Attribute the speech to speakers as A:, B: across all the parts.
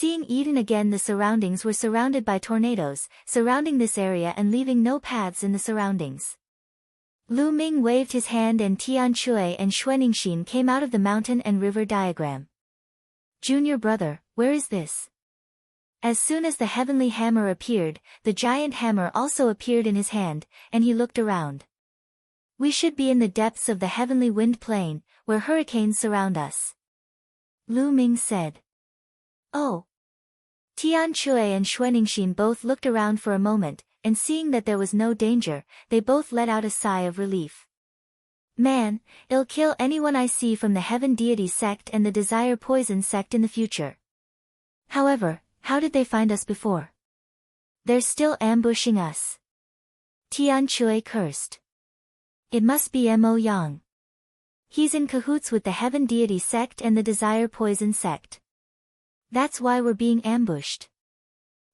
A: Seeing Eden again, the surroundings were surrounded by tornadoes, surrounding this area and leaving no paths in the surroundings. Lu Ming waved his hand and Tian Chui and Xuaningxin came out of the mountain and river diagram. Junior brother, where is this? As soon as the heavenly hammer appeared, the giant hammer also appeared in his hand, and he looked around. We should be in the depths of the heavenly wind plain, where hurricanes surround us. Lu Ming said. Oh. Tian Chui and Xuaningxin both looked around for a moment, and seeing that there was no danger, they both let out a sigh of relief. Man, I'll kill anyone I see from the Heaven Deity sect and the Desire Poison sect in the future. However, how did they find us before? They're still ambushing us. Tian Chui cursed. It must be Mo Yang. He's in cahoots with the Heaven Deity sect and the Desire Poison sect. That's why we're being ambushed.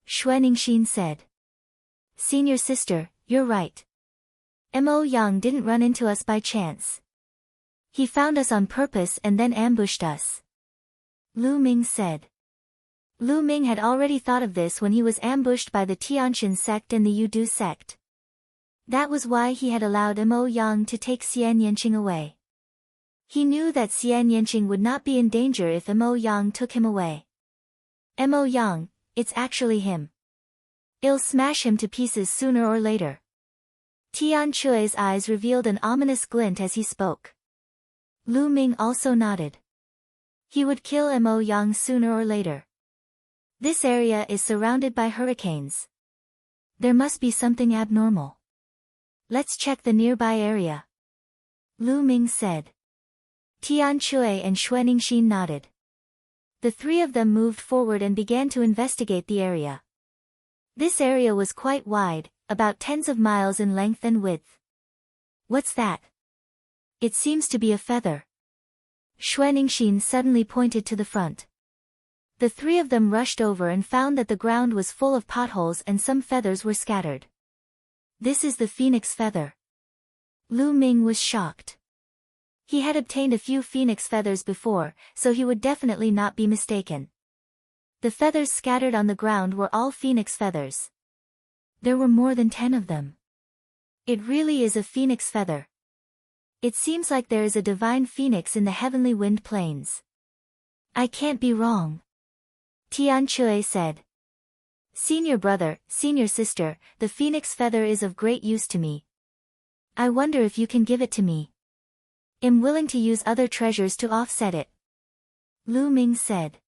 A: Xuaningxin said. Senior sister, you're right. Mo Yang didn't run into us by chance. He found us on purpose and then ambushed us. Lu Ming said. Lu Ming had already thought of this when he was ambushed by the Tianxin sect and the Yudu sect. That was why he had allowed Mo Yang to take Xian Yanqing away. He knew that Xian Yanqing would not be in danger if Mo Yang took him away. Mo Yang, it's actually him. I'll smash him to pieces sooner or later. Tian Chui's eyes revealed an ominous glint as he spoke. Lu Ming also nodded. He would kill Mo Yang sooner or later. This area is surrounded by hurricanes. There must be something abnormal. Let's check the nearby area. Lu Ming said. Tian Chui and Xuaningxin nodded. The three of them moved forward and began to investigate the area. This area was quite wide, about tens of miles in length and width. What's that? It seems to be a feather. Xuaningxin suddenly pointed to the front. The three of them rushed over and found that the ground was full of potholes and some feathers were scattered. This is the phoenix feather. Lu Ming was shocked. He had obtained a few phoenix feathers before, so he would definitely not be mistaken. The feathers scattered on the ground were all phoenix feathers. There were more than 10 of them. It really is a phoenix feather. It seems like there is a divine phoenix in the heavenly wind plains. I can't be wrong. Tian Chui said. Senior brother, senior sister, the phoenix feather is of great use to me. I wonder if you can give it to me. I'm willing to use other treasures to offset it. Lu Ming said.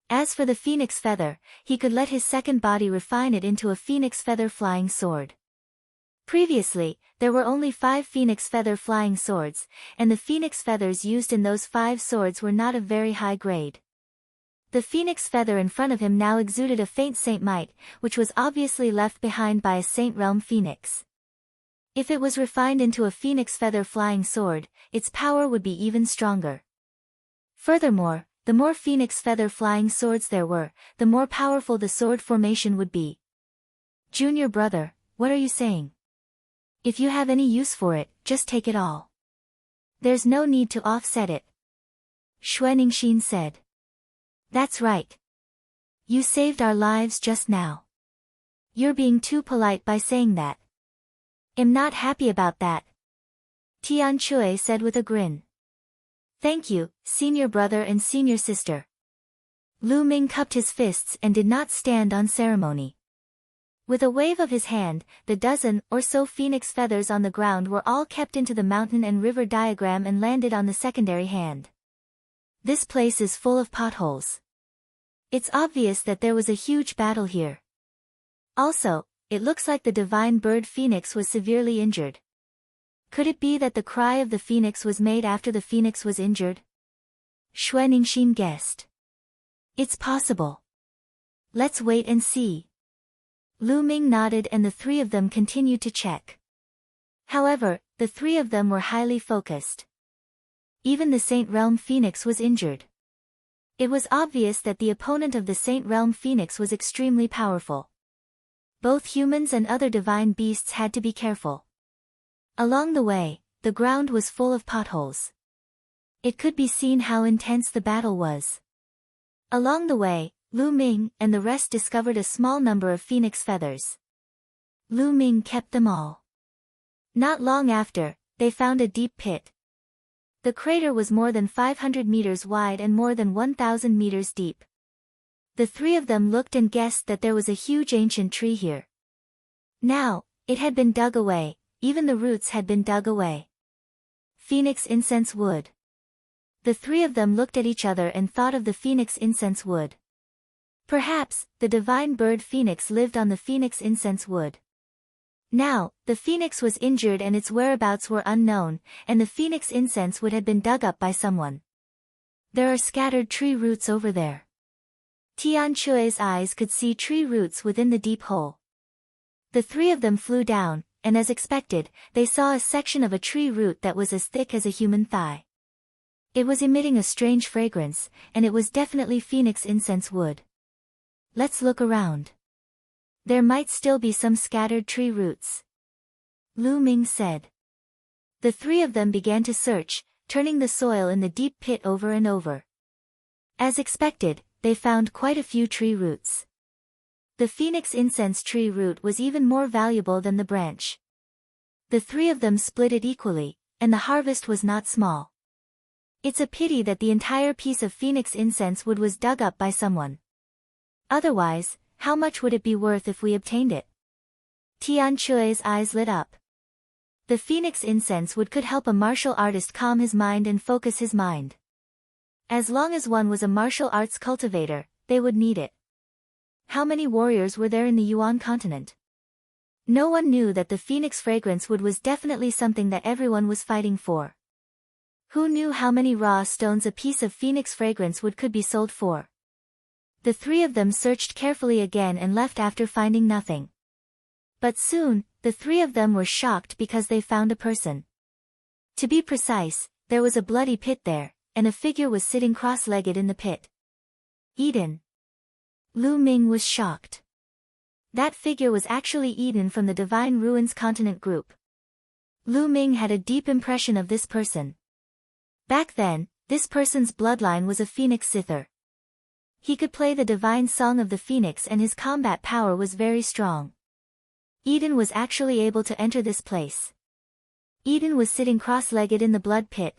A: As for the phoenix feather, he could let his second body refine it into a phoenix feather flying sword. Previously, there were only 5 phoenix feather flying swords, and the phoenix feathers used in those 5 swords were not of very high grade. The phoenix feather in front of him now exuded a faint saint might, which was obviously left behind by a saint realm phoenix. If it was refined into a phoenix feather flying sword, its power would be even stronger. Furthermore, the more phoenix feather flying swords there were, the more powerful the sword formation would be. Junior brother, what are you saying? If you have any use for it, just take it all. There's no need to offset it. Xuaningxin said. That's right. You saved our lives just now. You're being too polite by saying that. I'm not happy about that. Tian Chui said with a grin. Thank you, senior brother and senior sister. Lu Ming cupped his fists and did not stand on ceremony. With a wave of his hand, the dozen or so phoenix feathers on the ground were all kept into the mountain and river diagram and landed on the secondary hand. This place is full of potholes. It's obvious that there was a huge battle here. Also, it looks like the divine bird phoenix was severely injured. Could it be that the cry of the phoenix was made after the phoenix was injured? Xuaningxin guessed. It's possible. Let's wait and see. Lu Ming nodded and the three of them continued to check. However, the three of them were highly focused. Even the Saint Realm Phoenix was injured. It was obvious that the opponent of the Saint Realm Phoenix was extremely powerful. Both humans and other divine beasts had to be careful. Along the way, the ground was full of potholes. It could be seen how intense the battle was. Along the way, Lu Ming and the rest discovered a small number of phoenix feathers. Lu Ming kept them all. Not long after, they found a deep pit. The crater was more than 500 meters wide and more than 1,000 meters deep. The three of them looked and guessed that there was a huge ancient tree here. Now, it had been dug away, even the roots had been dug away. Phoenix incense wood. The three of them looked at each other and thought of the phoenix incense wood. Perhaps, the divine bird phoenix lived on the phoenix incense wood. Now, the phoenix was injured and its whereabouts were unknown, and the phoenix incense wood had been dug up by someone. There are scattered tree roots over there. Tian Chui's eyes could see tree roots within the deep hole. The three of them flew down, and as expected, they saw a section of a tree root that was as thick as a human thigh. It was emitting a strange fragrance, and it was definitely phoenix incense wood. Let's look around. There might still be some scattered tree roots. Lu Ming said. The three of them began to search, turning the soil in the deep pit over and over. As expected, they found quite a few tree roots. The phoenix incense tree root was even more valuable than the branch. The three of them split it equally, and the harvest was not small. It's a pity that the entire piece of phoenix incense wood was dug up by someone. Otherwise, how much would it be worth if we obtained it? Tian Chui's eyes lit up. The phoenix incense wood could help a martial artist calm his mind and focus his mind. As long as one was a martial arts cultivator, they would need it. How many warriors were there in the Yuan continent? No one knew that the phoenix fragrance wood was definitely something that everyone was fighting for. Who knew how many raw stones a piece of phoenix fragrance wood could be sold for? The three of them searched carefully again and left after finding nothing. But soon, the three of them were shocked because they found a person. To be precise, there was a bloody pit there, and a figure was sitting cross-legged in the pit. Eden. Lu Ming was shocked. That figure was actually Eden from the Divine Ruins Continent group. Lu Ming had a deep impression of this person. Back then, this person's bloodline was a phoenix zither. He could play the divine song of the phoenix and his combat power was very strong. Eden was actually able to enter this place. Eden was sitting cross-legged in the blood pit.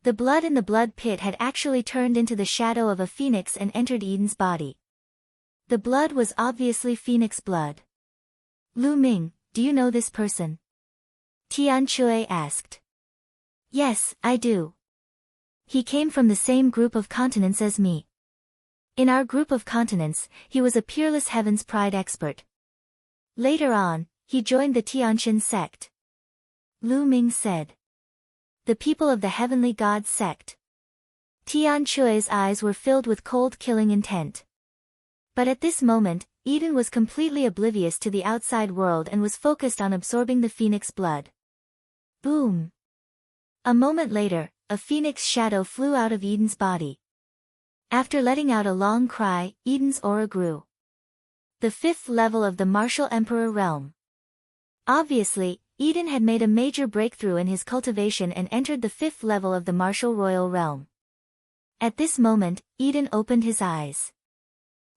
A: The blood in the blood pit had actually turned into the shadow of a phoenix and entered Eden's body. The blood was obviously phoenix blood. Lu Ming, do you know this person? Tian Chui asked. Yes, I do. He came from the same group of continents as me. In our group of continents, he was a peerless Heaven's Pride expert. Later on, he joined the Tianqian sect. Lu Ming said. The people of the Heavenly Gods sect. Tian Chui's eyes were filled with cold killing intent. But at this moment, Eden was completely oblivious to the outside world and was focused on absorbing the phoenix blood. Boom! A moment later, a phoenix shadow flew out of Eden's body. After letting out a long cry, Eden's aura grew. The fifth level of the Martial Emperor realm. Obviously, Eden had made a major breakthrough in his cultivation and entered the fifth level of the Martial Royal realm. At this moment, Eden opened his eyes.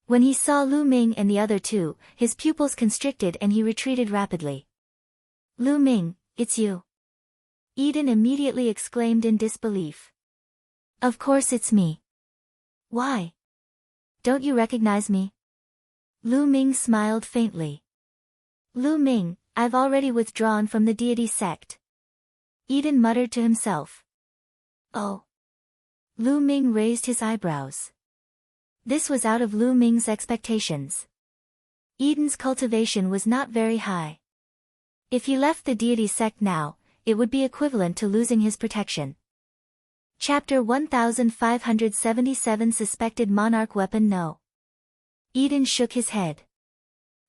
A: When he saw Lu Ming and the other two, his pupils constricted and he retreated rapidly. Lu Ming, it's you. Eden immediately exclaimed in disbelief. Of course it's me. Why? Don't you recognize me? Lu Ming smiled faintly. Lu Ming, I've already withdrawn from the deity sect. Eden muttered to himself. Oh. Lu Ming raised his eyebrows. This was out of Lu Ming's expectations. Eden's cultivation was not very high. If he left the deity sect now, it would be equivalent to losing his protection. Chapter 1577 Suspected Monarch Weapon No. Eden shook his head.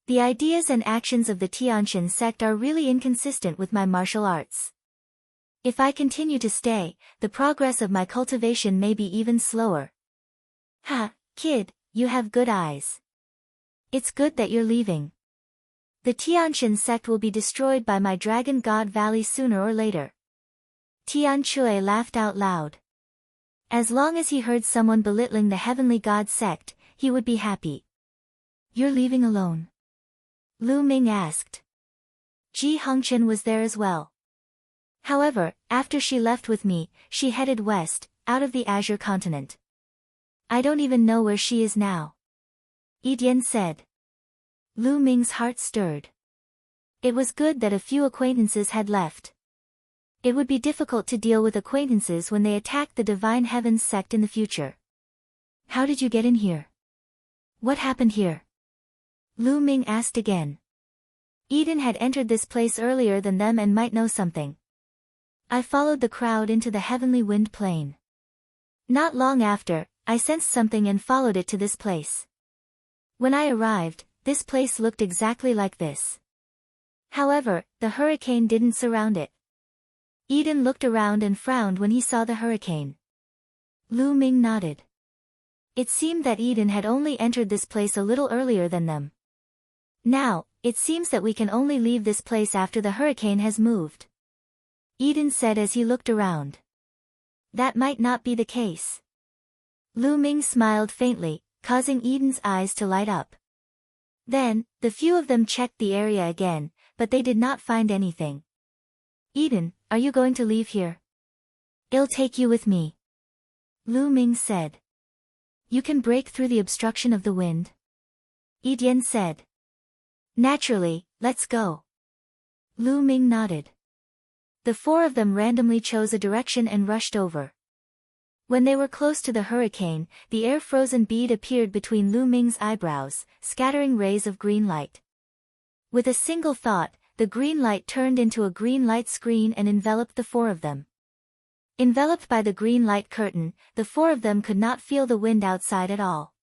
A: The ideas and actions of the Tianqian sect are really inconsistent with my martial arts. If I continue to stay, the progress of my cultivation may be even slower. Ha, kid, you have good eyes. It's good that you're leaving. The Tianqian sect will be destroyed by my Dragon God Valley sooner or later. Tian Chui laughed out loud. As long as he heard someone belittling the Heavenly God sect, he would be happy. You're leaving alone? Lu Ming asked. Ji Hongchen was there as well. However, after she left with me, she headed west, out of the Azure continent. I don't even know where she is now. Yi Dian said. Lu Ming's heart stirred. It was good that a few acquaintances had left. It would be difficult to deal with acquaintances when they attacked the Divine Heavens sect in the future. How did you get in here? What happened here? Lu Ming asked again. Eden had entered this place earlier than them and might know something. I followed the crowd into the heavenly wind plain. Not long after, I sensed something and followed it to this place. When I arrived, this place looked exactly like this. However, the hurricane didn't surround it. Eden looked around and frowned when he saw the hurricane. Lu Ming nodded. It seemed that Eden had only entered this place a little earlier than them. Now, it seems that we can only leave this place after the hurricane has moved. Eden said as he looked around. That might not be the case. Lu Ming smiled faintly, causing Eden's eyes to light up. Then, the few of them checked the area again, but they did not find anything. Eden, are you going to leave here? I'll take you with me. Lu Ming said. You can break through the obstruction of the wind? Yi Dian said. Naturally, let's go. Lu Ming nodded. The four of them randomly chose a direction and rushed over. When they were close to the hurricane, the air-frozen bead appeared between Lu Ming's eyebrows, scattering rays of green light. With a single thought, the green light turned into a green light screen and enveloped the four of them. Enveloped by the green light curtain, the four of them could not feel the wind outside at all.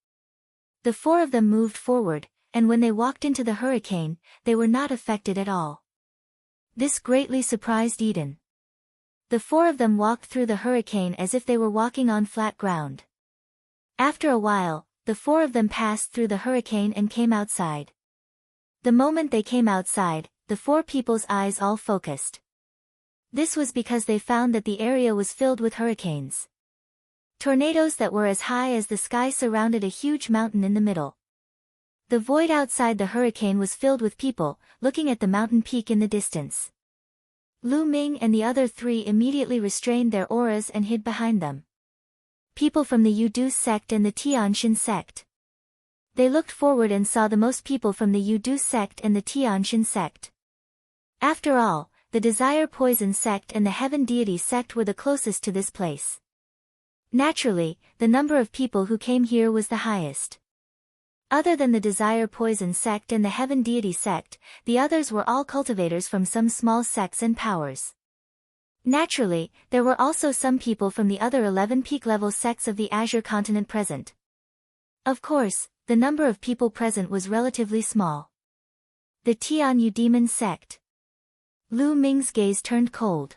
A: The four of them moved forward, and when they walked into the hurricane, they were not affected at all. This greatly surprised Eden. The four of them walked through the hurricane as if they were walking on flat ground. After a while, the four of them passed through the hurricane and came outside. The moment they came outside, the four people's eyes all focused. This was because they found that the area was filled with hurricanes. Tornadoes that were as high as the sky surrounded a huge mountain in the middle. The void outside the hurricane was filled with people, looking at the mountain peak in the distance. Lu Ming and the other three immediately restrained their auras and hid behind them. People from the Yudu sect and the Tianxin sect. They looked forward and saw the most people from the Yudu sect and the Tianxin sect. After all, the Desire Poison sect and the Heaven Deity sect were the closest to this place. Naturally, the number of people who came here was the highest. Other than the Desire Poison sect and the Heaven Deity sect, the others were all cultivators from some small sects and powers. Naturally, there were also some people from the other 11 peak-level sects of the Azure continent present. Of course, the number of people present was relatively small. The Tianyu Demon sect. Lu Ming's gaze turned cold.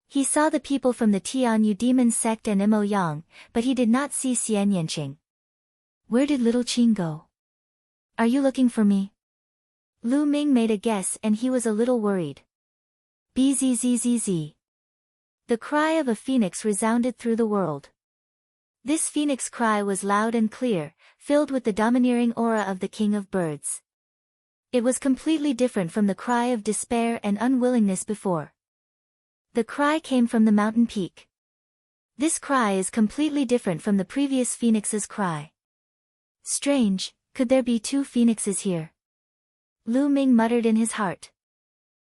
A: He saw the people from the Tianyu Demon sect and Mo Yang, but he did not see Xian Yanqing. Where did little Qing go? Are you looking for me? Lu Ming made a guess and he was a little worried. Bzzzzz. The cry of a phoenix resounded through the world. This phoenix cry was loud and clear, filled with the domineering aura of the king of birds. It was completely different from the cry of despair and unwillingness before. The cry came from the mountain peak. This cry is completely different from the previous phoenix's cry. Strange, could there be two phoenixes here? Lu Ming muttered in his heart.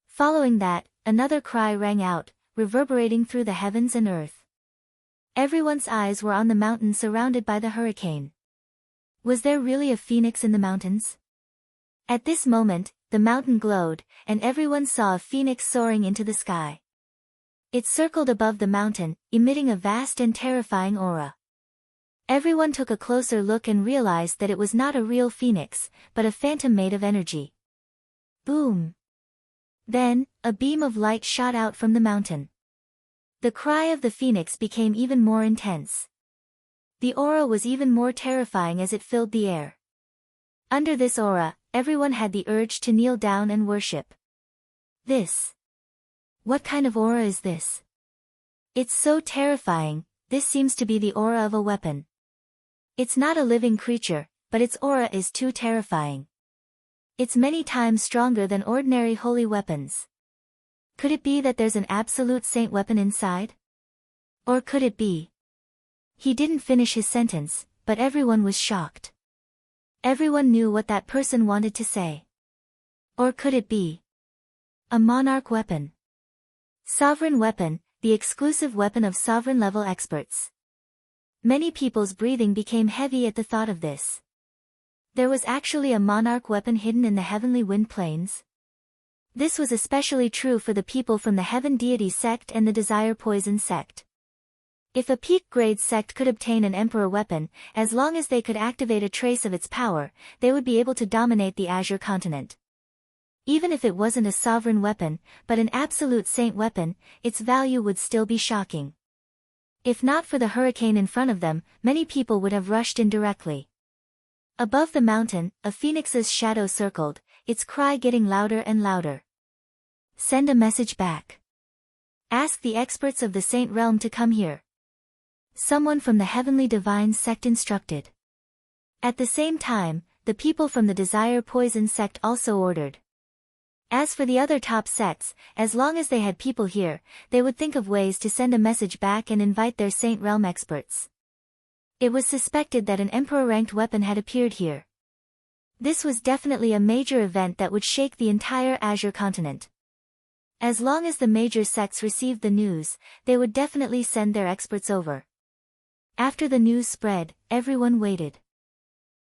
A: Following that, another cry rang out, reverberating through the heavens and earth. Everyone's eyes were on the mountain surrounded by the hurricane. Was there really a phoenix in the mountains? At this moment, the mountain glowed, and everyone saw a phoenix soaring into the sky. It circled above the mountain, emitting a vast and terrifying aura. Everyone took a closer look and realized that it was not a real phoenix, but a phantom made of energy. Boom! Then, a beam of light shot out from the mountain. The cry of the phoenix became even more intense. The aura was even more terrifying as it filled the air. Under this aura, everyone had the urge to kneel down and worship. This. What kind of aura is this? It's so terrifying. This seems to be the aura of a weapon. It's not a living creature, but its aura is too terrifying. It's many times stronger than ordinary holy weapons. Could it be that there's an absolute saint weapon inside? Or could it be? He didn't finish his sentence, but everyone was shocked. Everyone knew what that person wanted to say. Or could it be a monarch weapon? Sovereign weapon, the exclusive weapon of sovereign-level experts. Many people's breathing became heavy at the thought of this. There was actually a monarch weapon hidden in the heavenly wind plains. This was especially true for the people from the Heaven Deity sect and the Desire Poison sect. If a peak-grade sect could obtain an emperor weapon, as long as they could activate a trace of its power, they would be able to dominate the Azure continent. Even if it wasn't a sovereign weapon, but an absolute saint weapon, its value would still be shocking. If not for the hurricane in front of them, many people would have rushed in directly. Above the mountain, a phoenix's shadow circled, its cry getting louder and louder. Send a message back. Ask the experts of the Saint Realm to come here. Someone from the Heavenly Divine sect instructed. At the same time, the people from the Desire Poison sect also ordered. As for the other top sects, as long as they had people here, they would think of ways to send a message back and invite their Saint Realm experts. It was suspected that an Emperor-ranked weapon had appeared here. This was definitely a major event that would shake the entire Azure continent. As long as the major sects received the news, they would definitely send their experts over. After the news spread, everyone waited.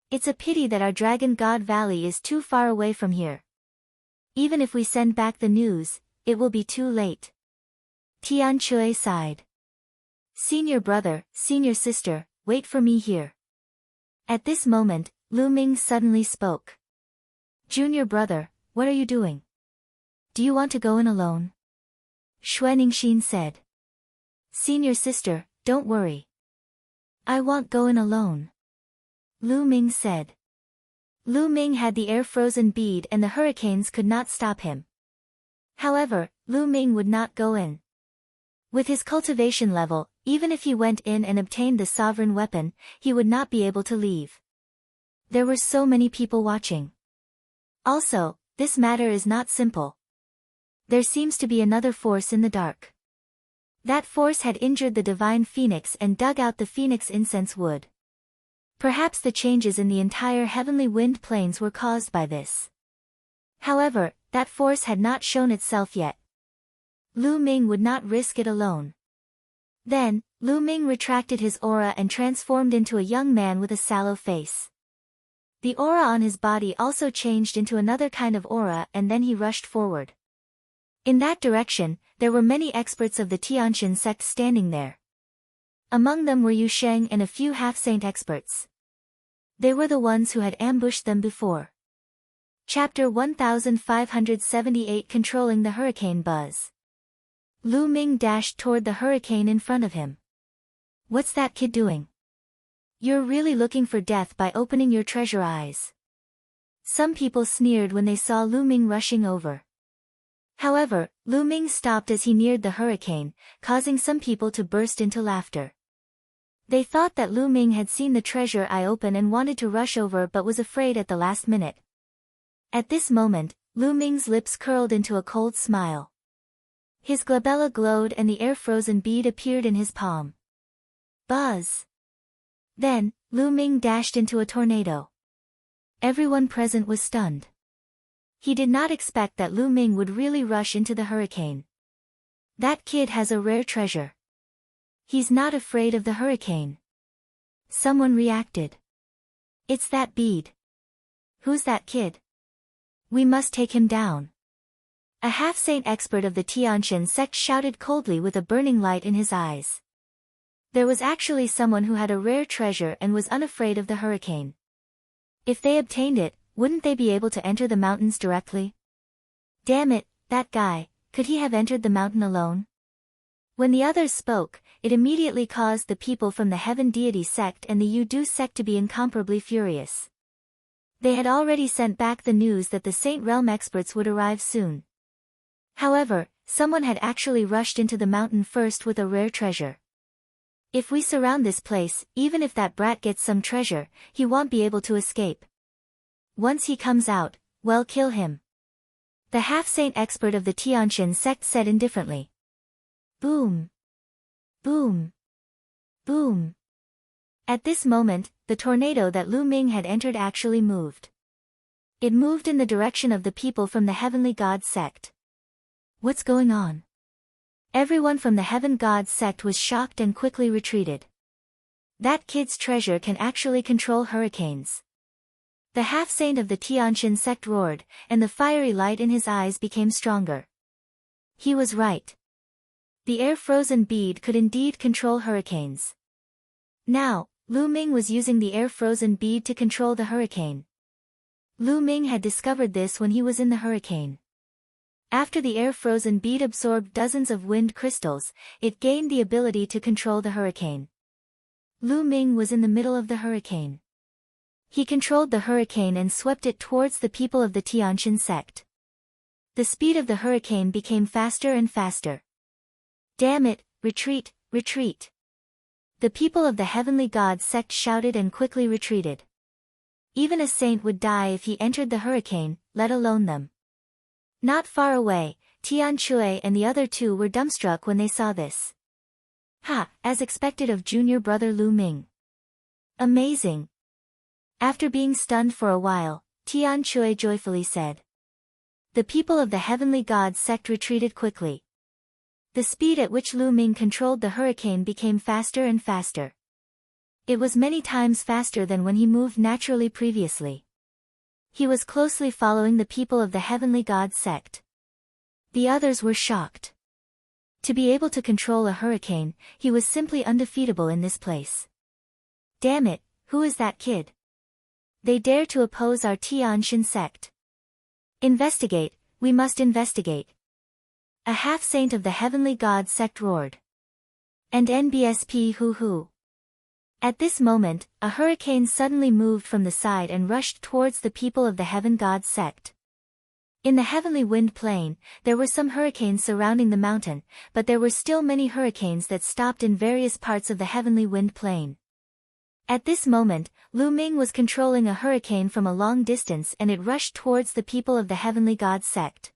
A: It's a pity that our Dragon God Valley is too far away from here. Even if we send back the news, it will be too late. Tian Chui sighed. Senior brother, senior sister, wait for me here. At this moment, Lu Ming suddenly spoke. Junior brother, what are you doing? Do you want to go in alone? Xue Ningxin said. Senior sister, don't worry. I won't go in alone. Lu Ming said. Lu Ming had the air-frozen bead and the hurricanes could not stop him. However, Lu Ming would not go in. With his cultivation level, even if he went in and obtained the sovereign weapon, he would not be able to leave. There were so many people watching. Also, this matter is not simple. There seems to be another force in the dark. That force had injured the divine phoenix and dug out the phoenix incense wood. Perhaps the changes in the entire heavenly wind plains were caused by this. However, that force had not shown itself yet. Lu Ming would not risk it alone. Then, Lu Ming retracted his aura and transformed into a young man with a sallow face. The aura on his body also changed into another kind of aura and then he rushed forward. In that direction, there were many experts of the Tianxin sect standing there. Among them were Yu Sheng and a few half-saint experts. They were the ones who had ambushed them before. Chapter 1578 Controlling the Hurricane Buzz. Lu Ming dashed toward the hurricane in front of him. What's that kid doing? You're really looking for death by opening your treasure eyes. Some people sneered when they saw Lu Ming rushing over. However, Lu Ming stopped as he neared the hurricane, causing some people to burst into laughter. They thought that Lu Ming had seen the treasure eye open and wanted to rush over but was afraid at the last minute. At this moment, Lu Ming's lips curled into a cold smile. His glabella glowed and the air-frozen bead appeared in his palm. Buzz! Then, Lu Ming dashed into a tornado. Everyone present was stunned. He did not expect that Lu Ming would really rush into the hurricane. That kid has a rare treasure. He's not afraid of the hurricane. Someone reacted. It's that bead. Who's that kid? We must take him down. A half-saint expert of the Tianxin sect shouted coldly with a burning light in his eyes. There was actually someone who had a rare treasure and was unafraid of the hurricane. If they obtained it, wouldn't they be able to enter the mountains directly? Damn it, that guy, could he have entered the mountain alone? When the others spoke, it immediately caused the people from the Heaven Deity sect and the Yudu sect to be incomparably furious. They had already sent back the news that the Saint Realm experts would arrive soon. However, someone had actually rushed into the mountain first with a rare treasure. If we surround this place, even if that brat gets some treasure, he won't be able to escape. Once he comes out, well, kill him. The half-saint expert of the Tianjin sect said indifferently. Boom. Boom. Boom. At this moment, the tornado that Lu Ming had entered actually moved. It moved in the direction of the people from the Heavenly God sect. What's going on? Everyone from the Heaven God sect was shocked and quickly retreated. That kid's treasure can actually control hurricanes. The half-saint of the Tianjin sect roared, and the fiery light in his eyes became stronger. He was right. The air-frozen bead could indeed control hurricanes. Now, Lu Ming was using the air-frozen bead to control the hurricane. Lu Ming had discovered this when he was in the hurricane. After the air-frozen bead absorbed dozens of wind crystals, it gained the ability to control the hurricane. Lu Ming was in the middle of the hurricane. He controlled the hurricane and swept it towards the people of the Tianjin sect. The speed of the hurricane became faster and faster. Damn it, retreat, retreat. The people of the Heavenly God sect shouted and quickly retreated. Even a saint would die if he entered the hurricane, let alone them. Not far away, Tian Chui and the other two were dumbstruck when they saw this. Ha, as expected of junior brother Lu Ming. Amazing. After being stunned for a while, Tian Chui joyfully said. The people of the Heavenly God sect retreated quickly. The speed at which Lu Ming controlled the hurricane became faster and faster. It was many times faster than when he moved naturally previously. He was closely following the people of the Heavenly God sect. The others were shocked. To be able to control a hurricane, he was simply undefeatable in this place. Damn it, who is that kid? They dare to oppose our Tianjin sect. Investigate, we must investigate. A half-saint of the Heavenly God sect roared. And NBSP hoo-hoo. At this moment, a hurricane suddenly moved from the side and rushed towards the people of the Heaven God sect. In the heavenly wind plain, there were some hurricanes surrounding the mountain, but there were still many hurricanes that stopped in various parts of the heavenly wind plain. At this moment, Lu Ming was controlling a hurricane from a long distance and it rushed towards the people of the Heavenly God sect.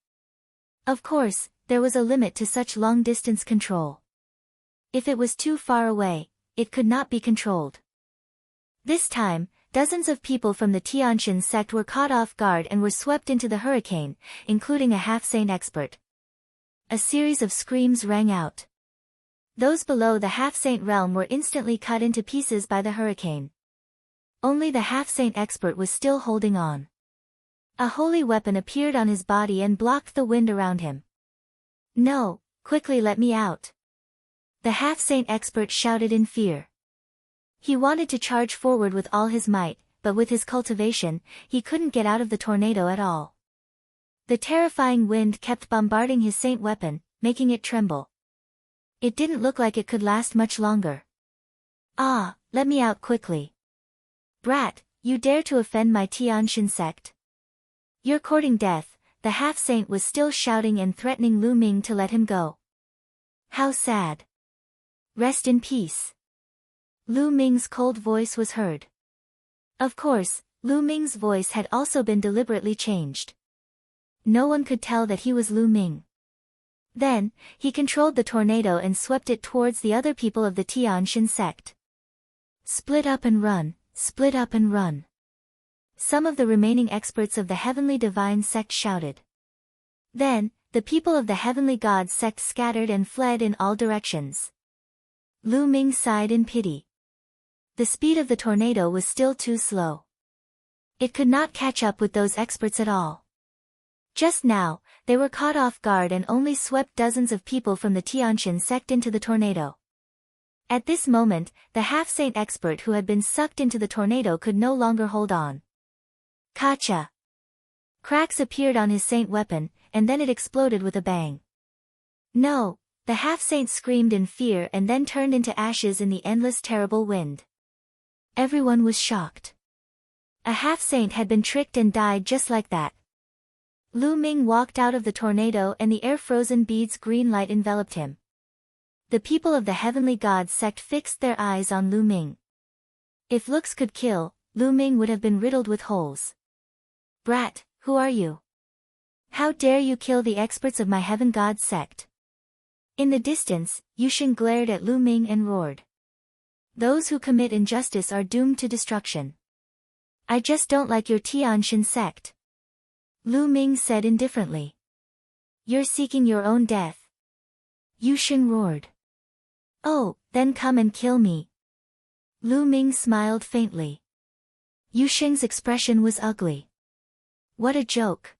A: Of course, there was a limit to such long-distance control. If it was too far away, it could not be controlled. This time, dozens of people from the Tianjin sect were caught off guard and were swept into the hurricane, including a half-saint expert. A series of screams rang out. Those below the half-saint realm were instantly cut into pieces by the hurricane. Only the half-saint expert was still holding on. A holy weapon appeared on his body and blocked the wind around him. No, quickly let me out. The half-saint expert shouted in fear. He wanted to charge forward with all his might, but with his cultivation, he couldn't get out of the tornado at all. The terrifying wind kept bombarding his saint weapon, making it tremble. It didn't look like it could last much longer. Ah, let me out quickly. Brat, you dare to offend my Tianjin sect? You're courting death. The half-saint was still shouting and threatening Lu Ming to let him go. How sad. Rest in peace. Lu Ming's cold voice was heard. Of course, Lu Ming's voice had also been deliberately changed. No one could tell that he was Lu Ming. Then, he controlled the tornado and swept it towards the other people of the Tianjin sect. Split up and run, split up and run. Some of the remaining experts of the Heavenly Divine sect shouted. Then, the people of the Heavenly God sect scattered and fled in all directions. Lu Ming sighed in pity. The speed of the tornado was still too slow. It could not catch up with those experts at all. Just now, they were caught off guard and only swept dozens of people from the Tianjin sect into the tornado. At this moment, the half-saint expert who had been sucked into the tornado could no longer hold on. Kacha! Cracks appeared on his saint weapon, and then it exploded with a bang. No! The half-saint screamed in fear and then turned into ashes in the endless terrible wind. Everyone was shocked. A half-saint had been tricked and died just like that. Lu Ming walked out of the tornado and the air-frozen bead's green light enveloped him. The people of the Heavenly God sect fixed their eyes on Lu Ming. If looks could kill, Lu Ming would have been riddled with holes. Brat, who are you? How dare you kill the experts of my Heaven God sect? In the distance, Yusheng glared at Lu Ming and roared. Those who commit injustice are doomed to destruction. I just don't like your Tianshan sect. Lu Ming said indifferently. You're seeking your own death. Yusheng roared. Oh, then come and kill me. Lu Ming smiled faintly. Yusheng's expression was ugly. What a joke.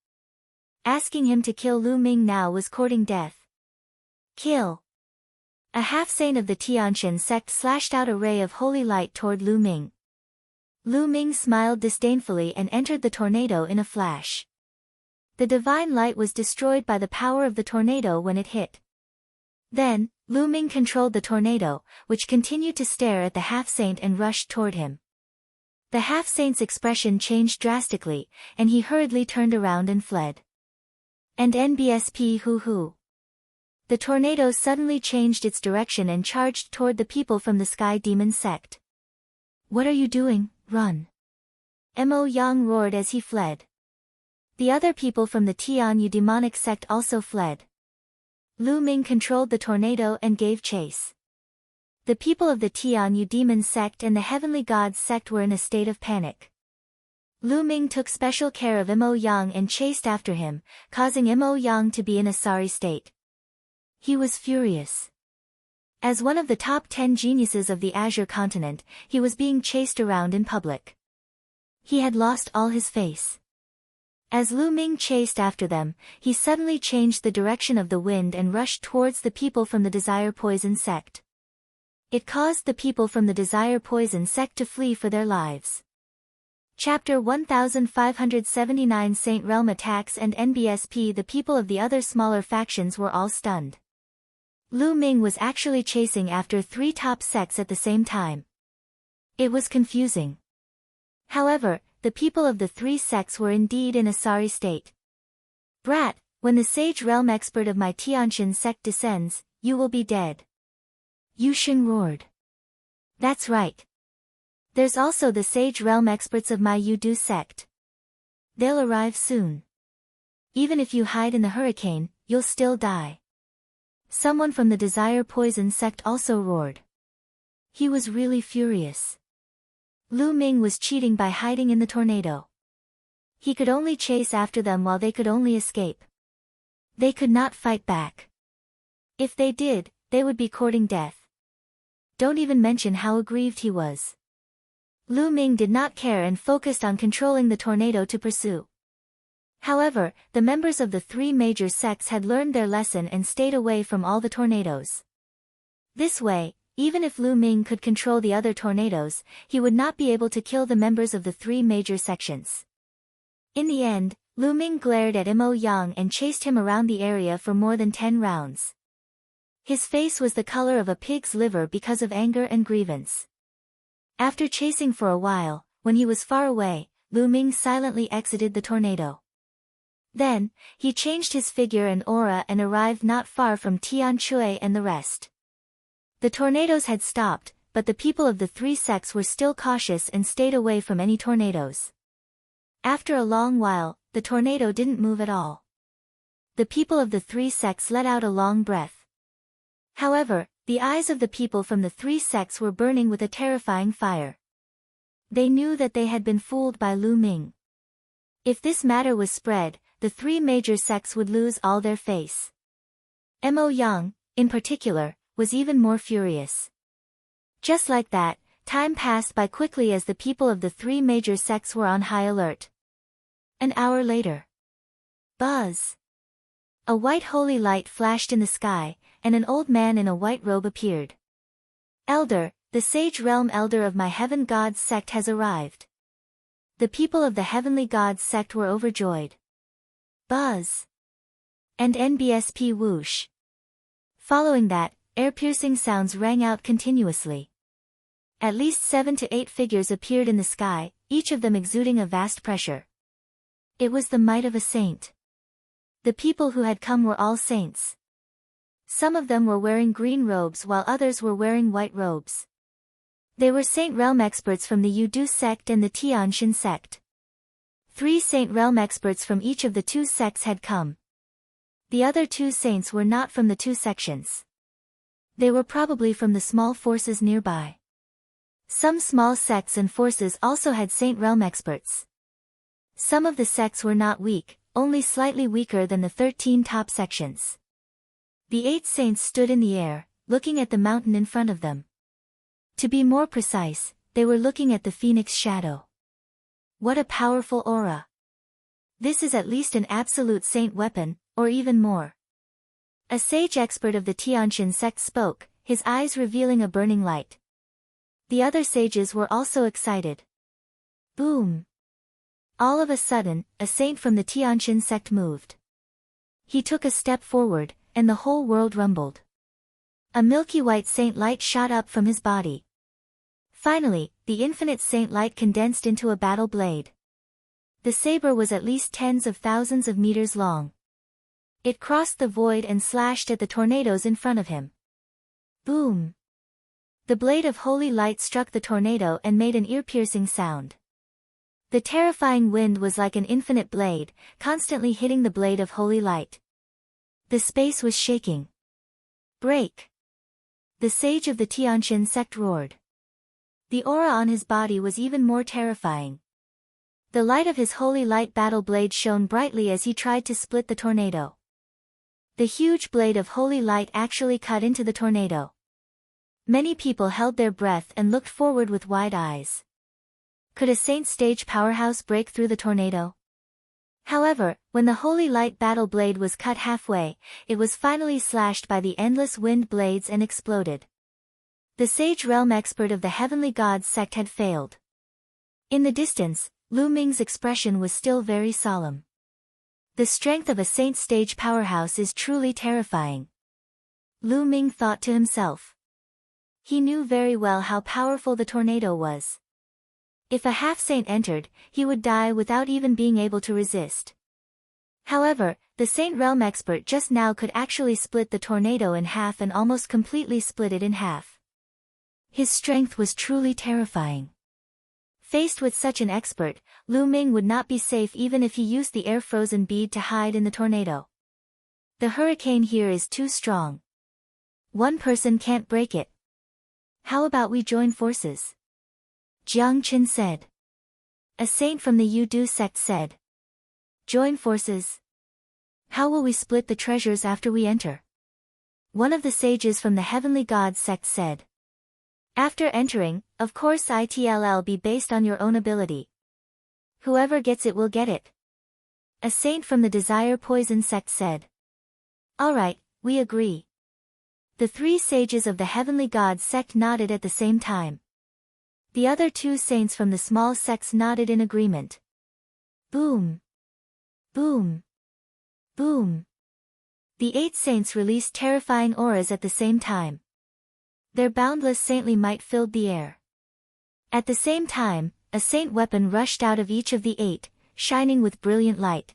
A: Asking him to kill Lu Ming now was courting death. Kill. A half-saint of the Tianshan sect slashed out a ray of holy light toward Lu Ming. Lu Ming smiled disdainfully and entered the tornado in a flash. The divine light was destroyed by the power of the tornado when it hit. Then, Lu Ming controlled the tornado, which continued to stare at the half-saint and rushed toward him. The half-saint's expression changed drastically, and he hurriedly turned around and fled. And NBSP hoo-hoo. The tornado suddenly changed its direction and charged toward the people from the Sky Demon sect. What are you doing? Run! Mo Yang roared as he fled. The other people from the Tian Yu demonic sect also fled. Lu Ming controlled the tornado and gave chase. The people of the Tian Yu demon sect and the Heavenly Gods sect were in a state of panic. Lu Ming took special care of Mo Yang and chased after him, causing Mo Yang to be in a sorry state. He was furious. As one of the top 10 geniuses of the Azure continent, he was being chased around in public. He had lost all his face. As Lu Ming chased after them, he suddenly changed the direction of the wind and rushed towards the people from the Desire Poison sect. It caused the people from the Desire Poison sect to flee for their lives. Chapter 1579 Saint Realm Attacks and NBSP. The people of the other smaller factions were all stunned. Lu Ming was actually chasing after 3 top sects at the same time. It was confusing. However, the people of the 3 sects were indeed in a sorry state. Brat, when the Sage Realm expert of my Tianshan sect descends, you will be dead. Yusheng roared. That's right. There's also the Sage Realm experts of my Yudu sect. They'll arrive soon. Even if you hide in the hurricane, you'll still die. Someone from the Desire Poison sect also roared. He was really furious. Lu Ming was cheating by hiding in the tornado. He could only chase after them while they could only escape. They could not fight back. If they did, they would be courting death. Don't even mention how aggrieved he was. Lu Ming did not care and focused on controlling the tornado to pursue. However, the members of the 3 major sects had learned their lesson and stayed away from all the tornadoes. This way, even if Lu Ming could control the other tornadoes, he would not be able to kill the members of the 3 major sections. In the end, Lu Ming glared at Mo Yang and chased him around the area for more than 10 rounds. His face was the color of a pig's liver because of anger and grievance. After chasing for a while, when he was far away, Lu Ming silently exited the tornado. Then, he changed his figure and aura and arrived not far from Tian Shui and the rest. The tornadoes had stopped, but the people of the 3 sects were still cautious and stayed away from any tornadoes. After a long while, the tornado didn't move at all. The people of the 3 sects let out a long breath. However, the eyes of the people from the 3 sects were burning with a terrifying fire. They knew that they had been fooled by Lu Ming. If this matter was spread, the 3 major sects would lose all their face. Mo Yang, in particular, was even more furious. Just like that, time passed by quickly as the people of the 3 major sects were on high alert. An hour later. Buzz! A white holy light flashed in the sky, and an old man in a white robe appeared. Elder, the Sage Realm Elder of my Heaven Gods sect has arrived. The people of the Heavenly Gods sect were overjoyed. Buzz! And NBSP whoosh. Following that, air-piercing sounds rang out continuously. At least 7 to 8 figures appeared in the sky, each of them exuding a vast pressure. It was the might of a saint. The people who had come were all saints. Some of them were wearing green robes while others were wearing white robes. They were Saint Realm experts from the Yudu sect and the Tianshan sect. 3 Saint Realm experts from each of the 2 sects had come. The other 2 saints were not from the 2 sections. They were probably from the small forces nearby. Some small sects and forces also had Saint Realm experts. Some of the sects were not weak, only slightly weaker than the 13 top sections. The 8 saints stood in the air, looking at the mountain in front of them. To be more precise, they were looking at the phoenix shadow. What a powerful aura! This is at least an absolute saint weapon, or even more. A sage expert of the Tianshan sect spoke, his eyes revealing a burning light. The other sages were also excited. Boom! All of a sudden, a saint from the Tianshan sect moved. He took a step forward, and the whole world rumbled. A milky white saint light shot up from his body. Finally, the infinite saint light condensed into a battle blade. The saber was at least tens of thousands of meters long. It crossed the void and slashed at the tornadoes in front of him. Boom! The blade of holy light struck the tornado and made an ear-piercing sound. The terrifying wind was like an infinite blade, constantly hitting the blade of holy light. The space was shaking. Break! The sage of the Tianshan sect roared. The aura on his body was even more terrifying. The light of his holy light battle blade shone brightly as he tried to split the tornado. The huge blade of holy light actually cut into the tornado. Many people held their breath and looked forward with wide eyes. Could a saint stage powerhouse break through the tornado? However, when the holy light battle blade was cut halfway, it was finally slashed by the endless wind blades and exploded. The sage realm expert of the heavenly gods sect had failed. In the distance, Lu Ming's expression was still very solemn. The strength of a saint stage powerhouse is truly terrifying. Lu Ming thought to himself. He knew very well how powerful the tornado was. If a half-saint entered, he would die without even being able to resist. However, the Saint Realm expert just now could actually split the tornado in half and almost completely split it in half. His strength was truly terrifying. Faced with such an expert, Lu Ming would not be safe even if he used the air-frozen bead to hide in the tornado. The hurricane here is too strong. One person can't break it. How about we join forces? Jiang Chen said. A saint from the Yudu sect said. Join forces? How will we split the treasures after we enter? One of the sages from the Heavenly Gods sect said. After entering, of course it'll be based on your own ability. Whoever gets it will get it. A saint from the Desire Poison sect said. Alright, we agree. The 3 sages of the Heavenly Gods sect nodded at the same time. The other 2 saints from the small sects nodded in agreement. Boom! Boom! Boom! The 8 saints released terrifying auras at the same time. Their boundless saintly might filled the air. At the same time, a saint weapon rushed out of each of the 8, shining with brilliant light.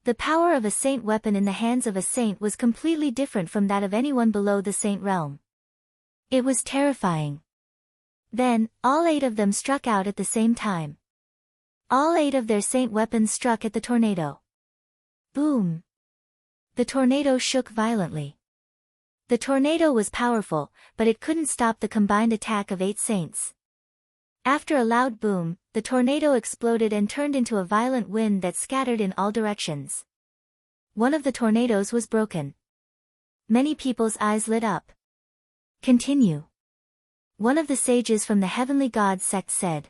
A: The power of a saint weapon in the hands of a saint was completely different from that of anyone below the saint realm. It was terrifying. Then, all 8 of them struck out at the same time. All 8 of their saint weapons struck at the tornado. Boom! The tornado shook violently. The tornado was powerful, but it couldn't stop the combined attack of 8 saints. After a loud boom, the tornado exploded and turned into a violent wind that scattered in all directions. One of the tornadoes was broken. Many people's eyes lit up. Continue. One of the sages from the Heavenly Gods sect said.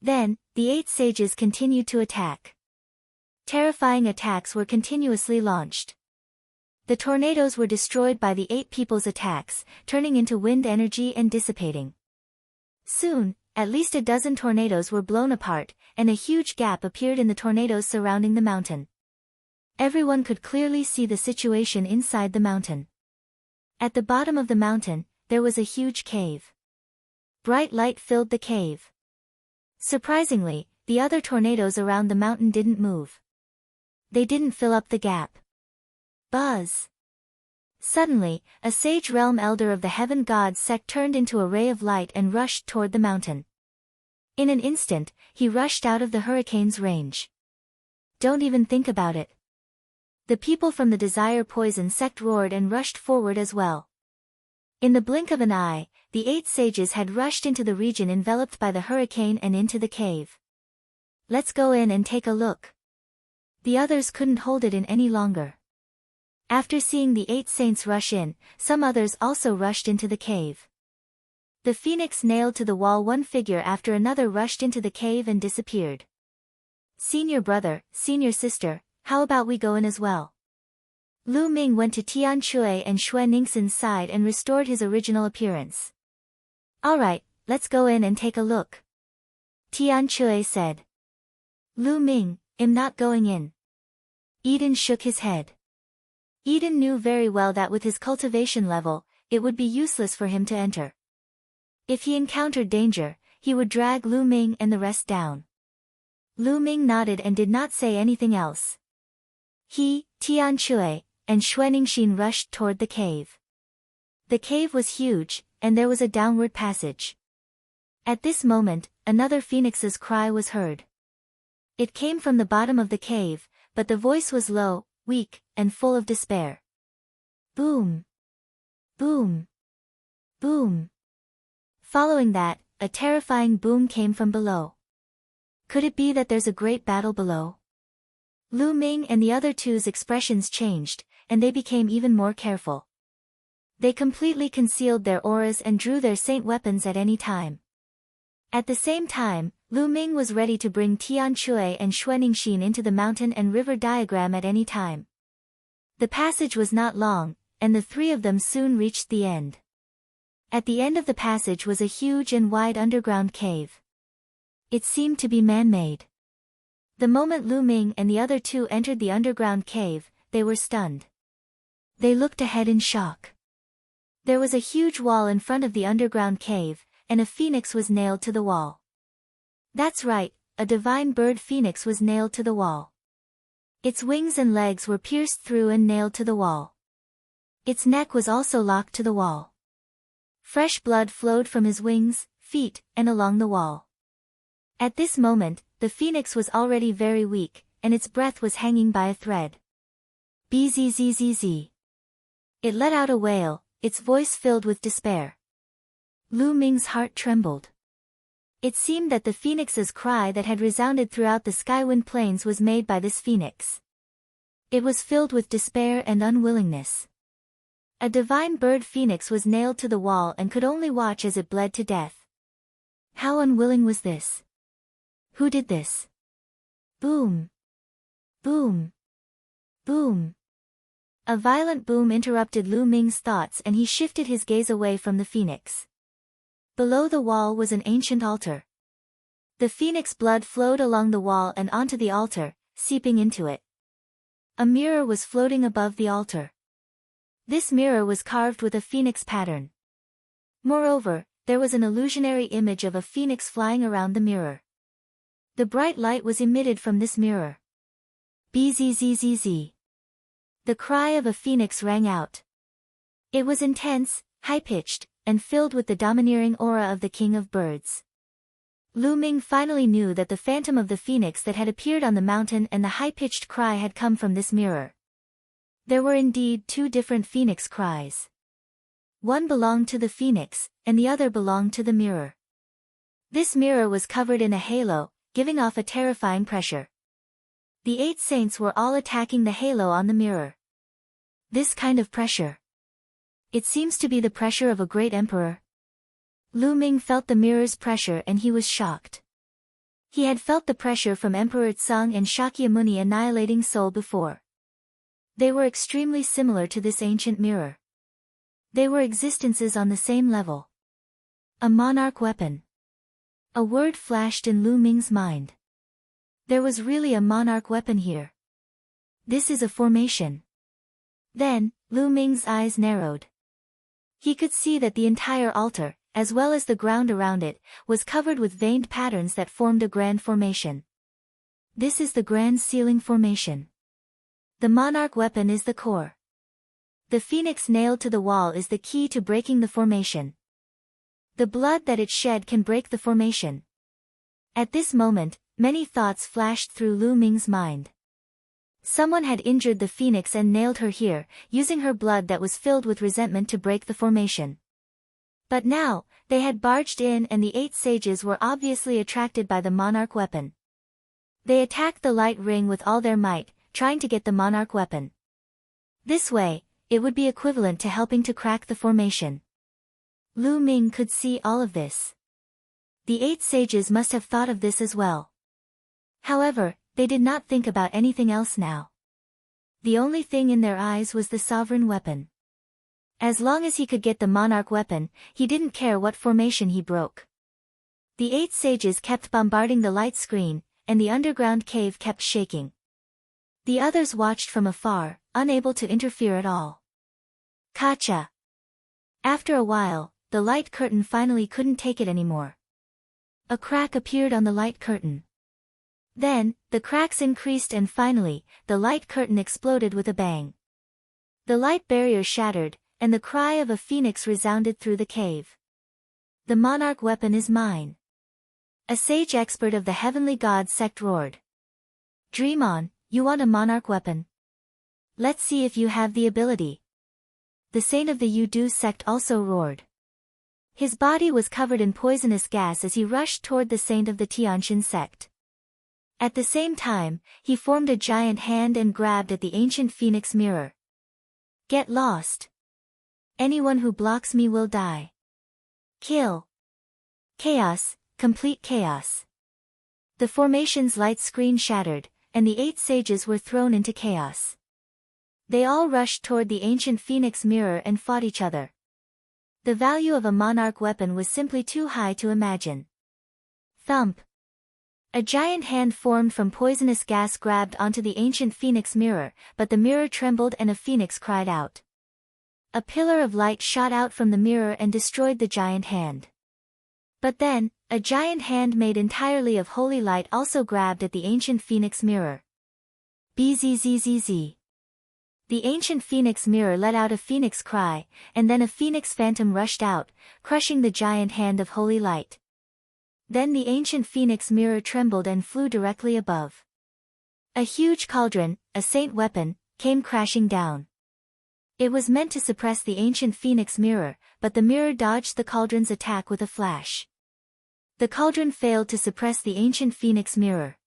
A: Then, the 8 sages continued to attack. Terrifying attacks were continuously launched. The tornadoes were destroyed by the 8 people's attacks, turning into wind energy and dissipating. Soon, at least a dozen tornadoes were blown apart, and a huge gap appeared in the tornadoes surrounding the mountain. Everyone could clearly see the situation inside the mountain. At the bottom of the mountain, there was a huge cave. Bright light filled the cave. Surprisingly, the other tornadoes around the mountain didn't move. They didn't fill up the gap. Buzz! Suddenly, a sage realm elder of the heaven god sect turned into a ray of light and rushed toward the mountain. In an instant, he rushed out of the hurricane's range. Don't even think about it. The people from the Desire Poison sect roared and rushed forward as well. In the blink of an eye, the 8 sages had rushed into the region enveloped by the hurricane and into the cave. Let's go in and take a look. The others couldn't hold it in any longer. After seeing the 8 saints rush in, some others also rushed into the cave. The phoenix nailed to the wall one figure after another rushed into the cave and disappeared. Senior brother, senior sister, how about we go in as well? Lu Ming went to Tian Shui and Xue Ningxin's side and restored his original appearance. Alright, let's go in and take a look. Tian Shui said. Lu Ming, I'm not going in. Eden shook his head. Eden knew very well that with his cultivation level, it would be useless for him to enter. If he encountered danger, he would drag Lu Ming and the rest down. Lu Ming nodded and did not say anything else. He, Tian Shui, and Xue Ningxin rushed toward the cave. The cave was huge, and there was a downward passage. At this moment, another phoenix's cry was heard. It came from the bottom of the cave, but the voice was low, weak, and full of despair. Boom! Boom! Boom! Following that, a terrifying boom came from below. Could it be that there's a great battle below? Lu Ming and the other two's expressions changed, and they became even more careful. They completely concealed their auras and drew their saint weapons at any time. At the same time, Lu Ming was ready to bring Tian Shui and Xue Ningxin into the mountain and river diagram at any time. The passage was not long, and the 3 of them soon reached the end. At the end of the passage was a huge and wide underground cave. It seemed to be man-made. The moment Lu Ming and the other 2 entered the underground cave, they were stunned. They looked ahead in shock. There was a huge wall in front of the underground cave, and a phoenix was nailed to the wall. That's right, a divine bird phoenix was nailed to the wall. Its wings and legs were pierced through and nailed to the wall. Its neck was also locked to the wall. Fresh blood flowed from his wings, feet, and along the wall. At this moment, the phoenix was already very weak, and its breath was hanging by a thread. Bzzz. It let out a wail, its voice filled with despair. Lu Ming's heart trembled. It seemed that the phoenix's cry that had resounded throughout the Skywind Plains was made by this phoenix. It was filled with despair and unwillingness. A divine bird phoenix was nailed to the wall and could only watch as it bled to death. How unwilling was this? Who did this? Boom! Boom! Boom! A violent boom interrupted Lu Ming's thoughts and he shifted his gaze away from the phoenix. Below the wall was an ancient altar. The phoenix blood flowed along the wall and onto the altar, seeping into it. A mirror was floating above the altar. This mirror was carved with a phoenix pattern. Moreover, there was an illusionary image of a phoenix flying around the mirror. The bright light was emitted from this mirror. Bzzz. The cry of a phoenix rang out. It was intense, high-pitched, and filled with the domineering aura of the king of birds. Lu Ming finally knew that the phantom of the phoenix that had appeared on the mountain and the high-pitched cry had come from this mirror. There were indeed 2 different phoenix cries. One belonged to the phoenix, and the other belonged to the mirror. This mirror was covered in a halo, giving off a terrifying pressure. The 8 saints were all attacking the halo on the mirror. This kind of pressure. It seems to be the pressure of a great emperor. Lu Ming felt the mirror's pressure and he was shocked. He had felt the pressure from Emperor Tsang and Shakyamuni annihilating Seoul before. They were extremely similar to this ancient mirror. They were existences on the same level. A monarch weapon. A word flashed in Lu Ming's mind. There was really a monarch weapon here. This is a formation. Then, Lu Ming's eyes narrowed. He could see that the entire altar, as well as the ground around it, was covered with veined patterns that formed a grand formation. This is the grand sealing formation. The monarch weapon is the core. The phoenix nailed to the wall is the key to breaking the formation. The blood that it shed can break the formation. At this moment, many thoughts flashed through Lu Ming's mind. Someone had injured the phoenix and nailed her here, using her blood that was filled with resentment to break the formation. But now, they had barged in and the 8 sages were obviously attracted by the monarch weapon. They attacked the light ring with all their might, trying to get the monarch weapon. This way, it would be equivalent to helping to crack the formation. Lu Ming could see all of this. The 8 sages must have thought of this as well. However, they did not think about anything else now. The only thing in their eyes was the sovereign weapon. As long as he could get the monarch weapon, he didn't care what formation he broke. The 8 sages kept bombarding the light screen, and the underground cave kept shaking. The others watched from afar, unable to interfere at all. Kacha! After a while, the light curtain finally couldn't take it anymore. A crack appeared on the light curtain. Then, the cracks increased and finally, the light curtain exploded with a bang. The light barrier shattered, and the cry of a phoenix resounded through the cave. The monarch weapon is mine. A sage expert of the heavenly god sect roared. Dream on, you want a monarch weapon? Let's see if you have the ability. The saint of the Yudu sect also roared. His body was covered in poisonous gas as he rushed toward the saint of the Tianxin sect. At the same time, he formed a giant hand and grabbed at the ancient phoenix mirror. Get lost. Anyone who blocks me will die. Kill. Chaos, complete chaos. The formation's light screen shattered, and the 8 sages were thrown into chaos. They all rushed toward the ancient phoenix mirror and fought each other. The value of a monarch weapon was simply too high to imagine. Thump. A giant hand formed from poisonous gas grabbed onto the ancient phoenix mirror, but the mirror trembled and a phoenix cried out. A pillar of light shot out from the mirror and destroyed the giant hand. But then, a giant hand made entirely of holy light also grabbed at the ancient phoenix mirror. Bzzz. The ancient phoenix mirror let out a phoenix cry, and then a phoenix phantom rushed out, crushing the giant hand of holy light. Then the ancient phoenix mirror trembled and flew directly above. A huge cauldron, a saint weapon, came crashing down. It was meant to suppress the ancient phoenix mirror, but the mirror dodged the cauldron's attack with a flash. The cauldron failed to suppress the ancient phoenix mirror.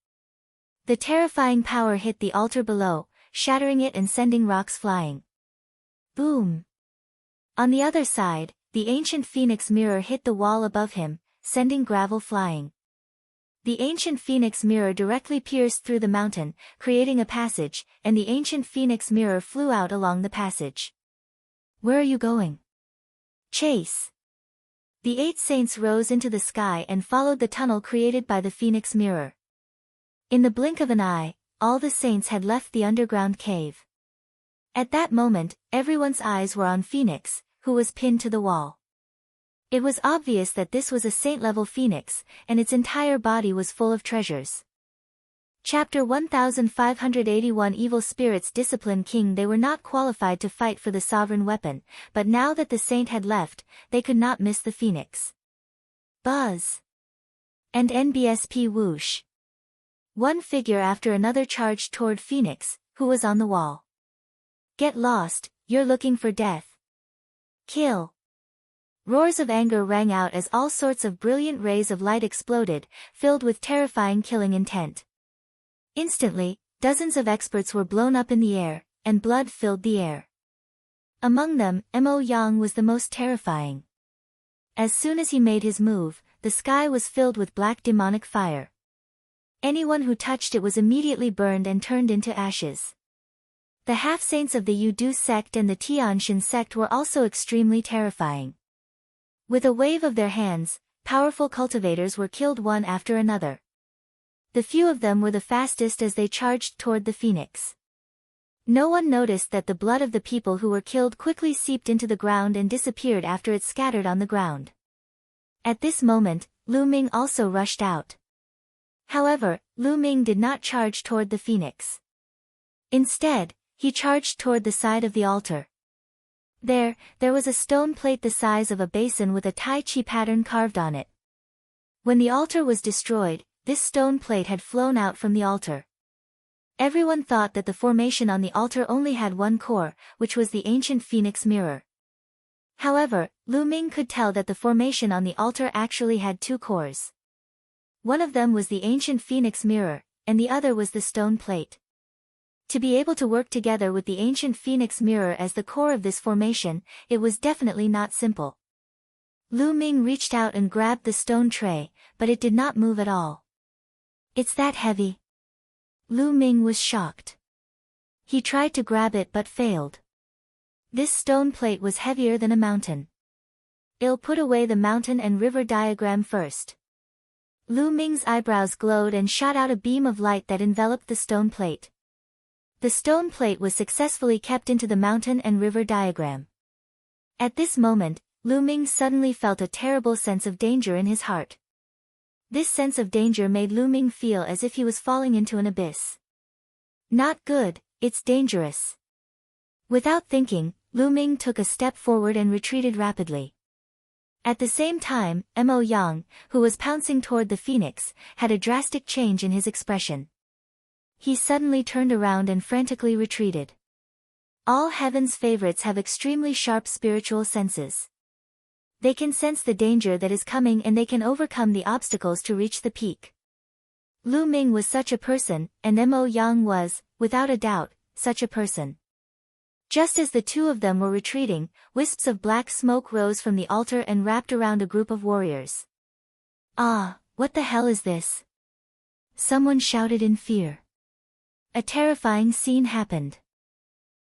A: The terrifying power hit the altar below, shattering it and sending rocks flying. Boom! On the other side, the ancient phoenix mirror hit the wall above him, sending gravel flying. The ancient phoenix mirror directly pierced through the mountain, creating a passage, and the ancient phoenix mirror flew out along the passage. Where are you going? Chase! The 8 saints rose into the sky and followed the tunnel created by the phoenix mirror. In the blink of an eye, all the saints had left the underground cave. At that moment, everyone's eyes were on Phoenix, who was pinned to the wall. It was obvious that this was a saint-level phoenix, and its entire body was full of treasures. Chapter 1581 Evil spirits discipline King. They were not qualified to fight for the sovereign weapon, but now that the saint had left, they could not miss the phoenix. Buzz! And NBSP whoosh! One figure after another charged toward Phoenix, who was on the wall. Get lost, you're looking for death. Kill! Roars of anger rang out as all sorts of brilliant rays of light exploded, filled with terrifying killing intent. Instantly, dozens of experts were blown up in the air, and blood filled the air. Among them, Mo Yang was the most terrifying. As soon as he made his move, the sky was filled with black demonic fire. Anyone who touched it was immediately burned and turned into ashes. The half-saints of the Yudu sect and the Tianxin sect were also extremely terrifying. With a wave of their hands, powerful cultivators were killed one after another. The few of them were the fastest as they charged toward the phoenix. No one noticed that the blood of the people who were killed quickly seeped into the ground and disappeared after it scattered on the ground. At this moment, Lu Ming also rushed out. However, Lu Ming did not charge toward the phoenix. Instead, he charged toward the side of the altar. There was a stone plate the size of a basin with a Tai Chi pattern carved on it. When the altar was destroyed, this stone plate had flown out from the altar. Everyone thought that the formation on the altar only had one core, which was the ancient phoenix mirror. However, Lu Ming could tell that the formation on the altar actually had two cores. One of them was the ancient phoenix mirror, and the other was the stone plate. To be able to work together with the ancient phoenix mirror as the core of this formation, it was definitely not simple. Lu Ming reached out and grabbed the stone tray, but it did not move at all. "It's that heavy?" Lu Ming was shocked. He tried to grab it but failed. This stone plate was heavier than a mountain. "I'll put away the mountain and river diagram first." Lu Ming's eyebrows glowed and shot out a beam of light that enveloped the stone plate. The stone plate was successfully kept into the mountain and river diagram. At this moment, Lu Ming suddenly felt a terrible sense of danger in his heart. This sense of danger made Lu Ming feel as if he was falling into an abyss. "Not good, it's dangerous." Without thinking, Lu Ming took a step forward and retreated rapidly. At the same time, Mo Yang, who was pouncing toward the phoenix, had a drastic change in his expression. He suddenly turned around and frantically retreated. All heaven's favorites have extremely sharp spiritual senses. They can sense the danger that is coming and they can overcome the obstacles to reach the peak. Lu Ming was such a person, and Mo Yang was, without a doubt, such a person. Just as the two of them were retreating, wisps of black smoke rose from the altar and wrapped around a group of warriors. "Ah, what the hell is this?" someone shouted in fear. A terrifying scene happened.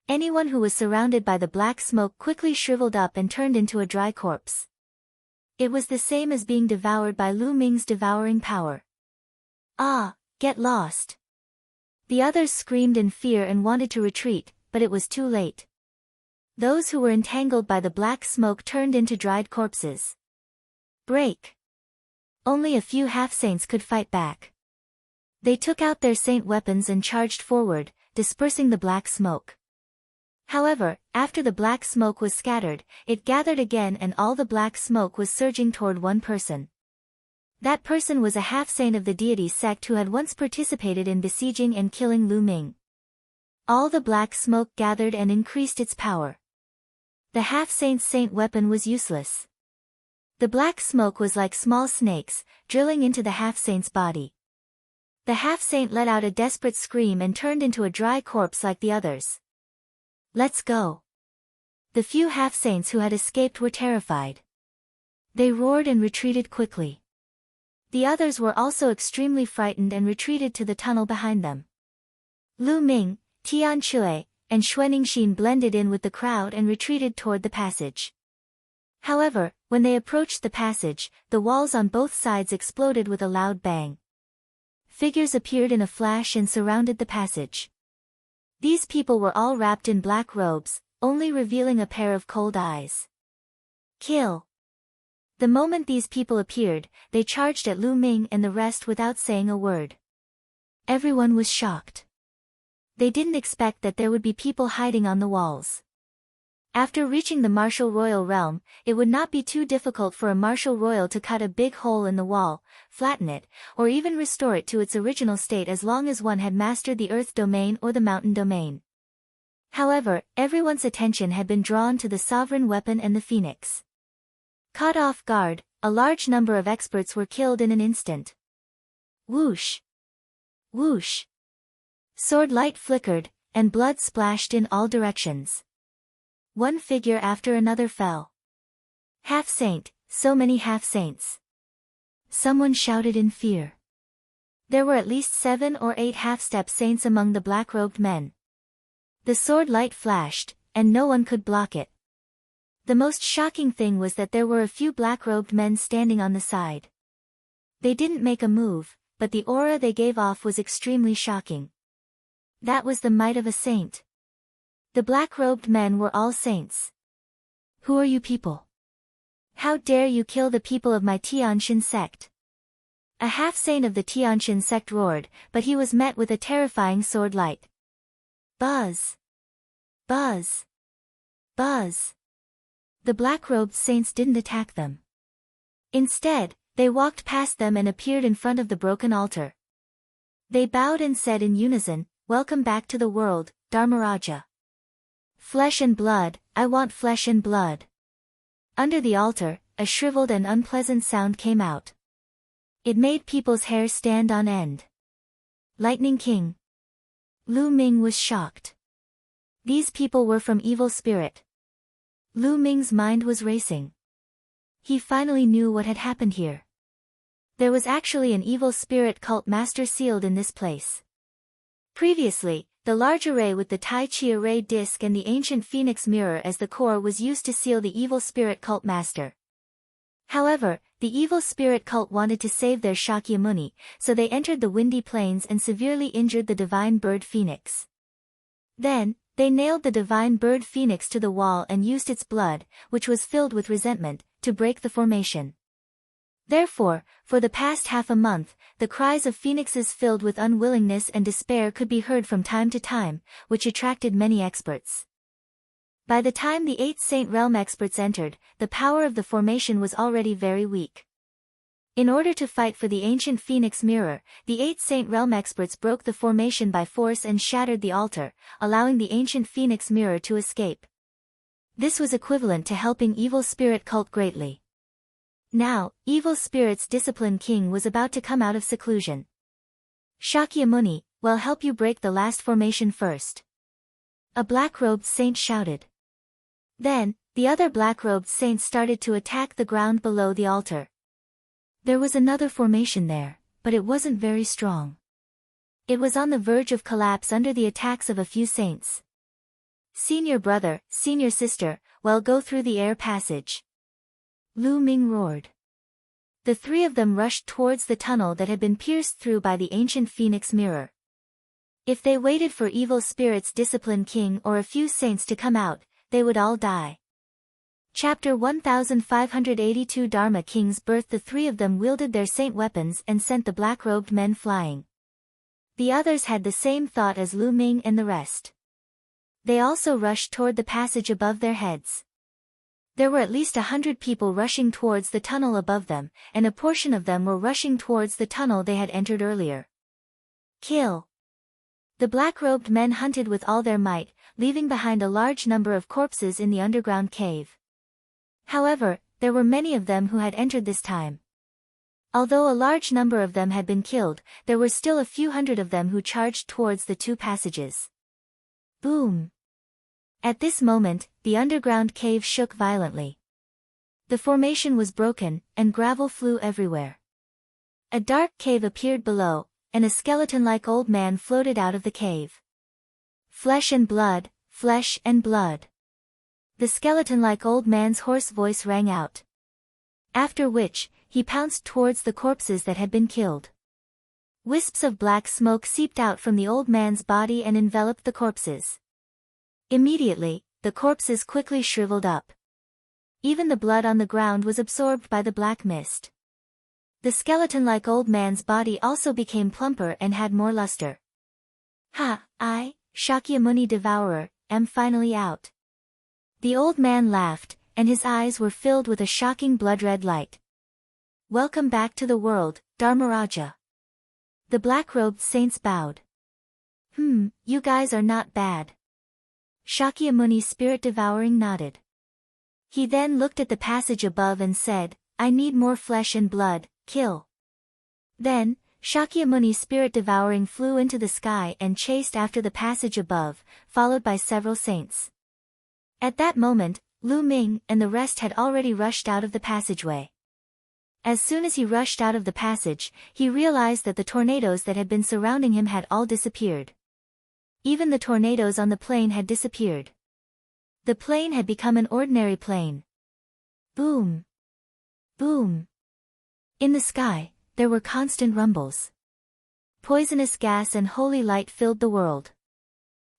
A: Anyone who was surrounded by the black smoke quickly shriveled up and turned into a dry corpse. It was the same as being devoured by Lu Ming's devouring power. "Ah, get lost!" The others screamed in fear and wanted to retreat, but it was too late. Those who were entangled by the black smoke turned into dried corpses. Break! Only a few half-saints could fight back. They took out their saint weapons and charged forward, dispersing the black smoke. However, after the black smoke was scattered, it gathered again and all the black smoke was surging toward one person. That person was a half-saint of the deity sect who had once participated in besieging and killing Lu Ming. All the black smoke gathered and increased its power. The half-saint's saint weapon was useless. The black smoke was like small snakes, drilling into the half-saint's body. The half-saint let out a desperate scream and turned into a dry corpse like the others. "Let's go." The few half-saints who had escaped were terrified. They roared and retreated quickly. The others were also extremely frightened and retreated to the tunnel behind them. Lu Ming, Tian Chui, and Xuaningxin blended in with the crowd and retreated toward the passage. However, when they approached the passage, the walls on both sides exploded with a loud bang. Figures appeared in a flash and surrounded the passage. These people were all wrapped in black robes, only revealing a pair of cold eyes. "Kill!" The moment these people appeared, they charged at Lu Ming and the rest without saying a word. Everyone was shocked. They didn't expect that there would be people hiding on the walls. After reaching the martial royal realm, it would not be too difficult for a martial royal to cut a big hole in the wall, flatten it, or even restore it to its original state as long as one had mastered the earth domain or the mountain domain. However, everyone's attention had been drawn to the sovereign weapon and the phoenix. Caught off guard, a large number of experts were killed in an instant. Whoosh! Whoosh! Sword light flickered, and blood splashed in all directions. One figure after another fell. "Half-saint, so many half-saints!" someone shouted in fear. There were at least 7 or 8 half-step saints among the black-robed men. The sword light flashed, and no one could block it. The most shocking thing was that there were a few black-robed men standing on the side. They didn't make a move, but the aura they gave off was extremely shocking. That was the might of a saint. The black-robed men were all saints. "Who are you people? How dare you kill the people of my Tianshan sect?" A half-saint of the Tianshan sect roared, but he was met with a terrifying sword light. Buzz! Buzz! Buzz! The black-robed saints didn't attack them. Instead, they walked past them and appeared in front of the broken altar. They bowed and said in unison, "Welcome back to the world, Dharmaraja. Flesh and blood, I want flesh and blood." Under the altar, a shriveled and unpleasant sound came out. It made people's hair stand on end. Lightning King. Lu Ming was shocked. These people were from evil spirit. Lu Ming's mind was racing. He finally knew what had happened here. There was actually an evil spirit cult master sealed in this place. Previously, the large array with the Tai Chi array disc and the ancient phoenix mirror as the core was used to seal the evil spirit cult master. However, the evil spirit cult wanted to save their Shakyamuni, so they entered the windy plains and severely injured the divine bird phoenix. Then, they nailed the divine bird phoenix to the wall and used its blood, which was filled with resentment, to break the formation. Therefore, for the past half a month, the cries of phoenixes filled with unwillingness and despair could be heard from time to time, which attracted many experts. By the time the 8th Saint Realm experts entered, the power of the formation was already very weak. In order to fight for the ancient phoenix mirror, the 8th Saint Realm experts broke the formation by force and shattered the altar, allowing the ancient phoenix mirror to escape. This was equivalent to helping evil spirit cult greatly. Now, evil spirit's discipline king was about to come out of seclusion. "Shakyamuni, we'll help you break the last formation first," a black-robed saint shouted. Then, the other black-robed saints started to attack the ground below the altar. There was another formation there, but it wasn't very strong. It was on the verge of collapse under the attacks of a few saints. "Senior brother, senior sister, well, go through the air passage," Lu Ming roared. The three of them rushed towards the tunnel that had been pierced through by the ancient phoenix mirror. If they waited for evil spirit's discipline king or a few saints to come out, they would all die. Chapter 1582 Dharma King's Birth. The three of them wielded their saint weapons and sent the black-robed men flying. The others had the same thought as Lu Ming and the rest. They also rushed toward the passage above their heads. There were at least 100 people rushing towards the tunnel above them, and a portion of them were rushing towards the tunnel they had entered earlier. Kill! The black-robed men hunted with all their might, leaving behind a large number of corpses in the underground cave. However, there were many of them who had entered this time. Although a large number of them had been killed, there were still a few hundred of them who charged towards the two passages. Boom! At this moment, the underground cave shook violently. The formation was broken, and gravel flew everywhere. A dark cave appeared below, and a skeleton-like old man floated out of the cave. "Flesh and blood, flesh and blood." The skeleton-like old man's hoarse voice rang out. After which, he pounced towards the corpses that had been killed. Wisps of black smoke seeped out from the old man's body and enveloped the corpses. Immediately, the corpses quickly shriveled up. Even the blood on the ground was absorbed by the black mist. The skeleton-like old man's body also became plumper and had more luster. "Ha, I, Shakyamuni Devourer, am finally out." The old man laughed, and his eyes were filled with a shocking blood-red light. "Welcome back to the world, Dharmaraja." The black-robed saints bowed. You guys are not bad." Shakyamuni spirit-devouring nodded. He then looked at the passage above and said, "I need more flesh and blood, kill." Then, Shakyamuni spirit-devouring flew into the sky and chased after the passage above, followed by several saints. At that moment, Lu Ming and the rest had already rushed out of the passageway. As soon as he rushed out of the passage, he realized that the tornadoes that had been surrounding him had all disappeared. Even the tornadoes on the plane had disappeared. The plane had become an ordinary plane. Boom! Boom! In the sky, there were constant rumbles. Poisonous gas and holy light filled the world.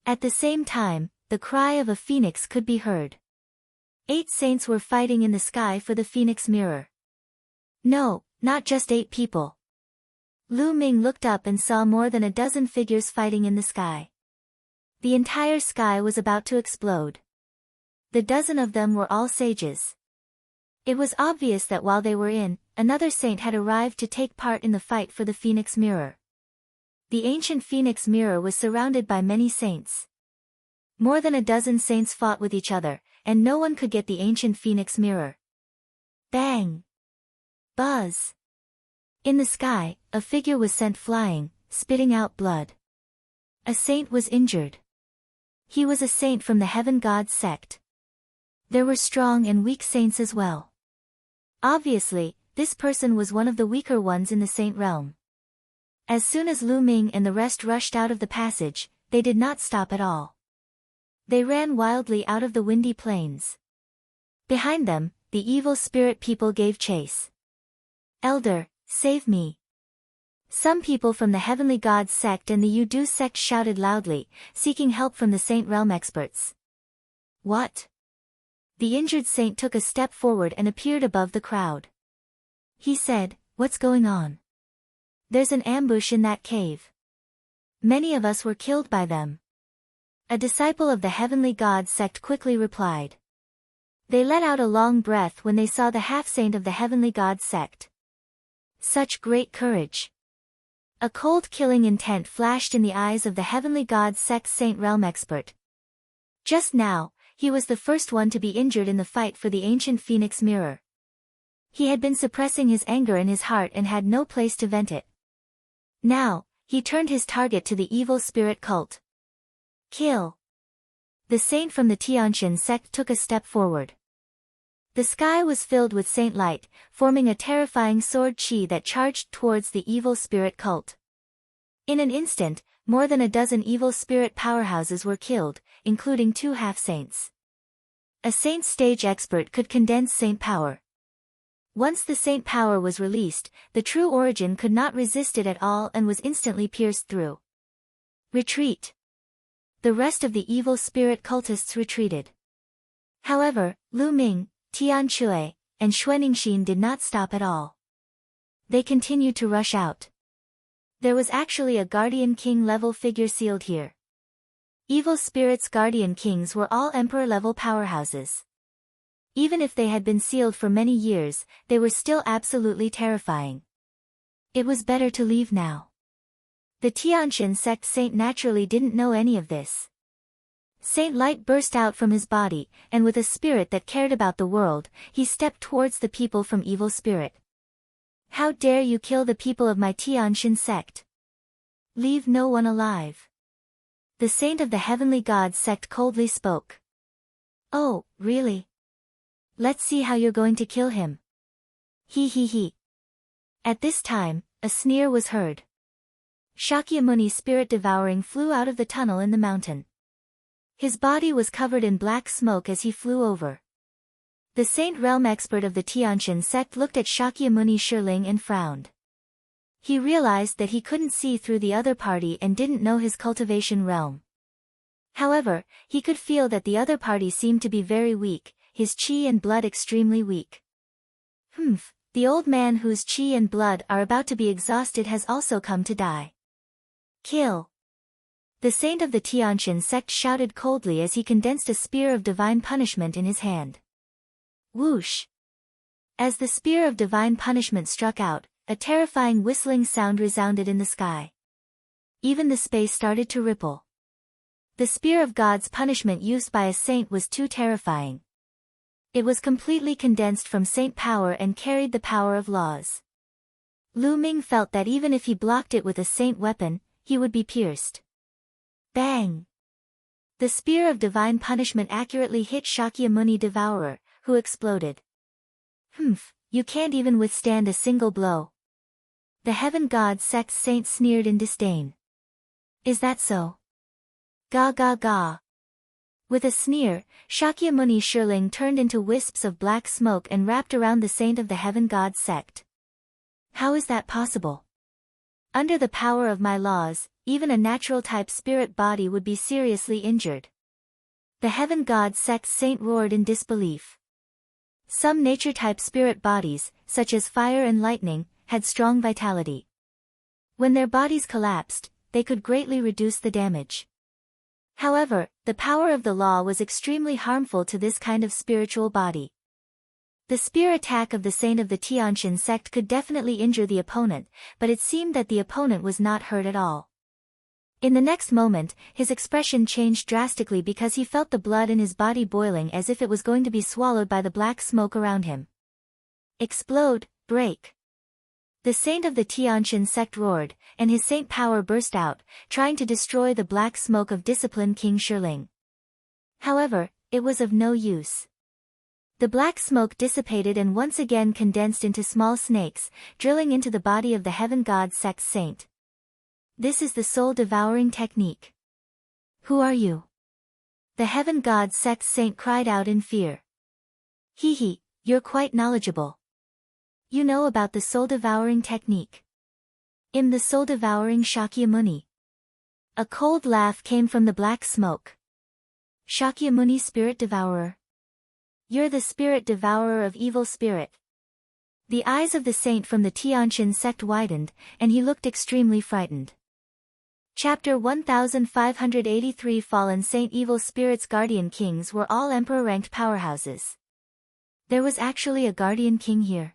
A: At the same time, the cry of a phoenix could be heard. 8 saints were fighting in the sky for the phoenix mirror. No, not just 8 people. Lu Ming looked up and saw more than a dozen figures fighting in the sky. The entire sky was about to explode. The dozen of them were all sages. It was obvious that while they were in, another saint had arrived to take part in the fight for the Phoenix Mirror. The ancient Phoenix Mirror was surrounded by many saints. More than a dozen saints fought with each other, and no one could get the ancient Phoenix Mirror. Bang! Buzz! In the sky, a figure was sent flying, spitting out blood. A saint was injured. He was a saint from the Heaven God sect. There were strong and weak saints as well. Obviously, this person was one of the weaker ones in the saint realm. As soon as Lu Ming and the rest rushed out of the passage, they did not stop at all. They ran wildly out of the windy plains. Behind them, the evil spirit people gave chase. Elder, save me. Some people from the Heavenly God sect and the Yudu sect shouted loudly, seeking help from the Saint Realm experts. What? The injured saint took a step forward and appeared above the crowd. He said, "What's going on? There's an ambush in that cave. Many of us were killed by them." A disciple of the Heavenly God sect quickly replied. They let out a long breath when they saw the half-saint of the Heavenly God sect. Such great courage. A cold killing intent flashed in the eyes of the Heavenly God sect's Saint Realm expert. Just now, he was the first one to be injured in the fight for the ancient Phoenix Mirror. He had been suppressing his anger in his heart and had no place to vent it. Now, he turned his target to the evil spirit cult. Kill! The saint from the Tiantian sect took a step forward. The sky was filled with saint light, forming a terrifying sword chi that charged towards the evil spirit cult. In an instant, more than a dozen evil spirit powerhouses were killed, including 2 half-saints. A saint stage expert could condense saint power. Once the saint power was released, the true origin could not resist it at all and was instantly pierced through. Retreat! The rest of the evil spirit cultists retreated. However, Lu Ming, Tian Chui, and Xuaningxin did not stop at all. They continued to rush out. There was actually a Guardian King level figure sealed here. Evil spirits' Guardian Kings were all Emperor-level powerhouses. Even if they had been sealed for many years, they were still absolutely terrifying. It was better to leave now. The Tiantian sect saint naturally didn't know any of this. Saint Light burst out from his body, and with a spirit that cared about the world, he stepped towards the people from evil spirit. How dare you kill the people of my Tiantian sect? Leave no one alive. The saint of the Heavenly God sect coldly spoke. Oh, really? Let's see how you're going to kill him. He he he. At this time, a sneer was heard. Shakyamuni spirit devouring flew out of the tunnel in the mountain. His body was covered in black smoke as he flew over. The Saint Realm expert of the Tiantian sect looked at Shakyamuni Shirling and frowned. He realized that he couldn't see through the other party and didn't know his cultivation realm. However, he could feel that the other party seemed to be very weak, his chi and blood extremely weak. The old man whose chi and blood are about to be exhausted has also come to die. Kill! The saint of the Tiantian sect shouted coldly as he condensed a spear of divine punishment in his hand. Whoosh! As the spear of divine punishment struck out, a terrifying whistling sound resounded in the sky. Even the space started to ripple. The spear of God's punishment used by a saint was too terrifying. It was completely condensed from saint power and carried the power of laws. Lu Ming felt that even if he blocked it with a saint weapon, he would be pierced. Bang! The spear of divine punishment accurately hit Shakyamuni Devourer, who exploded. You can't even withstand a single blow. The Heaven God sect saint sneered in disdain. Is that so? Ga ga ga. With a sneer, Shakyamuni Shirling turned into wisps of black smoke and wrapped around the saint of the Heaven God sect. How is that possible? Under the power of my laws, even a natural-type spirit body would be seriously injured. The Heaven God sect's saint roared in disbelief. Some nature-type spirit bodies, such as fire and lightning, had strong vitality. When their bodies collapsed, they could greatly reduce the damage. However, the power of the law was extremely harmful to this kind of spiritual body. The spear attack of the saint of the Tianqian sect could definitely injure the opponent, but it seemed that the opponent was not hurt at all. In the next moment, his expression changed drastically because he felt the blood in his body boiling as if it was going to be swallowed by the black smoke around him. Explode, break. The saint of the Tianqian sect roared, and his saint power burst out, trying to destroy the black smoke of disciplined King Shiling. However, it was of no use. The black smoke dissipated and once again condensed into small snakes, drilling into the body of the Heaven God sect's saint. This is the soul-devouring technique. Who are you? The Heaven God sect's saint cried out in fear. Hee, you're quite knowledgeable. You know about the soul-devouring technique. I'm the soul-devouring Shakyamuni. A cold laugh came from the black smoke. Shakyamuni spirit devourer. You're the spirit devourer of evil spirit. The eyes of the saint from the Tianqian sect widened, and he looked extremely frightened. Chapter 1583 Fallen Saint Evil Spirits Guardian Kings were all emperor-ranked powerhouses. There was actually a guardian king here.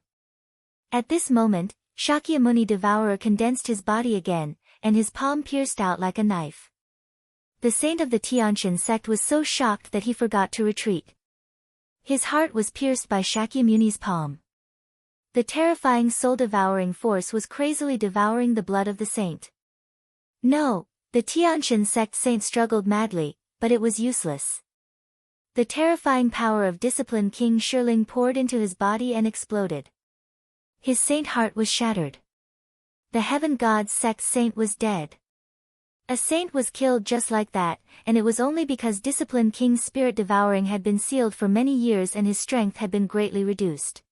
A: At this moment, Shakyamuni Devourer condensed his body again, and his palm pierced out like a knife. The saint of the Tianqian sect was so shocked that he forgot to retreat. His heart was pierced by Shakyamuni's palm. The terrifying soul-devouring force was crazily devouring the blood of the saint. No, the Tianqian sect saint struggled madly, but it was useless. The terrifying power of disciplined King Shiling poured into his body and exploded. His saint heart was shattered. The Heaven God sect's saint was dead. A saint was killed just like that, and it was only because disciplined King's spirit devouring had been sealed for many years and his strength had been greatly reduced.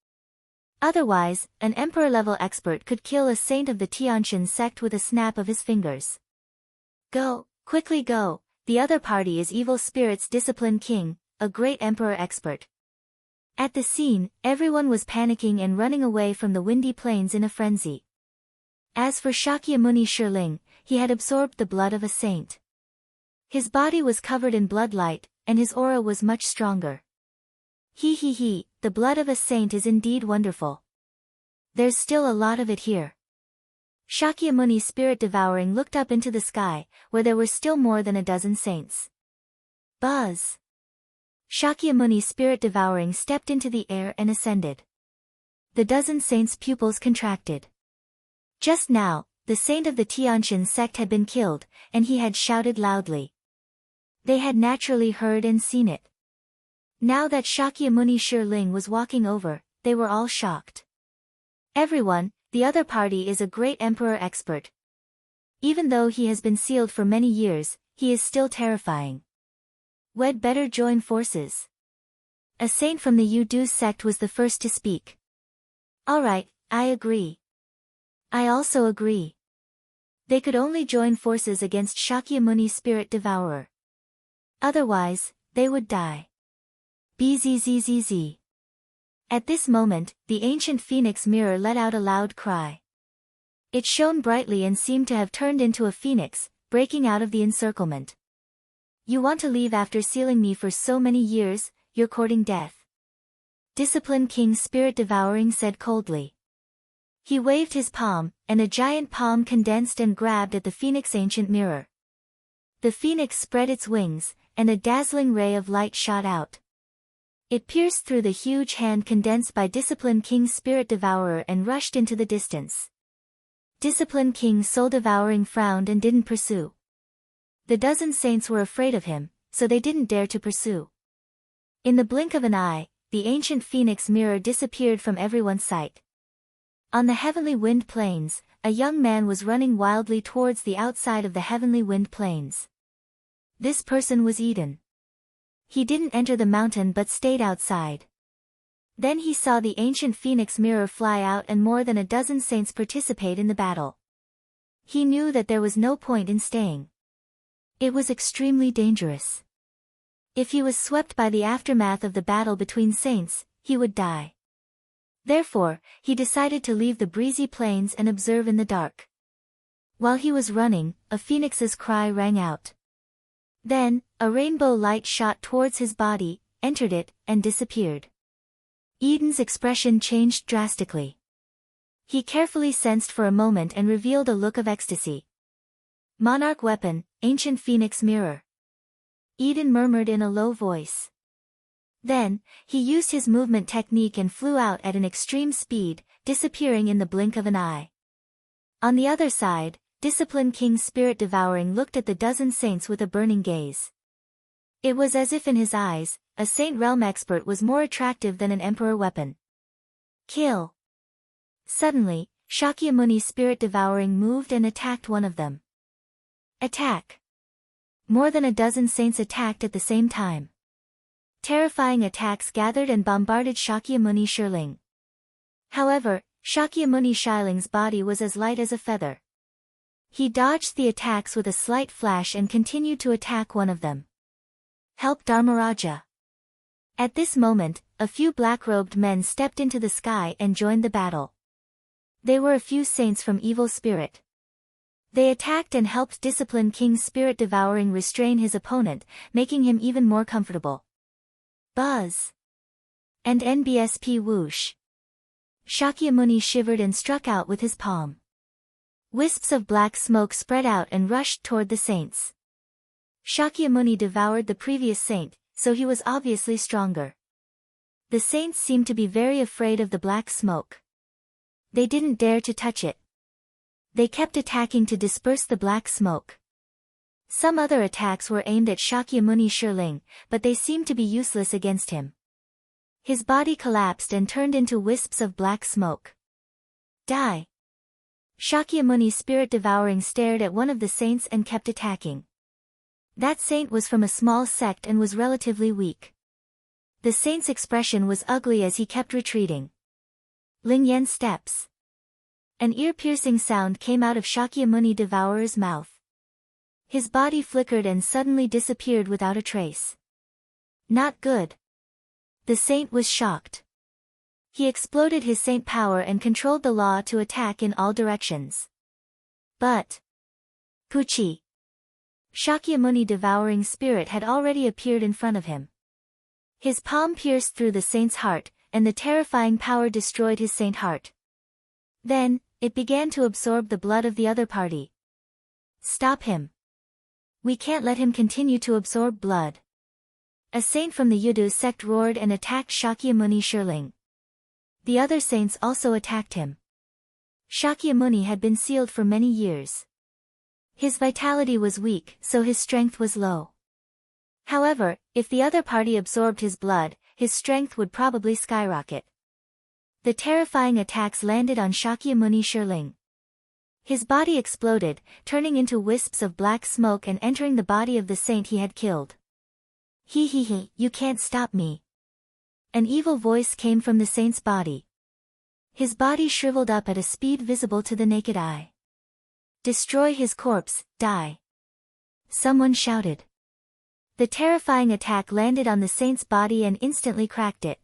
A: Otherwise, an emperor-level expert could kill a saint of the Tianqian sect with a snap of his fingers. Go, quickly go, the other party is evil spirit's disciplined king, a great emperor expert. At the scene, everyone was panicking and running away from the windy plains in a frenzy. As for Shakyamuni Shiling, he had absorbed the blood of a saint. His body was covered in bloodlight, and his aura was much stronger. He, the blood of a saint is indeed wonderful. There's still a lot of it here. Shakyamuni spirit devouring looked up into the sky, where there were still more than a dozen saints. Buzz! Shakyamuni spirit devouring stepped into the air and ascended. The dozen saints' pupils contracted. Just now, the saint of the Tianqian sect had been killed, and he had shouted loudly. They had naturally heard and seen it. Now that Shakyamuni Shiling was walking over, they were all shocked. Everyone, the other party is a great emperor expert. Even though he has been sealed for many years, he is still terrifying. We'd better join forces. A saint from the Yudu sect was the first to speak. Alright, I agree. I also agree. They could only join forces against Shakyamuni Spirit Devourer. Otherwise, they would die. Bzzz. At this moment, the ancient phoenix mirror let out a loud cry. It shone brightly and seemed to have turned into a phoenix, breaking out of the encirclement. You want to leave after sealing me for so many years, you're courting death. Disciplined King Spirit Devouring said coldly. He waved his palm, and a giant palm condensed and grabbed at the phoenix ancient mirror. The phoenix spread its wings, and a dazzling ray of light shot out. It pierced through the huge hand condensed by Disciplined King Spirit Devourer and rushed into the distance. Disciplined King Soul Devouring frowned and didn't pursue. The dozen saints were afraid of him, so they didn't dare to pursue. In the blink of an eye, the ancient phoenix mirror disappeared from everyone's sight. On the heavenly wind plains, a young man was running wildly towards the outside of the heavenly wind plains. This person was Eden. He didn't enter the mountain but stayed outside. Then he saw the ancient phoenix mirror fly out and more than a dozen saints participate in the battle. He knew that there was no point in staying. It was extremely dangerous. If he was swept by the aftermath of the battle between saints, he would die. Therefore, he decided to leave the breezy plains and observe in the dark. While he was running, a phoenix's cry rang out. Then, a rainbow light shot towards his body, entered it, and disappeared. Eden's expression changed drastically. He carefully sensed for a moment and revealed a look of ecstasy. Monarch weapon, ancient phoenix mirror. Eden murmured in a low voice. Then, he used his movement technique and flew out at an extreme speed, disappearing in the blink of an eye. On the other side, Discipline King Spirit Devouring looked at the dozen saints with a burning gaze. It was as if in his eyes, a Saint Realm expert was more attractive than an Emperor weapon. Kill! Suddenly, Shakyamuni Spirit Devouring moved and attacked one of them. Attack! More than a dozen saints attacked at the same time. Terrifying attacks gathered and bombarded Shakyamuni Shirling. However, Shakyamuni Shiling's body was as light as a feather. He dodged the attacks with a slight flash and continued to attack one of them. Help Dharmaraja! At this moment, a few black-robed men stepped into the sky and joined the battle. They were a few saints from Evil Spirit. They attacked and helped Discipline King Spirit Devouring restrain his opponent, making him even more comfortable. Buzz! And NBSP whoosh! Shakyamuni shivered and struck out with his palm. Wisps of black smoke spread out and rushed toward the saints. Shakyamuni devoured the previous saint, so he was obviously stronger. The saints seemed to be very afraid of the black smoke. They didn't dare to touch it. They kept attacking to disperse the black smoke. Some other attacks were aimed at Shakyamuni Shirling, but they seemed to be useless against him. His body collapsed and turned into wisps of black smoke. Die! Shakyamuni Spirit Devouring stared at one of the saints and kept attacking. That saint was from a small sect and was relatively weak. The saint's expression was ugly as he kept retreating. Ling Yen steps. An ear-piercing sound came out of Shakyamuni Devourer's mouth. His body flickered and suddenly disappeared without a trace. Not good. The saint was shocked. He exploded his saint power and controlled the law to attack in all directions. But Puchi! Shakyamuni Devouring Spirit had already appeared in front of him. His palm pierced through the saint's heart, and the terrifying power destroyed his saint heart. Then, it began to absorb the blood of the other party. Stop him. We can't let him continue to absorb blood. A saint from the Yudu sect roared and attacked Shakyamuni Shirling. The other saints also attacked him. Shakyamuni had been sealed for many years. His vitality was weak, so his strength was low. However, if the other party absorbed his blood, his strength would probably skyrocket. The terrifying attacks landed on Shakyamuni Shirling. His body exploded, turning into wisps of black smoke and entering the body of the saint he had killed. He, you can't stop me. An evil voice came from the saint's body. His body shriveled up at a speed visible to the naked eye. Destroy his corpse, die. Someone shouted. The terrifying attack landed on the saint's body and instantly cracked it.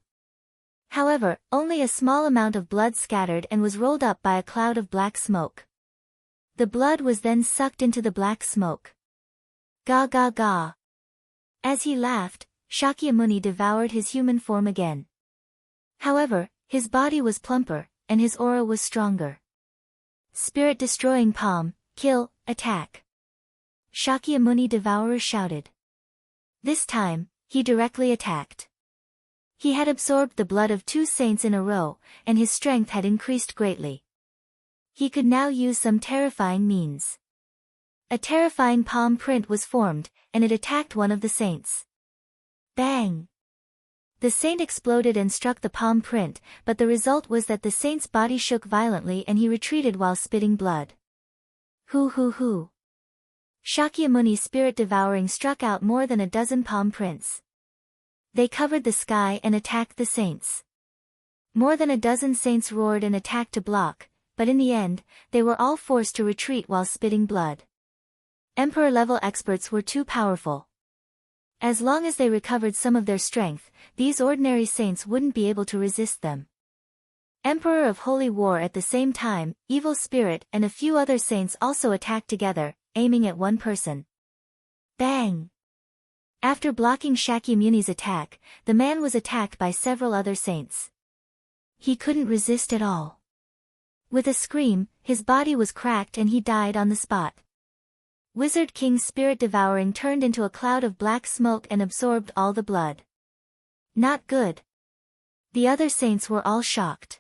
A: However, only a small amount of blood scattered and was rolled up by a cloud of black smoke. The blood was then sucked into the black smoke. Ga ga ga. As he laughed, Shakyamuni devoured his human form again. However, his body was plumper, and his aura was stronger. Spirit-destroying palm, kill, attack. Shakyamuni Devourer shouted. This time, he directly attacked. He had absorbed the blood of 2 saints in a row, and his strength had increased greatly. He could now use some terrifying means. A terrifying palm print was formed, and it attacked one of the saints. Bang! The saint exploded and struck the palm print, but the result was that the saint's body shook violently and he retreated while spitting blood. Hoo! Shakyamuni Spirit Devouring struck out more than a dozen palm prints. They covered the sky and attacked the saints. More than a dozen saints roared and attacked to block, but in the end, they were all forced to retreat while spitting blood. Emperor-level experts were too powerful. As long as they recovered some of their strength, these ordinary saints wouldn't be able to resist them. Emperor of Holy War at the same time, Evil Spirit and a few other saints also attacked together, aiming at one person. Bang! After blocking Shakyamuni's attack, the man was attacked by several other saints. He couldn't resist at all. With a scream, his body was cracked and he died on the spot. Wizard King's spirit devouring turned into a cloud of black smoke and absorbed all the blood. Not good. The other saints were all shocked.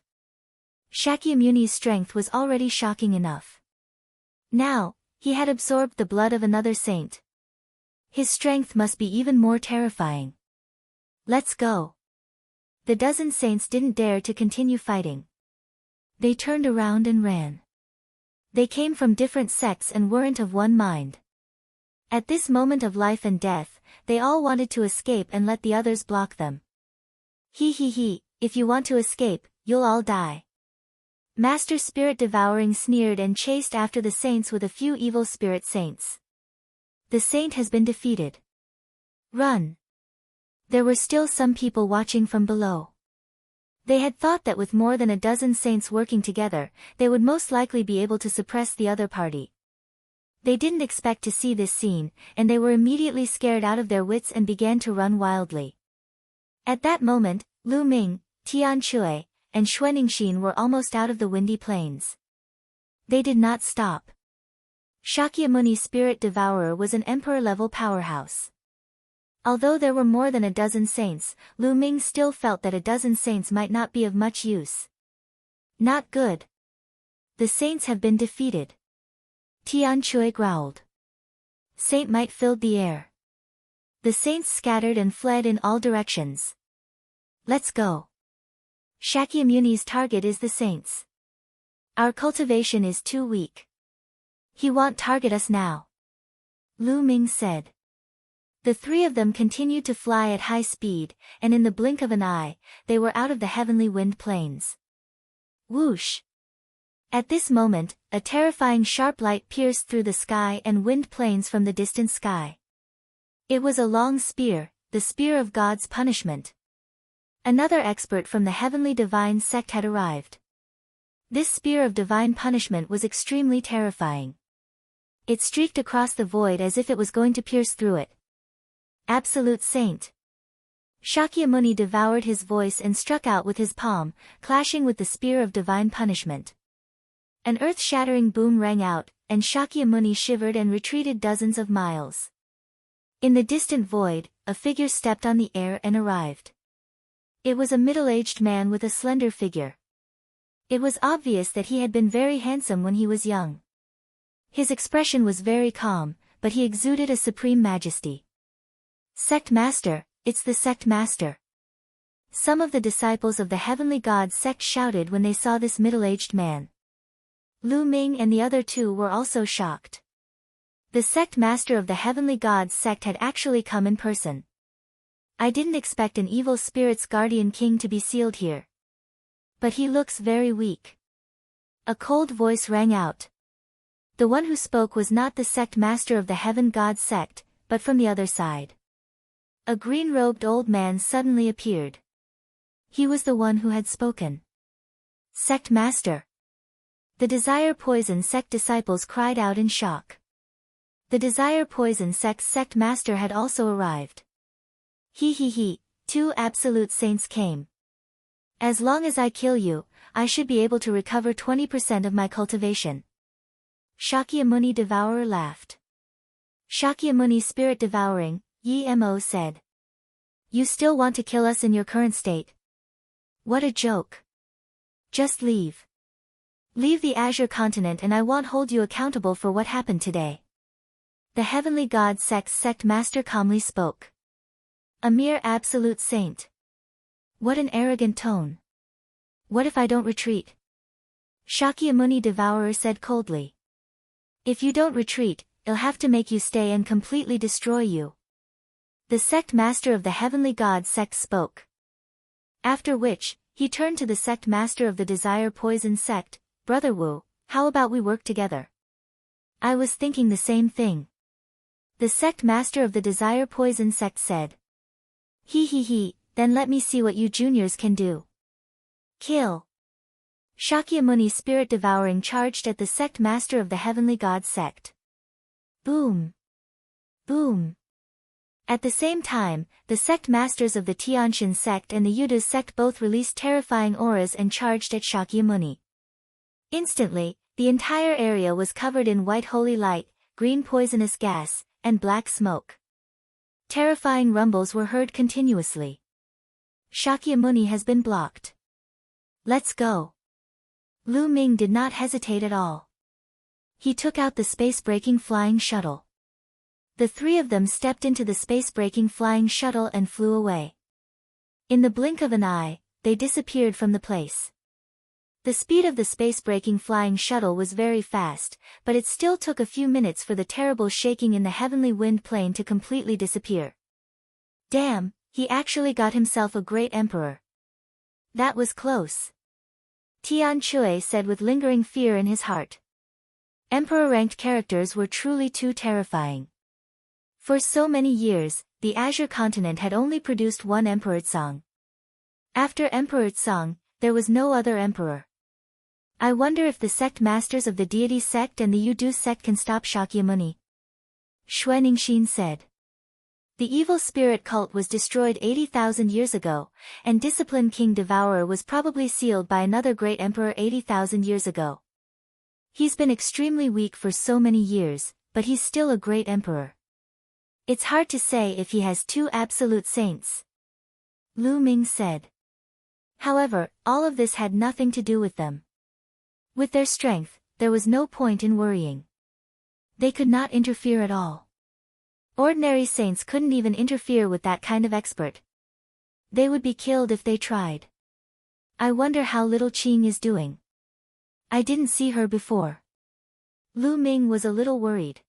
A: Shakyamuni's strength was already shocking enough. Now, he had absorbed the blood of another saint. His strength must be even more terrifying. Let's go. The dozen saints didn't dare to continue fighting. They turned around and ran. They came from different sects and weren't of one mind. At this moment of life and death, they all wanted to escape and let the others block them. He, if you want to escape, you'll all die. Master Spirit Devouring sneered and chased after the saints with a few evil spirit saints. The saint has been defeated. Run. There were still some people watching from below. They had thought that with more than a dozen saints working together, they would most likely be able to suppress the other party. They didn't expect to see this scene, and they were immediately scared out of their wits and began to run wildly. At that moment, Lu Ming, Tian Chui, and Xuanixin were almost out of the windy plains. They did not stop. Shakyamuni Spirit Devourer was an emperor-level powerhouse. Although there were more than a dozen saints, Lu Ming still felt that a dozen saints might not be of much use. Not good. The saints have been defeated. Tian Chui growled. Saint might filled the air. The saints scattered and fled in all directions. Let's go. Shakyamuni's target is the saints. Our cultivation is too weak. He won't target us now. Lu Ming said. The three of them continued to fly at high speed, and in the blink of an eye, they were out of the heavenly wind plains. Whoosh! At this moment, a terrifying sharp light pierced through the sky and wind plains from the distant sky. It was a long spear, the spear of God's punishment. Another expert from the heavenly divine sect had arrived. This spear of divine punishment was extremely terrifying. It streaked across the void as if it was going to pierce through it. Absolute Saint. Shakyamuni devoured his voice and struck out with his palm, clashing with the spear of divine punishment. An earth-shattering boom rang out, and Shakyamuni shivered and retreated dozens of miles. In the distant void, a figure stepped on the air and arrived. It was a middle-aged man with a slender figure. It was obvious that he had been very handsome when he was young. His expression was very calm, but he exuded a supreme majesty. Sect Master, it's the Sect Master. Some of the disciples of the Heavenly God sect shouted when they saw this middle-aged man. Lu Ming and the other two were also shocked. The Sect Master of the Heavenly God sect had actually come in person. I didn't expect an evil spirit's guardian king to be sealed here. But he looks very weak. A cold voice rang out. The one who spoke was not the Sect Master of the Heaven God sect, but from the other side. A green-robed old man suddenly appeared. He was the one who had spoken. Sect Master. The Desire Poison sect disciples cried out in shock. The Desire Poison sect's sect master had also arrived. He, 2 absolute saints came. As long as I kill you, I should be able to recover 20% of my cultivation. Shakyamuni Devourer laughed. Shakyamuni Spirit Devouring, Yi-Mo said. You still want to kill us in your current state? What a joke. Just leave. Leave the Azure continent and I won't hold you accountable for what happened today. The Heavenly God sect's sect master calmly spoke. A mere absolute saint. What an arrogant tone. What if I don't retreat? Shakyamuni Devourer said coldly. If you don't retreat, I'll have to make you stay and completely destroy you. The sect master of the Heavenly God sect spoke. After which, he turned to the sect master of the Desire Poison sect, Brother Wu, how about we work together? I was thinking the same thing. The sect master of the Desire Poison sect said. He, then let me see what you juniors can do. Kill. Shakyamuni Spirit Devouring charged at the sect master of the Heavenly God sect. Boom. Boom. At the same time, the sect masters of the Tianshan sect and the Yudu sect both released terrifying auras and charged at Shakyamuni. Instantly, the entire area was covered in white holy light, green poisonous gas, and black smoke. Terrifying rumbles were heard continuously. Shakyamuni has been blocked. Let's go. Lu Ming did not hesitate at all. He took out the space-breaking flying shuttle. The three of them stepped into the space-breaking flying shuttle and flew away. In the blink of an eye, they disappeared from the place. The speed of the space-breaking flying shuttle was very fast, but it still took a few minutes for the terrible shaking in the heavenly wind plane to completely disappear. Damn, he actually got himself a great emperor. That was close. Tian Chui said with lingering fear in his heart. Emperor-ranked characters were truly too terrifying. For so many years, the Azure continent had only produced one Emperor Tsang. After Emperor Tsang, there was no other emperor. I wonder if the sect masters of the deity sect and the Yudu sect can stop Shakyamuni. Xuanixin said. The evil spirit cult was destroyed 80,000 years ago, and Discipline King Devourer was probably sealed by another great emperor 80,000 years ago. He's been extremely weak for so many years, but he's still a great emperor. It's hard to say if he has two absolute saints. Lu Ming said. However, all of this had nothing to do with them. With their strength, there was no point in worrying. They could not interfere at all. Ordinary saints couldn't even interfere with that kind of expert. They would be killed if they tried. I wonder how little Qing is doing. I didn't see her before. Lu Ming was a little worried.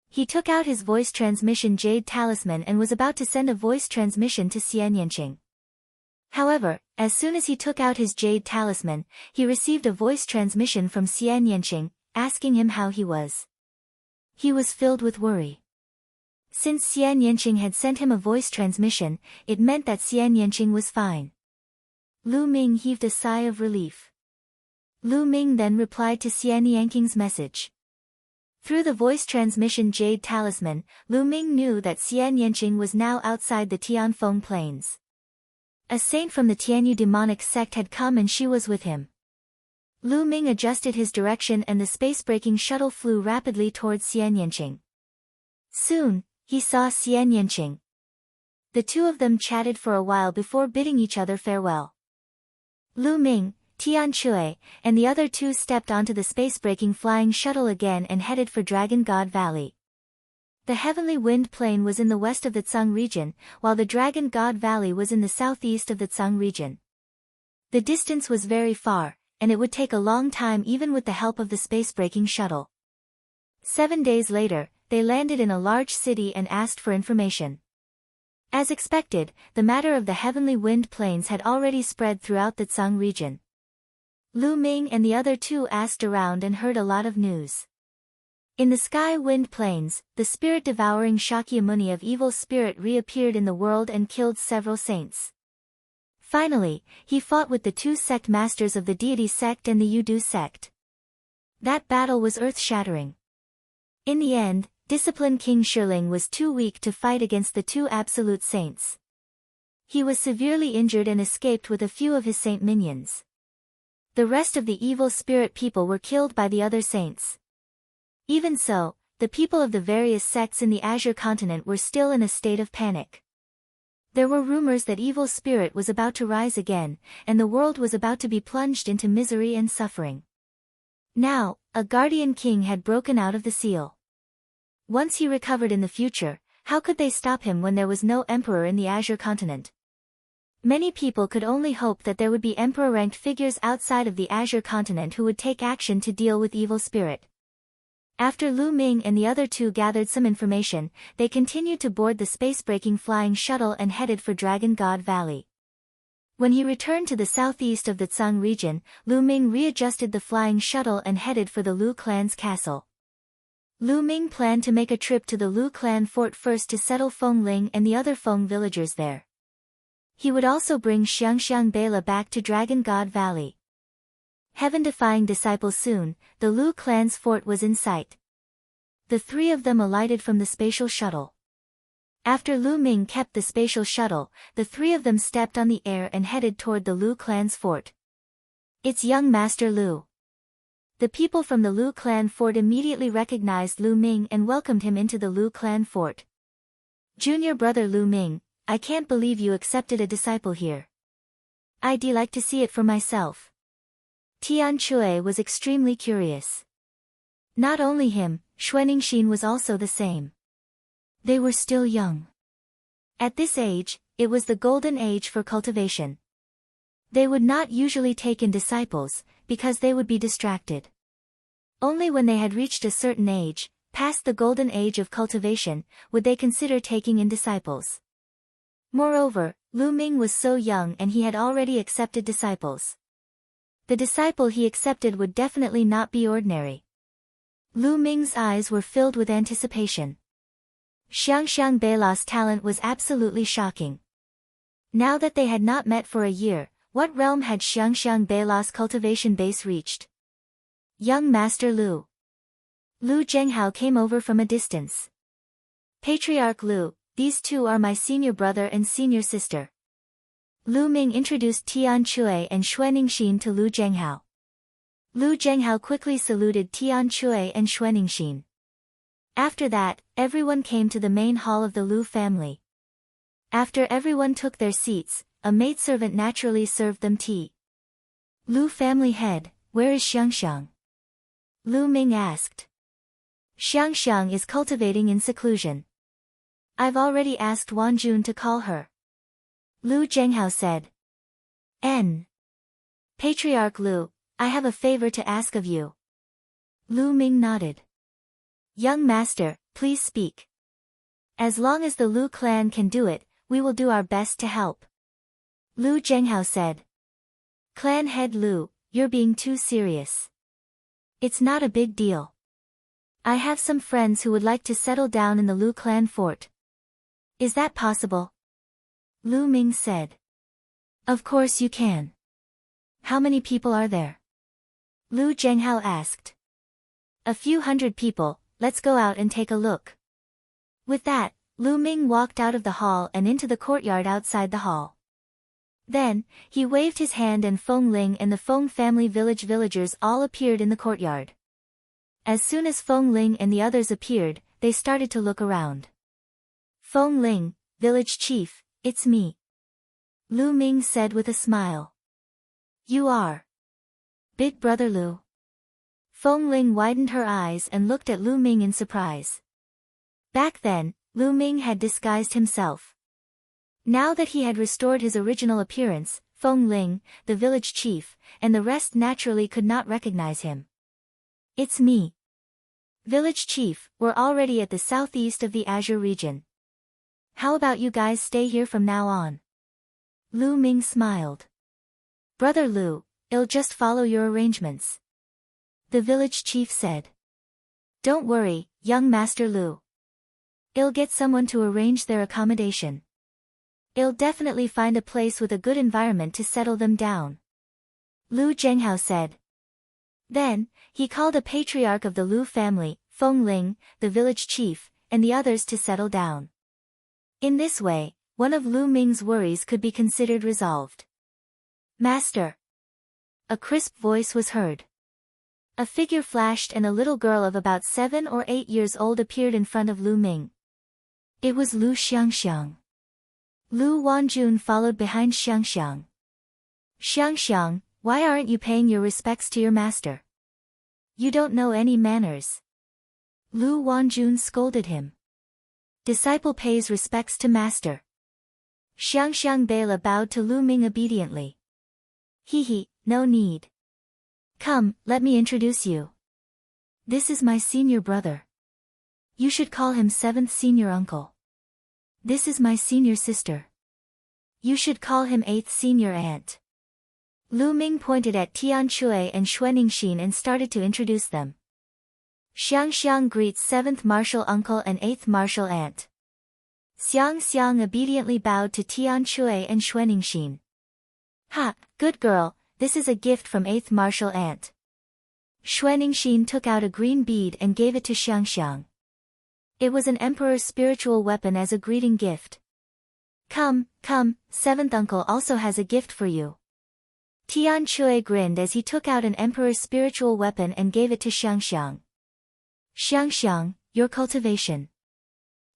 A: He took out his voice transmission jade talisman and was about to send a voice transmission to Xian Yanqing. However, as soon as he took out his jade talisman, he received a voice transmission from Xian Yanqing, asking him how he was. He was filled with worry. Since Xian Yanqing had sent him a voice transmission, it meant that Xian Yanqing was fine. Lu Ming heaved a sigh of relief. Lu Ming then replied to Xian Yanqing's message. Through the voice transmission jade talisman, Lu Ming knew that Xian Yanqing was now outside the Tianfeng plains. A saint from the Tianyu demonic sect had come and she was with him. Lu Ming adjusted his direction and the space-breaking shuttle flew rapidly towards Xian Yanqing. Soon, he saw Xian Yanqing. The two of them chatted for a while before bidding each other farewell. Lu Ming, Tian Chui, and the other two stepped onto the space-breaking flying shuttle again and headed for Dragon God Valley. The heavenly wind plain was in the west of the Tsang region, while the Dragon God Valley was in the southeast of the Tsang region. The distance was very far, and it would take a long time even with the help of the space-breaking shuttle. 7 days later, they landed in a large city and asked for information. As expected, the matter of the heavenly wind plains had already spread throughout the Tsang region. Lu Ming and the other two asked around and heard a lot of news. In the sky wind plains, the spirit-devouring Shakyamuni of evil spirit reappeared in the world and killed several saints. Finally, he fought with the two sect masters of the deity sect and the Yudu sect. That battle was earth-shattering. In the end, Discipline King Shirling was too weak to fight against the two absolute saints. He was severely injured and escaped with a few of his saint minions. The rest of the evil spirit people were killed by the other saints. Even so, the people of the various sects in the Azure continent were still in a state of panic. There were rumors that evil spirit was about to rise again, and the world was about to be plunged into misery and suffering. Now, a guardian king had broken out of the seal. Once he recovered in the future, how could they stop him when there was no emperor in the Azure continent? Many people could only hope that there would be emperor-ranked figures outside of the Azure continent who would take action to deal with evil spirit. After Lu Ming and the other two gathered some information, they continued to board the space-breaking flying shuttle and headed for Dragon God Valley. When he returned to the southeast of the Tsang region, Lu Ming readjusted the flying shuttle and headed for the Lu clan's castle. Lu Ming planned to make a trip to the Lu clan fort first to settle Feng Ling and the other Feng villagers there. He would also bring Xiangxiang Bela back to Dragon God Valley. Heaven-defying disciples soon, the Lu clan's fort was in sight. The three of them alighted from the spatial shuttle. After Lu Ming kept the spatial shuttle, the three of them stepped on the air and headed toward the Lu clan's fort. It's young Master Lu. The people from the Lu clan fort immediately recognized Lu Ming and welcomed him into the Lu clan fort. Junior brother Lu Ming, I can't believe you accepted a disciple here. I'd like to see it for myself. Tian Chui was extremely curious. Not only him, Xuaningxin was also the same. They were still young. At this age, it was the golden age for cultivation. They would not usually take in disciples, because they would be distracted. Only when they had reached a certain age, past the golden age of cultivation, would they consider taking in disciples. Moreover, Lu Ming was so young and he had already accepted disciples. The disciple he accepted would definitely not be ordinary. Lu Ming's eyes were filled with anticipation. Xiangxiang Beilai's talent was absolutely shocking. Now that they had not met for a year, what realm had Xiangxiang Beilai's cultivation base reached? Young Master Lu. Lu Zhenghao came over from a distance. Patriarch Lu, these two are my senior brother and senior sister. Lu Ming introduced Tian Chui and Xuaningxin to Lu Zhenghao. Lu Zhenghao quickly saluted Tian Chui and Xuaningxin. After that, everyone came to the main hall of the Lu family. After everyone took their seats, a maidservant naturally served them tea. Lu family head, where is Xiangxiang? Lu Ming asked. Xiangxiang is cultivating in seclusion. I've already asked Wan Jun to call her. Lu Zhenghao said. N. Patriarch Lu, I have a favor to ask of you. Lu Ming nodded. Young master, please speak. As long as the Lu clan can do it, we will do our best to help. Lu Zhenghao said. Clan head Lu, you're being too serious. It's not a big deal. I have some friends who would like to settle down in the Lu clan fort. Is that possible? Lu Ming said. Of course you can. How many people are there? Lu Zhenghao asked. A few hundred people, let's go out and take a look. With that, Lu Ming walked out of the hall and into the courtyard outside the hall. Then, he waved his hand and Feng Ling and the Feng family villagers all appeared in the courtyard. As soon as Feng Ling and the others appeared, they started to look around. Feng Ling, village chief, it's me. Lu Ming said with a smile. You are. Big brother Lu. Feng Ling widened her eyes and looked at Lu Ming in surprise. Back then, Lu Ming had disguised himself. Now that he had restored his original appearance, Feng Ling, the village chief, and the rest naturally could not recognize him. It's me. Village chief, we're already at the southeast of the Azure region. How about you guys stay here from now on? Lu Ming smiled. Brother Lu, I'll just follow your arrangements. The village chief said. Don't worry, young Master Lu. I'll get someone to arrange their accommodation. I'll definitely find a place with a good environment to settle them down. Lu Zhenghao said. Then, he called a patriarch of the Lu family, Feng Ling, the village chief, and the others to settle down. In this way, one of Lu Ming's worries could be considered resolved. Master. A crisp voice was heard. A figure flashed and a little girl of about 7 or 8 years old appeared in front of Lu Ming. It was Lu Xiangxiang. Lu Wanjun followed behind Xiangxiang. Xiangxiang, why aren't you paying your respects to your master? You don't know any manners. Lu Wanjun scolded him. Disciple pays respects to master. Xiangxiang Beila bowed to Lu Ming obediently. He, no need. Come, let me introduce you. This is my senior brother. You should call him 7th senior uncle. This is my senior sister. You should call him 8th senior aunt. Lu Ming pointed at Tian Chui and Xuaningxin and started to introduce them. Xiangxiang greets 7th martial uncle and 8th martial aunt. Xiang obediently bowed to Tian Chui and Xuaningxin. Ha, good girl, this is a gift from 8th martial aunt. Xuaningxin took out a green bead and gave it to Xiangxiang. It was an emperor's spiritual weapon as a greeting gift. Come, come, seventh uncle also has a gift for you. Tian Chui grinned as he took out an emperor's spiritual weapon and gave it to Xiangxiang. Xiangxiang, your cultivation.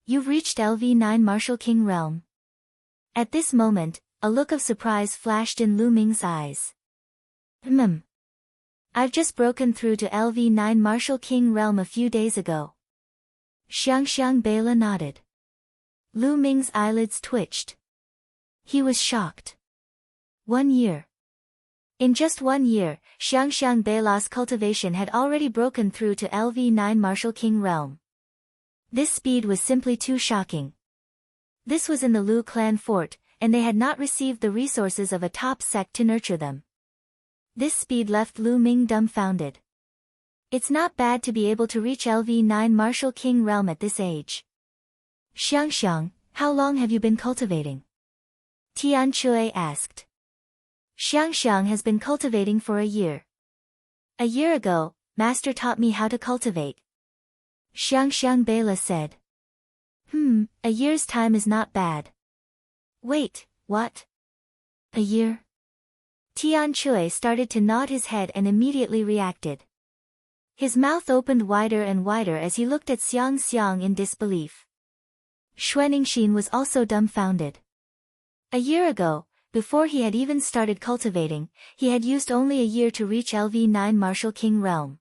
A: You've reached LV9 Martial King realm. At this moment, a look of surprise flashed in Lu Ming's eyes. I've just broken through to LV9 Martial King realm a few days ago. Xiangxiang Bela nodded. Lu Ming's eyelids twitched. He was shocked. 1 year. In just 1 year, Xiangxiang Bela's cultivation had already broken through to LV9 Martial King realm. This speed was simply too shocking. This was in the Lu clan fort, and they had not received the resources of a top sect to nurture them. This speed left Lu Ming dumbfounded. It's not bad to be able to reach LV9 Martial King realm at this age. Xiangxiang, how long have you been cultivating? Tian Chui asked. Xiangxiang has been cultivating for a year. A year ago, Master taught me how to cultivate. Xiangxiang Bela said. A year's time is not bad. Wait, what? A year? Tian Chui started to nod his head and immediately reacted. His mouth opened wider and wider as he looked at Xiang in disbelief. Xuaningxin was also dumbfounded. A year ago, before he had even started cultivating, he had used only a year to reach LV9 Martial King realm.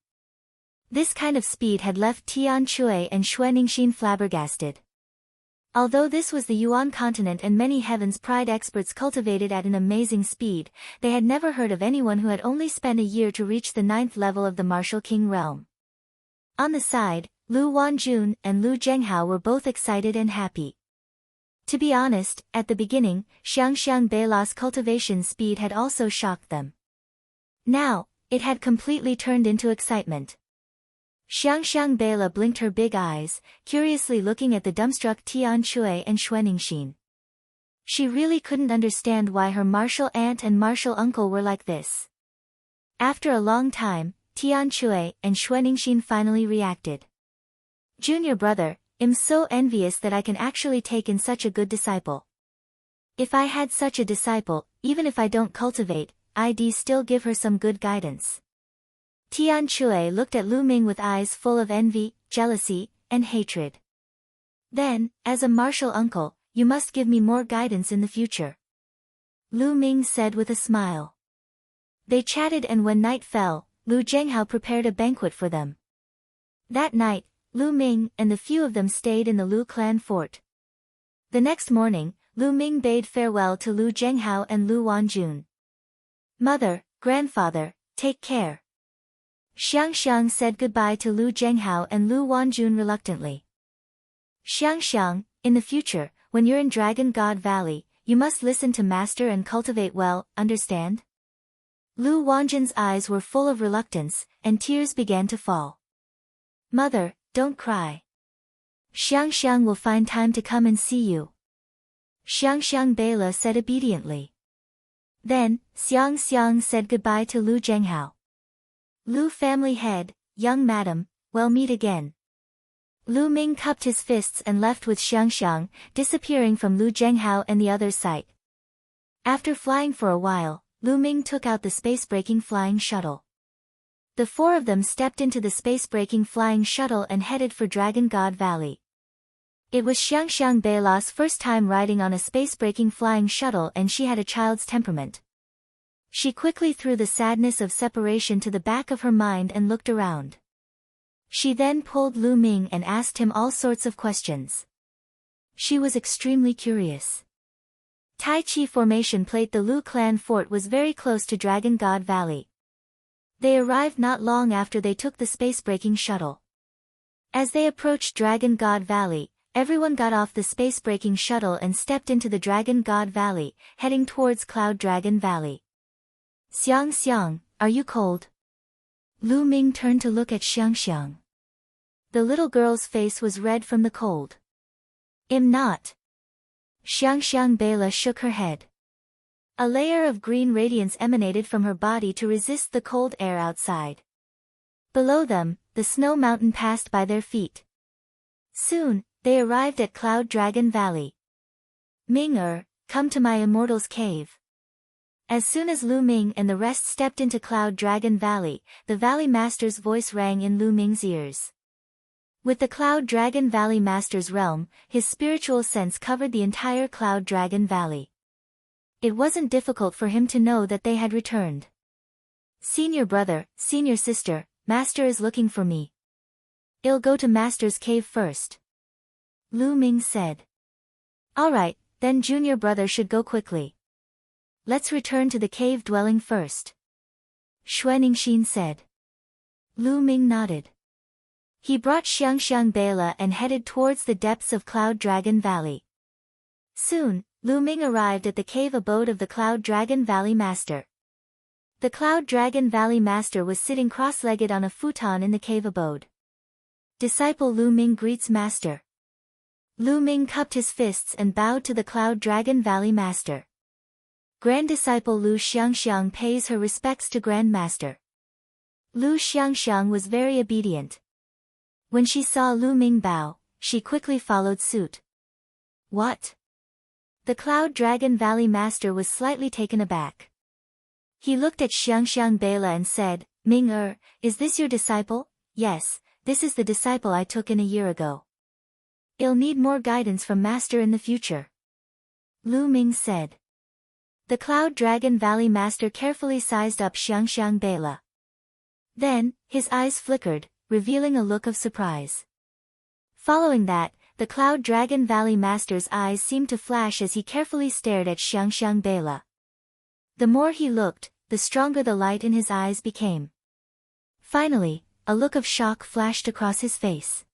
A: This kind of speed had left Tian Chui and Xuaningxin flabbergasted. Although this was the Yuan continent and many Heaven's Pride experts cultivated at an amazing speed, they had never heard of anyone who had only spent a year to reach the 9th level of the Martial King realm. On the side, Lu Wanjun and Lu Zhenghao were both excited and happy. To be honest, at the beginning, Xiangxiang Bela's cultivation speed had also shocked them. Now, it had completely turned into excitement. Xiangxiang Bela blinked her big eyes, curiously looking at the dumbstruck Tian Chui and Xuaningxin. She really couldn't understand why her martial aunt and martial uncle were like this. After a long time, Tian Chui and Xuaningxin finally reacted. Junior brother, I'm so envious that I can actually take in such a good disciple. If I had such a disciple, even if I don't cultivate, I'd still give her some good guidance. Tian Chui looked at Lu Ming with eyes full of envy, jealousy, and hatred. Then, as a martial uncle, you must give me more guidance in the future. Lu Ming said with a smile. They chatted, and when night fell, Lu Zhenghao prepared a banquet for them. That night, Lu Ming and the few of them stayed in the Lu clan fort. The next morning, Lu Ming bade farewell to Lu Zhenghao and Lu Wanjun. Mother, grandfather, take care. Xiangxiang said goodbye to Lu Zhenghao and Lu Wanjun reluctantly. Xiangxiang, in the future, when you're in Dragon God Valley, you must listen to Master and cultivate well, understand? Lu Wanjun's eyes were full of reluctance, and tears began to fall. Mother, don't cry. Xiangxiang will find time to come and see you. Xiangxiang Bela said obediently. Then, Xiang said goodbye to Lu Zhenghao. Lu family head, young madam, we'll meet again. Lu Ming cupped his fists and left with Xiangxiang, disappearing from Lu Zhenghao and the other's sight. After flying for a while, Lu Ming took out the space-breaking flying shuttle. The four of them stepped into the space-breaking flying shuttle and headed for Dragon God Valley. It was Xiangxiang Bela's first time riding on a space-breaking flying shuttle, and she had a child's temperament. She quickly threw the sadness of separation to the back of her mind and looked around. She then pulled Lu Ming and asked him all sorts of questions. She was extremely curious. Tai Chi Formation Plate. The Lu clan fort was very close to Dragon God Valley. They arrived not long after they took the space-breaking shuttle. As they approached Dragon God Valley, everyone got off the space-breaking shuttle and stepped into the Dragon God Valley, heading towards Cloud Dragon Valley. Xiang, are you cold? Lu Ming turned to look at Xiangxiang. The little girl's face was red from the cold. I'm not. Xiangxiang Bela shook her head. A layer of green radiance emanated from her body to resist the cold air outside. Below them, the snow mountain passed by their feet. Soon, they arrived at Cloud Dragon Valley. Ming, come to my immortal's cave. As soon as Lu Ming and the rest stepped into Cloud Dragon Valley, the Valley Master's voice rang in Lu Ming's ears. With the Cloud Dragon Valley Master's realm, his spiritual sense covered the entire Cloud Dragon Valley. It wasn't difficult for him to know that they had returned. Senior brother, senior sister, Master is looking for me. I'll go to Master's cave first. Lu Ming said. Alright, then junior brother should go quickly. Let's return to the cave dwelling first. Xuaningxin said. Lu Ming nodded. He brought Xiangxiang Bela and headed towards the depths of Cloud Dragon Valley. Soon, Lu Ming arrived at the cave abode of the Cloud Dragon Valley Master. The Cloud Dragon Valley Master was sitting cross-legged on a futon in the cave abode. Disciple Lu Ming greets Master. Lu Ming cupped his fists and bowed to the Cloud Dragon Valley Master. Grand Disciple Lu Xiangxiang pays her respects to Grand Master. Lu Xiangxiang was very obedient. When she saw Lu Ming bow, she quickly followed suit. What? The Cloud Dragon Valley Master was slightly taken aback. He looked at Xiangxiang Bela and said, Ming, is this your disciple? Yes, this is the disciple I took in a year ago. I'll need more guidance from Master in the future. Lu Ming said. The Cloud Dragon Valley Master carefully sized up Xiangxiang Bela. Then, his eyes flickered, revealing a look of surprise. Following that, the Cloud Dragon Valley Master's eyes seemed to flash as he carefully stared at Xiangxiang Bela. The more he looked, the stronger the light in his eyes became. Finally, a look of shock flashed across his face.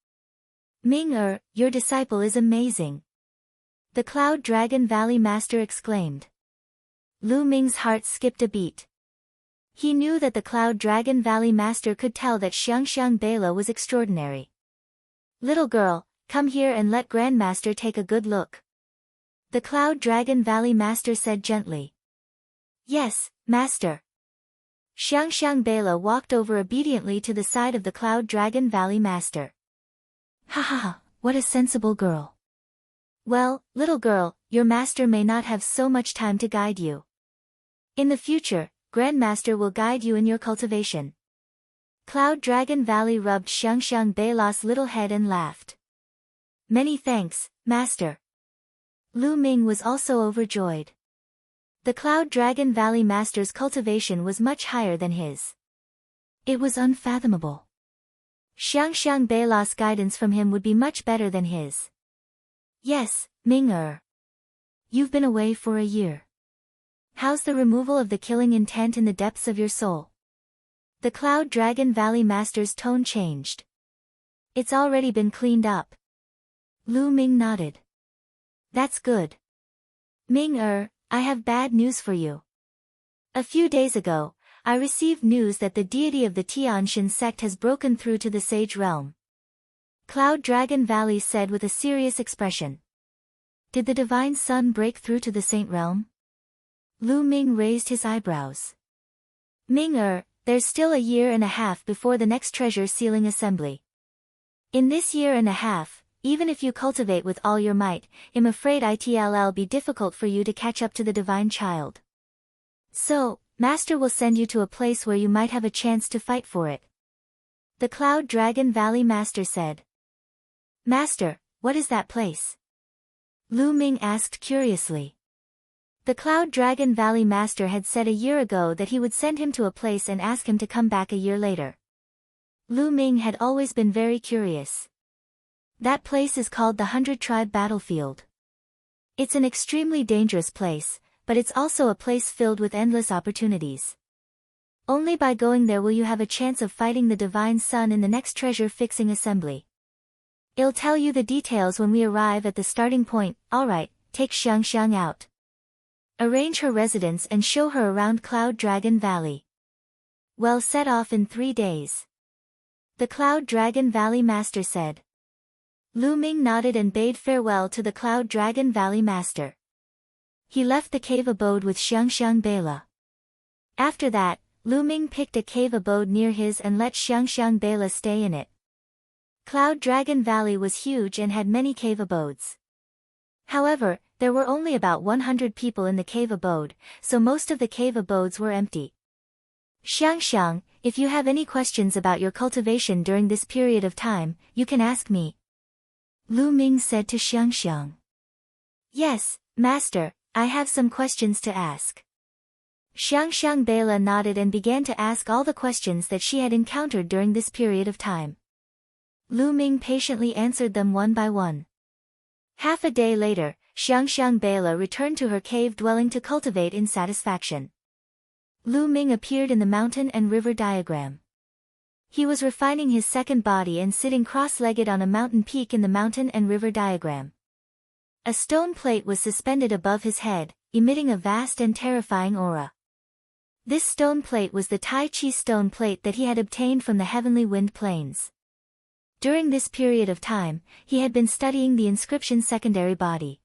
A: Ming, your disciple is amazing. The Cloud Dragon Valley Master exclaimed. Lu Ming's heart skipped a beat. He knew that the Cloud Dragon Valley Master could tell that Xiangxiang Bela was extraordinary. Little girl, come here and let Grandmaster take a good look. The Cloud Dragon Valley Master said gently. Yes, Master. Xiangxiang Bela walked over obediently to the side of the Cloud Dragon Valley Master. Ha ha ha, what a sensible girl. Well, little girl, your master may not have so much time to guide you. In the future, Grandmaster will guide you in your cultivation. Cloud Dragon Valley rubbed Xiangxiang Bela's little head and laughed. Many thanks, Master. Lu Ming was also overjoyed. The Cloud Dragon Valley Master's cultivation was much higher than his. It was unfathomable. Xiangxiang Bela's guidance from him would be much better than his. Yes, Ming. You've been away for a year. How's the removal of the killing intent in the depths of your soul? The Cloud Dragon Valley Master's tone changed. It's already been cleaned up. Lu Ming nodded. That's good. Ming, I have bad news for you. A few days ago, I received news that the deity of the Tianxin sect has broken through to the Sage Realm. Cloud Dragon Valley said with a serious expression. Did the Divine Sun break through to the Saint Realm? Lu Ming raised his eyebrows. Ming, there's still a year and a half before the next treasure sealing assembly. In this year and a half, even if you cultivate with all your might, I'm afraid it'll be difficult for you to catch up to the Divine Child. So, Master will send you to a place where you might have a chance to fight for it. The Cloud Dragon Valley Master said. Master, what is that place? Lu Ming asked curiously. The Cloud Dragon Valley Master had said a year ago that he would send him to a place and ask him to come back a year later. Lu Ming had always been very curious. That place is called the 100-Tribe Battlefield. It's an extremely dangerous place, but it's also a place filled with endless opportunities. Only by going there will you have a chance of fighting the Divine Sun in the next treasure-fixing assembly. I'll tell you the details when we arrive at the starting point. Alright, take Xiangxiang out. Arrange her residence and show her around Cloud Dragon Valley. Well, set off in 3 days. The Cloud Dragon Valley Master said. Lu Ming nodded and bade farewell to the Cloud Dragon Valley Master. He left the cave abode with Xiangxiang Bela. After that, Lu Ming picked a cave abode near his and let Xiangxiang Bela stay in it. Cloud Dragon Valley was huge and had many cave abodes. However, there were only about 100 people in the cave abode, so most of the cave abodes were empty. Xiang, if you have any questions about your cultivation during this period of time, you can ask me. Lu Ming said to Xiang. Yes, Master, I have some questions to ask. Xiang Bela nodded and began to ask all the questions that she had encountered during this period of time. Lu Ming patiently answered them one by one. Half a day later, Xiang Bela returned to her cave dwelling to cultivate in satisfaction. Lu Ming appeared in the mountain and river diagram. He was refining his second body and sitting cross-legged on a mountain peak in the mountain and river diagram. A stone plate was suspended above his head, emitting a vast and terrifying aura. This stone plate was the Tai Chi stone plate that he had obtained from the heavenly wind plains. During this period of time, he had been studying the inscription secondary body.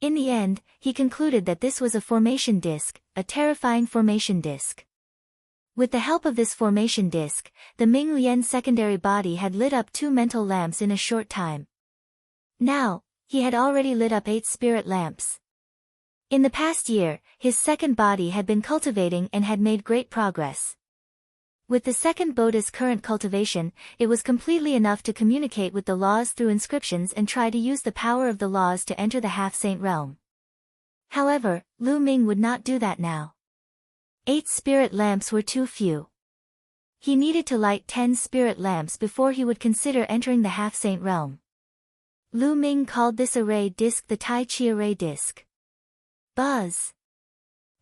A: In the end, he concluded that this was a formation disc, a terrifying formation disc. With the help of this formation disc, the Ming Lian secondary body had lit up 2 mental lamps in a short time. Now, he had already lit up 8 spirit lamps. In the past year, his second body had been cultivating and had made great progress. With the second Bodhi's current cultivation, it was completely enough to communicate with the laws through inscriptions and try to use the power of the laws to enter the half-saint realm. However, Lu Ming would not do that now. 8 spirit lamps were too few. He needed to light 10 spirit lamps before he would consider entering the half-saint realm. Lu Ming called this array disc the Tai Chi array disc. Buzz!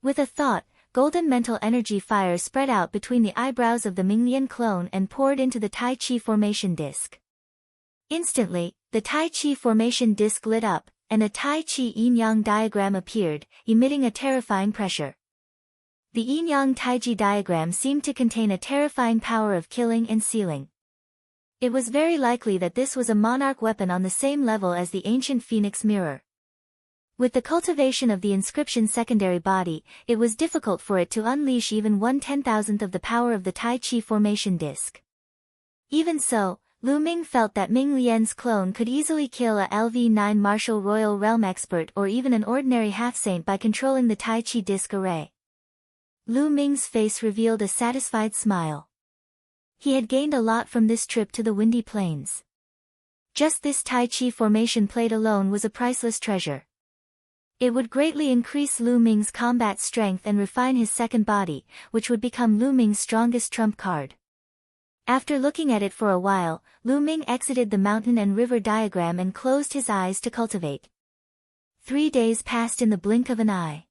A: With a thought, golden mental energy fire spread out between the eyebrows of the Minglian clone and poured into the Tai Chi formation disc. Instantly, the Tai Chi formation disc lit up, and a Tai Chi yin-yang diagram appeared, emitting a terrifying pressure. The yin-yang Taiji diagram seemed to contain a terrifying power of killing and sealing. It was very likely that this was a monarch weapon on the same level as the ancient phoenix mirror. With the cultivation of the inscription secondary body, it was difficult for it to unleash even 1/10,000th of the power of the Tai Chi formation disc. Even so, Lu Ming felt that Ming Lian's clone could easily kill a LV9 martial royal realm expert or even an ordinary half-saint by controlling the Tai Chi disc array. Lu Ming's face revealed a satisfied smile. He had gained a lot from this trip to the Windy Plains. Just this Tai Chi formation plate alone was a priceless treasure. It would greatly increase Lu Ming's combat strength and refine his second body, which would become Lu Ming's strongest trump card. After looking at it for a while, Lu Ming exited the mountain and river diagram and closed his eyes to cultivate. 3 days passed in the blink of an eye.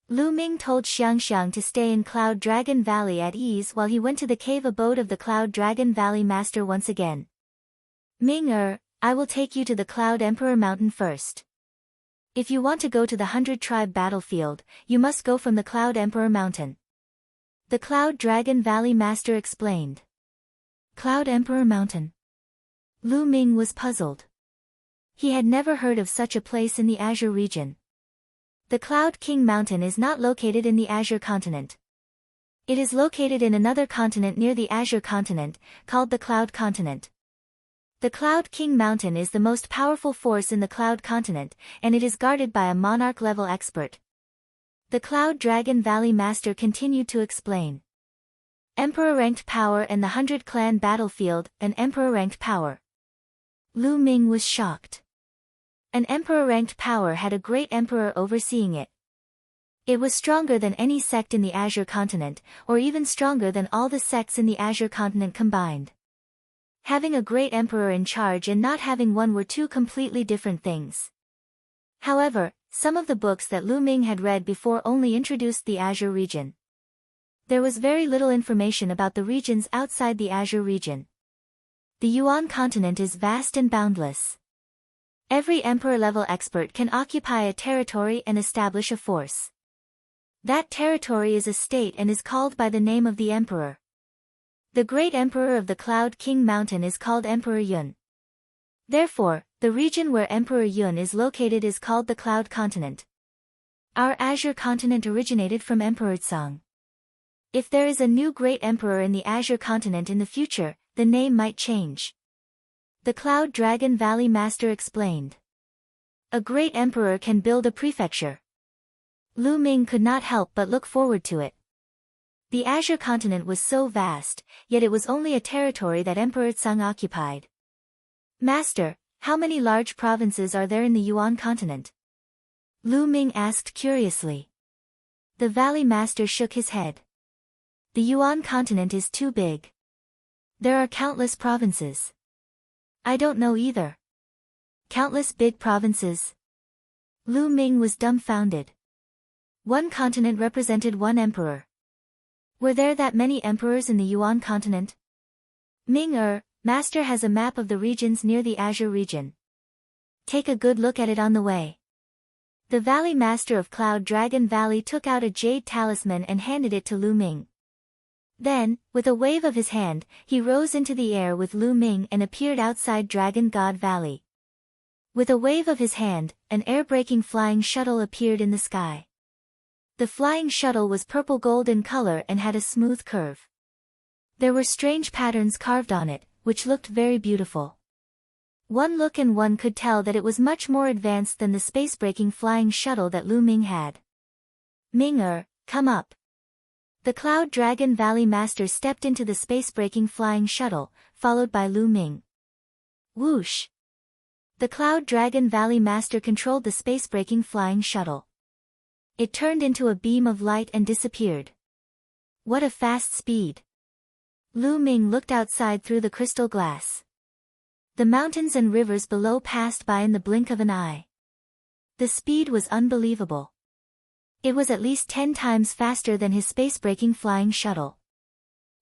A: Lu Ming told Xiang to stay in Cloud Dragon Valley at ease while he went to the cave abode of the Cloud Dragon Valley Master once again. Ming I will take you to the Cloud Emperor Mountain first. If you want to go to the 100-tribe battlefield, you must go from the Cloud Emperor Mountain. The Cloud Dragon Valley Master explained. Cloud Emperor Mountain. Lu Ming was puzzled. He had never heard of such a place in the Azure region. The Cloud King Mountain is not located in the Azure continent. It is located in another continent near the Azure continent, called the Cloud Continent. The Cloud King Mountain is the most powerful force in the Cloud Continent, and it is guarded by a monarch-level expert. The Cloud Dragon Valley Master continued to explain. Emperor-ranked power and the 100-clan battlefield, an emperor-ranked power. Lu Ming was shocked. An emperor-ranked power had a great emperor overseeing it. It was stronger than any sect in the Azure continent, or even stronger than all the sects in the Azure continent combined. Having a great emperor in charge and not having one were 2 completely different things. However, some of the books that Lu Ming had read before only introduced the Azure region. There was very little information about the regions outside the Azure region. The Yuan continent is vast and boundless. Every emperor-level expert can occupy a territory and establish a force. That territory is a state and is called by the name of the emperor. The great emperor of the Cloud King Mountain is called Emperor Yun. Therefore, the region where Emperor Yun is located is called the Cloud Continent. Our Azure continent originated from Emperor Tsang. If there is a new great emperor in the Azure continent in the future, the name might change. The Cloud Dragon Valley Master explained. A great emperor can build a prefecture. Lu Ming could not help but look forward to it. The Azure continent was so vast, yet it was only a territory that Emperor Tsang occupied. Master, how many large provinces are there in the Yuan continent? Lu Ming asked curiously. The Valley Master shook his head. The Yuan continent is too big. There are countless provinces. I don't know either. Countless big provinces? Lu Ming was dumbfounded. One continent represented one emperor. Were there that many emperors in the Yuan continent? Master has a map of the regions near the Azure region. Take a good look at it on the way. The Valley Master of Cloud Dragon Valley took out a jade talisman and handed it to Lu Ming. Then, with a wave of his hand, he rose into the air with Lu Ming and appeared outside Dragon God Valley. With a wave of his hand, an air-breaking flying shuttle appeared in the sky. The flying shuttle was purple-gold in color and had a smooth curve. There were strange patterns carved on it, which looked very beautiful. One look and one could tell that it was much more advanced than the space-breaking flying shuttle that Lu Ming had. Come up. The Cloud Dragon Valley Master stepped into the space-breaking flying shuttle, followed by Lu Ming. Whoosh! The Cloud Dragon Valley Master controlled the space-breaking flying shuttle. It turned into a beam of light and disappeared. What a fast speed! Lu Ming looked outside through the crystal glass. The mountains and rivers below passed by in the blink of an eye. The speed was unbelievable. It was at least 10 times faster than his space-breaking flying shuttle.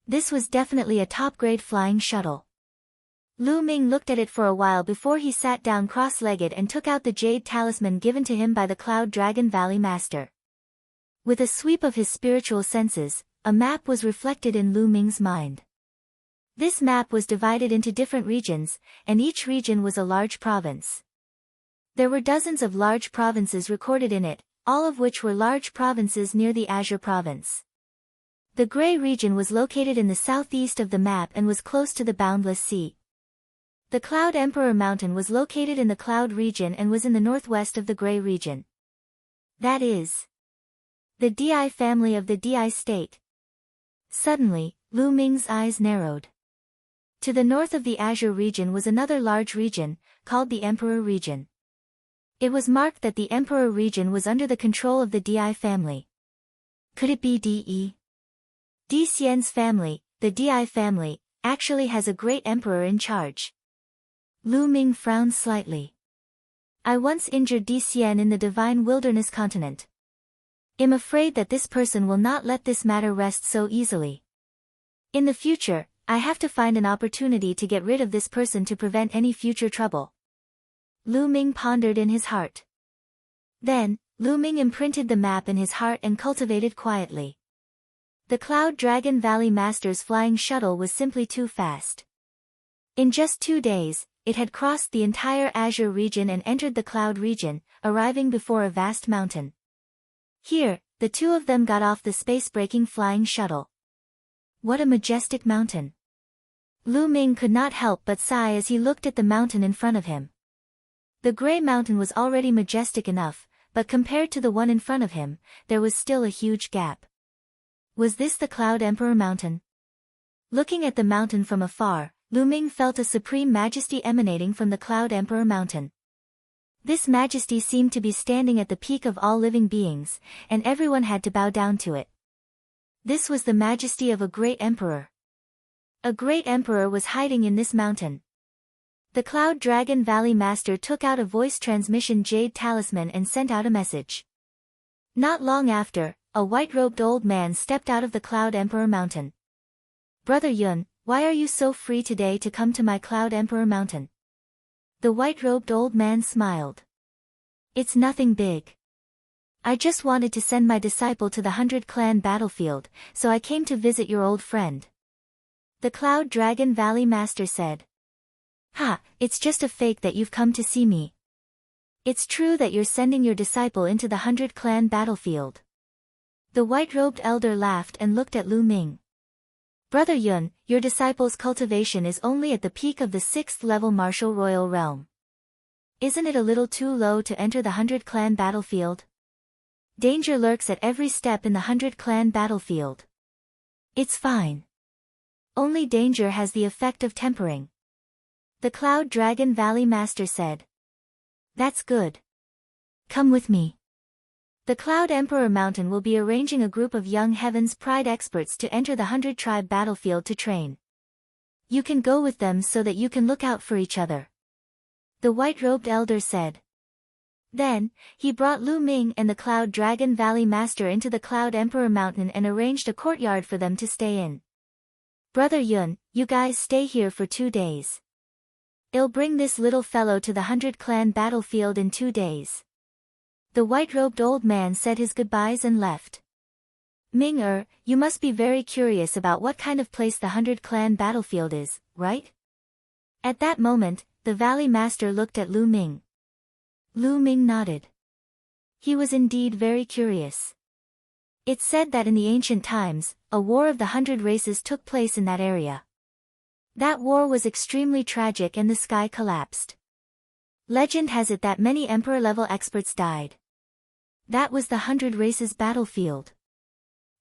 A: This was definitely a top-grade flying shuttle. Lu Ming looked at it for a while before he sat down cross-legged and took out the jade talisman given to him by the Cloud Dragon Valley Master. With a sweep of his spiritual senses, a map was reflected in Lu Ming's mind. This map was divided into different regions, and each region was a large province. There were dozens of large provinces recorded in it, all of which were large provinces near the Azure province. The Gray region was located in the southeast of the map and was close to the Boundless Sea. The Cloud Emperor Mountain was located in the Cloud region and was in the northwest of the Gray region. That is the Di family of the Di state. Suddenly, Lu Ming's eyes narrowed. To the north of the Azure region was another large region, called the Emperor region. It was marked that the Emperor region was under the control of the Di family. Could it be Di? Di Xian's family, the Di family, actually has a great emperor in charge. Lu Ming frowned slightly. I once injured Di Xian in the Divine Wilderness continent. I'm afraid that this person will not let this matter rest so easily. In the future, I have to find an opportunity to get rid of this person to prevent any future trouble. Lu Ming pondered in his heart. Then, Lu Ming imprinted the map in his heart and cultivated quietly. The Cloud Dragon Valley Master's flying shuttle was simply too fast. In just 2 days, it had crossed the entire Azure region and entered the Cloud region, arriving before a vast mountain. Here, the two of them got off the space-breaking flying shuttle. What a majestic mountain! Lu Ming could not help but sigh as he looked at the mountain in front of him. The Gray Mountain was already majestic enough, but compared to the one in front of him, there was still a huge gap. Was this the Cloud Emperor Mountain? Looking at the mountain from afar, Lu Ming felt a supreme majesty emanating from the Cloud Emperor Mountain. This majesty seemed to be standing at the peak of all living beings, and everyone had to bow down to it. This was the majesty of a great emperor. A great emperor was hiding in this mountain. The Cloud Dragon Valley Master took out a voice transmission jade talisman and sent out a message. Not long after, a white-robed old man stepped out of the Cloud Emperor Mountain. Brother Yun, why are you so free today to come to my Cloud Emperor Mountain? The white-robed old man smiled. It's nothing big. I just wanted to send my disciple to the 100-clan battlefield, so I came to visit your old friend. The Cloud Dragon Valley Master said. It's just a fake that you've come to see me. It's true that you're sending your disciple into the 100-clan battlefield. The white-robed elder laughed and looked at Lu Ming. Brother Yun, your disciple's cultivation is only at the peak of the 6th level martial royal realm. Isn't it a little too low to enter the 100-clan battlefield? Danger lurks at every step in the 100-clan battlefield. It's fine. Only danger has the effect of tempering. The Cloud Dragon Valley Master said. That's good. Come with me. The Cloud Emperor Mountain will be arranging a group of young Heaven's Pride experts to enter the 100-tribe battlefield to train. You can go with them so that you can look out for each other. The white-robed elder said. Then, he brought Lu Ming and the Cloud Dragon Valley Master into the Cloud Emperor Mountain and arranged a courtyard for them to stay in. Brother Yun, you guys stay here for 2 days. I'll bring this little fellow to the 100-clan battlefield in 2 days. The white-robed old man said his goodbyes and left. Ming you must be very curious about what kind of place the 100-clan battlefield is, right? At that moment, the Valley Master looked at Lu Ming. Lu Ming nodded. He was indeed very curious. It's said that in the ancient times, a war of the 100 races took place in that area. That war was extremely tragic and the sky collapsed. Legend has it that many Emperor-level experts died. That was the 100 races battlefield.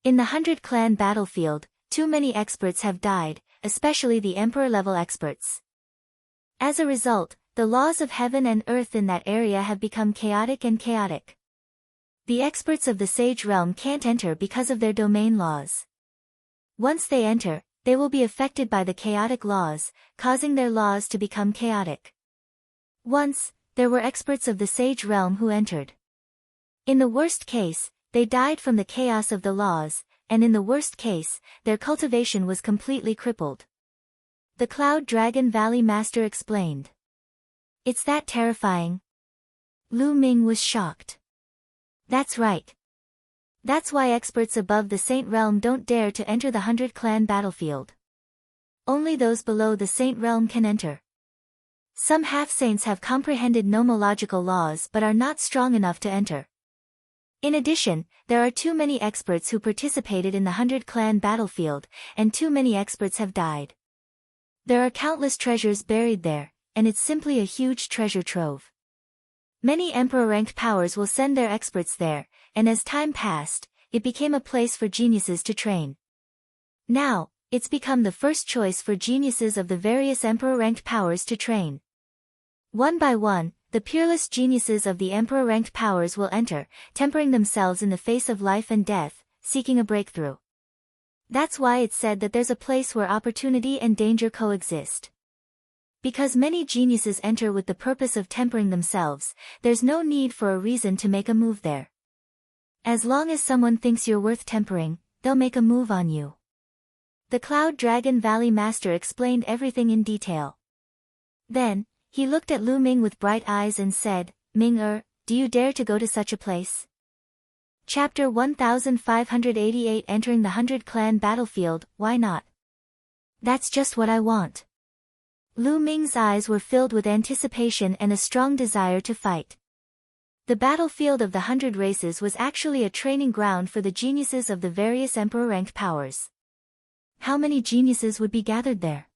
A: In the 100-clan battlefield, too many experts have died, especially the Emperor-level experts. As a result, the laws of heaven and earth in that area have become chaotic. The experts of the Sage Realm can't enter because of their domain laws. Once they enter, they will be affected by the chaotic laws, causing their laws to become chaotic. Once, there were experts of the Sage Realm who entered. In the worst case, they died from the chaos of the laws, and in the worst case, their cultivation was completely crippled. The Cloud Dragon Valley Master explained. It's that terrifying? Lu Ming was shocked. That's right. That's why experts above the Saint Realm don't dare to enter the 100-clan battlefield. Only those below the Saint Realm can enter. Some half-saints have comprehended nomological laws but are not strong enough to enter. In addition, there are too many experts who participated in the 100-clan battlefield, and too many experts have died. There are countless treasures buried there, and it's simply a huge treasure trove. Many Emperor-ranked powers will send their experts there, and as time passed, it became a place for geniuses to train. Now, it's become the first choice for geniuses of the various Emperor-ranked powers to train. One by one, the peerless geniuses of the Emperor-ranked powers will enter, tempering themselves in the face of life and death, seeking a breakthrough. That's why it's said that there's a place where opportunity and danger coexist. Because many geniuses enter with the purpose of tempering themselves, there's no need for a reason to make a move there. As long as someone thinks you're worth tempering, they'll make a move on you. The Cloud Dragon Valley Master explained everything in detail. Then, he looked at Lu Ming with bright eyes and said, Ming do you dare to go to such a place? Chapter 1588 Entering the 100-clan battlefield, why not? That's just what I want. Lu Ming's eyes were filled with anticipation and a strong desire to fight. The battlefield of the 100 races was actually a training ground for the geniuses of the various Emperor-ranked powers. How many geniuses would be gathered there?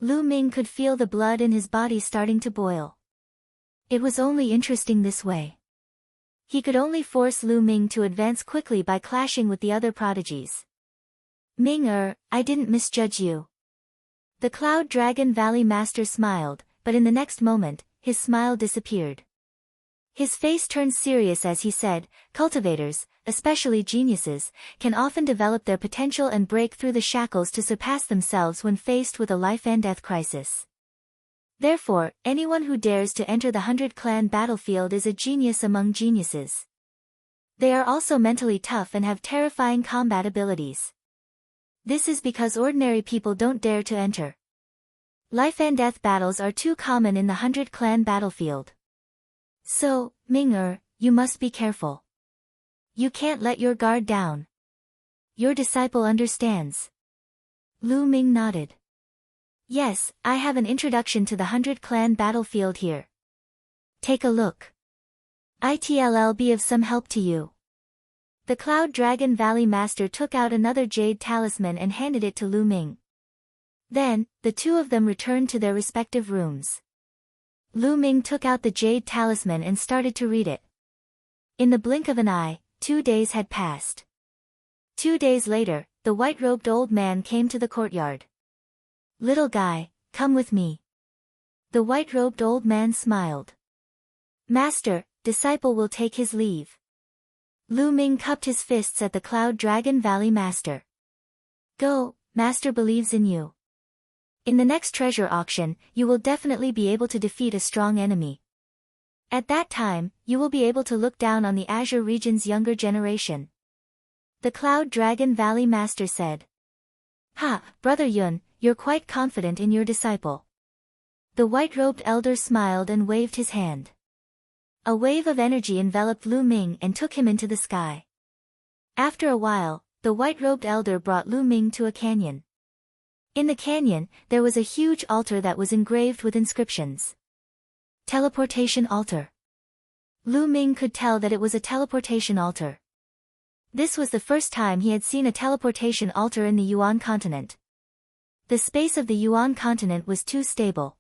A: Lu Ming could feel the blood in his body starting to boil. It was only interesting this way. He could only force Lu Ming to advance quickly by clashing with the other prodigies. Ming I didn't misjudge you. The Cloud Dragon Valley Master smiled, but in the next moment, his smile disappeared. His face turned serious as he said, cultivators, especially geniuses, can often develop their potential and break through the shackles to surpass themselves when faced with a life-and-death crisis. Therefore, anyone who dares to enter the 100-clan battlefield is a genius among geniuses. They are also mentally tough and have terrifying combat abilities. This is because ordinary people don't dare to enter. Life-and-death battles are too common in the 100-clan battlefield. So, Ming you must be careful. You can't let your guard down. Your disciple understands. Lu Ming nodded. Yes, I have an introduction to the 100-clan battlefield here. Take a look. It'll be of some help to you. The Cloud Dragon Valley Master took out another jade talisman and handed it to Lu Ming. Then, the two of them returned to their respective rooms. Lu Ming took out the jade talisman and started to read it. In the blink of an eye, 2 days had passed. 2 days later, the white-robed old man came to the courtyard. "Little guy, come with me." The white-robed old man smiled. "Master, disciple will take his leave." Lu Ming cupped his fists at the Cloud Dragon Valley Master. "Go, Master believes in you. In the next treasure auction, you will definitely be able to defeat a strong enemy. At that time, you will be able to look down on the Azure region's younger generation." The Cloud Dragon Valley Master said. "Ha, Brother Yun, you're quite confident in your disciple." The white-robed elder smiled and waved his hand. A wave of energy enveloped Lu Ming and took him into the sky. After a while, the white-robed elder brought Lu Ming to a canyon. In the canyon, there was a huge altar that was engraved with inscriptions. Teleportation altar. Lu Ming could tell that it was a teleportation altar. This was the first time he had seen a teleportation altar in the Yuan continent. The space of the Yuan continent was too stable.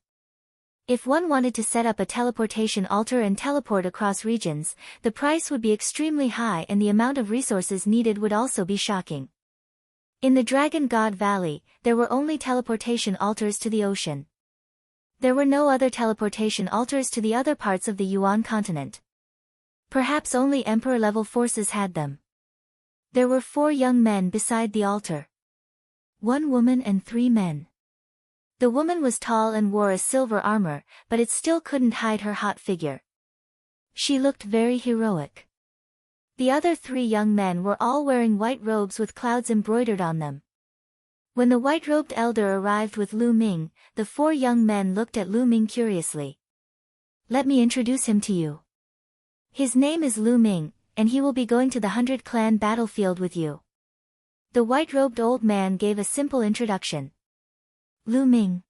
A: If one wanted to set up a teleportation altar and teleport across regions, the price would be extremely high and the amount of resources needed would also be shocking. In the Dragon God Valley, there were only teleportation altars to the ocean. There were no other teleportation altars to the other parts of the Yuan continent. Perhaps only Emperor-level forces had them. There were 4 young men beside the altar. 1 woman and 3 men. The woman was tall and wore a silver armor, but it still couldn't hide her hot figure. She looked very heroic. The other 3 young men were all wearing white robes with clouds embroidered on them. When the white-robed elder arrived with Lu Ming, the 4 young men looked at Lu Ming curiously. "Let me introduce him to you. His name is Lu Ming, and he will be going to the 100 Clan battlefield with you." The white-robed old man gave a simple introduction. "Lu Ming.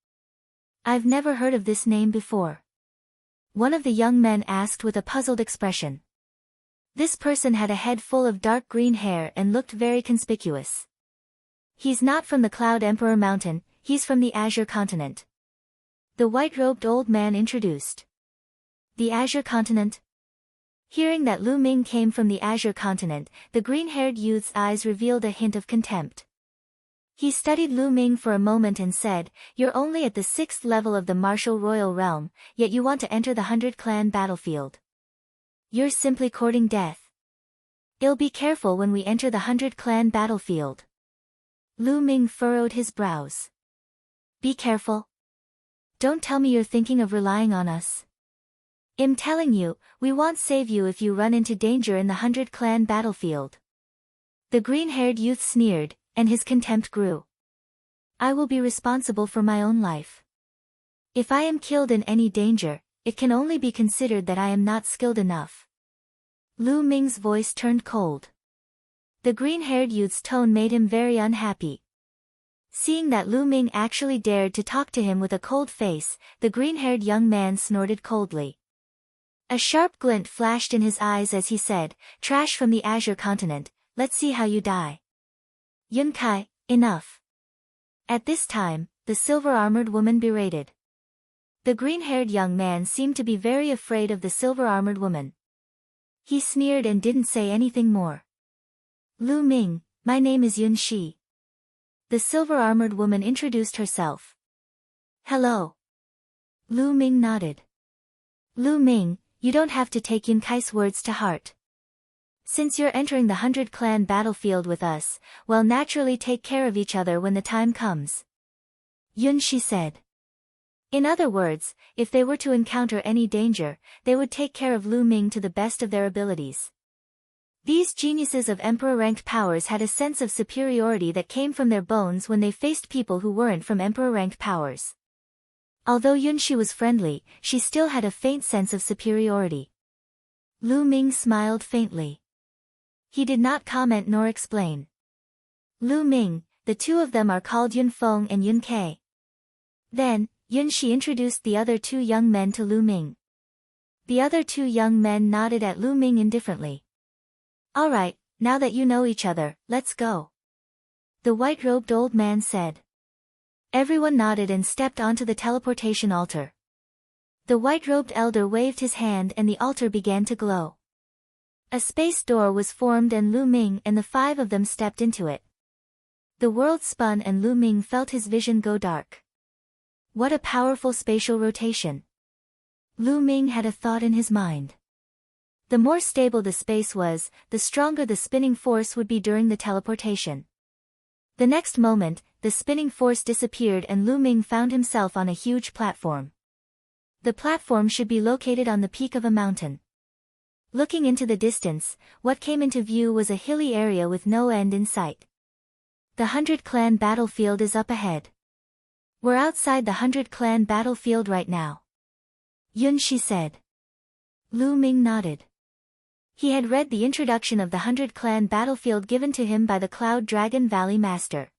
A: I've never heard of this name before." One of the young men asked with a puzzled expression. This person had a head full of dark green hair and looked very conspicuous. "He's not from the Cloud Emperor Mountain, he's from the Azure Continent." The white-robed old man introduced. "The Azure Continent?" Hearing that Lu Ming came from the Azure Continent, the green-haired youth's eyes revealed a hint of contempt. He studied Lu Ming for a moment and said, "You're only at the 6th level of the martial royal realm, yet you want to enter the 100 Clan battlefield. You're simply courting death. I'll be careful when we enter the 100 Clan battlefield." Lu Ming furrowed his brows. "Be careful? Don't tell me you're thinking of relying on us. I'm telling you, we won't save you if you run into danger in the 100 Clan battlefield." The green-haired youth sneered, and his contempt grew. "I will be responsible for my own life. If I am killed in any danger, it can only be considered that I am not skilled enough." Lu Ming's voice turned cold. The green-haired youth's tone made him very unhappy. Seeing that Lu Ming actually dared to talk to him with a cold face, the green-haired young man snorted coldly. A sharp glint flashed in his eyes as he said, "Trash from the Azure Continent, let's see how you die." "Yun Kai, enough." At this time, the silver-armored woman berated. The green-haired young man seemed to be very afraid of the silver-armored woman. He sneered and didn't say anything more. "Lu Ming, my name is Yun Shi." The silver-armored woman introduced herself. "Hello." Lu Ming nodded. "Lu Ming, you don't have to take Yun Kai's words to heart. Since you're entering the 100 Clan battlefield with us, we'll naturally take care of each other when the time comes." Yun Shi said. In other words, if they were to encounter any danger, they would take care of Lu Ming to the best of their abilities. These geniuses of emperor-ranked powers had a sense of superiority that came from their bones when they faced people who weren't from emperor-ranked powers. Although Yun Shi was friendly, she still had a faint sense of superiority. Lu Ming smiled faintly. He did not comment nor explain. "Lu Ming, the 2 of them are called Yun Feng and Yun Kai." Then, Yun Shi introduced the other 2 young men to Lu Ming. The other 2 young men nodded at Lu Ming indifferently. "All right, Now that you know each other, let's go. The white-robed old man said. Everyone nodded and stepped onto the teleportation altar. The white-robed elder waved his hand and the altar began to glow. A space door was formed and Lu Ming and the 5 of them stepped into it. The world spun and Lu Ming felt his vision go dark. What a powerful spatial rotation. Lu Ming had a thought in his mind. The more stable the space was, the stronger the spinning force would be during the teleportation. The next moment, the spinning force disappeared and Lu Ming found himself on a huge platform. The platform should be located on the peak of a mountain. Looking into the distance, what came into view was a hilly area with no end in sight. The 100 Clan battlefield is up ahead. We're outside the 100 Clan battlefield right now. Yun Shi said. Lu Ming nodded. He had read the introduction of the 100 Clan battlefield given to him by the Cloud Dragon Valley Master.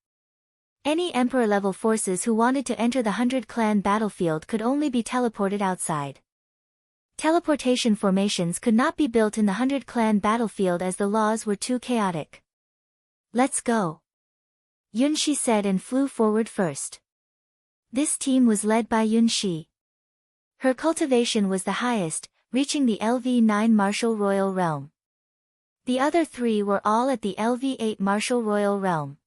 A: Any Emperor-level forces who wanted to enter the 100 Clan battlefield could only be teleported outside. Teleportation formations could not be built in the 100 Clan battlefield as the laws were too chaotic. Let's go. Yun Shi said and flew forward first. This team was led by Yun Shi. Her cultivation was the highest, reaching the LV9 Martial Royal Realm. The other 3 were all at the LV8 Martial Royal Realm.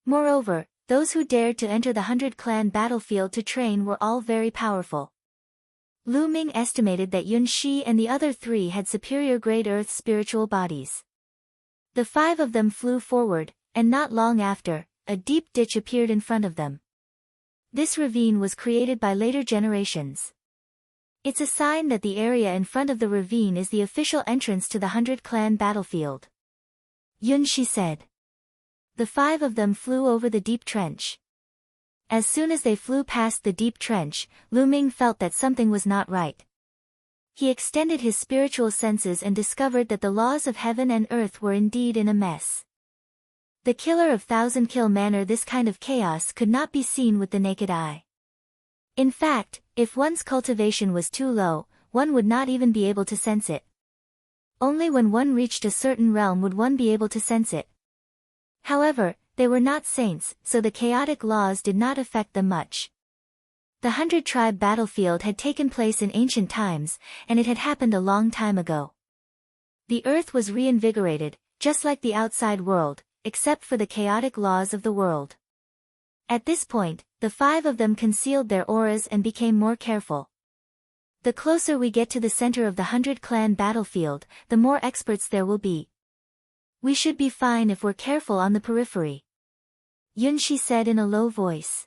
A: Moreover, those who dared to enter the 100 Clan battlefield to train were all very powerful. Lu Ming estimated that Yun Shi and the other 3 had superior grade earth spiritual bodies. The 5 of them flew forward, and not long after, a deep ditch appeared in front of them. This ravine was created by later generations. It's a sign that the area in front of the ravine is the official entrance to the 100 Clan battlefield. Yun Shi said. The 5 of them flew over the deep trench. As soon as they flew past the deep trench, Lu Ming felt that something was not right. He extended his spiritual senses and discovered that the laws of heaven and earth were indeed in a mess. The killer of Thousand Kill manner, this kind of chaos could not be seen with the naked eye. In fact, if one's cultivation was too low, one would not even be able to sense it. Only when one reached a certain realm would one be able to sense it. However, they were not saints, so the chaotic laws did not affect them much. The 100 Tribe battlefield had taken place in ancient times, and it had happened a long time ago. The earth was reinvigorated, just like the outside world, except for the chaotic laws of the world. At this point, the 5 of them concealed their auras and became more careful. The closer we get to the center of the 100 Clan battlefield, the more experts there will be. We should be fine if we're careful on the periphery. Yun Shi said in a low voice.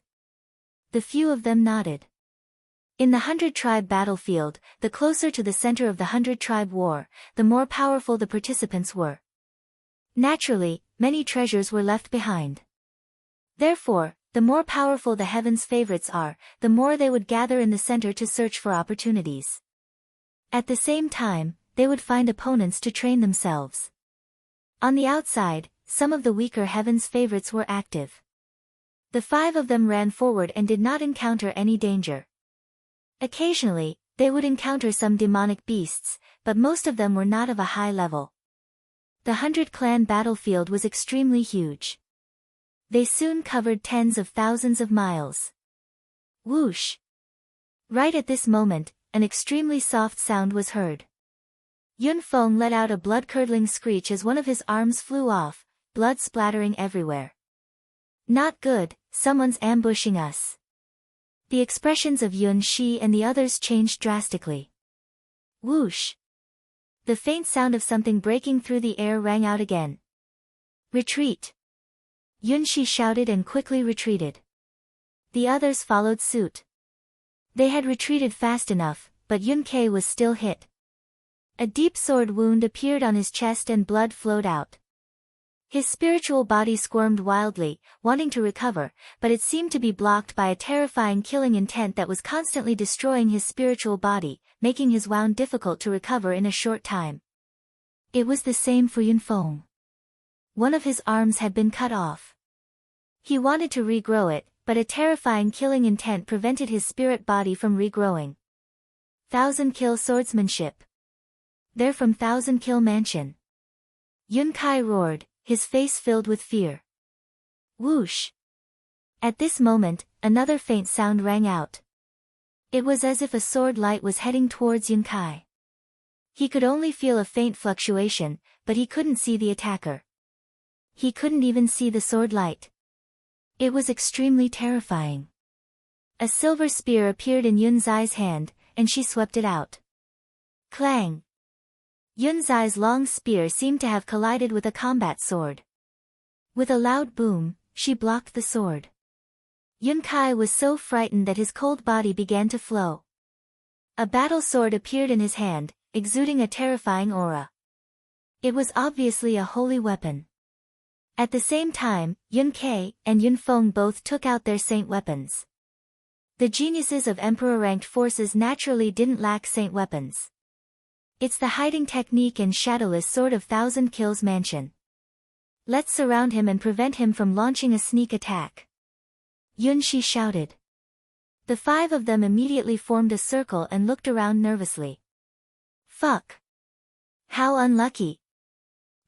A: The few of them nodded. In the 100 Tribe battlefield, the closer to the center of the 100 Tribe war, the more powerful the participants were. Naturally, many treasures were left behind. Therefore, the more powerful the heaven's favorites are, the more they would gather in the center to search for opportunities. At the same time, they would find opponents to train themselves. On the outside, some of the weaker heaven's favorites were active. The 5 of them ran forward and did not encounter any danger. Occasionally, they would encounter some demonic beasts, but most of them were not of a high level. The 100 Clan battlefield was extremely huge. They soon covered tens of thousands of miles. Whoosh! Right at this moment, an extremely soft sound was heard. Yun Feng let out a blood-curdling screech as one of his arms flew off, blood splattering everywhere. Not good, someone's ambushing us. The expressions of Yun Shi and the others changed drastically. Whoosh! The faint sound of something breaking through the air rang out again. Retreat! Yun Shi shouted and quickly retreated. The others followed suit. They had retreated fast enough, but Yun Ke was still hit. A deep sword wound appeared on his chest and blood flowed out. His spiritual body squirmed wildly, wanting to recover, but it seemed to be blocked by a terrifying killing intent that was constantly destroying his spiritual body, making his wound difficult to recover in a short time. It was the same for Yun Feng. One of his arms had been cut off. He wanted to regrow it, but a terrifying killing intent prevented his spirit body from regrowing. Thousand Kill swordsmanship. They're from Thousand Kill Mansion. Yun Kai roared, his face filled with fear. Whoosh! At this moment, another faint sound rang out. It was as if a sword light was heading towards Yun Kai. He could only feel a faint fluctuation, but he couldn't see the attacker. He couldn't even see the sword light. It was extremely terrifying. A silver spear appeared in Yun Zai's hand, and she swept it out. Clang! Yun Zai's long spear seemed to have collided with a combat sword. With a loud boom, she blocked the sword. Yun Kai was so frightened that his cold body began to flow. A battle sword appeared in his hand, exuding a terrifying aura. It was obviously a holy weapon. At the same time, Yun Kai and Yun Feng both took out their saint weapons. The geniuses of emperor-ranked forces naturally didn't lack saint weapons. It's the hiding technique and shadowless sword of Thousand Kills Mansion. Let's surround him and prevent him from launching a sneak attack. Yun Shi shouted. The five of them immediately formed a circle and looked around nervously. Fuck! How unlucky!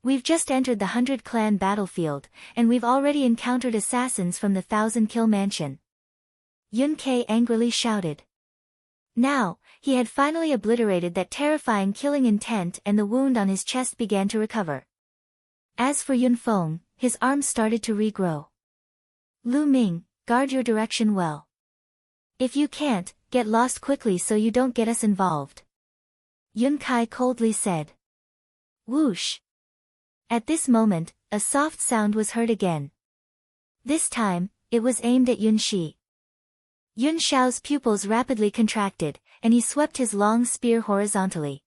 A: We've just entered the 100 Clan battlefield, and we've already encountered assassins from the 1000 Kill Mansion. Yun Kai angrily shouted. Now, he had finally obliterated that terrifying killing intent and the wound on his chest began to recover. As for Yun Feng, his arms started to regrow. Lu Ming, guard your direction well. If you can't, get lost quickly so you don't get us involved. Yun Kai coldly said. Whoosh! At this moment, a soft sound was heard again. This time, it was aimed at Yun Shi. Yun Xiao's pupils rapidly contracted, and he swept his long spear horizontally.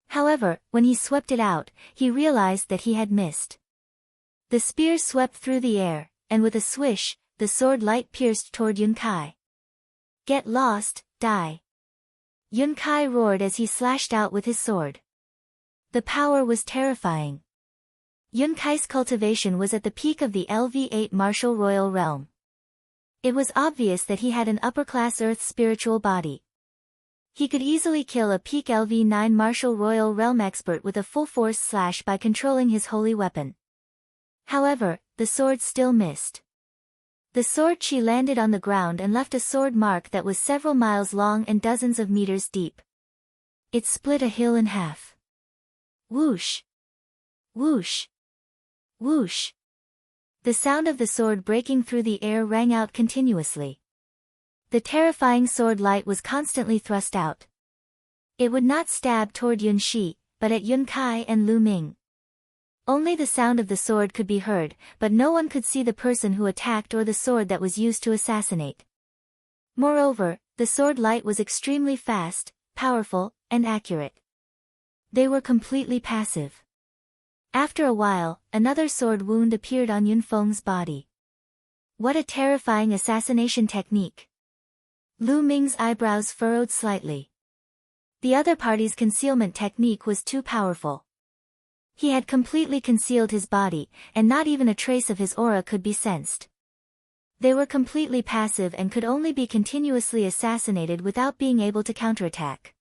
A: However, when he swept it out, he realized that he had missed. The spear swept through the air, and with a swish, the sword light pierced toward Yun Kai. Get lost, die! Yun Kai roared as he slashed out with his sword. The power was terrifying. Yun Kai's cultivation was at the peak of the LV8 martial royal realm. It was obvious that he had an upper-class earth spiritual body. He could easily kill a peak LV9 martial royal realm expert with a full-force slash by controlling his holy weapon. However, the sword still missed. The sword chi landed on the ground and left a sword mark that was several miles long and dozens of meters deep. It split a hill in half. Whoosh! Whoosh! Whoosh! The sound of the sword breaking through the air rang out continuously. The terrifying sword light was constantly thrust out. It would not stab toward Yun Shi, but at Yun Kai and Lu Ming. Only the sound of the sword could be heard, but no one could see the person who attacked or the sword that was used to assassinate. Moreover, the sword light was extremely fast, powerful, and accurate. They were completely passive. After a while, another sword wound appeared on Yun Feng's body. What a terrifying assassination technique! Lu Ming's eyebrows furrowed slightly. The other party's concealment technique was too powerful. He had completely concealed his body, and not even a trace of his aura could be sensed. They were completely passive and could only be continuously assassinated without being able to counterattack.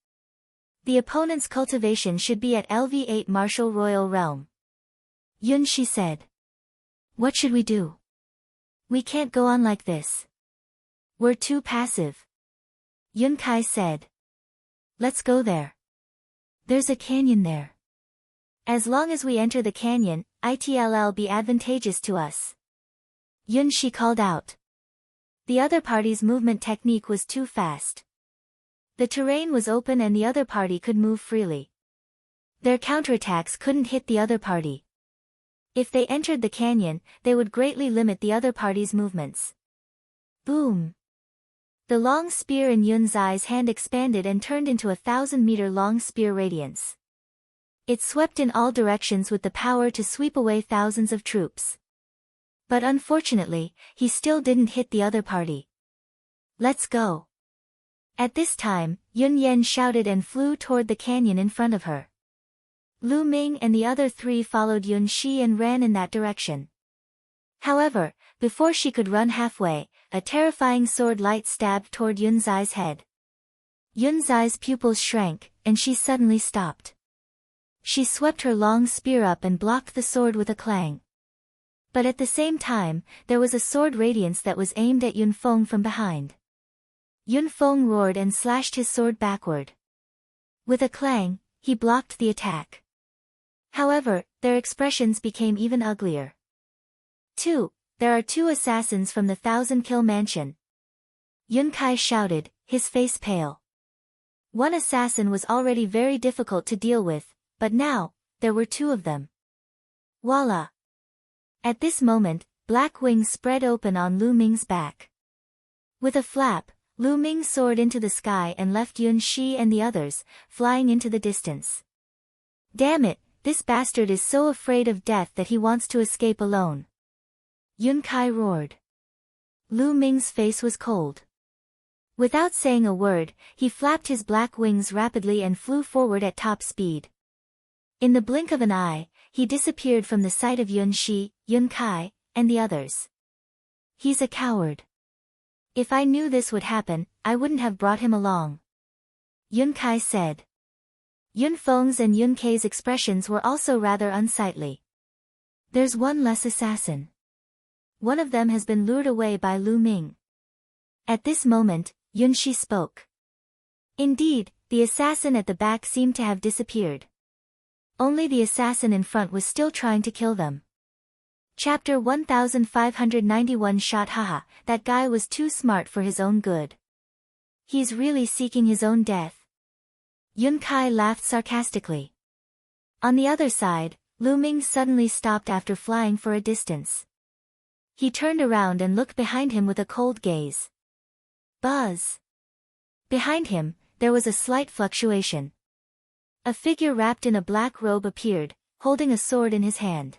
A: The opponent's cultivation should be at LV8 martial royal realm. Yun Shi said. What should we do? We can't go on like this. We're too passive. Yun Kai said. Let's go there. There's a canyon there. As long as we enter the canyon, it'll be advantageous to us. Yun Shi called out. The other party's movement technique was too fast. The terrain was open and the other party could move freely. Their counterattacks couldn't hit the other party. If they entered the canyon, they would greatly limit the other party's movements. Boom! The long spear in Yun Zai's hand expanded and turned into a 1,000-meter-long spear radiance. It swept in all directions with the power to sweep away thousands of troops. But unfortunately, he still didn't hit the other party. Let's go! At this time, Yun Yen shouted and flew toward the canyon in front of her. Lu Ming and the other three followed Yun Shi and ran in that direction. However, before she could run halfway, a terrifying sword light stabbed toward Yun Zai's head. Yun Zai's pupils shrank, and she suddenly stopped. She swept her long spear up and blocked the sword with a clang. But at the same time, there was a sword radiance that was aimed at Yun Feng from behind. Yun Feng roared and slashed his sword backward. With a clang, he blocked the attack. However, their expressions became even uglier. There are 2 assassins from the 1,000-kill mansion. Yun Kai shouted, his face pale. One assassin was already very difficult to deal with, but now, there were 2 of them. Voila! At this moment, black wings spread open on Lu Ming's back. With a flap, Lu Ming soared into the sky and left Yun Shi and the others, flying into the distance. Damn it, this bastard is so afraid of death that he wants to escape alone. Yun Kai roared. Lu Ming's face was cold. Without saying a word, he flapped his black wings rapidly and flew forward at top speed. In the blink of an eye, he disappeared from the sight of Yun Shi, Yun Kai, and the others. He's a coward. If I knew this would happen, I wouldn't have brought him along. Yun Kai said. Yun Feng's and Yun Kai's expressions were also rather unsightly. There's one less assassin. One of them has been lured away by Lu Ming. At this moment, Yun Shi spoke. Indeed, the assassin at the back seemed to have disappeared. Only the assassin in front was still trying to kill them. Chapter 1591 Shot haha, that guy was too smart for his own good. He's really seeking his own death. Yun Kai laughed sarcastically. On the other side, Lu Ming suddenly stopped after flying for a distance. He turned around and looked behind him with a cold gaze. Buzz! Behind him, there was a slight fluctuation. A figure wrapped in a black robe appeared, holding a sword in his hand.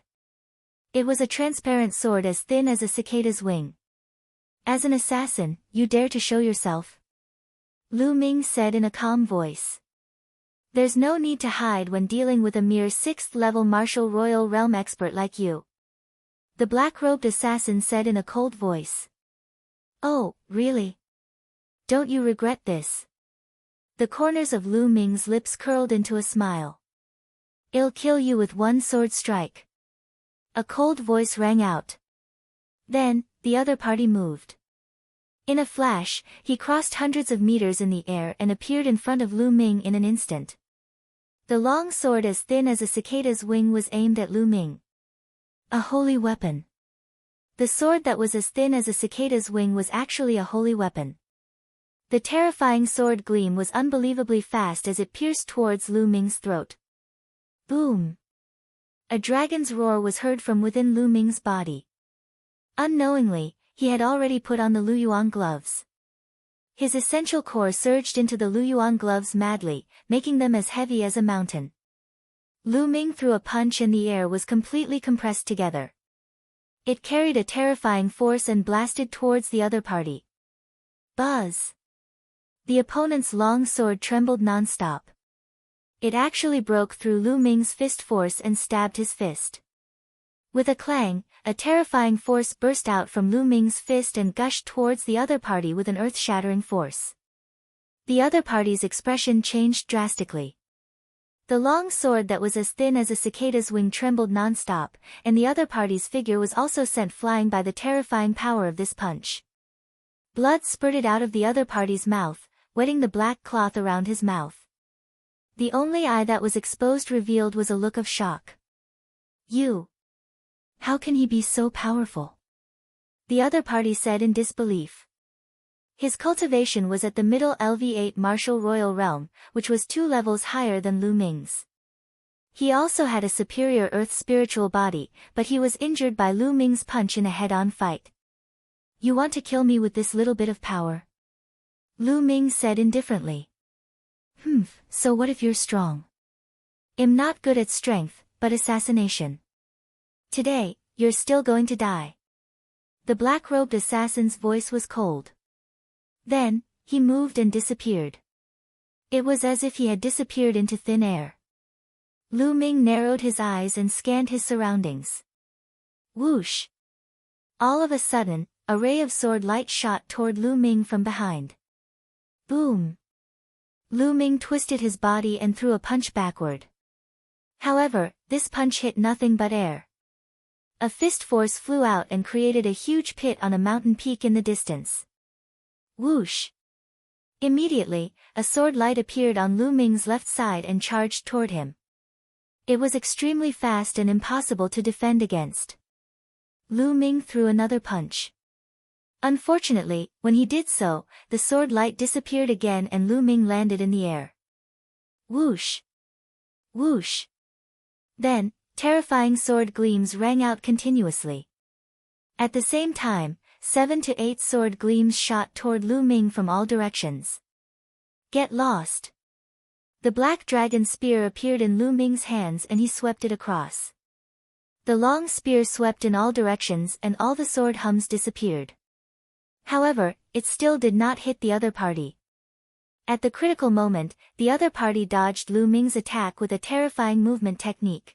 A: It was a transparent sword as thin as a cicada's wing. As an assassin, you dare to show yourself? Lu Ming said in a calm voice. There's no need to hide when dealing with a mere 6th-level martial royal realm expert like you. The black-robed assassin said in a cold voice. Oh, really? Don't you regret this? The corners of Lu Ming's lips curled into a smile. I'll kill you with one sword strike. A cold voice rang out. Then, the other party moved. In a flash, he crossed hundreds of meters in the air and appeared in front of Lu Ming in an instant. The long sword as thin as a cicada's wing was aimed at Lu Ming. A holy weapon. The sword that was as thin as a cicada's wing was actually a holy weapon. The terrifying sword gleam was unbelievably fast as it pierced towards Lu Ming's throat. Boom! A dragon's roar was heard from within Lu Ming's body. Unknowingly, he had already put on the Luyuan gloves. His essential core surged into the Luyuan gloves madly, making them as heavy as a mountain. Lu Ming threw a punch and the air was completely compressed together. It carried a terrifying force and blasted towards the other party. Buzz! The opponent's long sword trembled non-stop. It actually broke through Lu Ming's fist force and stabbed his fist. With a clang, a terrifying force burst out from Lu Ming's fist and gushed towards the other party with an earth-shattering force. The other party's expression changed drastically. The long sword that was as thin as a cicada's wing trembled non-stop, and the other party's figure was also sent flying by the terrifying power of this punch. Blood spurted out of the other party's mouth, wetting the black cloth around his mouth. The only eye that was exposed revealed was a look of shock. You! How can he be so powerful? The other party said in disbelief. His cultivation was at the middle LV8 martial royal realm, which was 2 levels higher than Lu Ming's. He also had a superior earth spiritual body, but he was injured by Lu Ming's punch in a head-on fight. You want to kill me with this little bit of power? Lu Ming said indifferently. So what if you're strong? I'm not good at strength, but assassination. Today, you're still going to die. The black-robed assassin's voice was cold. Then, he moved and disappeared. It was as if he had disappeared into thin air. Lu Ming narrowed his eyes and scanned his surroundings. Whoosh! All of a sudden, a ray of sword light shot toward Lu Ming from behind. Boom! Lu Ming twisted his body and threw a punch backward. However, this punch hit nothing but air. A fist force flew out and created a huge pit on a mountain peak in the distance. Whoosh! Immediately, a sword light appeared on Lu Ming's left side and charged toward him. It was extremely fast and impossible to defend against. Lu Ming threw another punch. Unfortunately, when he did so, the sword light disappeared again and Lu Ming landed in the air. Whoosh! Whoosh! Then, terrifying sword gleams rang out continuously. At the same time, 7 to 8 sword gleams shot toward Lu Ming from all directions. Get lost! The black dragon spear appeared in Lu Ming's hands and he swept it across. The long spear swept in all directions and all the sword hums disappeared. However, it still did not hit the other party. At the critical moment, the other party dodged Lu Ming's attack with a terrifying movement technique.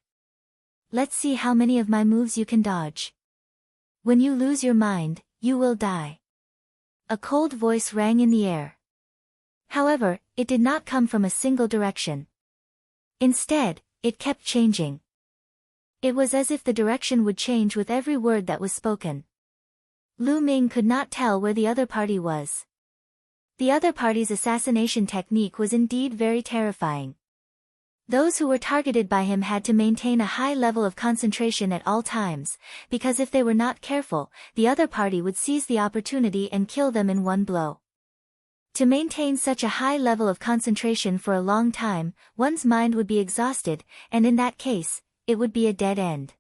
A: Let's see how many of my moves you can dodge. When you lose your mind, you will die. A cold voice rang in the air. However, it did not come from a single direction. Instead, it kept changing. It was as if the direction would change with every word that was spoken. Lu Ming could not tell where the other party was. The other party's assassination technique was indeed very terrifying. Those who were targeted by him had to maintain a high level of concentration at all times, because if they were not careful, the other party would seize the opportunity and kill them in one blow. To maintain such a high level of concentration for a long time, one's mind would be exhausted, and in that case, it would be a dead end.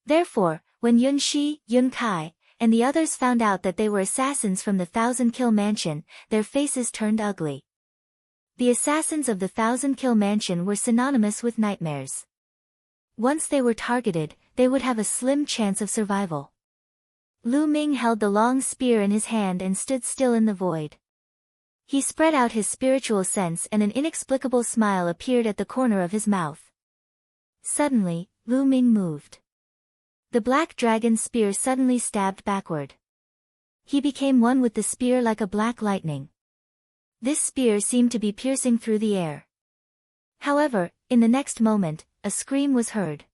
A: Therefore, when Yun Shi, Yun Kai, and the others found out that they were assassins from the Thousand Kill Mansion, their faces turned ugly. The assassins of the Thousand Kill Mansion were synonymous with nightmares. Once they were targeted, they would have a slim chance of survival. Lu Ming held the long spear in his hand and stood still in the void. He spread out his spiritual sense and an inexplicable smile appeared at the corner of his mouth. Suddenly, Lu Ming moved. The black dragon spear suddenly stabbed backward. He became one with the spear like a black lightning. This spear seemed to be piercing through the air. However, in the next moment, a scream was heard.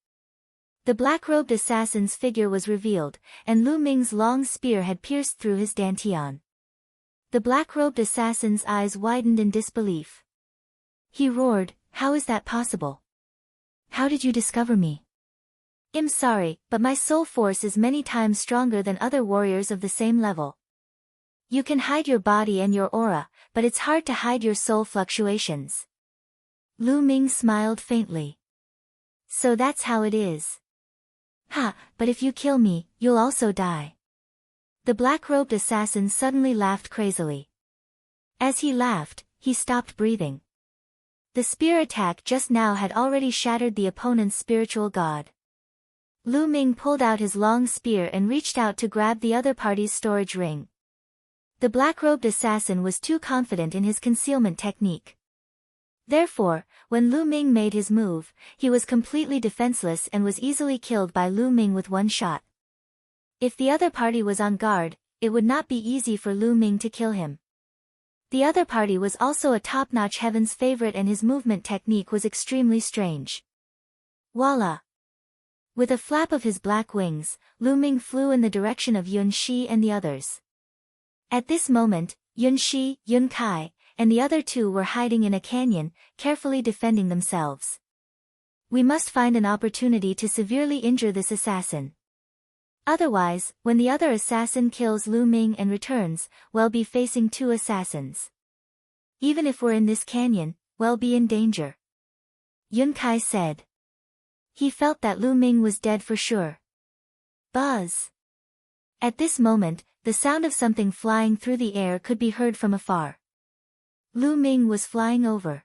A: The black-robed assassin's figure was revealed, and Lu Ming's long spear had pierced through his dantian. The black-robed assassin's eyes widened in disbelief. He roared, "How is that possible? How did you discover me? I'm sorry, but my soul force is many times stronger than other warriors of the same level. You can hide your body and your aura, but it's hard to hide your soul fluctuations." Lu Ming smiled faintly. "So that's how it is. Ha, but if you kill me, you'll also die." The black-robed assassin suddenly laughed crazily. As he laughed, he stopped breathing. The spear attack just now had already shattered the opponent's spiritual god. Lu Ming pulled out his long spear and reached out to grab the other party's storage ring. The black-robed assassin was too confident in his concealment technique. Therefore, when Lu Ming made his move, he was completely defenseless and was easily killed by Lu Ming with one shot. If the other party was on guard, it would not be easy for Lu Ming to kill him. The other party was also a top-notch heaven's favorite and his movement technique was extremely strange. Voila! With a flap of his black wings, Lu Ming flew in the direction of Yun Shi and the others. At this moment, Yun Shi, Yun Kai, and the other two were hiding in a canyon, carefully defending themselves. We must find an opportunity to severely injure this assassin. Otherwise, when the other assassin kills Lu Ming and returns, we'll be facing two assassins. Even if we're in this canyon, we'll be in danger. Yun Kai said. He felt that Lu Ming was dead for sure. Buzz! At this moment, the sound of something flying through the air could be heard from afar. Lu Ming was flying over.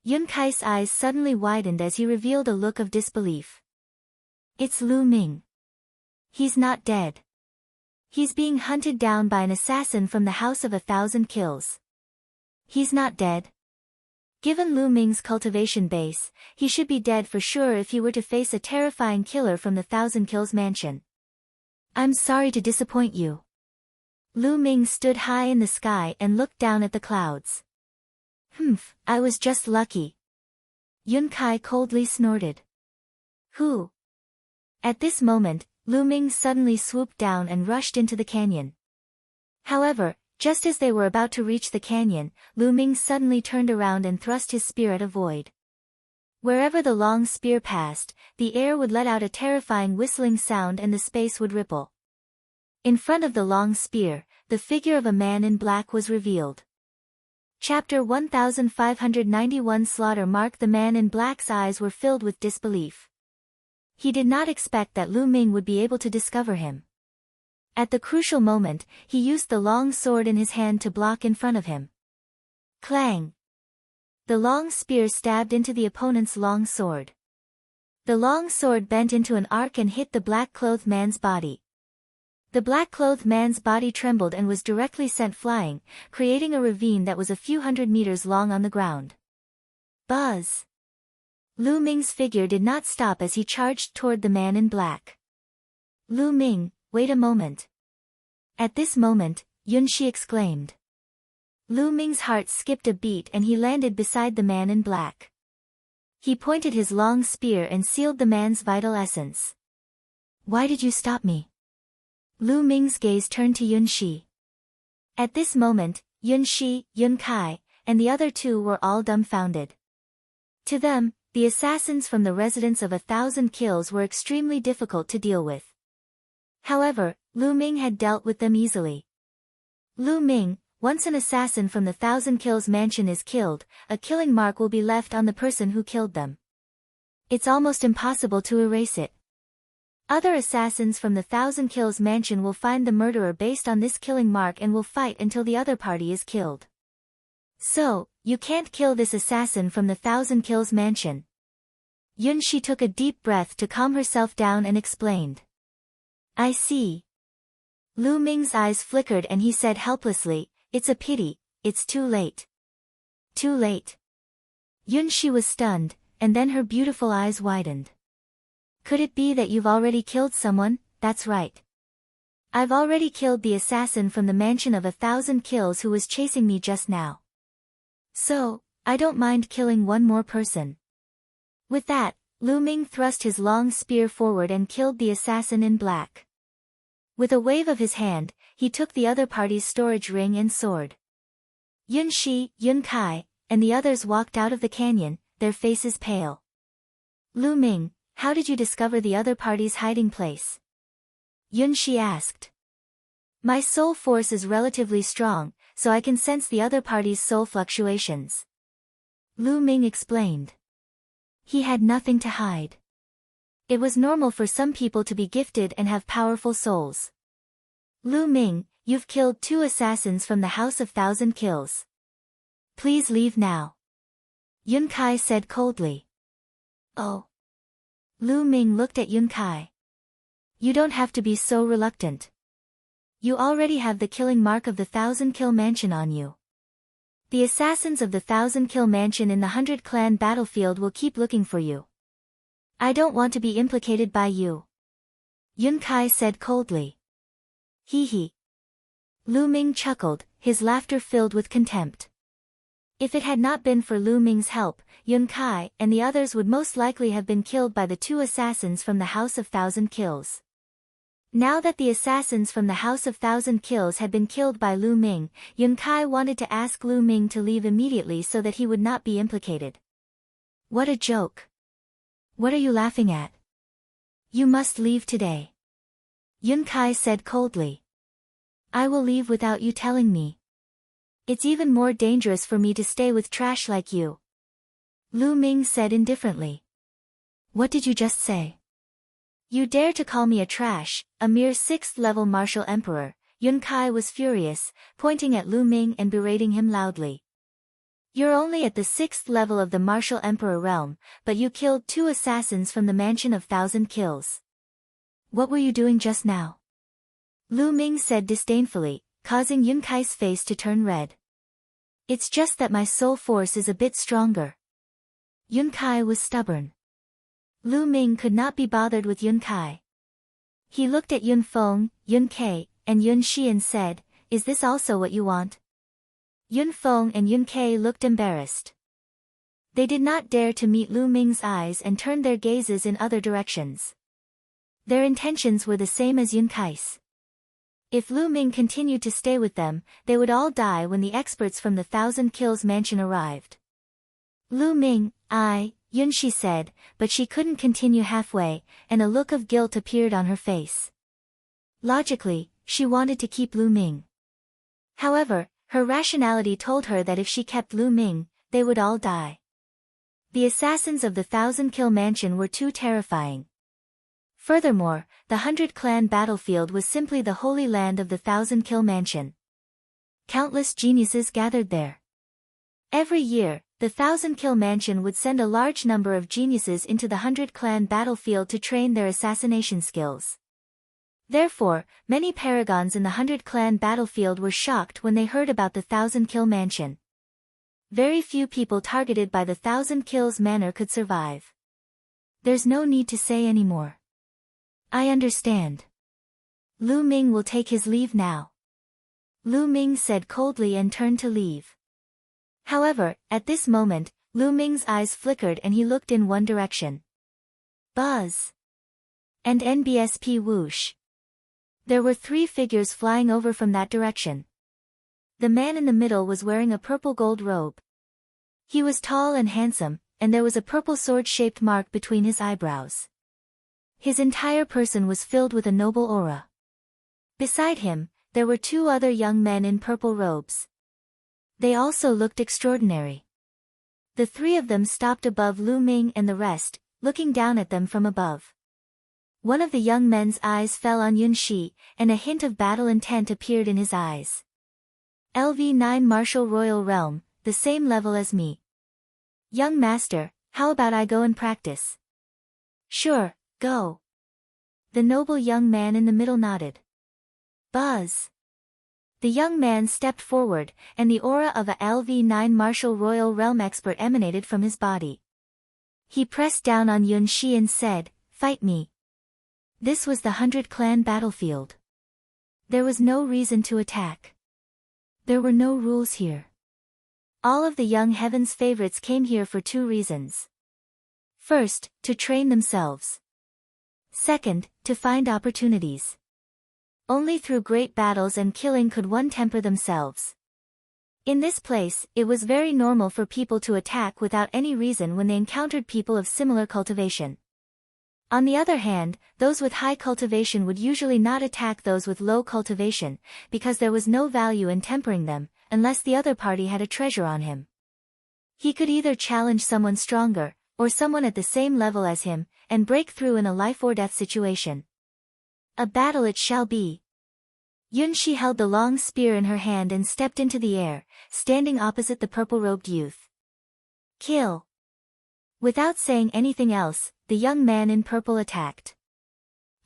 A: Yun Kai's eyes suddenly widened as he revealed a look of disbelief. It's Lu Ming. He's not dead. He's being hunted down by an assassin from the House of 1,000 Kills. He's not dead. Given Lu Ming's cultivation base, he should be dead for sure if he were to face a terrifying killer from the 1,000 Kills mansion. I'm sorry to disappoint you. Lu Ming stood high in the sky and looked down at the clouds. I was just lucky. Yun Kai coldly snorted. Who? At this moment, Lu Ming suddenly swooped down and rushed into the canyon. However, just as they were about to reach the canyon, Lu Ming suddenly turned around and thrust his spear at a void. Wherever the long spear passed, the air would let out a terrifying whistling sound and the space would ripple. In front of the long spear, the figure of a man in black was revealed. Chapter 1591 Slaughter Mark. The man in black's eyes were filled with disbelief. He did not expect that Lu Ming would be able to discover him. At the crucial moment, he used the long sword in his hand to block in front of him. Clang! The long spear stabbed into the opponent's long sword. The long sword bent into an arc and hit the black-clothed man's body. The black-clothed man's body trembled and was directly sent flying, creating a ravine that was a few hundred meters long on the ground. Buzz! Lu Ming's figure did not stop as he charged toward the man in black. Lu Ming, wait a moment. At this moment, Yun Shi exclaimed. Lu Ming's heart skipped a beat and he landed beside the man in black. He pointed his long spear and sealed the man's vital essence. Why did you stop me? Lu Ming's gaze turned to Yun Shi. At this moment, Yun Shi, Yun Kai, and the other two were all dumbfounded. To them, the assassins from the residence of 1,000 kills were extremely difficult to deal with. However, Lu Ming had dealt with them easily. Lu Ming, once an assassin from the 1,000 kills mansion is killed, a killing mark will be left on the person who killed them. It's almost impossible to erase it. Other assassins from the 1,000 kills mansion will find the murderer based on this killing mark and will fight until the other party is killed. So, you can't kill this assassin from the 1,000 kills mansion. Yun Shi took a deep breath to calm herself down and explained. I see. Lu Ming's eyes flickered and he said helplessly, it's a pity, it's too late. Too late. Yun Shi was stunned, and then her beautiful eyes widened. Could it be that you've already killed someone? That's right. I've already killed the assassin from the mansion of 1,000 kills who was chasing me just now. So, I don't mind killing one more person. With that, Lu Ming thrust his long spear forward and killed the assassin in black. With a wave of his hand, he took the other party's storage ring and sword. Yun Shi, Yun Kai, and the others walked out of the canyon, their faces pale. Lu Ming, how did you discover the other party's hiding place? Yun Shi asked. My soul force is relatively strong, so I can sense the other party's soul fluctuations. Lu Ming explained. He had nothing to hide. It was normal for some people to be gifted and have powerful souls. Lu Ming, you've killed 2 assassins from the House of 1,000 Kills. Please leave now. Yun Kai said coldly. Oh. Lu Ming looked at Yun Kai. You don't have to be so reluctant. You already have the killing mark of the 1,000 Kill Mansion on you. The assassins of the 1,000 Kill Mansion in the 100 Clan battlefield will keep looking for you. I don't want to be implicated by you. Yun Kai said coldly. Hee hee. Lu Ming chuckled, his laughter filled with contempt. If it had not been for Lu Ming's help, Yun Kai and the others would most likely have been killed by the 2 assassins from the House of 1,000 Kills. Now that the assassins from the House of 1,000 Kills had been killed by Lu Ming, Yun Kai wanted to ask Lu Ming to leave immediately so that he would not be implicated. What a joke. What are you laughing at? You must leave today. Yun Kai said coldly. I will leave without you telling me. It's even more dangerous for me to stay with trash like you. Lu Ming said indifferently. What did you just say? You dare to call me a trash, a mere 6th-level martial emperor? Yun Kai was furious, pointing at Lu Ming and berating him loudly. You're only at the 6th level of the martial emperor realm, but you killed 2 assassins from the mansion of 1,000 kills. What were you doing just now? Lu Ming said disdainfully, causing Yun Kai's face to turn red. It's just that my soul force is a bit stronger. Yun Kai was stubborn. Lu Ming could not be bothered with Yun Kai. He looked at Yun Feng, Yun Kei, and Yun Shi and said, is this also what you want? Yun Feng and Yun Kei looked embarrassed. They did not dare to meet Lu Ming's eyes and turned their gazes in other directions. Their intentions were the same as Yun Kai's. If Lu Ming continued to stay with them, they would all die when the experts from the Thousand Kills mansion arrived. Lu Ming, Yun, she said, but she couldn't continue halfway, and a look of guilt appeared on her face. Logically, she wanted to keep Lu Ming. However, her rationality told her that if she kept Lu Ming, they would all die. The assassins of the Thousand Kill mansion were too terrifying. Furthermore, the 100 Clan battlefield was simply the holy land of the Thousand Kill mansion. Countless geniuses gathered there. Every year, the Thousand Kill mansion would send a large number of geniuses into the 100 Clan battlefield to train their assassination skills. Therefore, many paragons in the 100 Clan battlefield were shocked when they heard about the Thousand Kill mansion. Very few people targeted by the Thousand Kills manor could survive. There's no need to say any more. I understand. Lu Ming will take his leave now. Lu Ming said coldly and turned to leave. However, at this moment, Lu Ming's eyes flickered and he looked in one direction. Buzz. And NBSP whoosh. There were 3 figures flying over from that direction. The man in the middle was wearing a purple gold robe. He was tall and handsome, and there was a purple sword-shaped mark between his eyebrows. His entire person was filled with a noble aura. Beside him, there were 2 other young men in purple robes. They also looked extraordinary. The 3 of them stopped above Lu Ming and the rest, looking down at them from above. One of the young men's eyes fell on Yun Shi, and a hint of battle intent appeared in his eyes. LV9 Martial Royal Realm, the same level as me. Young master, how about I go and practice? Sure, go. The noble young man in the middle nodded. Buzz. The young man stepped forward, and the aura of a LV9 Martial Royal Realm expert emanated from his body. He pressed down on Yun Shi and said, "Fight me." This was the 100 Clan battlefield. There was no reason to attack. There were no rules here. All of the young heaven's favorites came here for 2 reasons. First, to train themselves. Second, to find opportunities. Only through great battles and killing could one temper themselves. In this place, it was very normal for people to attack without any reason when they encountered people of similar cultivation. On the other hand, those with high cultivation would usually not attack those with low cultivation, because there was no value in tempering them, unless the other party had a treasure on him. He could either challenge someone stronger, or someone at the same level as him, and break through in a life-or-death situation. A battle it shall be. Yun Shi held the long spear in her hand and stepped into the air, standing opposite the purple-robed youth. Kill. Without saying anything else, the young man in purple attacked.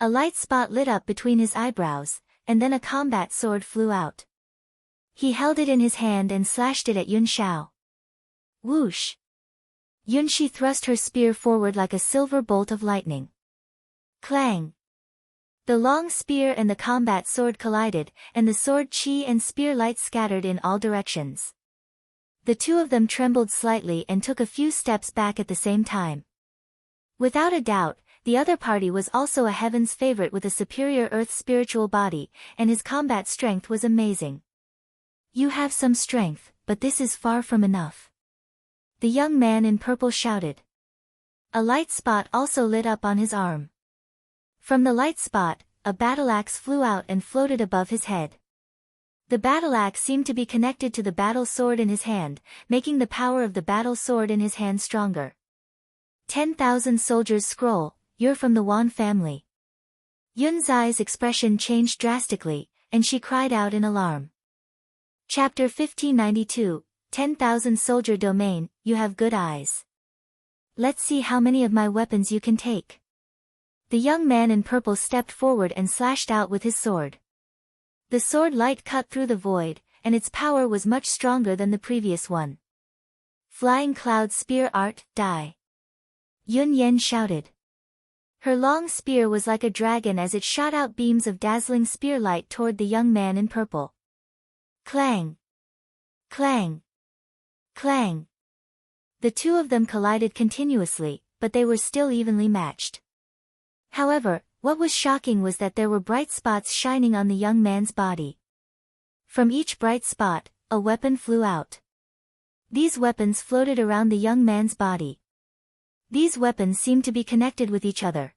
A: A light spot lit up between his eyebrows, and then a combat sword flew out. He held it in his hand and slashed it at Yun Shao. Whoosh! Yun Shi thrust her spear forward like a silver bolt of lightning. Clang! The long spear and the combat sword collided, and the sword chi and spear light scattered in all directions. The 2 of them trembled slightly and took a few steps back at the same time. Without a doubt, the other party was also a heaven's favorite with a superior earth spiritual body, and his combat strength was amazing. You have some strength, but this is far from enough. The young man in purple shouted. A light spot also lit up on his arm. From the light spot, a battle axe flew out and floated above his head. The battle axe seemed to be connected to the battle sword in his hand, making the power of the battle sword in his hand stronger. 10,000 soldiers scroll, you're from the Wan family. Yun Zai's expression changed drastically, and she cried out in alarm. Chapter 1592, 10,000 soldier domain, you have good eyes. Let's see how many of my weapons you can take. The young man in purple stepped forward and slashed out with his sword. The sword light cut through the void, and its power was much stronger than the previous one. Flying cloud spear art, die. Yun Yen shouted. Her long spear was like a dragon as it shot out beams of dazzling spear light toward the young man in purple. Clang! Clang! Clang! The two of them collided continuously, but they were still evenly matched. However, what was shocking was that there were bright spots shining on the young man's body. From each bright spot, a weapon flew out. These weapons floated around the young man's body. These weapons seemed to be connected with each other.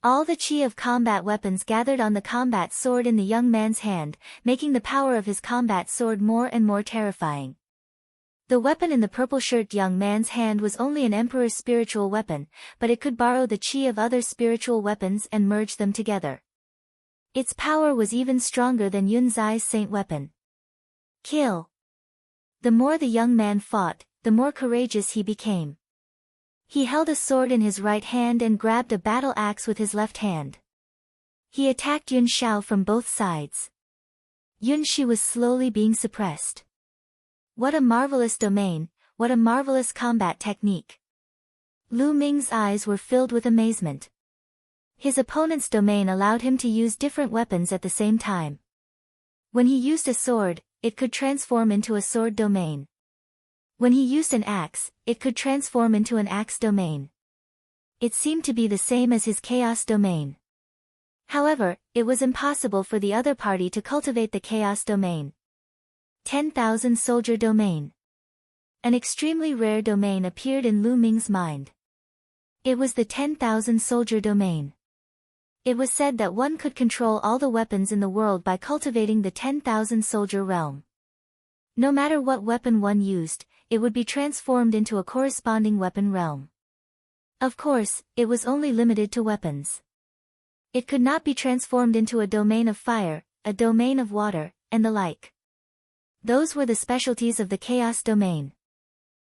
A: All the chi of combat weapons gathered on the combat sword in the young man's hand, making the power of his combat sword more and more terrifying. The weapon in the purple-shirted young man's hand was only an emperor's spiritual weapon, but it could borrow the chi of other spiritual weapons and merge them together. Its power was even stronger than Yun Zai's saint weapon. Kill. The more the young man fought, the more courageous he became. He held a sword in his right hand and grabbed a battle axe with his left hand. He attacked Yun Xiao from both sides. Yun Shi was slowly being suppressed. What a marvelous domain, what a marvelous combat technique. Lu Ming's eyes were filled with amazement. His opponent's domain allowed him to use different weapons at the same time. When he used a sword, it could transform into a sword domain. When he used an axe, it could transform into an axe domain. It seemed to be the same as his chaos domain. However, it was impossible for the other party to cultivate the chaos domain. 10,000 soldier domain. An extremely rare domain appeared in Lu Ming's mind. It was the 10,000 soldier domain. It was said that one could control all the weapons in the world by cultivating the 10,000 soldier realm. No matter what weapon one used, it would be transformed into a corresponding weapon realm. Of course, it was only limited to weapons. It could not be transformed into a domain of fire, a domain of water, and the like. Those were the specialties of the chaos domain.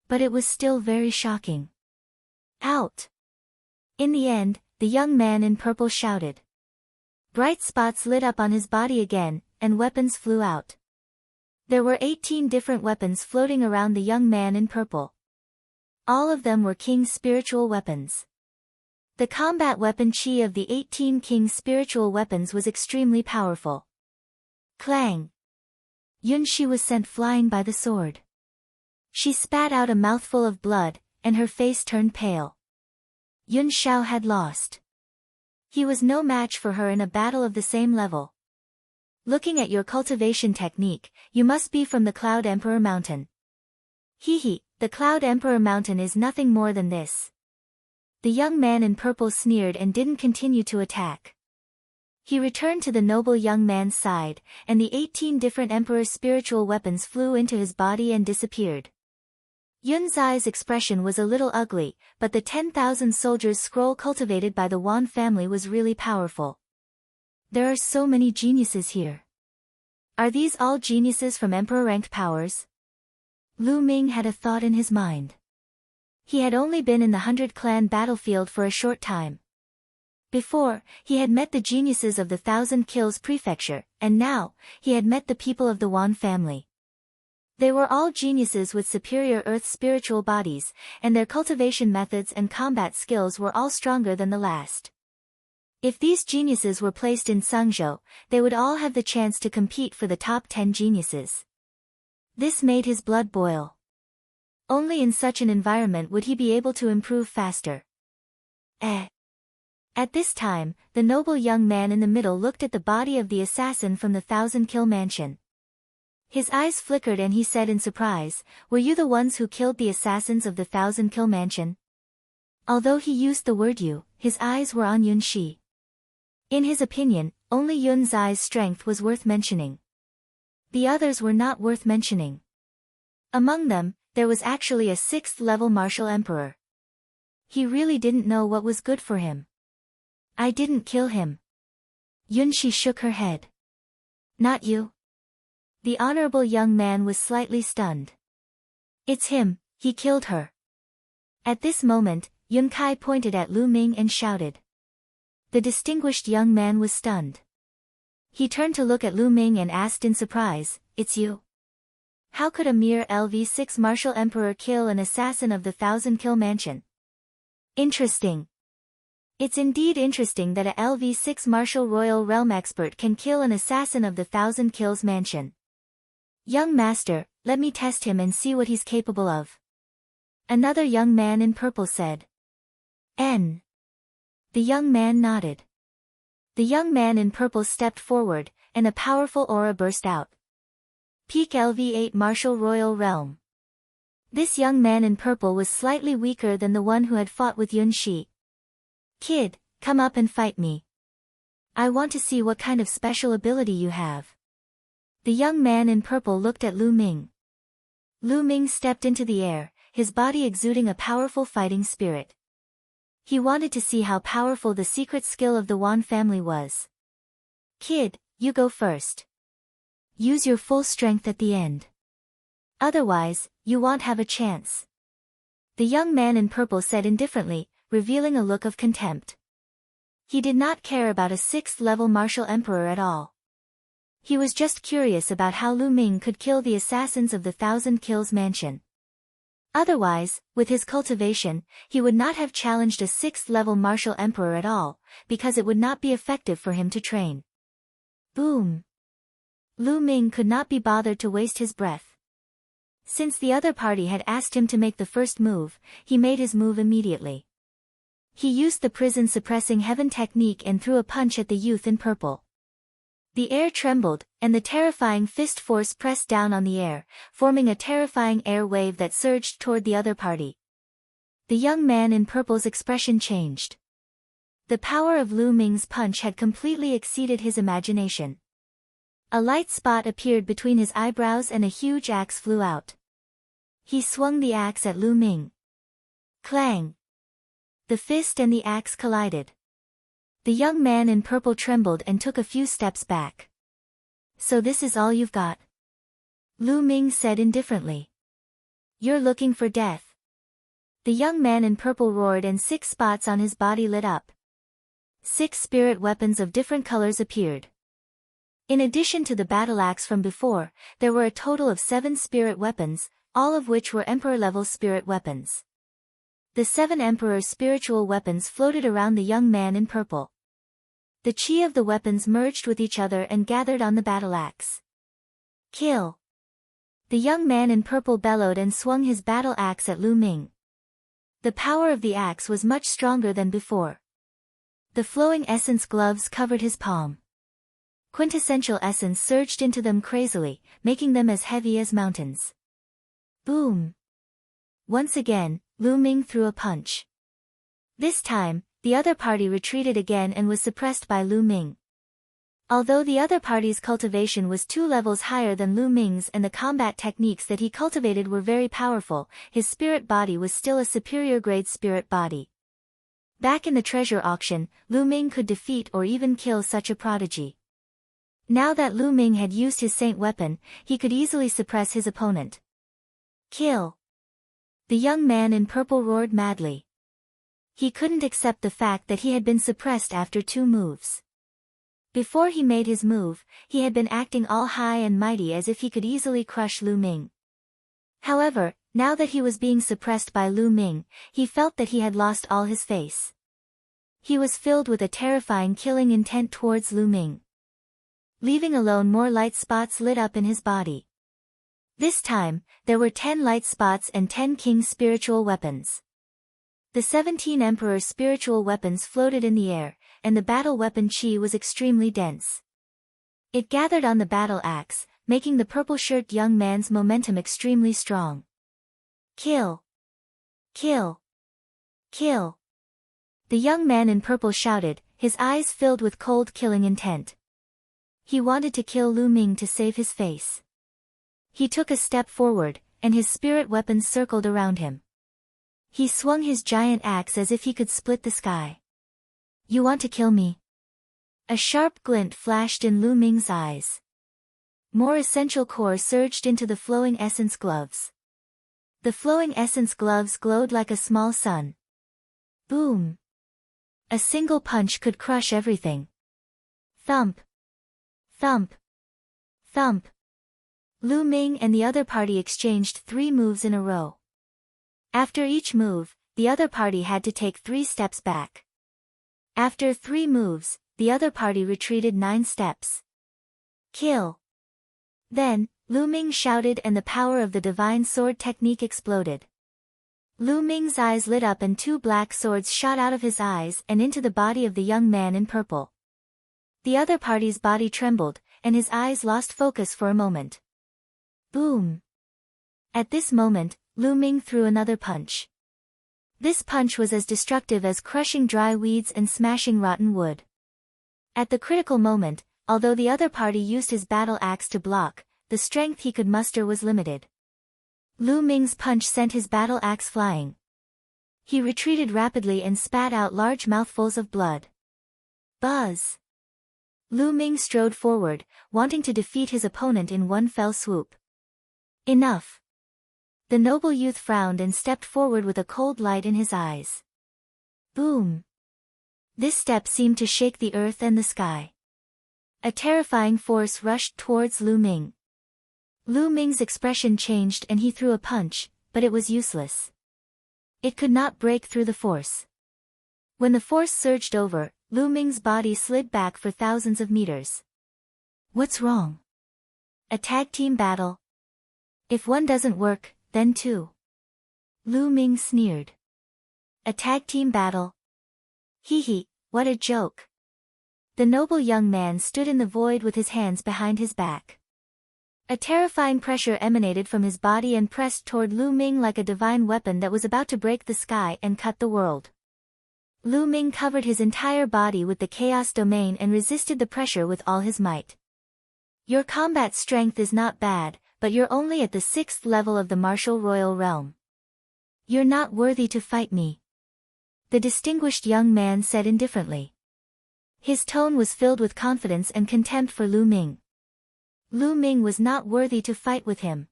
A: But it was still very shocking. Out! In the end, the young man in purple shouted. Bright spots lit up on his body again, and weapons flew out. There were 18 different weapons floating around the young man in purple. All of them were king's spiritual weapons. The combat weapon chi of the 18 king's spiritual weapons was extremely powerful. Clang! Yun Shi was sent flying by the sword. She spat out a mouthful of blood, and her face turned pale. Yun Xiao had lost. He was no match for her in a battle of the same level. Looking at your cultivation technique, you must be from the Cloud Emperor Mountain. Hee, the Cloud Emperor Mountain is nothing more than this. The young man in purple sneered and didn't continue to attack. He returned to the noble young man's side, and the 18 different emperor's spiritual weapons flew into his body and disappeared. Yun Zai's expression was a little ugly, but the 10,000 soldiers scroll cultivated by the Wan family was really powerful. There are so many geniuses here. Are these all geniuses from emperor-ranked powers? Lu Ming had a thought in his mind. He had only been in the 100-clan battlefield for a short time. Before, he had met the geniuses of the 1,000 Kills Prefecture, and now, he had met the people of the Wan family. They were all geniuses with superior earth spiritual bodies, and their cultivation methods and combat skills were all stronger than the last. If these geniuses were placed in Sangzhou, they would all have the chance to compete for the top 10 geniuses. This made his blood boil. Only in such an environment would he be able to improve faster. At this time, the noble young man in the middle looked at the body of the assassin from the 1,000-kill mansion. His eyes flickered and he said in surprise, "Were you the ones who killed the assassins of the 1,000-kill mansion?" Although he used the word you, his eyes were on Yun Shi. In his opinion, only Yun Zai's strength was worth mentioning. The others were not worth mentioning. Among them, there was actually a 6th-level martial emperor. He really didn't know what was good for him. I didn't kill him. Yun Shi shook her head. Not you? The honorable young man was slightly stunned. It's him, he killed her. At this moment, Yun Kai pointed at Lu Ming and shouted. The distinguished young man was stunned. He turned to look at Lu Ming and asked in surprise, "It's you? How could a mere LV6 martial emperor kill an assassin of the 1,000-kill mansion?" Interesting. It's indeed interesting that a LV6 martial royal realm expert can kill an assassin of the 1,000 kills mansion. Young master, let me test him and see what he's capable of. Another young man in purple said. N. The young man nodded. The young man in purple stepped forward, and a powerful aura burst out. Peak LV8 Martial Royal Realm. This young man in purple was slightly weaker than the one who had fought with Yun Shi. Kid, come up and fight me. I want to see what kind of special ability you have. The young man in purple looked at Lu Ming. Lu Ming stepped into the air, his body exuding a powerful fighting spirit. He wanted to see how powerful the secret skill of the Wan family was. Kid, you go first. Use your full strength at the end. Otherwise, you won't have a chance. The young man in purple said indifferently, revealing a look of contempt. He did not care about a 6th-level martial emperor at all. He was just curious about how Lu Ming could kill the assassins of the Thousand Kills Mansion. Otherwise, with his cultivation, he would not have challenged a 6th-level martial emperor at all, because it would not be effective for him to train. Boom! Lu Ming could not be bothered to waste his breath. Since the other party had asked him to make the first move, he made his move immediately. He used the prison-suppressing heaven technique and threw a punch at the youth in purple. The air trembled, and the terrifying fist force pressed down on the air, forming a terrifying air wave that surged toward the other party. The young man in purple's expression changed. The power of Lu Ming's punch had completely exceeded his imagination. A light spot appeared between his eyebrows and a huge axe flew out. He swung the axe at Lu Ming. Clang! The fist and the axe collided. The young man in purple trembled and took a few steps back. So this is all you've got? Lu Ming said indifferently. You're looking for death. The young man in purple roared and 6 spots on his body lit up. 6 spirit weapons of different colors appeared. In addition to the battle axe from before, there were a total of 7 spirit weapons, all of which were Emperor-level spirit weapons. The 7 Emperor's spiritual weapons floated around the young man in purple. The chi of the weapons merged with each other and gathered on the battle axe. Kill! The young man in purple bellowed and swung his battle axe at Lu Ming. The power of the axe was much stronger than before. The flowing essence gloves covered his palm. Quintessential essence surged into them crazily, making them as heavy as mountains. Boom! Once again, Lu Ming threw a punch. This time, the other party retreated again and was suppressed by Lu Ming. Although the other party's cultivation was 2 levels higher than Lu Ming's and the combat techniques that he cultivated were very powerful, his spirit body was still a superior grade spirit body. Back in the treasure auction, Lu Ming could defeat or even kill such a prodigy. Now that Lu Ming had used his saint weapon, he could easily suppress his opponent. Kill! The young man in purple roared madly. He couldn't accept the fact that he had been suppressed after 2 moves. Before he made his move, he had been acting all high and mighty as if he could easily crush Lu Ming. However, now that he was being suppressed by Lu Ming, he felt that he had lost all his face. He was filled with a terrifying killing intent towards Lu Ming. Leaving alone more light spots lit up in his body. This time, there were 10 light spots and 10 king's spiritual weapons. The 17 emperor's spiritual weapons floated in the air, and the battle weapon chi was extremely dense. It gathered on the battle axe, making the purple-shirt young man's momentum extremely strong. Kill! Kill! Kill! The young man in purple shouted, his eyes filled with cold killing intent. He wanted to kill Lu Ming to save his face. He took a step forward, and his spirit weapons circled around him. He swung his giant axe as if he could split the sky. You want to kill me? A sharp glint flashed in Lu Ming's eyes. More essential core surged into the flowing essence gloves. The flowing essence gloves glowed like a small sun. Boom! A single punch could crush everything. Thump! Thump! Thump! Lu Ming and the other party exchanged 3 moves in a row. After each move, the other party had to take 3 steps back. After 3 moves, the other party retreated 9 steps. Kill! Then, Lu Ming shouted and the power of the divine sword technique exploded. Lu Ming's eyes lit up and two black swords shot out of his eyes and into the body of the young man in purple. The other party's body trembled, and his eyes lost focus for a moment. Boom! At this moment, Lu Ming threw another punch. This punch was as destructive as crushing dry weeds and smashing rotten wood. At the critical moment, although the other party used his battle axe to block, the strength he could muster was limited. Lu Ming's punch sent his battle axe flying. He retreated rapidly and spat out large mouthfuls of blood. Buzz! Lu Ming strode forward, wanting to defeat his opponent in one fell swoop. Enough! The noble youth frowned and stepped forward with a cold light in his eyes. Boom! This step seemed to shake the earth and the sky. A terrifying force rushed towards Lu Ming. Lu Ming's expression changed and he threw a punch, but it was useless. It could not break through the force. When the force surged over, Lu Ming's body slid back for thousands of meters. What's wrong? A tag team battle? If one doesn't work, then two. Lu Ming sneered. A tag team battle? Hee hee, what a joke. The noble young man stood in the void with his hands behind his back. A terrifying pressure emanated from his body and pressed toward Lu Ming like a divine weapon that was about to break the sky and cut the world. Lu Ming covered his entire body with the chaos domain and resisted the pressure with all his might. Your combat strength is not bad, but you're only at the 6th level of the martial royal realm. You're not worthy to fight me. The distinguished young man said indifferently. His tone was filled with confidence and contempt for Lu Ming. Lu Ming was not worthy to fight with him.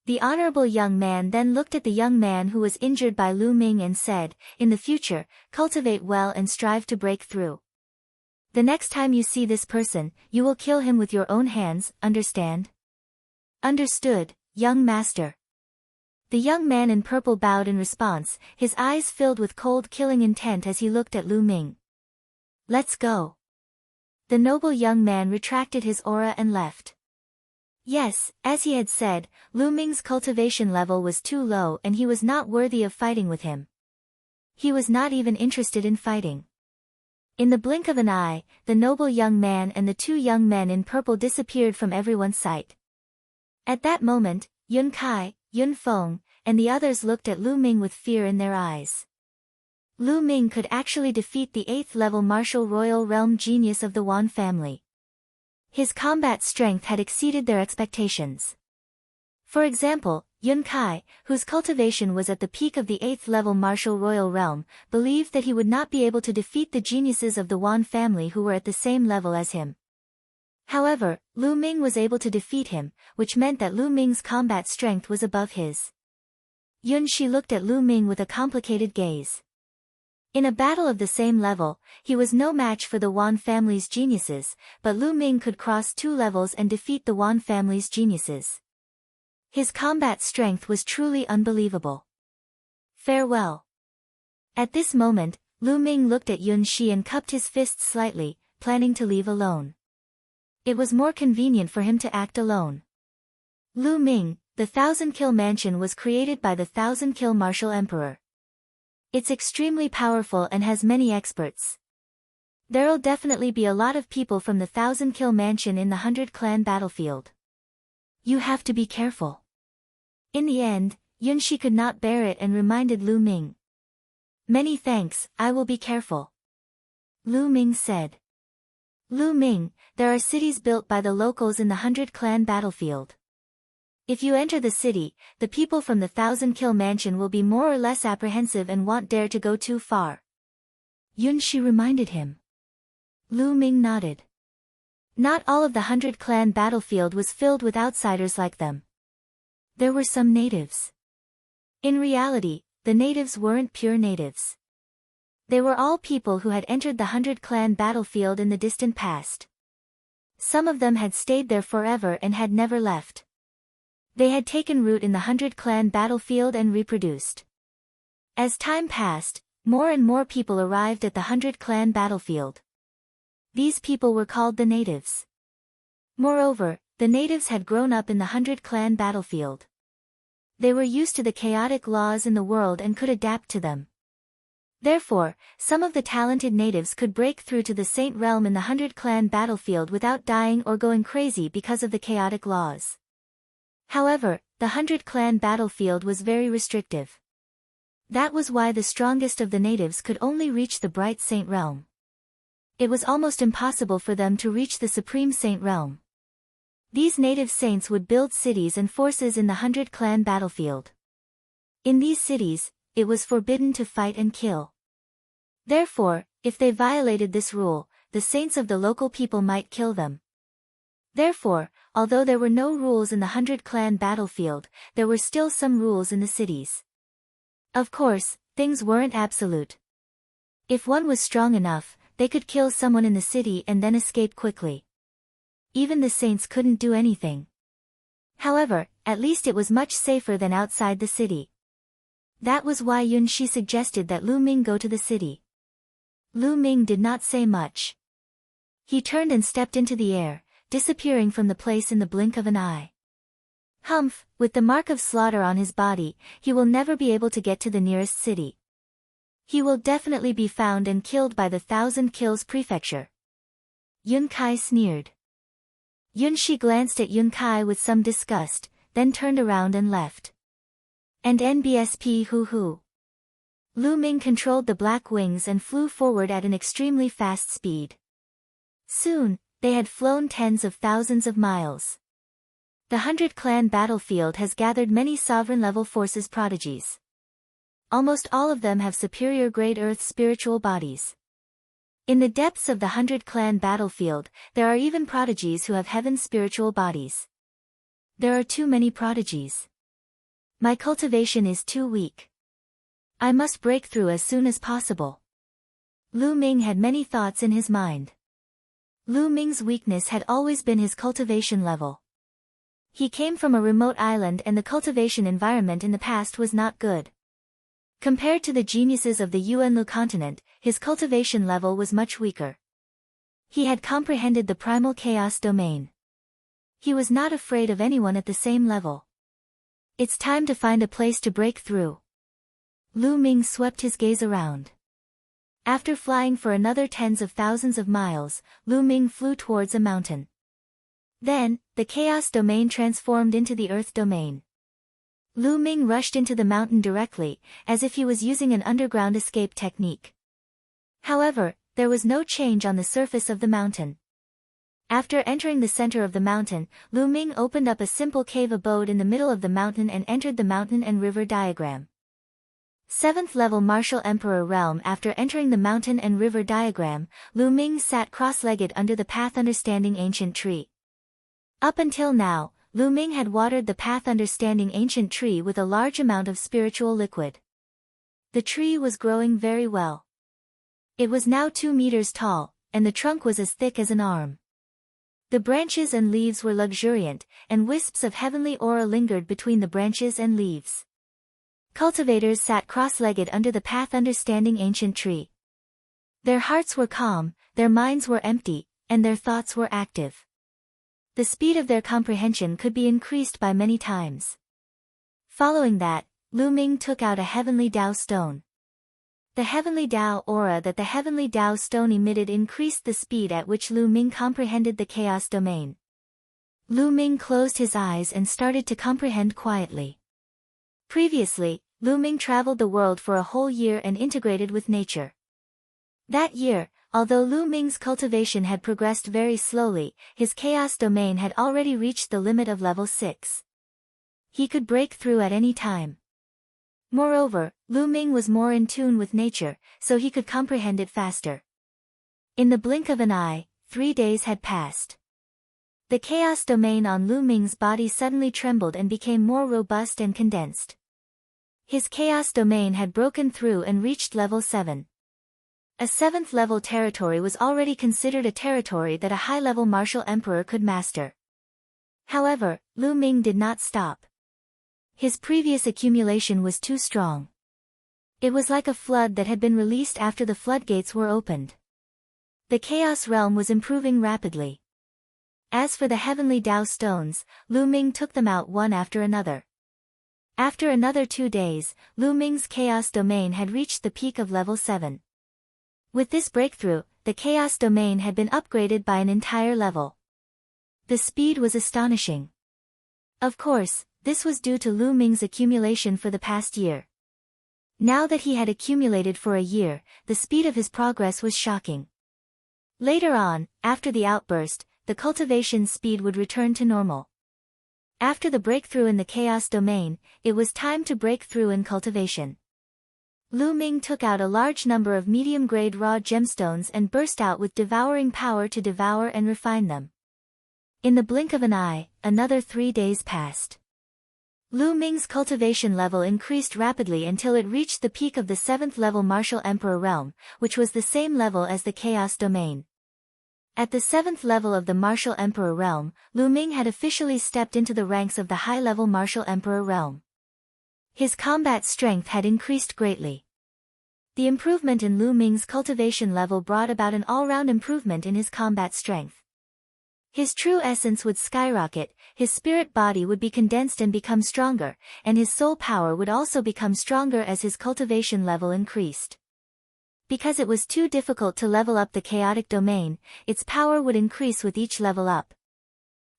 A: The honorable young man then looked at the young man who was injured by Lu Ming and said, "In the future, cultivate well and strive to break through. The next time you see this person, you will kill him with your own hands, understand?" Understood, young master. The young man in purple bowed in response, his eyes filled with cold killing intent as he looked at Lu Ming. Let's go. The noble young man retracted his aura and left. Yes, as he had said, Lu Ming's cultivation level was too low and he was not worthy of fighting with him. He was not even interested in fighting. In the blink of an eye, the noble young man and the two young men in purple disappeared from everyone's sight. At that moment, Yun Kai, Yun Feng, and the others looked at Lu Ming with fear in their eyes. Lu Ming could actually defeat the 8th level martial royal realm genius of the Wan family. His combat strength had exceeded their expectations. For example, Yun Kai, whose cultivation was at the peak of the 8th level martial royal realm, believed that he would not be able to defeat the geniuses of the Wan family who were at the same level as him. However, Lu Ming was able to defeat him, which meant that Lu Ming's combat strength was above his. Yun Shi looked at Lu Ming with a complicated gaze. In a battle of the same level, he was no match for the Wan family's geniuses, but Lu Ming could cross 2 levels and defeat the Wan family's geniuses. His combat strength was truly unbelievable. Farewell. At this moment, Lu Ming looked at Yun Shi and cupped his fists slightly, planning to leave alone. It was more convenient for him to act alone. Lu Ming, the 1,000-kill mansion was created by the 1,000-kill martial emperor. It's extremely powerful and has many experts. There'll definitely be a lot of people from the 1,000-kill mansion in the 100-clan battlefield. You have to be careful. In the end, Yun Shi could not bear it and reminded Lu Ming. Many thanks, I will be careful. Lu Ming said. Lu Ming, there are cities built by the locals in the 100-clan battlefield. If you enter the city, the people from the 1,000-kill mansion will be more or less apprehensive and won't dare to go too far. Yun Shi reminded him. Lu Ming nodded. Not all of the 100-clan battlefield was filled with outsiders like them. There were some natives. In reality, the natives weren't pure natives. They were all people who had entered the 100-clan battlefield in the distant past. Some of them had stayed there forever and had never left. They had taken root in the 100-clan battlefield and reproduced. As time passed, more and more people arrived at the 100-clan battlefield. These people were called the natives. Moreover, the natives had grown up in the 100-clan battlefield. They were used to the chaotic laws in the world and could adapt to them. Therefore, some of the talented natives could break through to the Saint Realm in the 100-clan battlefield without dying or going crazy because of the chaotic laws. However, the 100-clan battlefield was very restrictive. That was why the strongest of the natives could only reach the Bright Saint Realm. It was almost impossible for them to reach the Supreme Saint Realm. These native saints would build cities and forces in the 100-clan battlefield. In these cities, it was forbidden to fight and kill. Therefore, if they violated this rule, the saints of the local people might kill them. Therefore, although there were no rules in the 100-clan battlefield, there were still some rules in the cities. Of course, things weren't absolute. If one was strong enough, they could kill someone in the city and then escape quickly. Even the saints couldn't do anything. However, at least it was much safer than outside the city. That was why Yun Shi suggested that Lu Ming go to the city. Lu Ming did not say much. He turned and stepped into the air, disappearing from the place in the blink of an eye. Humph, with the mark of slaughter on his body, he will never be able to get to the nearest city. He will definitely be found and killed by the 1,000 Kills Prefecture. Yun Kai sneered. Yun Shi glanced at Yun Kai with some disgust, then turned around and left. And NBSP hoo-hoo. Lu Ming controlled the black wings and flew forward at an extremely fast speed. Soon, they had flown tens of thousands of miles. The 100-clan battlefield has gathered many sovereign-level forces prodigies. Almost all of them have superior-grade Earth spiritual bodies. In the depths of the 100-clan battlefield, there are even prodigies who have heaven spiritual bodies. There are too many prodigies. My cultivation is too weak. I must break through as soon as possible. Lu Ming had many thoughts in his mind. Lu Ming's weakness had always been his cultivation level. He came from a remote island and the cultivation environment in the past was not good. Compared to the geniuses of the Yuanlu continent, his cultivation level was much weaker. He had comprehended the primal chaos domain. He was not afraid of anyone at the same level. It's time to find a place to break through. Lu Ming swept his gaze around. After flying for another tens of thousands of miles, Lu Ming flew towards a mountain. Then, the chaos domain transformed into the earth domain. Lu Ming rushed into the mountain directly, as if he was using an underground escape technique. However, there was no change on the surface of the mountain. After entering the center of the mountain, Lu Ming opened up a simple cave abode in the middle of the mountain and entered the mountain and river diagram. 7th level Martial Emperor Realm. After entering the mountain and river diagram, Lu Ming sat cross-legged under the Path Understanding Ancient Tree. Up until now, Lu Ming had watered the Path Understanding Ancient Tree with a large amount of spiritual liquid. The tree was growing very well. It was now 2 meters tall, and the trunk was as thick as an arm. The branches and leaves were luxuriant, and wisps of heavenly aura lingered between the branches and leaves. Cultivators sat cross-legged under the Path Understanding Ancient Tree. Their hearts were calm, their minds were empty, and their thoughts were active. The speed of their comprehension could be increased by many times. Following that, Lu Ming took out a Heavenly Tao stone. The Heavenly Tao aura that the Heavenly Tao stone emitted increased the speed at which Lu Ming comprehended the chaos domain. Lu Ming closed his eyes and started to comprehend quietly. Previously, Lu Ming traveled the world for a whole year and integrated with nature. That year, although Lu Ming's cultivation had progressed very slowly, his chaos domain had already reached the limit of level 6. He could break through at any time. Moreover, Lu Ming was more in tune with nature, so he could comprehend it faster. In the blink of an eye, 3 days had passed. The chaos domain on Lu Ming's body suddenly trembled and became more robust and condensed. His chaos domain had broken through and reached level 7. A 7th level territory was already considered a territory that a high-level martial emperor could master. However, Lu Ming did not stop. His previous accumulation was too strong. It was like a flood that had been released after the floodgates were opened. The Chaos Realm was improving rapidly. As for the Heavenly Tao stones, Lu Ming took them out one after another. After another 2 days, Lu Ming's Chaos Domain had reached the peak of level 7. With this breakthrough, the Chaos Domain had been upgraded by an entire level. The speed was astonishing. Of course, this was due to Lu Ming's accumulation for the past year. Now that he had accumulated for a year, the speed of his progress was shocking. Later on, after the outburst, the cultivation speed would return to normal. After the breakthrough in the Chaos Domain, it was time to break through in cultivation. Lu Ming took out a large number of medium-grade raw gemstones and burst out with devouring power to devour and refine them. In the blink of an eye, another 3 days passed. Lu Ming's cultivation level increased rapidly until it reached the peak of the 7th level Martial Emperor realm, which was the same level as the Chaos Domain. At the 7th level of the Martial Emperor realm, Lu Ming had officially stepped into the ranks of the high-level Martial Emperor realm. His combat strength had increased greatly. The improvement in Lu Ming's cultivation level brought about an all-round improvement in his combat strength. His true essence would skyrocket, his spirit body would be condensed and become stronger, and his soul power would also become stronger as his cultivation level increased. Because it was too difficult to level up the chaotic domain, its power would increase with each level up.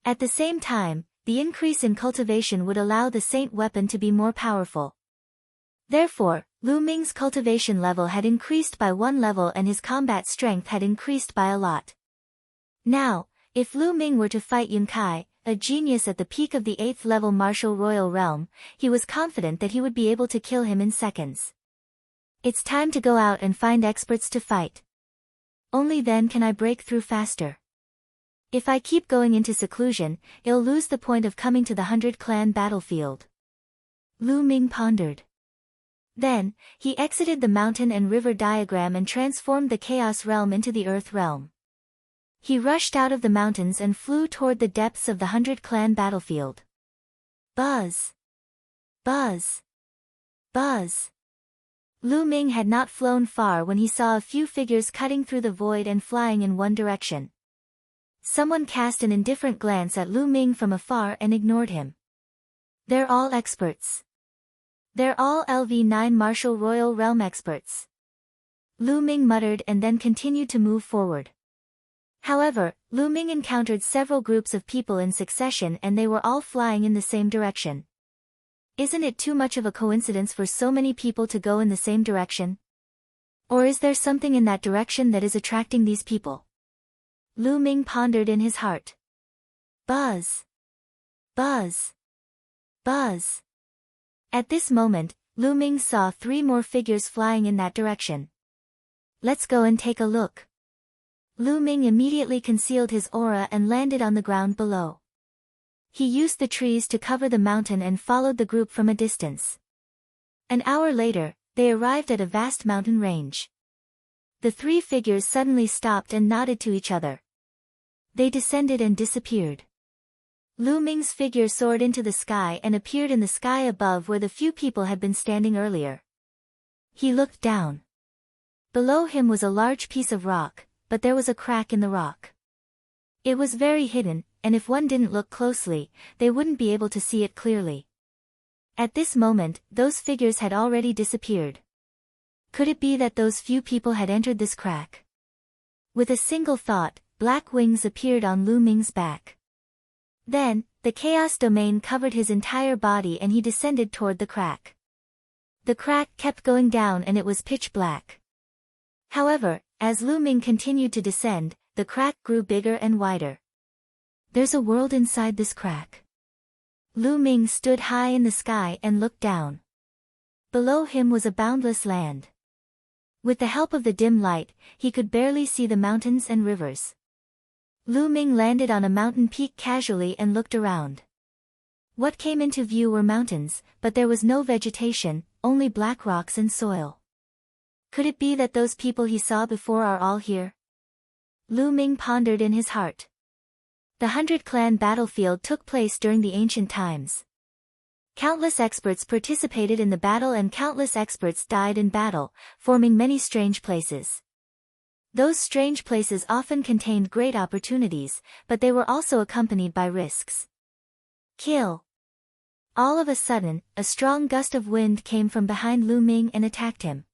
A: At the same time, the increase in cultivation would allow the Saint weapon to be more powerful. Therefore, Lu Ming's cultivation level had increased by 1 level and his combat strength had increased by a lot. Now, if Lu Ming were to fight Yun Kai, a genius at the peak of the 8th level Martial Royal Realm, he was confident that he would be able to kill him in seconds. It's time to go out and find experts to fight. Only then can I break through faster. If I keep going into seclusion, I'll lose the point of coming to the 100 Clan battlefield. Lu Ming pondered. Then, he exited the mountain and river diagram and transformed the Chaos Realm into the Earth Realm. He rushed out of the mountains and flew toward the depths of the 100 Clan battlefield. Buzz! Buzz! Buzz! Lu Ming had not flown far when he saw a few figures cutting through the void and flying in one direction. Someone cast an indifferent glance at Lu Ming from afar and ignored him. They're all experts. They're all LV9 Martial Royal Realm experts. Lu Ming muttered and then continued to move forward. However, Lu Ming encountered several groups of people in succession and they were all flying in the same direction. Isn't it too much of a coincidence for so many people to go in the same direction? Or is there something in that direction that is attracting these people? Lu Ming pondered in his heart. Buzz! Buzz! Buzz! At this moment, Lu Ming saw 3 more figures flying in that direction. Let's go and take a look. Lu Ming immediately concealed his aura and landed on the ground below. He used the trees to cover the mountain and followed the group from a distance. An hour later, they arrived at a vast mountain range. The 3 figures suddenly stopped and nodded to each other. They descended and disappeared. Lu Ming's figure soared into the sky and appeared in the sky above where the few people had been standing earlier. He looked down. Below him was a large piece of rock, but there was a crack in the rock. It was very hidden, and if one didn't look closely, they wouldn't be able to see it clearly. At this moment, those figures had already disappeared. Could it be that those few people had entered this crack? With a single thought, black wings appeared on Lu Ming's back. Then, the Chaos Domain covered his entire body and he descended toward the crack. The crack kept going down and it was pitch black. However, as Lu Ming continued to descend, the crack grew bigger and wider. There's a world inside this crack. Lu Ming stood high in the sky and looked down. Below him was a boundless land. With the help of the dim light, he could barely see the mountains and rivers. Lu Ming landed on a mountain peak casually and looked around. What came into view were mountains, but there was no vegetation, only black rocks and soil. Could it be that those people he saw before are all here? Lu Ming pondered in his heart. The 100 Clan battlefield took place during the ancient times. Countless experts participated in the battle and countless experts died in battle, forming many strange places. Those strange places often contained great opportunities, but they were also accompanied by risks. Kill. All of a sudden, a strong gust of wind came from behind Lu Ming and attacked him.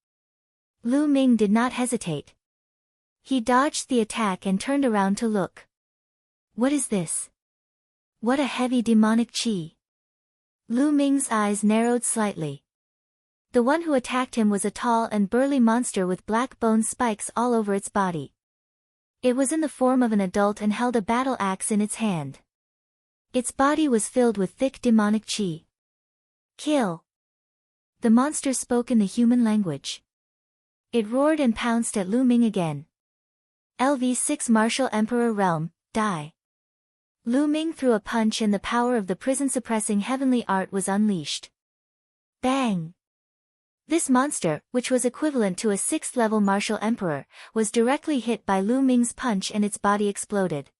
A: Lu Ming did not hesitate. He dodged the attack and turned around to look. What is this? What a heavy demonic chi! Lu Ming's eyes narrowed slightly. The one who attacked him was a tall and burly monster with black bone spikes all over its body. It was in the form of an adult and held a battle axe in its hand. Its body was filled with thick demonic chi. Kill! The monster spoke in the human language. It roared and pounced at Lu Ming again. LV6 Martial Emperor Realm, die! Lu Ming threw a punch and the power of the prison-suppressing heavenly art was unleashed. Bang! This monster, which was equivalent to a 6th-level martial emperor, was directly hit by Lu Ming's punch and its body exploded.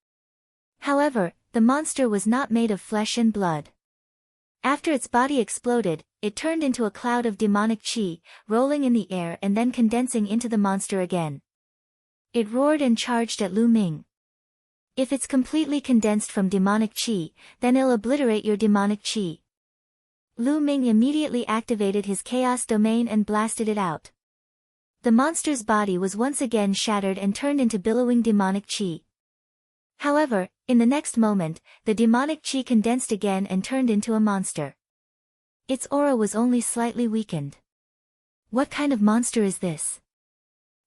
A: However, the monster was not made of flesh and blood. After its body exploded, it turned into a cloud of demonic chi, rolling in the air and then condensing into the monster again. It roared and charged at Lu Ming. If it's completely condensed from demonic chi, then it'll obliterate your demonic chi. Lu Ming immediately activated his chaos domain and blasted it out. The monster's body was once again shattered and turned into billowing demonic chi. However, in the next moment, the demonic chi condensed again and turned into a monster. Its aura was only slightly weakened. What kind of monster is this?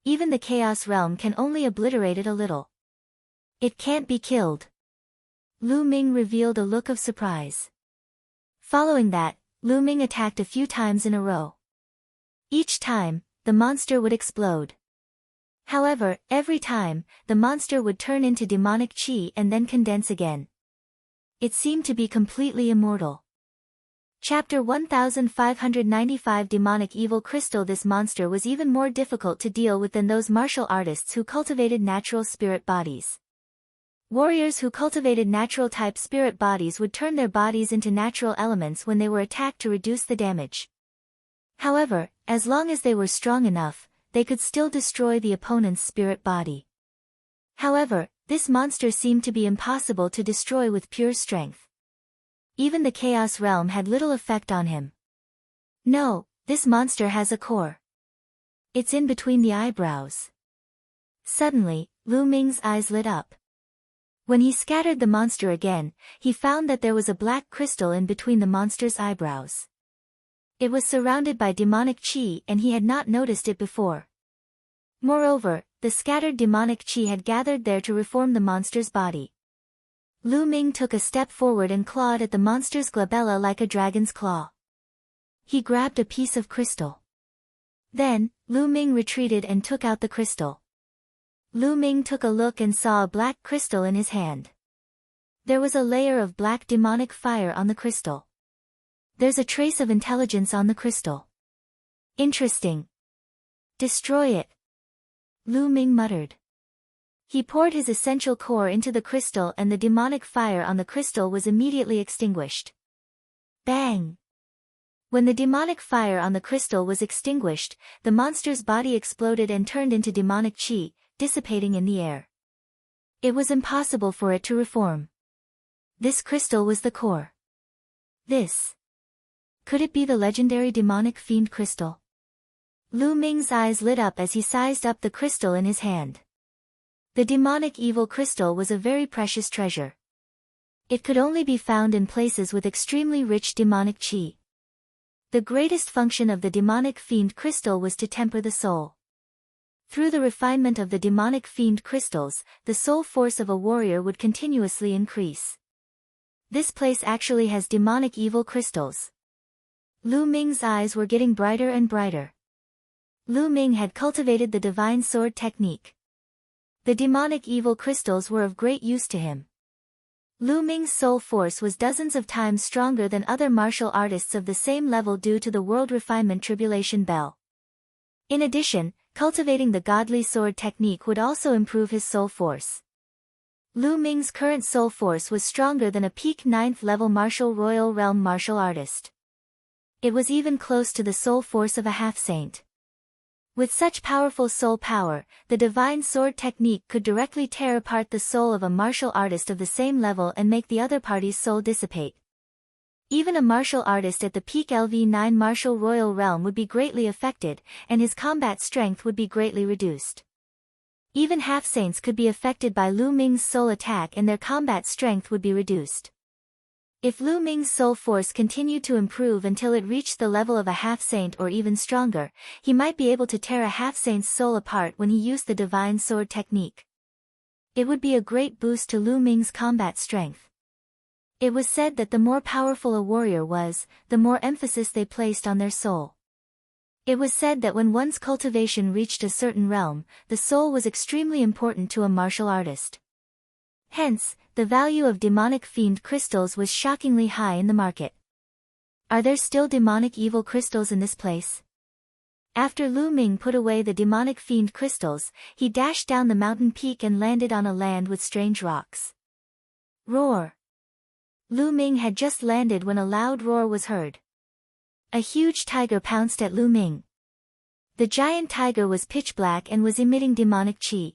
A: Even the Chaos Realm can only obliterate it a little. It can't be killed. Lu Ming revealed a look of surprise. Following that, Lu Ming attacked a few times in a row. Each time, the monster would explode. However, every time, the monster would turn into demonic chi and then condense again. It seemed to be completely immortal. Chapter 1595 Demonic Evil Crystal. This monster was even more difficult to deal with than those martial artists who cultivated natural spirit bodies. Warriors who cultivated natural-type spirit bodies would turn their bodies into natural elements when they were attacked to reduce the damage. However, as long as they were strong enough, they could still destroy the opponent's spirit body. However, this monster seemed to be impossible to destroy with pure strength. Even the Chaos Realm had little effect on him. No, this monster has a core. It's in between the eyebrows. Suddenly, Lu Ming's eyes lit up. When he scattered the monster again, he found that there was a black crystal in between the monster's eyebrows. It was surrounded by demonic chi and he had not noticed it before. Moreover, the scattered demonic chi had gathered there to reform the monster's body. Lu Ming took a step forward and clawed at the monster's glabella like a dragon's claw. He grabbed a piece of crystal. Then, Lu Ming retreated and took out the crystal. Lu Ming took a look and saw a black crystal in his hand. There was a layer of black demonic fire on the crystal. There's a trace of intelligence on the crystal. Interesting. Destroy it. Lu Ming muttered. He poured his essential core into the crystal and the demonic fire on the crystal was immediately extinguished. Bang! When the demonic fire on the crystal was extinguished, the monster's body exploded and turned into demonic chi, dissipating in the air. It was impossible for it to reform. This crystal was the core. This. Could it be the legendary demonic fiend crystal? Lu Ming's eyes lit up as he sized up the crystal in his hand. The demonic evil crystal was a very precious treasure. It could only be found in places with extremely rich demonic chi. The greatest function of the demonic fiend crystal was to temper the soul. Through the refinement of the demonic fiend crystals, the soul force of a warrior would continuously increase. This place actually has demonic evil crystals. Lu Ming's eyes were getting brighter and brighter. Lu Ming had cultivated the divine sword technique. The demonic evil crystals were of great use to him. Lu Ming's soul force was dozens of times stronger than other martial artists of the same level due to the world refinement tribulation bell. In addition, cultivating the godly sword technique would also improve his soul force. Lu Ming's current soul force was stronger than a peak 9th level martial royal realm martial artist. It was even close to the soul force of a half-saint. With such powerful soul power, the divine sword technique could directly tear apart the soul of a martial artist of the same level and make the other party's soul dissipate. Even a martial artist at the peak LV9 martial royal realm would be greatly affected, and his combat strength would be greatly reduced. Even half-saints could be affected by Lu Ming's soul attack and their combat strength would be reduced. If Lu Ming's soul force continued to improve until it reached the level of a half-saint or even stronger, he might be able to tear a half-saint's soul apart when he used the divine sword technique. It would be a great boost to Lu Ming's combat strength. It was said that the more powerful a warrior was, the more emphasis they placed on their soul. It was said that when one's cultivation reached a certain realm, the soul was extremely important to a martial artist. Hence, the value of demonic fiend crystals was shockingly high in the market. Are there still demonic evil crystals in this place? After Lu Ming put away the demonic fiend crystals, he dashed down the mountain peak and landed on a land with strange rocks. Roar! Lu Ming had just landed when a loud roar was heard. A huge tiger pounced at Lu Ming. The giant tiger was pitch black and was emitting demonic chi.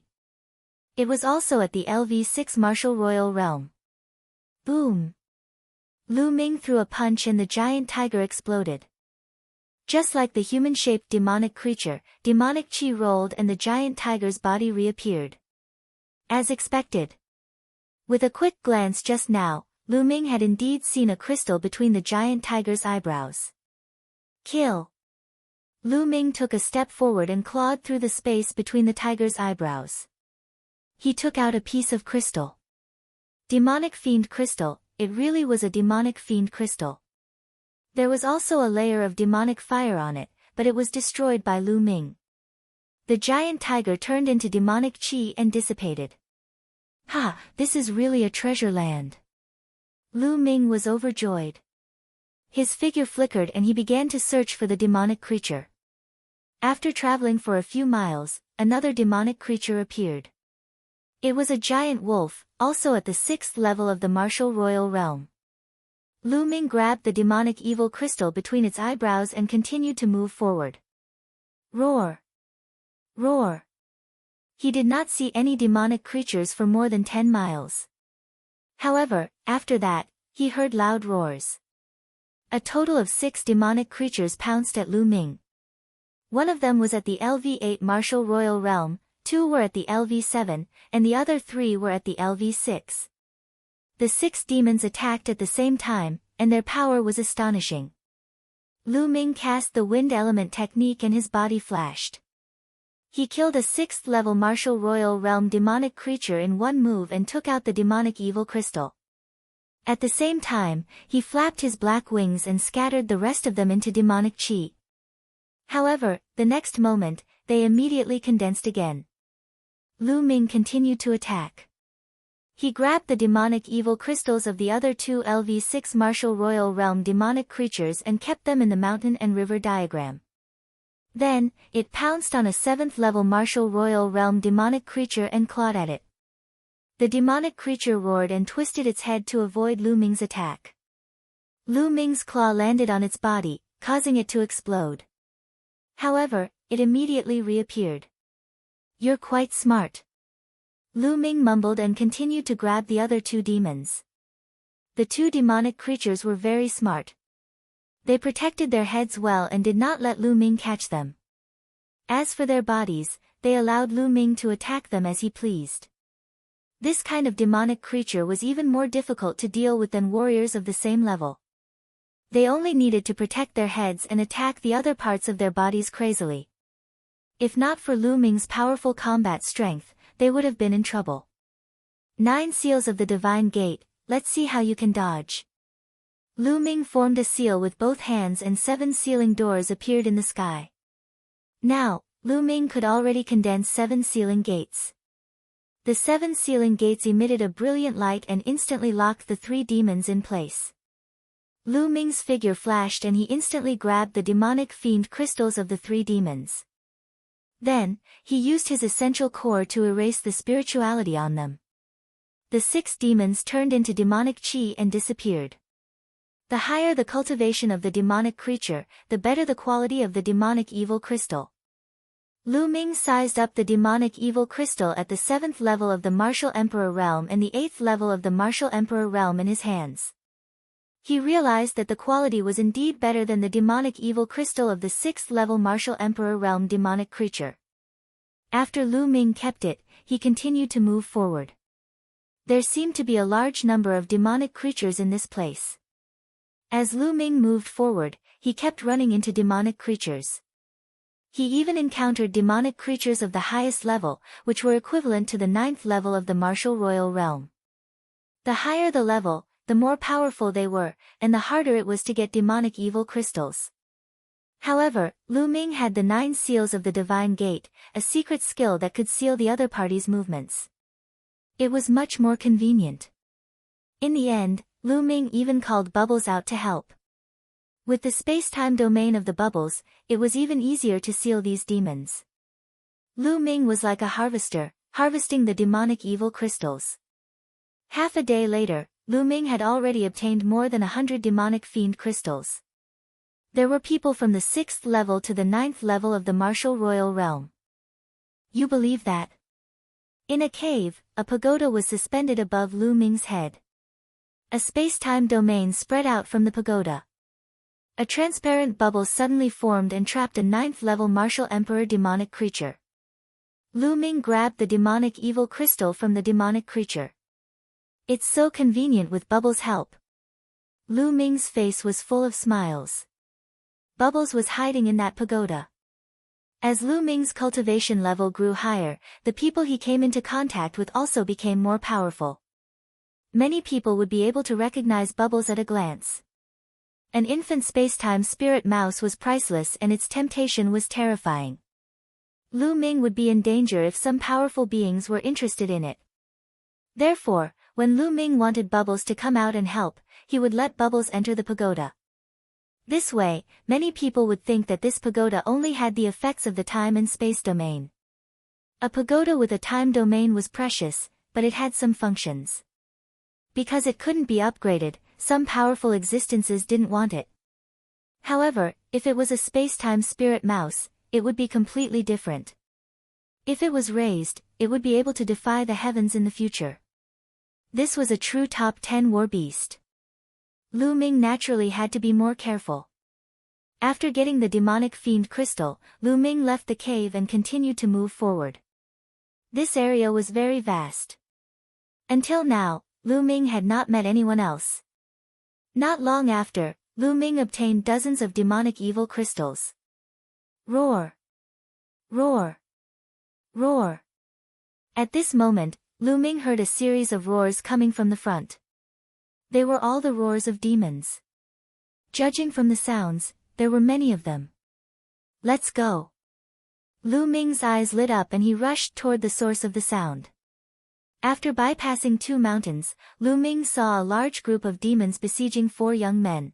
A: It was also at the LV6 martial royal realm. Boom! Lu Ming threw a punch and the giant tiger exploded. Just like the human-shaped demonic creature, demonic chi rolled and the giant tiger's body reappeared. As expected. With a quick glance just now, Lu Ming had indeed seen a crystal between the giant tiger's eyebrows. Kill! Lu Ming took a step forward and clawed through the space between the tiger's eyebrows. He took out a piece of crystal. Demonic fiend crystal, it really was a demonic fiend crystal. There was also a layer of demonic fire on it, but it was destroyed by Lu Ming. The giant tiger turned into demonic chi and dissipated. Ha, this is really a treasure land. Lu Ming was overjoyed. His figure flickered and he began to search for the demonic creature. After traveling for a few miles, another demonic creature appeared. It was a giant wolf, also at the 6th level of the martial royal realm. Lu Ming grabbed the demonic evil crystal between its eyebrows and continued to move forward. Roar! Roar! He did not see any demonic creatures for more than 10 miles. However, after that, he heard loud roars. A total of 6 demonic creatures pounced at Lu Ming. One of them was at the LV8 martial royal realm, 2 were at the LV7, and the other 3 were at the LV6. The 6 demons attacked at the same time, and their power was astonishing. Lu Ming cast the wind element technique and his body flashed. He killed a 6th level martial royal realm demonic creature in one move and took out the demonic evil crystal. At the same time, he flapped his black wings and scattered the rest of them into demonic chi. However, the next moment, they immediately condensed again. Lu Ming continued to attack. He grabbed the demonic evil crystals of the other 2 LV6 martial royal realm demonic creatures and kept them in the mountain and river diagram. Then, it pounced on a 7th level martial royal realm demonic creature and clawed at it. The demonic creature roared and twisted its head to avoid Lu Ming's attack. Lu Ming's claw landed on its body, causing it to explode. However, it immediately reappeared. You're quite smart. Lu Ming mumbled and continued to grab the other 2 demons. The 2 demonic creatures were very smart. They protected their heads well and did not let Lu Ming catch them. As for their bodies, they allowed Lu Ming to attack them as he pleased. This kind of demonic creature was even more difficult to deal with than warriors of the same level. They only needed to protect their heads and attack the other parts of their bodies crazily. If not for Lu Ming's powerful combat strength, they would have been in trouble. 9 seals of the Divine Gate, let's see how you can dodge. Lu Ming formed a seal with both hands and 7 sealing doors appeared in the sky. Now, Lu Ming could already condense 7 sealing gates. The 7 sealing gates emitted a brilliant light and instantly locked the 3 demons in place. Lu Ming's figure flashed and he instantly grabbed the demonic fiend crystals of the 3 demons. Then, he used his essential core to erase the spirituality on them. The 6 demons turned into demonic chi and disappeared. The higher the cultivation of the demonic creature, the better the quality of the demonic evil crystal. Lu Ming sized up the demonic evil crystal at the 7th level of the martial emperor realm and the 8th level of the martial emperor realm in his hands. He realized that the quality was indeed better than the demonic evil crystal of the 6th level Martial Emperor realm demonic creature. After Lu Ming kept it, he continued to move forward. There seemed to be a large number of demonic creatures in this place. As Lu Ming moved forward, he kept running into demonic creatures. He even encountered demonic creatures of the highest level, which were equivalent to the 9th level of the Martial Royal Realm. The higher the level, the more powerful they were, and the harder it was to get demonic evil crystals. However, Lu Ming had the 9 seals of the Divine Gate, a secret skill that could seal the other party's movements. It was much more convenient. In the end, Lu Ming even called Bubbles out to help. With the space-time domain of the bubbles, it was even easier to seal these demons. Lu Ming was like a harvester, harvesting the demonic evil crystals. Half a day later, Lu Ming had already obtained more than 100 demonic fiend crystals. There were people from the 6th level to the 9th level of the Martial Royal Realm. You believe that? In a cave, a pagoda was suspended above Lu Ming's head. A space-time domain spread out from the pagoda. A transparent bubble suddenly formed and trapped a 9th level Martial Emperor demonic creature. Lu Ming grabbed the demonic evil crystal from the demonic creature. It's so convenient with Bubbles' help. Lu Ming's face was full of smiles. Bubbles was hiding in that pagoda. As Lu Ming's cultivation level grew higher, the people he came into contact with also became more powerful. Many people would be able to recognize Bubbles at a glance. An infant space-time spirit mouse was priceless and its temptation was terrifying. Lu Ming would be in danger if some powerful beings were interested in it. Therefore, when Lu Ming wanted Bubbles to come out and help, he would let Bubbles enter the pagoda. This way, many people would think that this pagoda only had the effects of the time and space domain. A pagoda with a time domain was precious, but it had some functions. Because it couldn't be upgraded, some powerful existences didn't want it. However, if it was a space-time spirit mouse, it would be completely different. If it was raised, it would be able to defy the heavens in the future. This was a true top 10 war beast. Lu Ming naturally had to be more careful. After getting the demonic fiend crystal, Lu Ming left the cave and continued to move forward. This area was very vast. Until now, Lu Ming had not met anyone else. Not long after, Lu Ming obtained dozens of demonic evil crystals. Roar! Roar! Roar! At this moment, Lu Ming heard a series of roars coming from the front. They were all the roars of demons. Judging from the sounds, there were many of them. Let's go! Lu Ming's eyes lit up and he rushed toward the source of the sound. After bypassing 2 mountains, Lu Ming saw a large group of demons besieging 4 young men.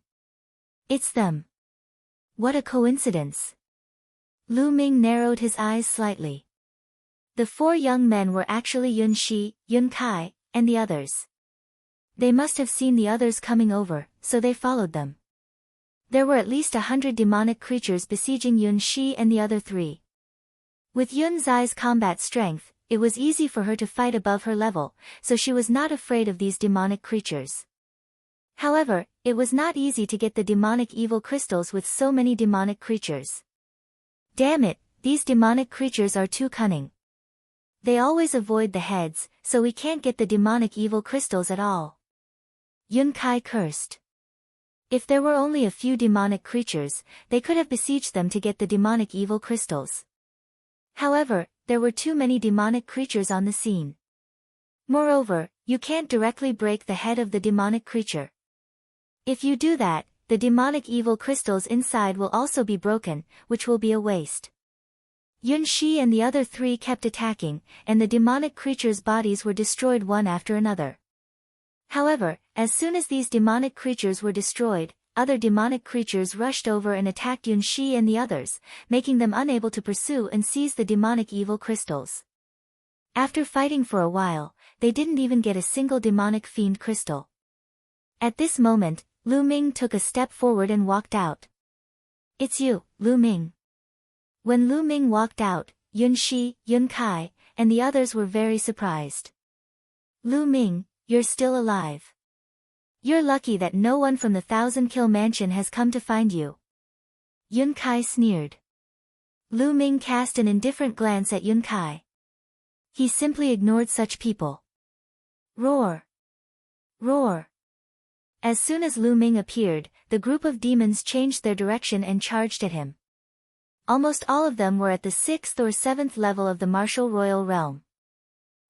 A: It's them. What a coincidence! Lu Ming narrowed his eyes slightly. The 4 young men were actually Yun Shi, Yun Kai, and the others. They must have seen the others coming over, so they followed them. There were at least 100 demonic creatures besieging Yun Shi and the other 3. With Yun Zai's combat strength, it was easy for her to fight above her level, so she was not afraid of these demonic creatures. However, it was not easy to get the demonic evil crystals with so many demonic creatures. Damn it, these demonic creatures are too cunning. They always avoid the heads, so we can't get the demonic evil crystals at all. Yun Kai cursed. If there were only a few demonic creatures, they could have besieged them to get the demonic evil crystals. However, there were too many demonic creatures on the scene. Moreover, you can't directly break the head of the demonic creature. If you do that, the demonic evil crystals inside will also be broken, which will be a waste. Yun Shi and the other 3 kept attacking, and the demonic creatures' bodies were destroyed one after another. However, as soon as these demonic creatures were destroyed, other demonic creatures rushed over and attacked Yun Shi and the others, making them unable to pursue and seize the demonic evil crystals. After fighting for a while, they didn't even get a single demonic fiend crystal. At this moment, Lu Ming took a step forward and walked out. It's you, Lu Ming. When Lu Ming walked out, Yun Shi, Yun Kai, and the others were very surprised. Lu Ming, you're still alive. You're lucky that no one from the 1,000-kill mansion has come to find you. Yun Kai sneered. Lu Ming cast an indifferent glance at Yun Kai. He simply ignored such people. Roar! Roar! As soon as Lu Ming appeared, the group of demons changed their direction and charged at him. Almost all of them were at the 6th or 7th level of the martial royal realm.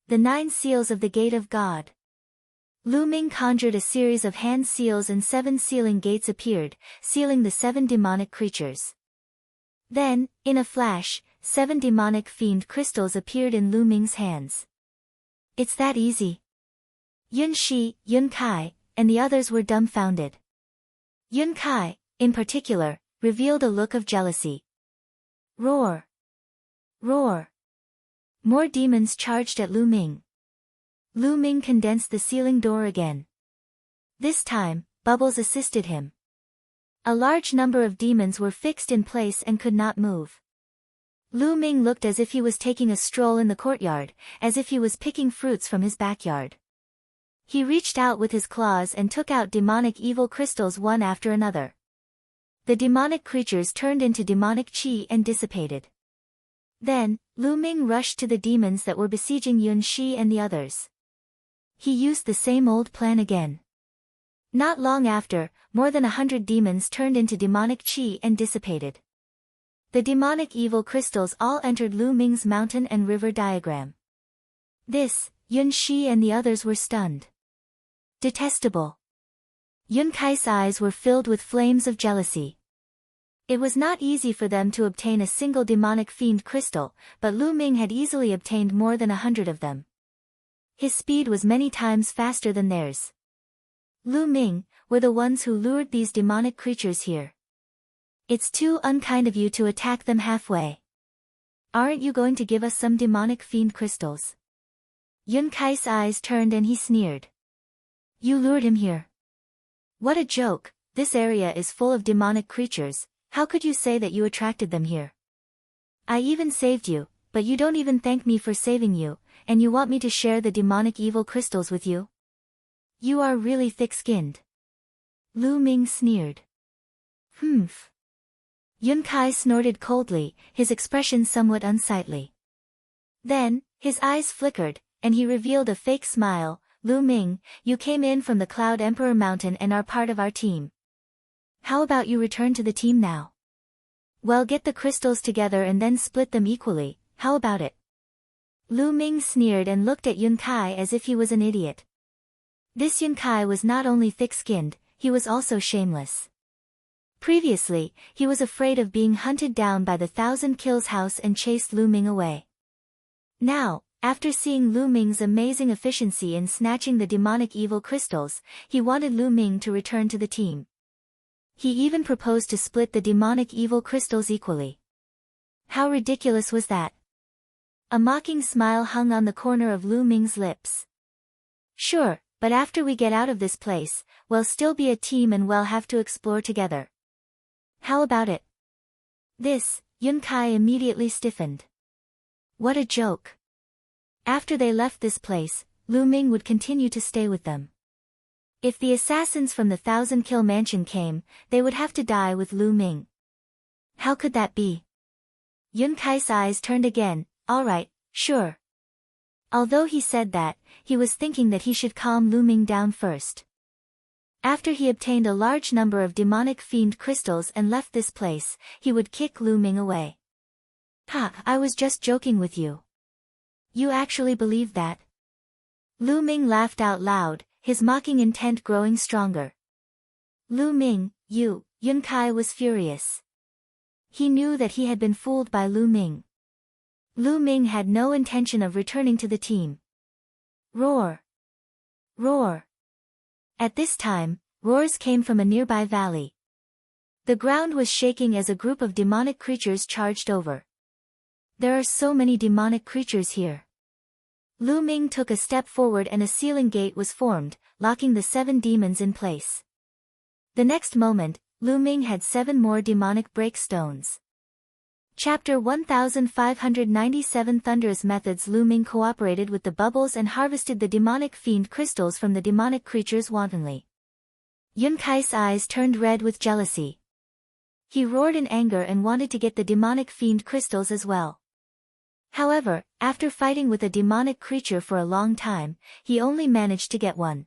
A: The 9 seals of the Gate of God. Lu Ming conjured a series of hand seals and 7 sealing gates appeared, sealing the 7 demonic creatures. Then, in a flash, 7 demonic fiend crystals appeared in Lu Ming's hands. It's that easy. Yun Shi, Yun Kai, and the others were dumbfounded. Yun Kai, in particular, revealed a look of jealousy. Roar! Roar! More demons charged at Lu Ming. Lu Ming condensed the sealing door again. This time, bubbles assisted him. A large number of demons were fixed in place and could not move. Lu Ming looked as if he was taking a stroll in the courtyard, as if he was picking fruits from his backyard. He reached out with his claws and took out demonic evil crystals one after another. The demonic creatures turned into demonic chi and dissipated. Then, Lu Ming rushed to the demons that were besieging Yun Shi and the others. He used the same old plan again. Not long after, more than 100 demons turned into demonic chi and dissipated. The demonic evil crystals all entered Lu Ming's mountain and river diagram. This, Yun Shi and the others were stunned. Detestable. Yun Kai's eyes were filled with flames of jealousy. It was not easy for them to obtain a single demonic fiend crystal, but Lu Ming had easily obtained more than 100 of them. His speed was many times faster than theirs. Lu Ming, were the ones who lured these demonic creatures here. It's too unkind of you to attack them halfway. Aren't you going to give us some demonic fiend crystals? Yun Kai's eyes turned and he sneered. You lured him here. What a joke, this area is full of demonic creatures, how could you say that you attracted them here? I even saved you, but you don't even thank me for saving you, and you want me to share the demonic evil crystals with you? You are really thick-skinned. Lu Ming sneered. Humph. Yun Kai snorted coldly, his expression somewhat unsightly. Then, his eyes flickered, and he revealed a fake smile. Lu Ming, you came in from the Cloud Emperor Mountain and are part of our team. How about you return to the team now? Well, get the crystals together and then split them equally, how about it? Lu Ming sneered and looked at Yun Kai as if he was an idiot. This Yun Kai was not only thick-skinned, he was also shameless. Previously, he was afraid of being hunted down by the 1,000 Kills house and chased Lu Ming away. Now, after seeing Lu Ming's amazing efficiency in snatching the demonic evil crystals, he wanted Lu Ming to return to the team. He even proposed to split the demonic evil crystals equally. How ridiculous was that? A mocking smile hung on the corner of Lu Ming's lips. Sure, but after we get out of this place, we'll still be a team and we'll have to explore together. How about it? This, Yun Kai immediately stiffened. What a joke. After they left this place, Lu Ming would continue to stay with them. If the assassins from the 1,000 Kill Mansion came, they would have to die with Lu Ming. How could that be? Yun Kai's eyes turned again. All right, sure. Although he said that, he was thinking that he should calm Lu Ming down first. After he obtained a large number of demonic fiend crystals and left this place, he would kick Lu Ming away. Ha, I was just joking with you. You actually believe that? Lu Ming laughed out loud, his mocking intent growing stronger. Lu Ming, Yun Kai was furious. He knew that he had been fooled by Lu Ming. Lu Ming had no intention of returning to the team. Roar! Roar! At this time, roars came from a nearby valley. The ground was shaking as a group of demonic creatures charged over. There are so many demonic creatures here. Lu Ming took a step forward and a sealing gate was formed, locking the 7 demons in place. The next moment, Lu Ming had 7 more demonic break stones. Chapter 1597 Thunderous Methods. Lu Ming cooperated with the bubbles and harvested the demonic fiend crystals from the demonic creatures wantonly. Yun Kai's eyes turned red with jealousy. He roared in anger and wanted to get the demonic fiend crystals as well. However, after fighting with a demonic creature for a long time, he only managed to get one.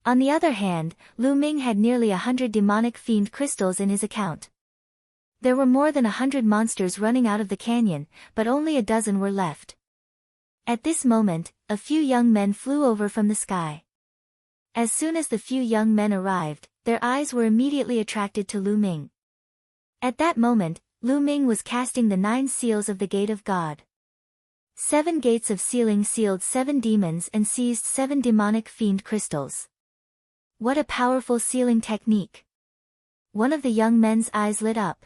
A: On the other hand, Lu Ming had nearly 100 demonic fiend crystals in his account. There were more than 100 monsters running out of the canyon, but only a dozen were left. At this moment, a few young men flew over from the sky. As soon as the few young men arrived, their eyes were immediately attracted to Lu Ming. At that moment, Lu Ming was casting the 9 seals of the Gate of God. 7 gates of sealing sealed 7 demons and seized 7 demonic fiend crystals. What a powerful sealing technique! One of the young men's eyes lit up.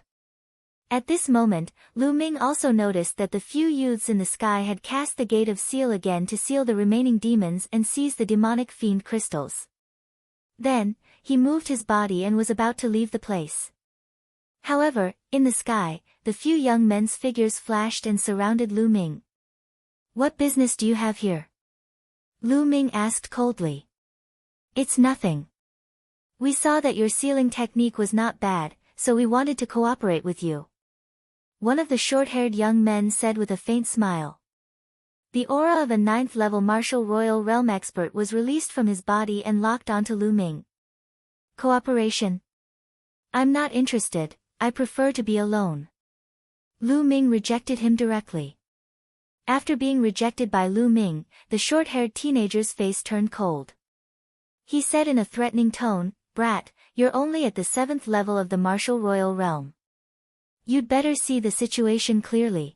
A: At this moment, Lu Ming also noticed that the few youths in the sky had cast the Gate of Seal again to seal the remaining demons and seize the demonic fiend crystals. Then, he moved his body and was about to leave the place. However, in the sky, the few young men's figures flashed and surrounded Lu Ming. "What business do you have here?" Lu Ming asked coldly. "It's nothing. We saw that your sealing technique was not bad, so we wanted to cooperate with you," one of the short-haired young men said with a faint smile. The aura of a 9th-level martial royal realm expert was released from his body and locked onto Lu Ming. "Cooperation? I'm not interested, I prefer to be alone." Lu Ming rejected him directly. After being rejected by Lu Ming, the short-haired teenager's face turned cold. He said in a threatening tone, "Brat, you're only at the 7th level of the martial royal realm. You'd better see the situation clearly."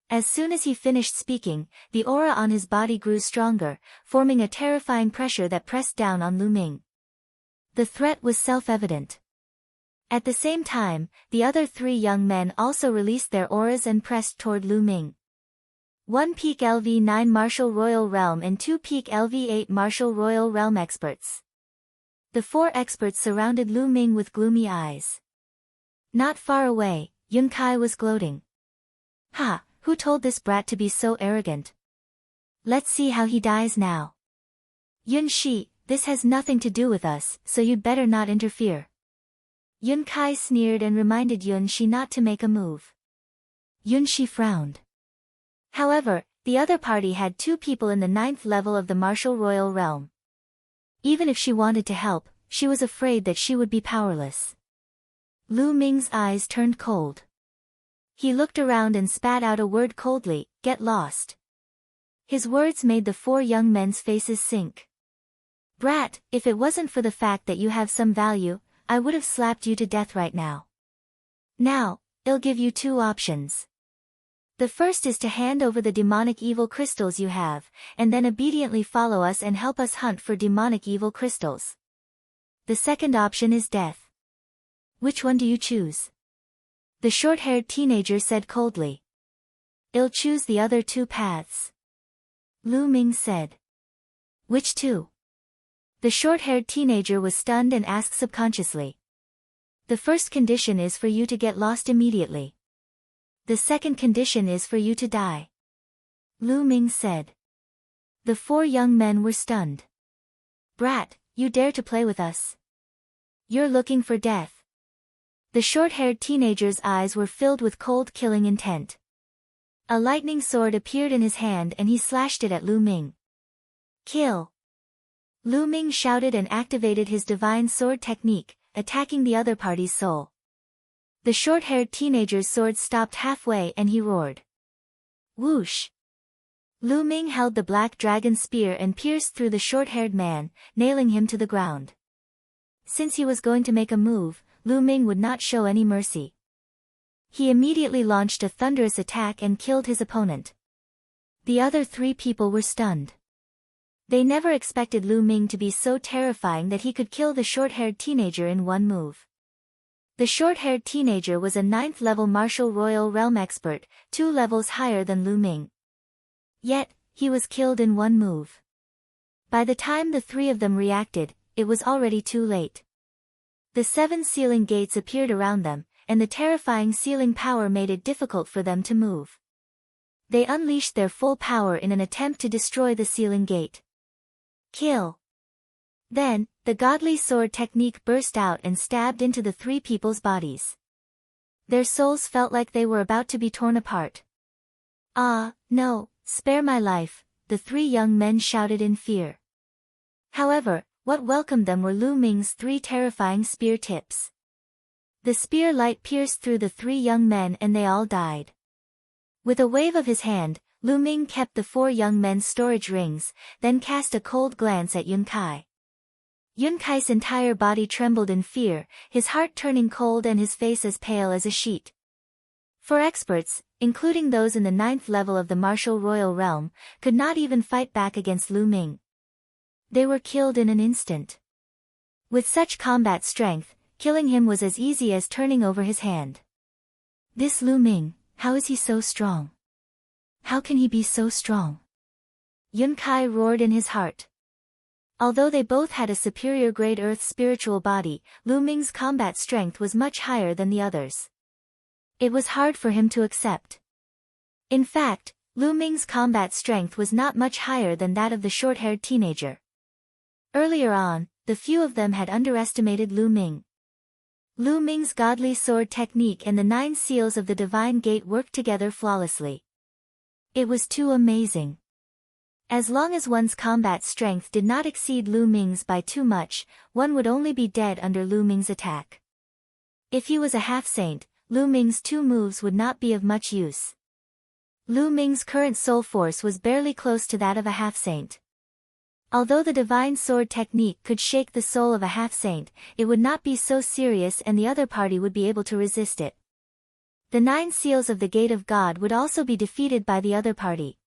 A: As soon as he finished speaking, the aura on his body grew stronger, forming a terrifying pressure that pressed down on Lu Ming. The threat was self-evident. At the same time, the other 3 young men also released their auras and pressed toward Lu Ming. 1 peak LV9 Martial Royal Realm and 2 peak LV8 Martial Royal Realm experts. The 4 experts surrounded Lu Ming with gloomy eyes. Not far away, Yun Kai was gloating. "Ha, who told this brat to be so arrogant? Let's see how he dies now." "Yun Shi, this has nothing to do with us, so you'd better not interfere." Yun Kai sneered and reminded Yun Shi not to make a move. Yun Shi frowned. However, the other party had 2 people in the 9th level of the martial royal realm. Even if she wanted to help, she was afraid that she would be powerless. Lu Ming's eyes turned cold. He looked around and spat out a word coldly, "Get lost." His words made the 4 young men's faces sink. "Brat, if it wasn't for the fact that you have some value, I would have slapped you to death right now. Now, I'll give you 2 options. The first is to hand over the demonic evil crystals you have, and then obediently follow us and help us hunt for demonic evil crystals. The second option is death. Which one do you choose?" The short-haired teenager said coldly. "I'll choose the other 2 paths." Lu Ming said. "Which 2?" The short-haired teenager was stunned and asked subconsciously. "The first condition is for you to get lost immediately. The second condition is for you to die," Lu Ming said. The 4 young men were stunned. "Brat, you dare to play with us? You're looking for death." The short-haired teenager's eyes were filled with cold killing intent. A lightning sword appeared in his hand and he slashed it at Lu Ming. "Kill!" Lu Ming shouted and activated his divine sword technique, attacking the other party's soul. The short-haired teenager's sword stopped halfway and he roared. Whoosh! Lu Ming held the black dragon spear and pierced through the short-haired man, nailing him to the ground. Since he was going to make a move, Lu Ming would not show any mercy. He immediately launched a thunderous attack and killed his opponent. The other 3 people were stunned. They never expected Lu Ming to be so terrifying that he could kill the short-haired teenager in one move. The short-haired teenager was a 9th-level martial royal realm expert, 2 levels higher than Lu Ming. Yet, he was killed in one move. By the time the 3 of them reacted, it was already too late. The 7 sealing gates appeared around them, and the terrifying sealing power made it difficult for them to move. They unleashed their full power in an attempt to destroy the sealing gate. Kill! Then, the godly sword technique burst out and stabbed into the three people's bodies. Their souls felt like they were about to be torn apart. "Ah, no, spare my life," the three young men shouted in fear. However, what welcomed them were Lu Ming's three terrifying spear tips. The spear light pierced through the three young men and they all died. With a wave of his hand, Lu Ming kept the four young men's storage rings, then cast a cold glance at Yun Kai. Yun Kai's entire body trembled in fear, his heart turning cold and his face as pale as a sheet. For experts, including those in the 9th level of the martial royal realm, could not even fight back against Lu Ming. They were killed in an instant. With such combat strength, killing him was as easy as turning over his hand. This Lu Ming, how is he so strong? How can he be so strong? Yun Kai roared in his heart. Although they both had a superior grade earth spiritual body, Lu Ming's combat strength was much higher than the others. It was hard for him to accept. In fact, Lu Ming's combat strength was not much higher than that of the short-haired teenager. Earlier on, the few of them had underestimated Lu Ming. Lu Ming's godly sword technique and the 9 seals of the divine gate worked together flawlessly. It was too amazing. As long as one's combat strength did not exceed Lu Ming's by too much, one would only be dead under Lu Ming's attack. If he was a half-saint, Lu Ming's 2 moves would not be of much use. Lu Ming's current soul force was barely close to that of a half-saint. Although the divine sword technique could shake the soul of a half-saint, it would not be so serious and the other party would be able to resist it. The 9 seals of the Gate of God would also be defeated by the other party.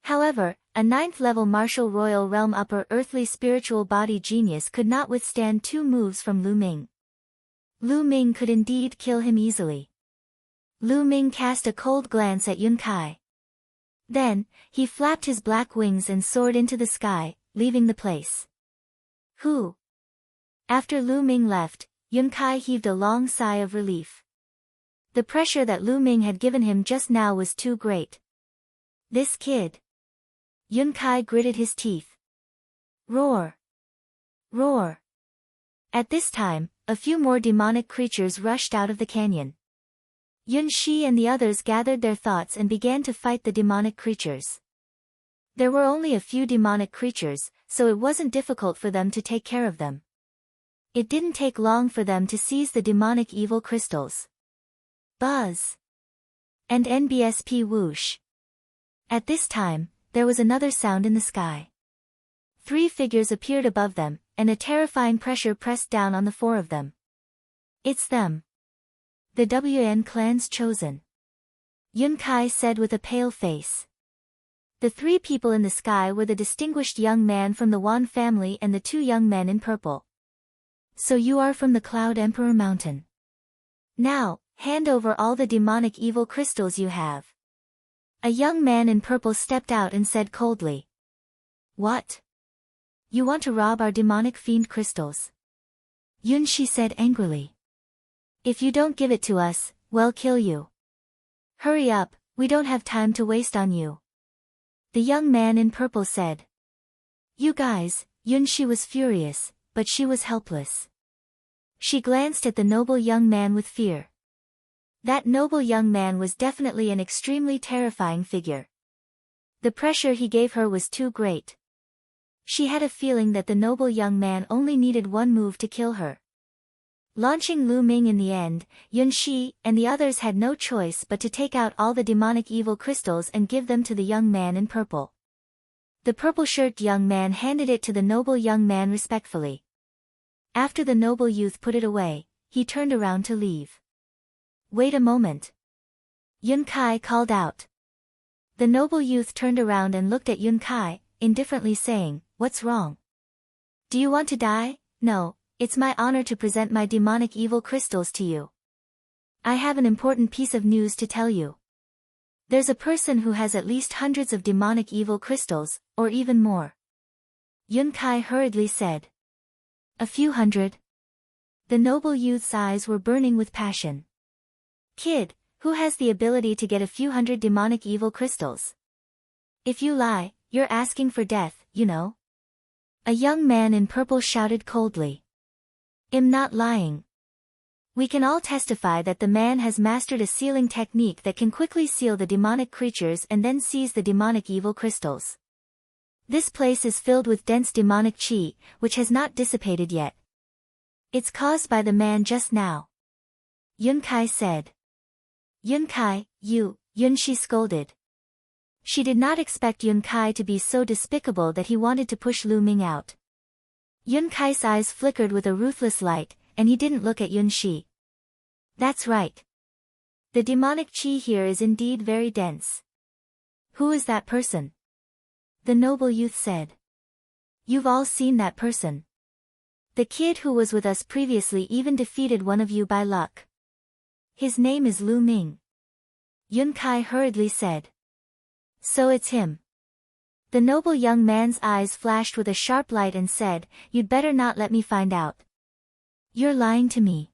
A: However, a 9th level martial royal realm upper earthly spiritual body genius could not withstand 2 moves from Lu Ming. Lu Ming could indeed kill him easily. Lu Ming cast a cold glance at Yun Kai. Then, he flapped his black wings and soared into the sky, leaving the place. Whew! After Lu Ming left, Yun Kai heaved a long sigh of relief. The pressure that Lu Ming had given him just now was too great. This kid. Yun Kai gritted his teeth. Roar! Roar! At this time, a few more demonic creatures rushed out of the canyon. Yun Shi and the others gathered their thoughts and began to fight the demonic creatures. There were only a few demonic creatures, so it wasn't difficult for them to take care of them. It didn't take long for them to seize the demonic evil crystals. Buzz! And NBSP whoosh! At this time, there was another sound in the sky. 3 figures appeared above them, and a terrifying pressure pressed down on the 4 of them. It's them. The WN clan's chosen. Yun Kai said with a pale face. The 3 people in the sky were the distinguished young man from the Wan family and the 2 young men in purple. So you are from the Cloud Emperor Mountain. Now, hand over all the demonic evil crystals you have. A young man in purple stepped out and said coldly. What? You want to rob our demonic fiend crystals? Yun Shi said angrily. If you don't give it to us, we'll kill you. Hurry up, we don't have time to waste on you. The young man in purple said. You guys, Yun Shi was furious, but she was helpless. She glanced at the noble young man with fear. That noble young man was definitely an extremely terrifying figure. The pressure he gave her was too great. She had a feeling that the noble young man only needed 1 move to kill her. Launching Lu Ming in the end, Yun Shi and the others had no choice but to take out all the demonic evil crystals and give them to the young man in purple. The purple-shirted young man handed it to the noble young man respectfully. After the noble youth put it away, he turned around to leave. Wait a moment. Yun Kai called out. The noble youth turned around and looked at Yun Kai, indifferently saying, What's wrong? Do you want to die? No, it's my honor to present my demonic evil crystals to you. I have an important piece of news to tell you. There's a person who has at least hundreds of demonic evil crystals, or even more. Yun Kai hurriedly said. A few hundred? The noble youth's eyes were burning with passion. Kid, who has the ability to get a few hundred demonic evil crystals? If you lie, you're asking for death, you know. A young man in purple shouted coldly. I'm not lying. We can all testify that the man has mastered a sealing technique that can quickly seal the demonic creatures and then seize the demonic evil crystals. This place is filled with dense demonic chi, which has not dissipated yet. It's caused by the man just now. Yunkai said. Yunkai, Yunshi scolded. She did not expect Yunkai to be so despicable that he wanted to push Lu Ming out. Yunkai's eyes flickered with a ruthless light, and he didn't look at Yunshi. That's right. The demonic chi here is indeed very dense. Who is that person? The noble youth said. You've all seen that person. The kid who was with us previously even defeated one of you by luck. His name is Lu Ming. Yunkai hurriedly said. So it's him. The noble young man's eyes flashed with a sharp light and said, You'd better not let me find out. You're lying to me.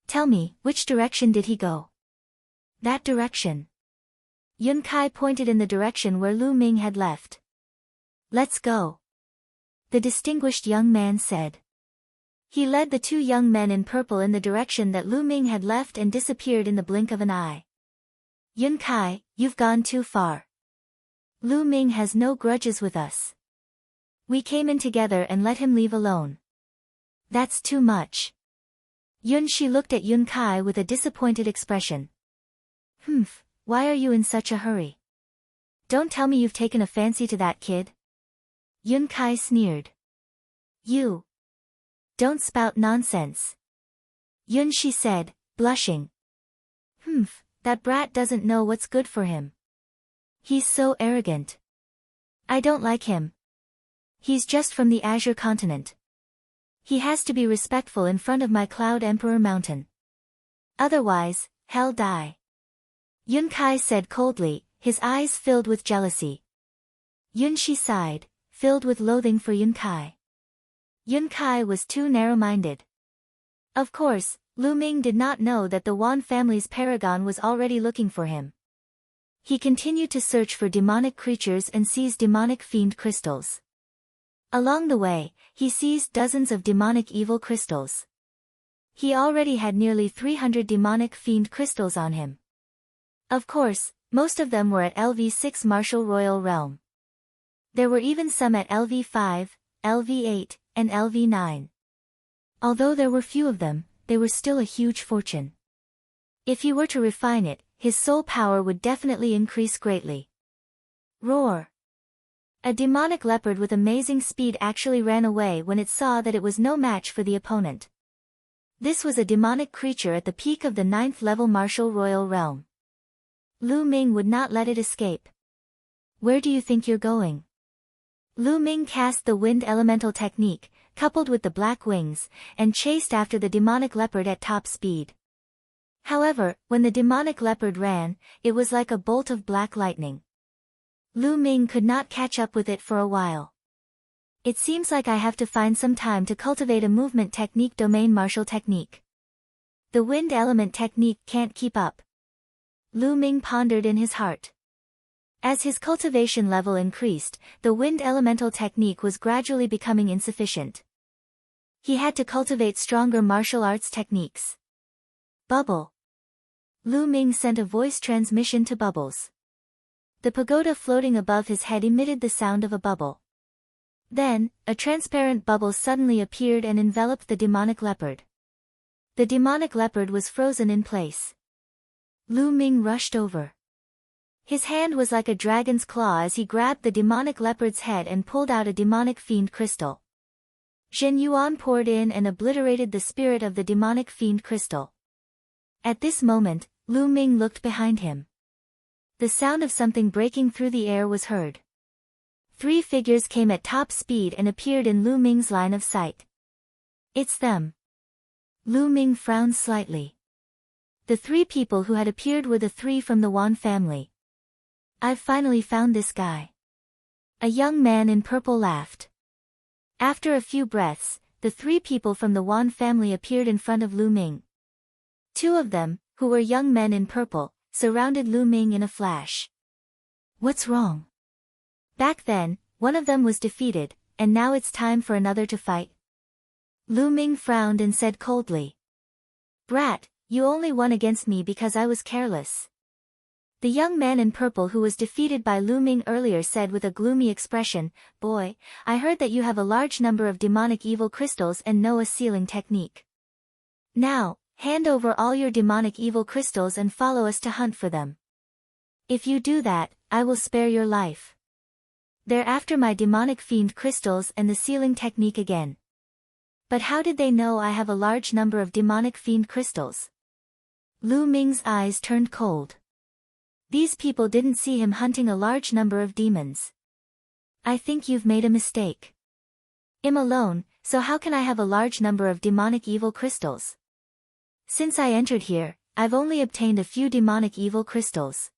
A: Tell me, which direction did he go? That direction. Yunkai pointed in the direction where Lu Ming had left. Let's go. The distinguished young man said. He led the two young men in purple in the direction that Lu Ming had left and disappeared in the blink of an eye. Yunkai, you've gone too far. Lu Ming has no grudges with us. We came in together and let him leave alone. That's too much. Yunshi looked at Yunkai with a disappointed expression. Why are you in such a hurry? Don't tell me you've taken a fancy to that kid. Yunkai sneered. You. Don't spout nonsense. Yunshi said, blushing. That brat doesn't know what's good for him. He's so arrogant. I don't like him. He's just from the Azure continent. He has to be respectful in front of my Cloud Emperor mountain. Otherwise, hell die. Yunkai said coldly, his eyes filled with jealousy. Yunshi sighed, filled with loathing for Yunkai. Yunkai was too narrow-minded. Of course, Lu Ming did not know that the Wan family's paragon was already looking for him. He continued to search for demonic creatures and seize demonic fiend crystals. Along the way, he seized dozens of demonic evil crystals. He already had nearly 300 demonic fiend crystals on him. Of course, most of them were at LV6 Martial Royal Realm. There were even some at LV5, LV8, and LV9. Although there were few of them, they were still a huge fortune. If he were to refine it, his soul power would definitely increase greatly. Roar! A demonic leopard with amazing speed actually ran away when it saw that it was no match for the opponent. This was a demonic creature at the peak of the 9th level Martial Royal Realm. Lu Ming would not let it escape. Where do you think you're going? Lu Ming cast the wind elemental technique, coupled with the black wings, and chased after the demonic leopard at top speed. However, when the demonic leopard ran, it was like a bolt of black lightning. Lu Ming could not catch up with it for a while. It seems like I have to find some time to cultivate a movement technique domain martial technique. The wind element technique can't keep up. Lu Ming pondered in his heart. As his cultivation level increased, the wind elemental technique was gradually becoming insufficient. He had to cultivate stronger martial arts techniques. Bubble. Lu Ming sent a voice transmission to Bubbles. The pagoda floating above his head emitted the sound of a bubble. Then, a transparent bubble suddenly appeared and enveloped the demonic leopard. The demonic leopard was frozen in place. Lu Ming rushed over. His hand was like a dragon's claw as he grabbed the demonic leopard's head and pulled out a demonic fiend crystal. Zhen Yuan poured in and obliterated the spirit of the demonic fiend crystal. At this moment, Lu Ming looked behind him. The sound of something breaking through the air was heard. 3 figures came at top speed and appeared in Lu Ming's line of sight. It's them. Lu Ming frowned slightly. The 3 people who had appeared were the 3 from the Wan family. I've finally found this guy. A young man in purple laughed. After a few breaths, the 3 people from the Wan family appeared in front of Lu Ming. 2 of them, who were young men in purple, surrounded Lu Ming in a flash. What's wrong? Back then, one of them was defeated, and now it's time for another to fight? Lu Ming frowned and said coldly. Brat, you only won against me because I was careless. The young man in purple who was defeated by Lu Ming earlier said with a gloomy expression, Boy, I heard that you have a large number of demonic evil crystals and know a sealing technique. Now, hand over all your demonic evil crystals and follow us to hunt for them. If you do that, I will spare your life. They're after my demonic fiend crystals and the sealing technique again. But how did they know I have a large number of demonic fiend crystals? Lu Ming's eyes turned cold. These people didn't see him hunting a large number of demons. I think you've made a mistake. I'm alone, so how can I have a large number of demonic evil crystals? Since I entered here, I've only obtained a few demonic evil crystals.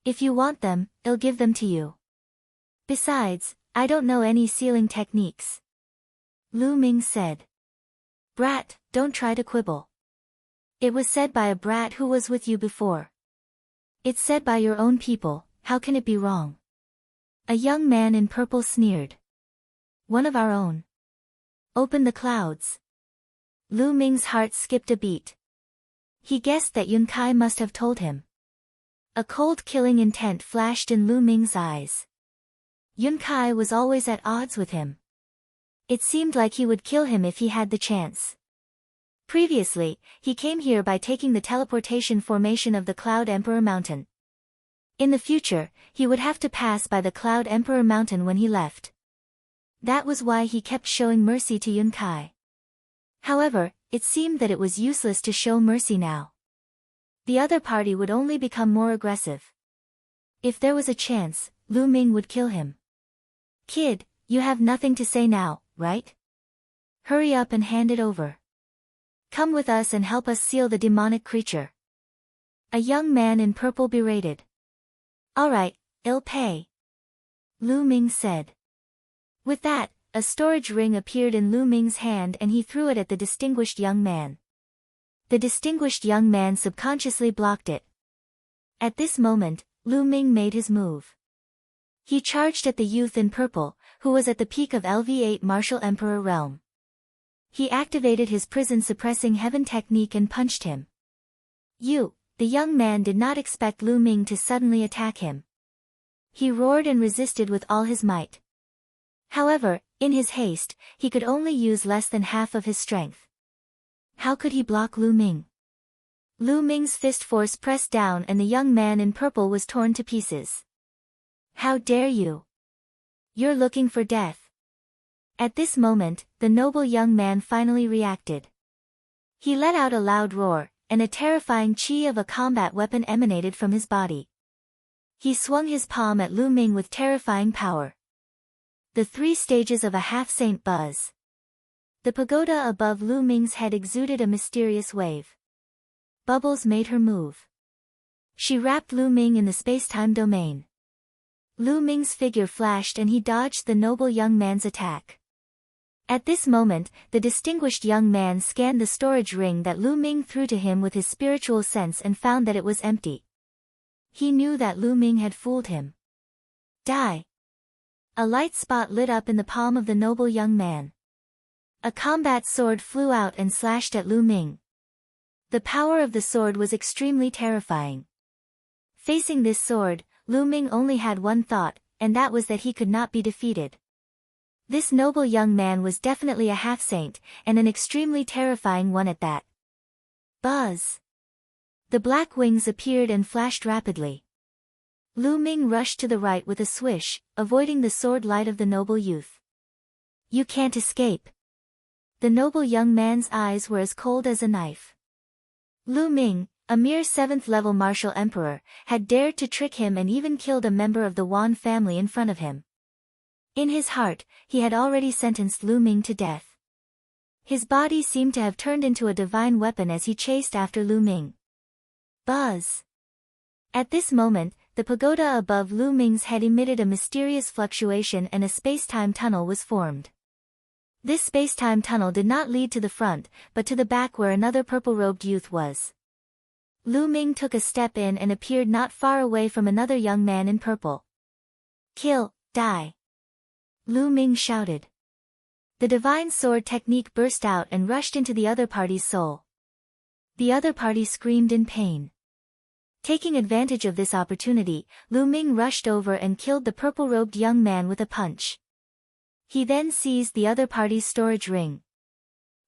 A: If you want them, I'll give them to you. Besides, I don't know any sealing techniques. Lu Ming said. Brat, don't try to quibble. It was said by a brat who was with you before. It's said by your own people, how can it be wrong? A young man in purple sneered. One of our own. Open the clouds. Lu Ming's heart skipped a beat. He guessed that Yun Kai must have told him. A cold killing intent flashed in Lu Ming's eyes. Yun Kai was always at odds with him. It seemed like he would kill him if he had the chance. Previously, he came here by taking the teleportation formation of the Cloud Emperor Mountain. In the future, he would have to pass by the Cloud Emperor Mountain when he left. That was why he kept showing mercy to Yun Kai. However, it seemed that it was useless to show mercy now. The other party would only become more aggressive. If there was a chance, Lu Ming would kill him. Kid, you have nothing to say now, right? Hurry up and hand it over. Come with us and help us seal the demonic creature. A young man in purple berated. All right, I'll pay. Lu Ming said. With that, a storage ring appeared in Lu Ming's hand and he threw it at the distinguished young man. The distinguished young man subconsciously blocked it. At this moment, Lu Ming made his move. He charged at the youth in purple, who was at the peak of LV8 Martial Emperor realm. He activated his prison-suppressing heaven technique and punched him. The young man did not expect Lu Ming to suddenly attack him. He roared and resisted with all his might. However, in his haste, he could only use less than half of his strength. How could he block Lu Ming? Lu Ming's fist force pressed down and the young man in purple was torn to pieces. How dare you? You're looking for death. At this moment, the noble young man finally reacted. He let out a loud roar, and a terrifying chi of a combat weapon emanated from his body. He swung his palm at Lu Ming with terrifying power. The 3 stages of a half-saint buzz. The pagoda above Lu Ming's head exuded a mysterious wave. Bubbles made her move. She wrapped Lu Ming in the space-time domain. Lu Ming's figure flashed and he dodged the noble young man's attack. At this moment, the distinguished young man scanned the storage ring that Lu Ming threw to him with his spiritual sense and found that it was empty. He knew that Lu Ming had fooled him. Die! A light spot lit up in the palm of the noble young man. A combat sword flew out and slashed at Lu Ming. The power of the sword was extremely terrifying. Facing this sword, Lu Ming only had one thought, and that was that he could not be defeated. This noble young man was definitely a half-saint, and an extremely terrifying one at that. Buzz! The black wings appeared and flashed rapidly. Lu Ming rushed to the right with a swish, avoiding the sword light of the noble youth. You can't escape. The noble young man's eyes were as cold as a knife. Lu Ming, a mere 7th-level martial emperor, had dared to trick him and even killed a member of the Wan family in front of him. In his heart, he had already sentenced Lu Ming to death. His body seemed to have turned into a divine weapon as he chased after Lu Ming. Buzz! At this moment, the pagoda above Lu Ming's head emitted a mysterious fluctuation and a space-time tunnel was formed. This space-time tunnel did not lead to the front, but to the back where another purple-robed youth was. Lu Ming took a step in and appeared not far away from another young man in purple. Kill, die. Lu Ming shouted. The divine sword technique burst out and rushed into the other party's soul. The other party screamed in pain. Taking advantage of this opportunity, Lu Ming rushed over and killed the purple-robed young man with a punch. He then seized the other party's storage ring.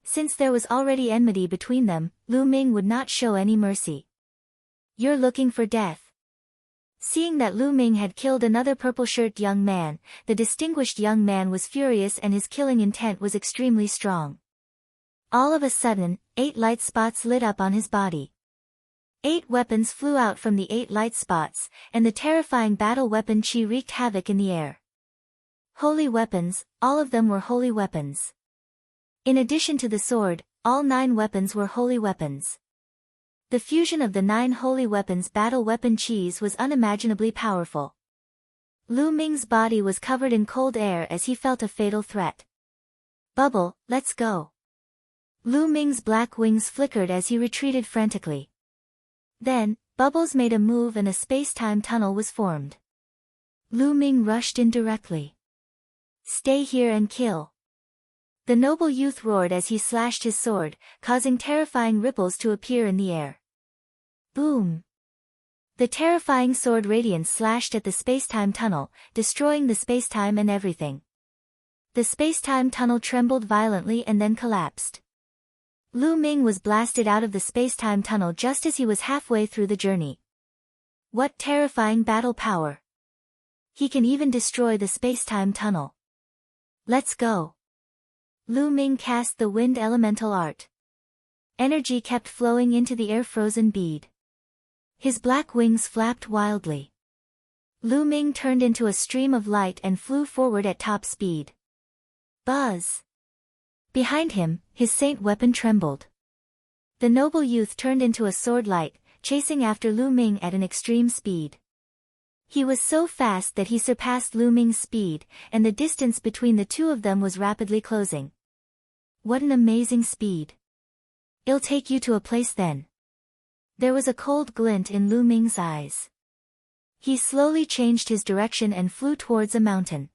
A: Since there was already enmity between them, Lu Ming would not show any mercy. You're looking for death. Seeing that Lu Ming had killed another purple-shirted young man, the distinguished young man was furious and his killing intent was extremely strong. All of a sudden, 8 light spots lit up on his body. 8 weapons flew out from the 8 light spots, and the terrifying battle weapon Qi wreaked havoc in the air. Holy weapons, all of them were holy weapons. In addition to the sword, all 9 weapons were holy weapons. The fusion of the 9 holy weapons battle weapon Qis was unimaginably powerful. Lu Ming's body was covered in cold air as he felt a fatal threat. Bubble, let's go. Lu Ming's black wings flickered as he retreated frantically. Then, Bubbles made a move and a space-time tunnel was formed. Lu Ming rushed in directly. Stay here and kill. The noble youth roared as he slashed his sword, causing terrifying ripples to appear in the air. Boom! The terrifying sword radiance slashed at the space-time tunnel, destroying the space-time and everything. The space-time tunnel trembled violently and then collapsed. Lu Ming was blasted out of the space-time tunnel just as he was halfway through the journey. What terrifying battle power! He can even destroy the space-time tunnel. Let's go! Lu Ming cast the wind elemental art. Energy kept flowing into the air-frozen bead. His black wings flapped wildly. Lu Ming turned into a stream of light and flew forward at top speed. Buzz! Behind him, his saint weapon trembled. The noble youth turned into a sword light, chasing after Lu Ming at an extreme speed. He was so fast that he surpassed Lu Ming's speed, and the distance between the two of them was rapidly closing. What an amazing speed! I'll take you to a place then. There was a cold glint in Lu Ming's eyes. He slowly changed his direction and flew towards a mountain.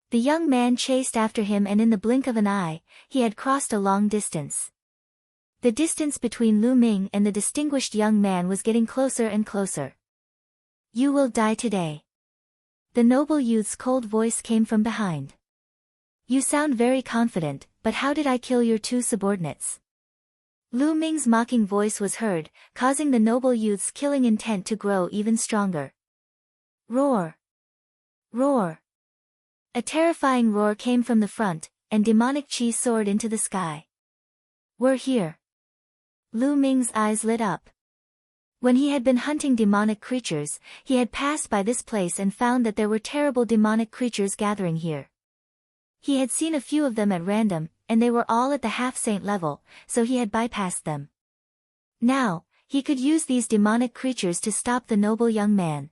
A: The young man chased after him and in the blink of an eye, he had crossed a long distance. The distance between Lu Ming and the distinguished young man was getting closer and closer. You will die today. The noble youth's cold voice came from behind. You sound very confident, but how did I kill your 2 subordinates? Lu Ming's mocking voice was heard, causing the noble youth's killing intent to grow even stronger. Roar! Roar! A terrifying roar came from the front, and demonic Qi soared into the sky. We're here. Lu Ming's eyes lit up. When he had been hunting demonic creatures, he had passed by this place and found that there were terrible demonic creatures gathering here. He had seen a few of them at random, and they were all at the half-saint level, so he had bypassed them. Now, he could use these demonic creatures to stop the noble young man.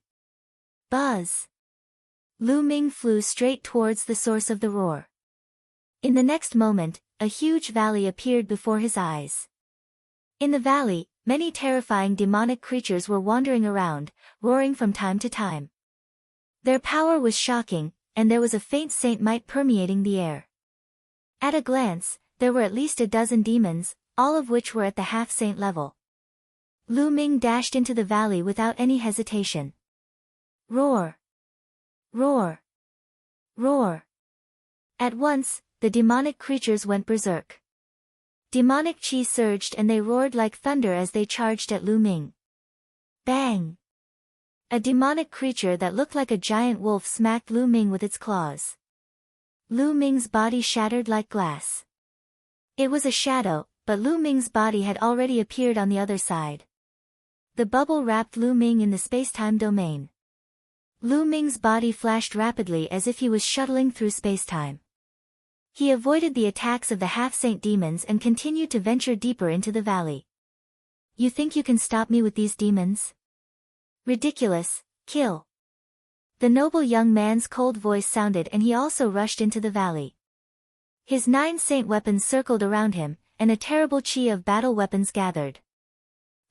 A: Buzz! Lu Ming flew straight towards the source of the roar. In the next moment, a huge valley appeared before his eyes. In the valley, many terrifying demonic creatures were wandering around, roaring from time to time. Their power was shocking, and there was a faint saint might permeating the air. At a glance, there were at least a dozen demons, all of which were at the half-saint level. Lu Ming dashed into the valley without any hesitation. Roar! Roar! Roar! At once, the demonic creatures went berserk. Demonic Qi surged and they roared like thunder as they charged at Lu Ming. Bang! A demonic creature that looked like a giant wolf smacked Lu Ming with its claws. Lu Ming's body shattered like glass. It was a shadow, but Lu Ming's body had already appeared on the other side. The bubble wrapped Lu Ming in the space-time domain. Lu Ming's body flashed rapidly as if he was shuttling through space-time. He avoided the attacks of the half-saint demons and continued to venture deeper into the valley. You think you can stop me with these demons? Ridiculous, kill! The noble young man's cold voice sounded and he also rushed into the valley. His 9 saint weapons circled around him, and a terrible Qi of battle weapons gathered.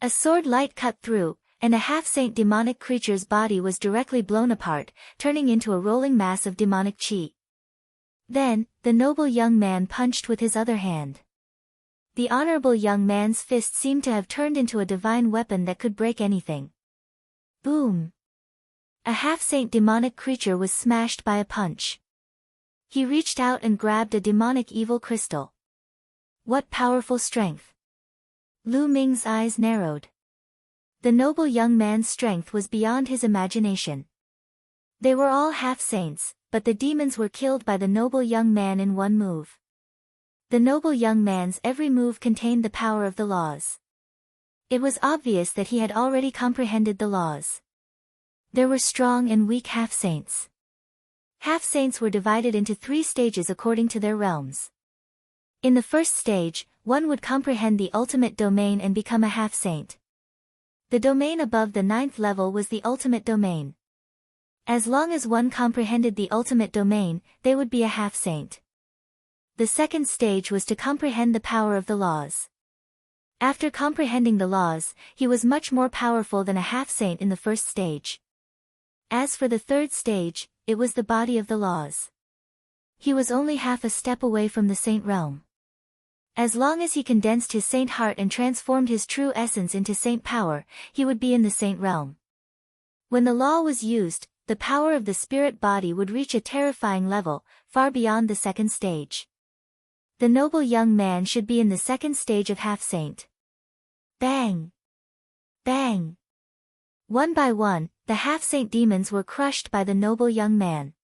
A: A sword light cut through, and a half-saint demonic creature's body was directly blown apart, turning into a rolling mass of demonic Qi. Then, the noble young man punched with his other hand. The honorable young man's fist seemed to have turned into a divine weapon that could break anything. Boom! A half-saint demonic creature was smashed by a punch. He reached out and grabbed a demonic evil crystal. What powerful strength! Lu Ming's eyes narrowed. The noble young man's strength was beyond his imagination. They were all half-saints, but the demons were killed by the noble young man in one move. The noble young man's every move contained the power of the laws. It was obvious that he had already comprehended the laws. There were strong and weak half-saints. Half-saints were divided into 3 stages according to their realms. In the first stage, one would comprehend the ultimate domain and become a half-saint. The domain above the 9th level was the ultimate domain. As long as one comprehended the ultimate domain, they would be a half-saint. The second stage was to comprehend the power of the laws. After comprehending the laws, he was much more powerful than a half-saint in the first stage. As for the third stage, it was the body of the laws. He was only half a step away from the saint realm. As long as he condensed his saint heart and transformed his true essence into saint power, he would be in the saint realm. When the law was used, the power of the spirit body would reach a terrifying level, far beyond the second stage. The noble young man should be in the second stage of half-saint. Bang! Bang! One by one, the half-saint demons were crushed by the noble young man.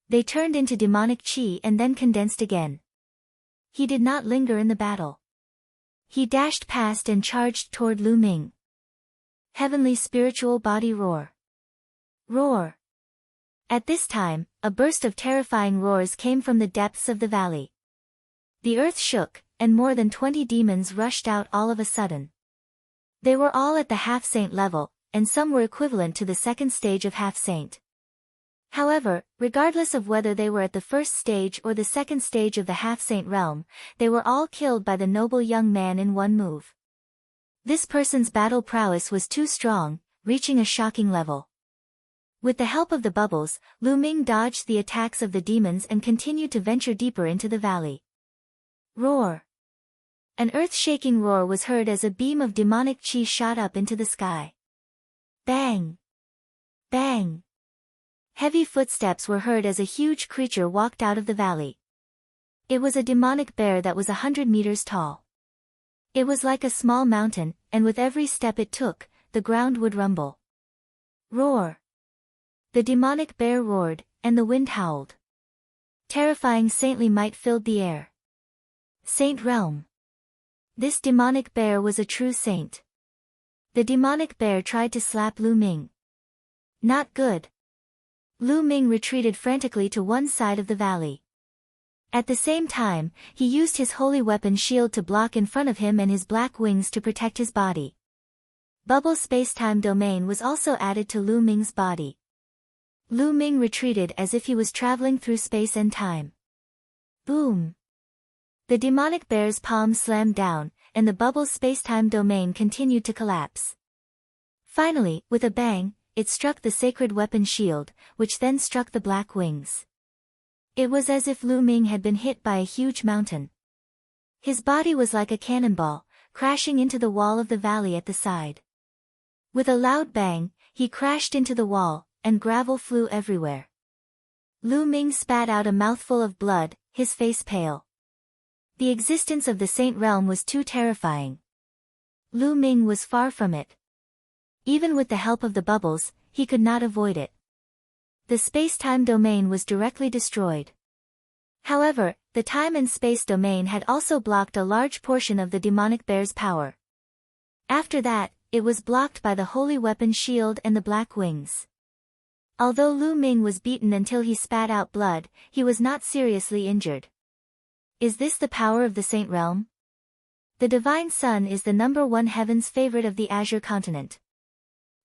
A: They turned into demonic chi and then condensed again. He did not linger in the battle. He dashed past and charged toward Lu Ming. Heavenly spiritual body roar. Roar! At this time, a burst of terrifying roars came from the depths of the valley. The earth shook, and more than 20 demons rushed out all of a sudden. They were all at the half-saint level, and some were equivalent to the second stage of half-saint. However, regardless of whether they were at the first stage or the second stage of the half-saint realm, they were all killed by the noble young man in one move. This person's battle prowess was too strong, reaching a shocking level. With the help of the bubbles, Lu Ming dodged the attacks of the demons and continued to venture deeper into the valley. Roar! An earth-shaking roar was heard as a beam of demonic chi shot up into the sky. Bang! Bang! Heavy footsteps were heard as a huge creature walked out of the valley. It was a demonic bear that was 100 meters tall. It was like a small mountain, and with every step it took, the ground would rumble. Roar! The demonic bear roared, and the wind howled. Terrifying saintly might filled the air. Saint realm. This demonic bear was a true saint. The demonic bear tried to slap Lu Ming. Not good. Lu Ming retreated frantically to one side of the valley. At the same time, he used his holy weapon shield to block in front of him and his black wings to protect his body. Bubble space-time domain was also added to Lu Ming's body. Lu Ming retreated as if he was traveling through space and time. Boom! The demonic bear's palm slammed down, and the bubble space-time domain continued to collapse. Finally, with a bang, it struck the sacred weapon shield, which then struck the black wings. It was as if Lu Ming had been hit by a huge mountain. His body was like a cannonball, crashing into the wall of the valley at the side. With a loud bang, he crashed into the wall, and gravel flew everywhere. Lu Ming spat out a mouthful of blood, his face pale. The existence of the saint realm was too terrifying. Lu Ming was far from it. Even with the help of the bubbles, he could not avoid it. The space-time domain was directly destroyed. However, the time and space domain had also blocked a large portion of the demonic bear's power. After that, it was blocked by the holy weapon shield and the black wings. Although Lu Ming was beaten until he spat out blood, he was not seriously injured. Is this the power of the saint realm? The divine sun is the #1 heaven's favorite of the Azure continent.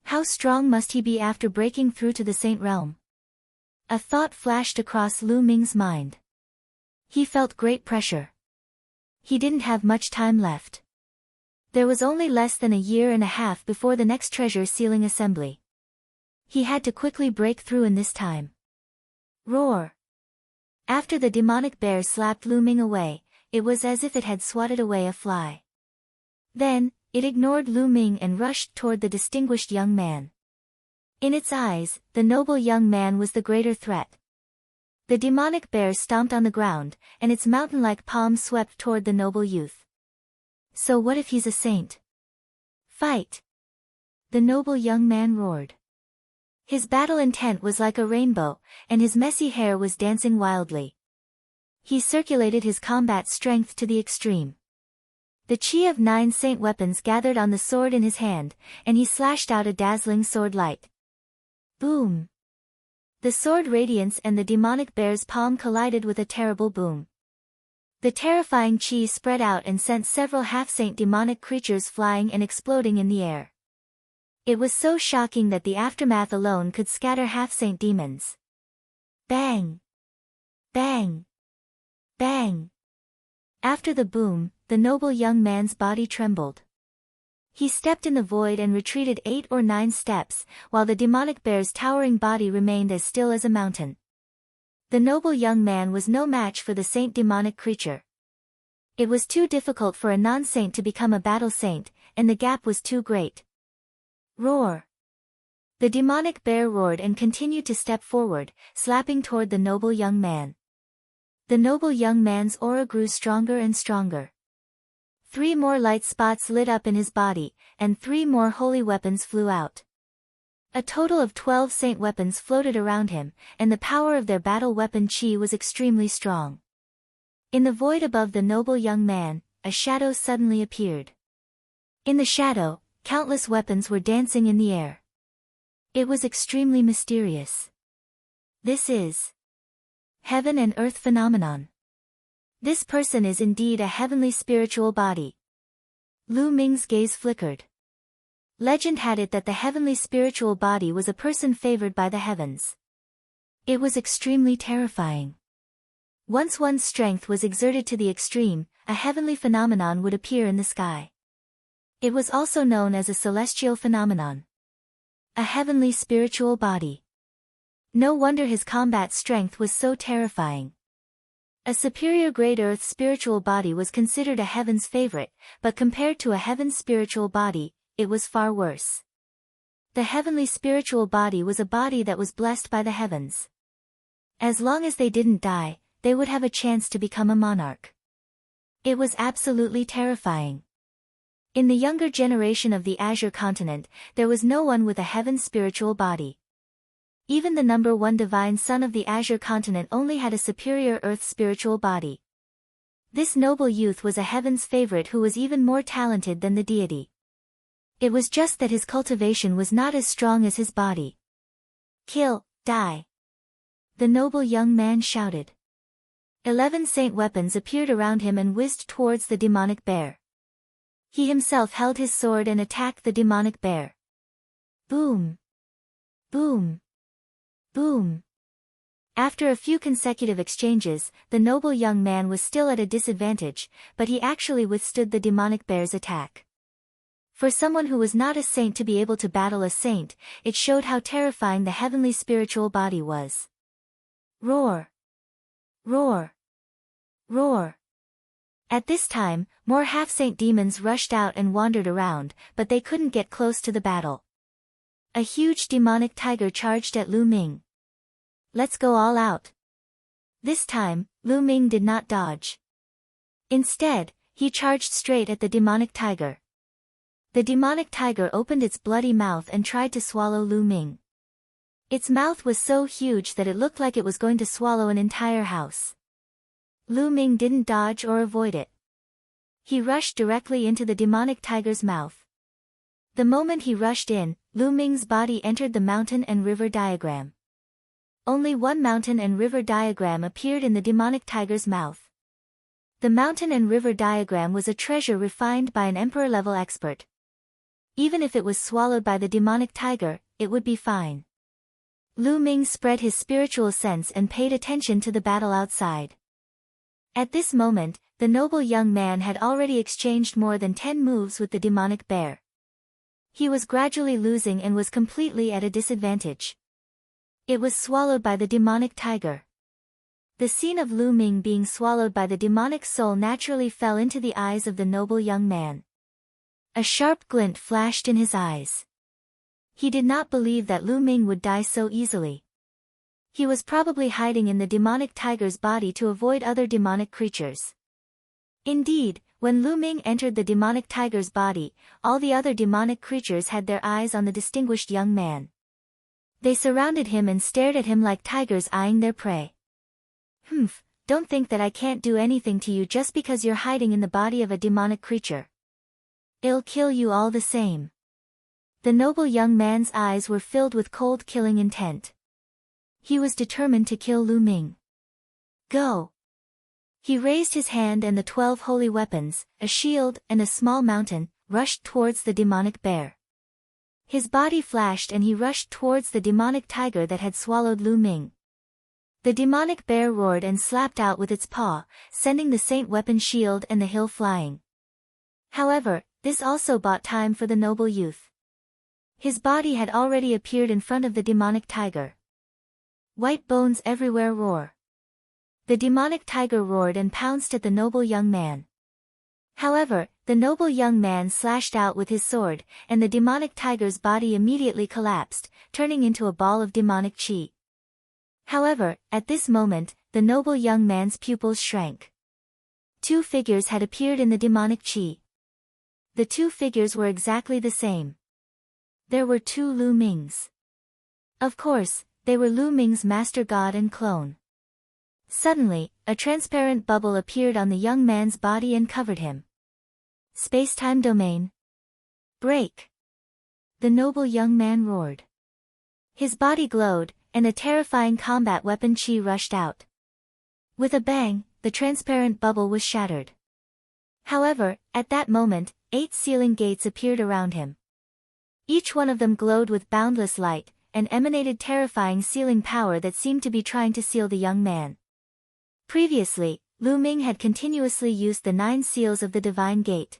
A: How strong must he be after breaking through to the saint realm? A thought flashed across Lu Ming's mind. He felt great pressure. He didn't have much time left. There was only less than a year and a half before the next treasure sealing assembly. He had to quickly break through in this time. Roar! After the demonic bear slapped Lu Ming away, it was as if it had swatted away a fly. Then, it ignored Lu Ming and rushed toward the distinguished young man. In its eyes, the noble young man was the greater threat. The demonic bear stomped on the ground, and its mountain-like palm swept toward the noble youth. So what if he's a saint? Fight! The noble young man roared. His battle intent was like a rainbow, and his messy hair was dancing wildly. He circulated his combat strength to the extreme. The chi of 9 saint weapons gathered on the sword in his hand, and he slashed out a dazzling sword light. Boom! The sword radiance and the demonic bear's palm collided with a terrible boom. The terrifying chi spread out and sent several half-saint demonic creatures flying and exploding in the air. It was so shocking that the aftermath alone could scatter half-saint demons. Bang! Bang! Bang! After the boom, the noble young man's body trembled. He stepped in the void and retreated 8 or 9 steps, while the demonic bear's towering body remained as still as a mountain. The noble young man was no match for the saint demonic creature. It was too difficult for a non-saint to become a battle saint, and the gap was too great. Roar! The demonic bear roared and continued to step forward, slapping toward the noble young man. The noble young man's aura grew stronger and stronger. 3 more light spots lit up in his body, and 3 more holy weapons flew out. A total of 12 saint weapons floated around him, and the power of their battle weapon chi was extremely strong. In the void above the noble young man, a shadow suddenly appeared. In the shadow, countless weapons were dancing in the air. It was extremely mysterious. This is heaven and earth phenomenon. This person is indeed a heavenly spiritual body. Lu Ming's gaze flickered. Legend had it that the heavenly spiritual body was a person favored by the heavens. It was extremely terrifying. Once one's strength was exerted to the extreme, a heavenly phenomenon would appear in the sky. It was also known as a celestial phenomenon. A heavenly spiritual body. No wonder his combat strength was so terrifying. A superior grade earth spiritual body was considered a heaven's favorite, but compared to a heaven's spiritual body, it was far worse. The heavenly spiritual body was a body that was blessed by the heavens. As long as they didn't die, they would have a chance to become a monarch. It was absolutely terrifying. In the younger generation of the Azure continent, there was no one with a heaven's spiritual body. Even the number 1 divine son of the Azure continent only had a superior earth spiritual body. This noble youth was a heaven's favorite who was even more talented than the deity. It was just that his cultivation was not as strong as his body. Kill, die! The noble young man shouted. 11 saint weapons appeared around him and whizzed towards the demonic bear. He himself held his sword and attacked the demonic bear. Boom! Boom! Boom! After a few consecutive exchanges, the noble young man was still at a disadvantage, but he actually withstood the demonic bear's attack. For someone who was not a saint to be able to battle a saint, it showed how terrifying the heavenly spiritual body was. Roar! Roar! Roar! At this time, more half-saint demons rushed out and wandered around, but they couldn't get close to the battle. A huge demonic tiger charged at Lu Ming. Let's go all out. This time, Lu Ming did not dodge. Instead, he charged straight at the demonic tiger. The demonic tiger opened its bloody mouth and tried to swallow Lu Ming. Its mouth was so huge that it looked like it was going to swallow an entire house. Lu Ming didn't dodge or avoid it. He rushed directly into the demonic tiger's mouth. The moment he rushed in, Lu Ming's body entered the mountain and river diagram. Only one mountain and river diagram appeared in the demonic tiger's mouth. The mountain and river diagram was a treasure refined by an emperor-level expert. Even if it was swallowed by the demonic tiger, it would be fine. Lu Ming spread his spiritual sense and paid attention to the battle outside. At this moment, the noble young man had already exchanged more than 10 moves with the demonic bear. He was gradually losing and was completely at a disadvantage. It was swallowed by the demonic tiger. The scene of Lu Ming being swallowed by the demonic soul naturally fell into the eyes of the noble young man. A sharp glint flashed in his eyes. He did not believe that Lu Ming would die so easily. He was probably hiding in the demonic tiger's body to avoid other demonic creatures. Indeed, when Lu Ming entered the demonic tiger's body, all the other demonic creatures had their eyes on the distinguished young man. They surrounded him and stared at him like tigers eyeing their prey. "Humph, don't think that I can't do anything to you just because you're hiding in the body of a demonic creature. I'll kill you all the same." The noble young man's eyes were filled with cold killing intent. He was determined to kill Lu Ming. "Go!" He raised his hand and the 12 holy weapons, a shield and a small mountain, rushed towards the demonic bear. His body flashed and he rushed towards the demonic tiger that had swallowed Lu Ming. The demonic bear roared and slapped out with its paw, sending the saint weapon shield and the hill flying. However, this also bought time for the noble youth. His body had already appeared in front of the demonic tiger. White bones everywhere roar. The demonic tiger roared and pounced at the noble young man. However, the noble young man slashed out with his sword, and the demonic tiger's body immediately collapsed, turning into a ball of demonic chi. However, at this moment, the noble young man's pupils shrank. 2 figures had appeared in the demonic chi. The 2 figures were exactly the same. There were 2 Lu Mings. Of course, they were Lu Ming's master god and clone. Suddenly, a transparent bubble appeared on the young man's body and covered him. Space-time domain. Break! The noble young man roared. His body glowed, and a terrifying combat weapon chi rushed out. With a bang, the transparent bubble was shattered. However, at that moment, 8 sealing gates appeared around him. Each one of them glowed with boundless light, and emanated terrifying sealing power that seemed to be trying to seal the young man. Previously, Lu Ming had continuously used the 9 seals of the Divine Gate.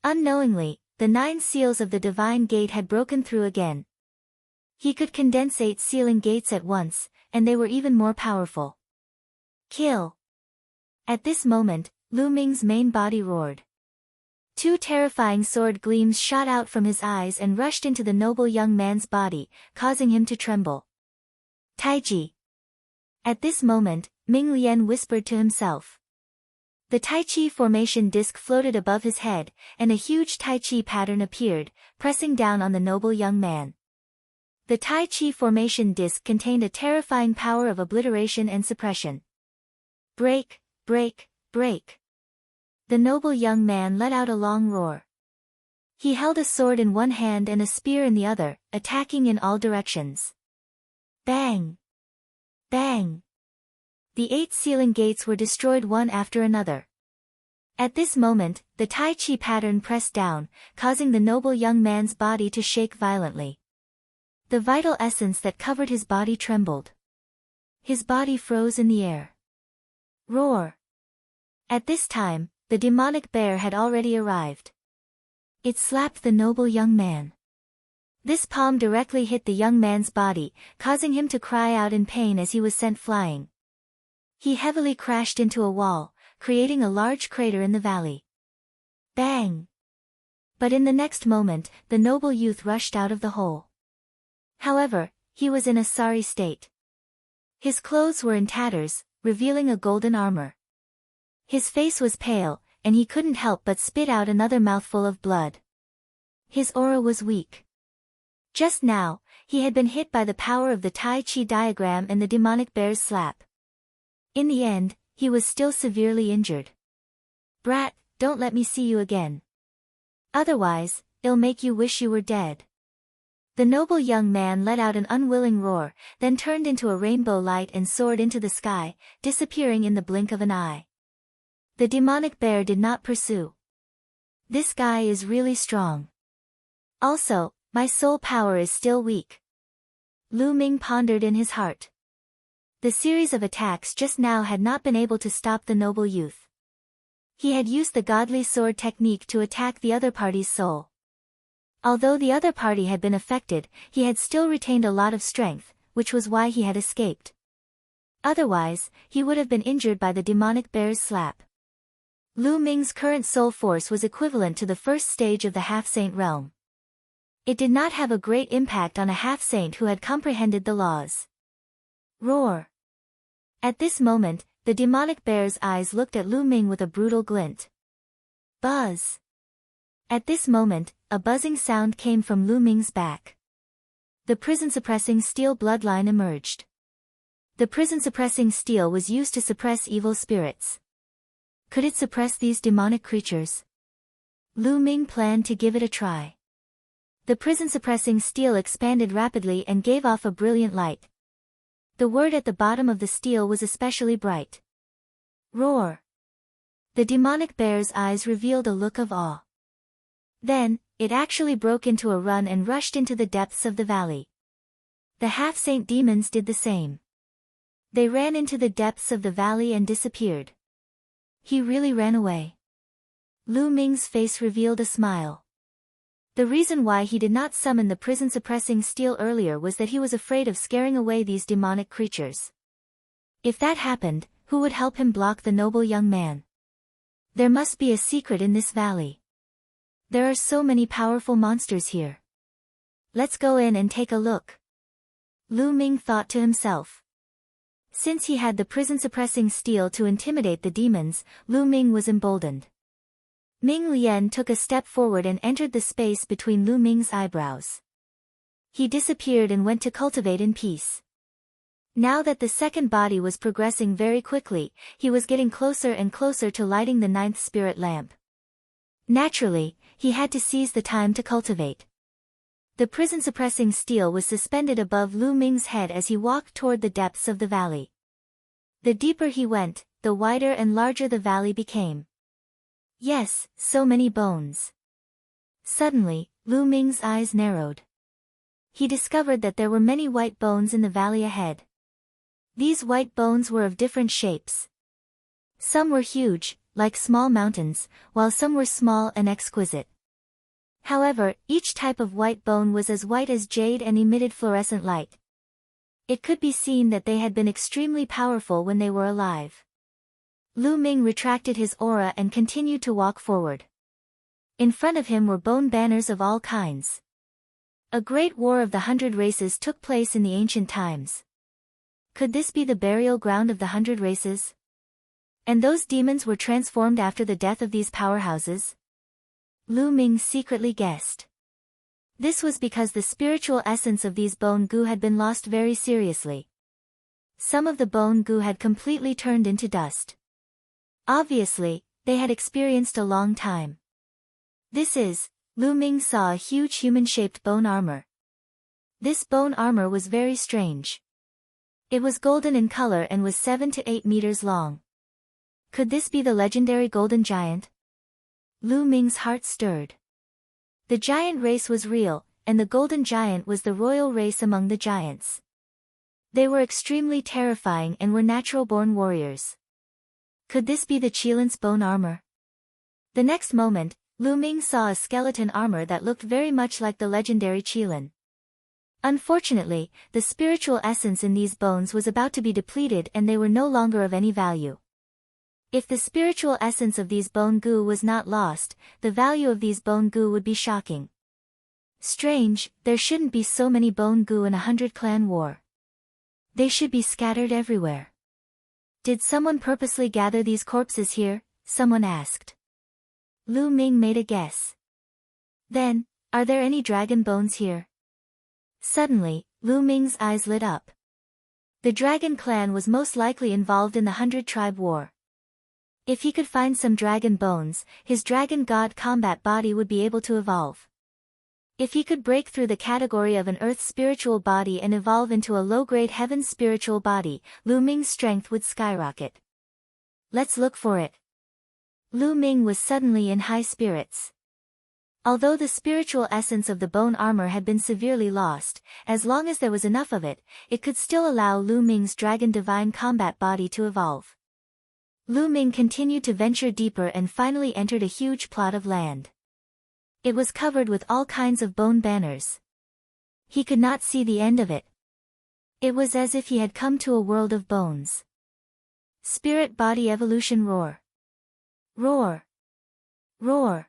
A: Unknowingly, the 9 seals of the Divine Gate had broken through again. He could condense 8 sealing gates at once, and they were even more powerful. Kill! At this moment, Lu Ming's main body roared. 2 terrifying sword gleams shot out from his eyes and rushed into the noble young man's body, causing him to tremble. Taiji! At this moment, Ming Lian whispered to himself. The Tai Chi formation disc floated above his head, and a huge Tai Chi pattern appeared, pressing down on the noble young man. The Tai Chi formation disc contained a terrifying power of obliteration and suppression. Break, break, break. The noble young man let out a long roar. He held a sword in one hand and a spear in the other, attacking in all directions. Bang! Bang! The 8 sealing gates were destroyed one after another. At this moment, the Tai Chi pattern pressed down, causing the noble young man's body to shake violently. The vital essence that covered his body trembled. His body froze in the air. Roar! At this time, the demonic bear had already arrived. It slapped the noble young man. This palm directly hit the young man's body, causing him to cry out in pain as he was sent flying. He heavily crashed into a wall, creating a large crater in the valley. Bang! But in the next moment, the noble youth rushed out of the hole. However, he was in a sorry state. His clothes were in tatters, revealing a golden armor. His face was pale, and he couldn't help but spit out another mouthful of blood. His aura was weak. Just now, he had been hit by the power of the Tai Chi diagram and the demonic bear's slap. In the end, he was still severely injured. Brat, don't let me see you again. Otherwise, it'll make you wish you were dead. The noble young man let out an unwilling roar, then turned into a rainbow light and soared into the sky, disappearing in the blink of an eye. The demonic bear did not pursue. This guy is really strong. Also, my soul power is still weak. Lu Ming pondered in his heart. The series of attacks just now had not been able to stop the noble youth. He had used the godly sword technique to attack the other party's soul. Although the other party had been affected, he had still retained a lot of strength, which was why he had escaped. Otherwise, he would have been injured by the demonic bear's slap. Lu Ming's current soul force was equivalent to the first stage of the half-saint realm. It did not have a great impact on a half-saint who had comprehended the laws. Roar! At this moment, the demonic bear's eyes looked at Lu Ming with a brutal glint. Buzz! At this moment, a buzzing sound came from Lu Ming's back. The prison-suppressing steel bloodline emerged. The prison-suppressing steel was used to suppress evil spirits. Could it suppress these demonic creatures? Lu Ming planned to give it a try. The prison-suppressing steel expanded rapidly and gave off a brilliant light. The word at the bottom of the steel was especially bright. Roar! The demonic bear's eyes revealed a look of awe. Then, it actually broke into a run and rushed into the depths of the valley. The half-saint demons did the same. They ran into the depths of the valley and disappeared. He really ran away. Lu Ming's face revealed a smile. The reason why he did not summon the prison-suppressing steel earlier was that he was afraid of scaring away these demonic creatures. If that happened, who would help him block the noble young man? There must be a secret in this valley. There are so many powerful monsters here. Let's go in and take a look. Lu Ming thought to himself. Since he had the prison-suppressing steel to intimidate the demons, Lu Ming was emboldened. Ming Lian took a step forward and entered the space between Lu Ming's eyebrows. He disappeared and went to cultivate in peace. Now that the second body was progressing very quickly, he was getting closer and closer to lighting the ninth spirit lamp. Naturally, he had to seize the time to cultivate. The prison-suppressing steel was suspended above Lu Ming's head as he walked toward the depths of the valley. The deeper he went, the wider and larger the valley became. Yes, so many bones. Suddenly, Lu Ming's eyes narrowed. He discovered that there were many white bones in the valley ahead. These white bones were of different shapes. Some were huge, like small mountains, while some were small and exquisite. However, each type of white bone was as white as jade and emitted fluorescent light. It could be seen that they had been extremely powerful when they were alive. Lu Ming retracted his aura and continued to walk forward. In front of him were bone banners of all kinds. A great war of the 100 races took place in the ancient times. Could this be the burial ground of the 100 races? And those demons were transformed after the death of these powerhouses? Lu Ming secretly guessed. This was because the spiritual essence of these bone goo had been lost very seriously. Some of the bone goo had completely turned into dust. Obviously, they had experienced a long time. Lu Ming saw a huge human-shaped bone armor. This bone armor was very strange. It was golden in color and was 7 to 8 meters long. Could this be the legendary golden giant? Lu Ming's heart stirred. The giant race was real, and the golden giant was the royal race among the giants. They were extremely terrifying and were natural-born warriors. Could this be the Qilin's bone armor? The next moment, Lu Ming saw a skeleton armor that looked very much like the legendary Qilin. Unfortunately, the spiritual essence in these bones was about to be depleted and they were no longer of any value. If the spiritual essence of these bone goo was not lost, the value of these bone goo would be shocking. Strange, there shouldn't be so many bone goo in a 100-clan war. They should be scattered everywhere. Did someone purposely gather these corpses here? Someone asked. Lu Ming made a guess. Then, are there any dragon bones here? Suddenly, Lu Ming's eyes lit up. The dragon clan was most likely involved in the 100-tribe war. If he could find some dragon bones, his dragon god combat body would be able to evolve. If he could break through the category of an earth spiritual body and evolve into a low-grade heaven spiritual body, Lu Ming's strength would skyrocket. Let's look for it. Lu Ming was suddenly in high spirits. Although the spiritual essence of the bone armor had been severely lost, as long as there was enough of it, it could still allow Lu Ming's dragon divine combat body to evolve. Lu Ming continued to venture deeper and finally entered a huge plot of land. It was covered with all kinds of bone banners. He could not see the end of it. It was as if he had come to a world of bones. Spirit body evolution roar. Roar. Roar.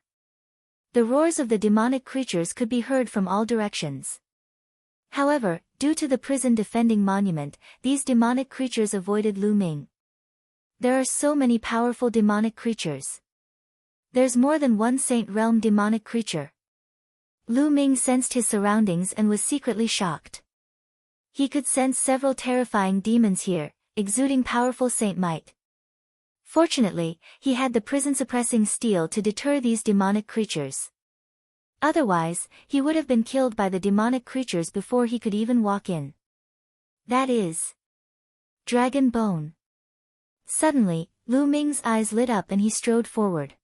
A: The roars of the demonic creatures could be heard from all directions. However, due to the prison defending monument, these demonic creatures avoided Lu Ming. There are so many powerful demonic creatures. There's more than one Saint Realm demonic creature. Lu Ming sensed his surroundings and was secretly shocked. He could sense several terrifying demons here, exuding powerful saint might. Fortunately, he had the prison-suppressing steel to deter these demonic creatures. Otherwise, he would have been killed by the demonic creatures before he could even walk in. That is Dragon Bone. Suddenly, Lu Ming's eyes lit up and he strode forward.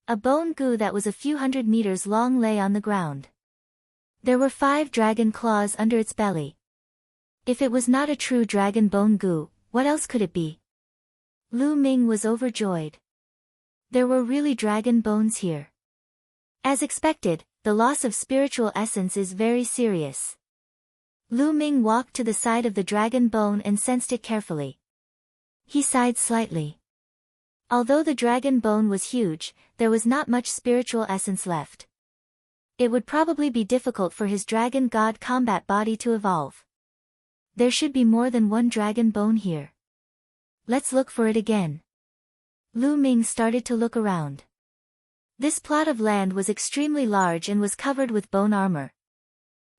A: A bone goo that was a few hundred meters long lay on the ground. There were 5 dragon claws under its belly. If it was not a true dragon bone goo, what else could it be? Lu Ming was overjoyed. There were really dragon bones here. As expected, the loss of spiritual essence is very serious. Lu Ming walked to the side of the dragon bone and sensed it carefully. He sighed slightly. Although the dragon bone was huge, there was not much spiritual essence left. It would probably be difficult for his dragon god combat body to evolve. There should be more than one dragon bone here. Let's look for it again. Lu Ming started to look around. This plot of land was extremely large and was covered with bone armor.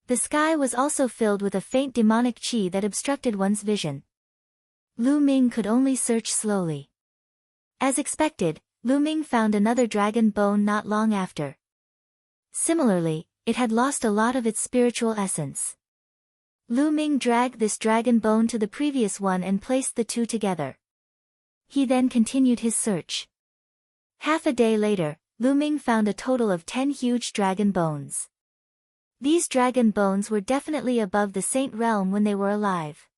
A: The sky was also filled with a faint demonic chi that obstructed one's vision. Lu Ming could only search slowly. As expected, Lu Ming found another dragon bone not long after. Similarly, it had lost a lot of its spiritual essence. Lu Ming dragged this dragon bone to the previous one and placed the two together. He then continued his search. Half a day later, Lu Ming found a total of 10 huge dragon bones. These dragon bones were definitely above the saint realm when they were alive.